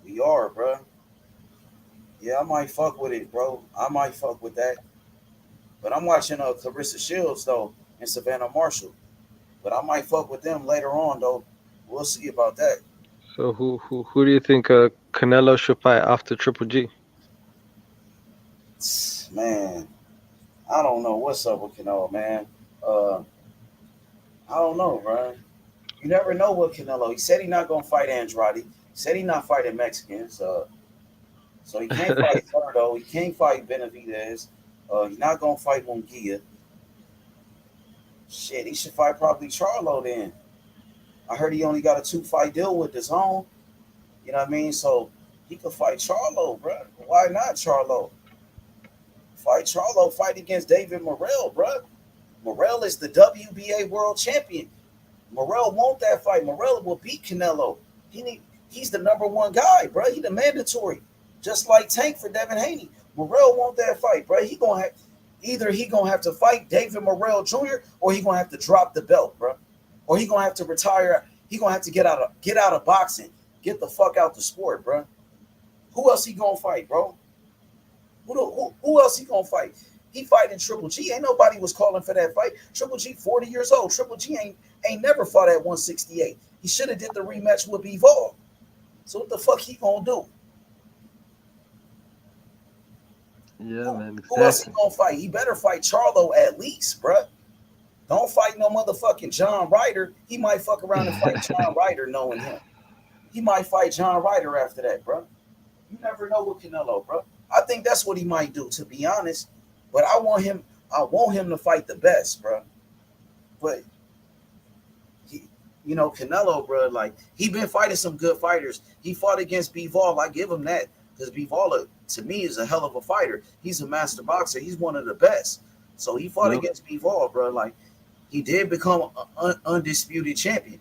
We are, bro. Yeah, I might fuck with it, bro. I might fuck with that. But I'm watching Clarissa Shields, though, and Savannah Marshall. But I might fuck with them later on, though. We'll see about that. So who do you think Canelo should fight after Triple G? Man, I don't know what's up with Canelo, man. I don't know, bro. You never know what Canelo. He said he's not gonna fight Andrade. He said he's not fighting Mexicans. So he can't fight Zerdo. He can't fight Benavidez. He's not gonna fight Munguia. Shit, he should fight probably Charlo then. I heard he only got a 2-fight deal with the Zone. You know what I mean? So he could fight Charlo, bro. Why not Charlo? Fight Charlo. Fight against David Morrell, bro. Morrell is the WBA world champion. Morrell want that fight. Morrell will beat Canelo. He's the number one guy, bro. He the mandatory. Just like Tank for Devin Haney. Morrell want that fight, bro. He gonna have to fight David Morrell Jr. or he gonna have to drop the belt, bro. Or he gonna have to retire. He gonna have to get out of boxing. Get the fuck out the sport, bro. Who else he gonna fight, bro? Who else he gonna fight? He fighting Triple G. Ain't nobody was calling for that fight. Triple G 40 years old. Triple G ain't never fought at 168. He should have did the rematch with Bivol. So what the fuck he gonna do? Yeah, man. Exactly. Who else he gonna fight? He better fight Charlo at least, bro. Don't fight no motherfucking John Ryder. He might fuck around and fight John Ryder knowing him. He might fight John Ryder after that, bro. You never know with Canelo, bro. I think that's what he might do, to be honest. But I want him to fight the best, bro. But Canelo, bro, like he been fighting some good fighters. He fought against Bivol. I give him that because Bivol, to me, is a hell of a fighter. He's a master boxer. He's one of the best. So he fought against Bivol, bro. Like he did become an undisputed champion.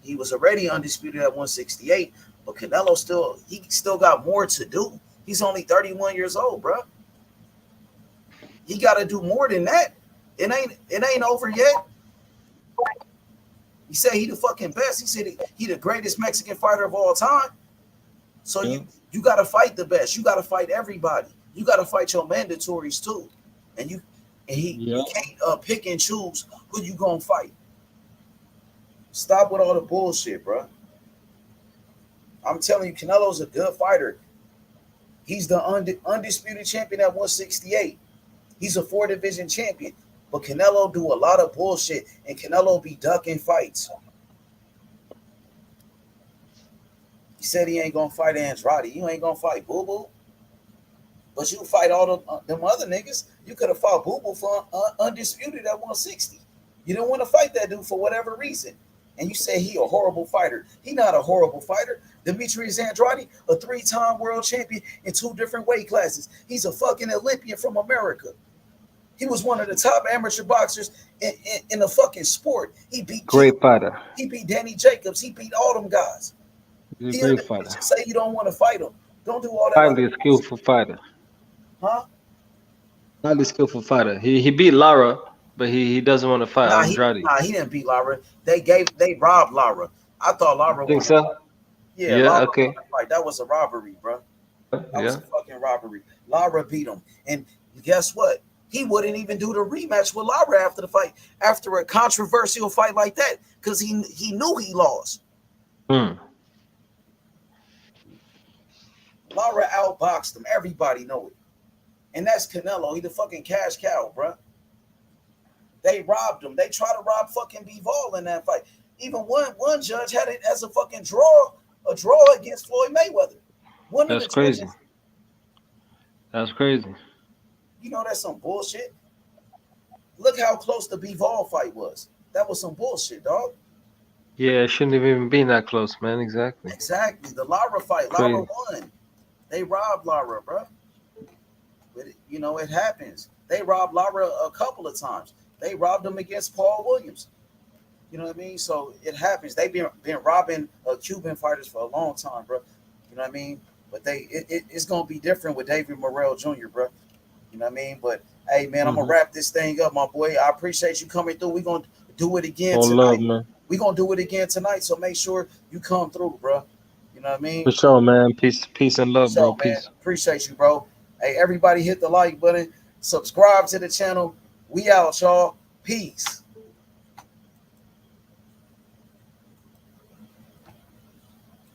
He was already undisputed at 168, but Canelo still got more to do. He's only 31 years old, bro. He got to do more than that. It ain't over yet. He said he the fucking best. He said he the greatest Mexican fighter of all time. So you got to fight the best. You got to fight everybody. You got to fight your mandatories too. And you can't pick and choose who you gonna fight. Stop with all the bullshit, bro. I'm telling you, Canelo's a good fighter. He's the undisputed champion at 168. He's a 4-division champion. But Canelo do a lot of bullshit, and Canelo be ducking fights. He said he ain't gonna fight Andrade. You ain't gonna fight Boo Boo. But you fight all them other niggas. You could have fought Boo Boo for undisputed at 160. You didn't want to fight that dude for whatever reason. And you say he a horrible fighter. He not a horrible fighter. Demetrius Andrade, a 3-time world champion in 2 different weight classes. He's a fucking Olympian from America. He was one of the top amateur boxers in the fucking sport. He beat fighter. He beat Danny Jacobs. He beat all them guys. He's a great fighter. Just say you don't want to fight him. Don't do all that. Highly skillful fighter. Huh? Highly skillful fighter. He beat Lara, but he doesn't want to fight Andrade. He didn't beat Lara. They robbed Lara. I thought Lara think so. Yeah, Lara okay. That was a robbery, bro. That was a fucking robbery. Lara beat him. And guess what? He wouldn't even do the rematch with Lara after the fight, after a controversial fight like that, because he knew he lost. Lara outboxed him. Everybody know it. And that's Canelo. He the fucking cash cow, bro. They robbed him. They tried to rob fucking Bivol in that fight. Even one judge had it as a fucking draw against Floyd Mayweather. That's crazy. That's crazy. You know that's some bullshit. Look how close the Bivol fight was. That was some bullshit, dog. Yeah, it shouldn't have even been that close, man. Exactly. Exactly. The Lara fight, Lara won. They robbed Lara, bro. But it happens. They robbed Lara a couple of times. They robbed him against Paul Williams. You know what I mean? So it happens. They've been robbing Cuban fighters for a long time, bro. You know what I mean? But it's gonna be different with David Morrell Jr., bro. You know what I mean? But hey, man, I'm gonna wrap this thing up, my boy. I appreciate you coming through. We're gonna do it again tonight. Love, man. We're gonna do it again tonight. So make sure you come through, bro. You know what I mean? For sure, man. Peace and love, bro. Man. Peace. Appreciate you, bro. Hey, everybody hit the like button. Subscribe to the channel. We out, y'all. Peace.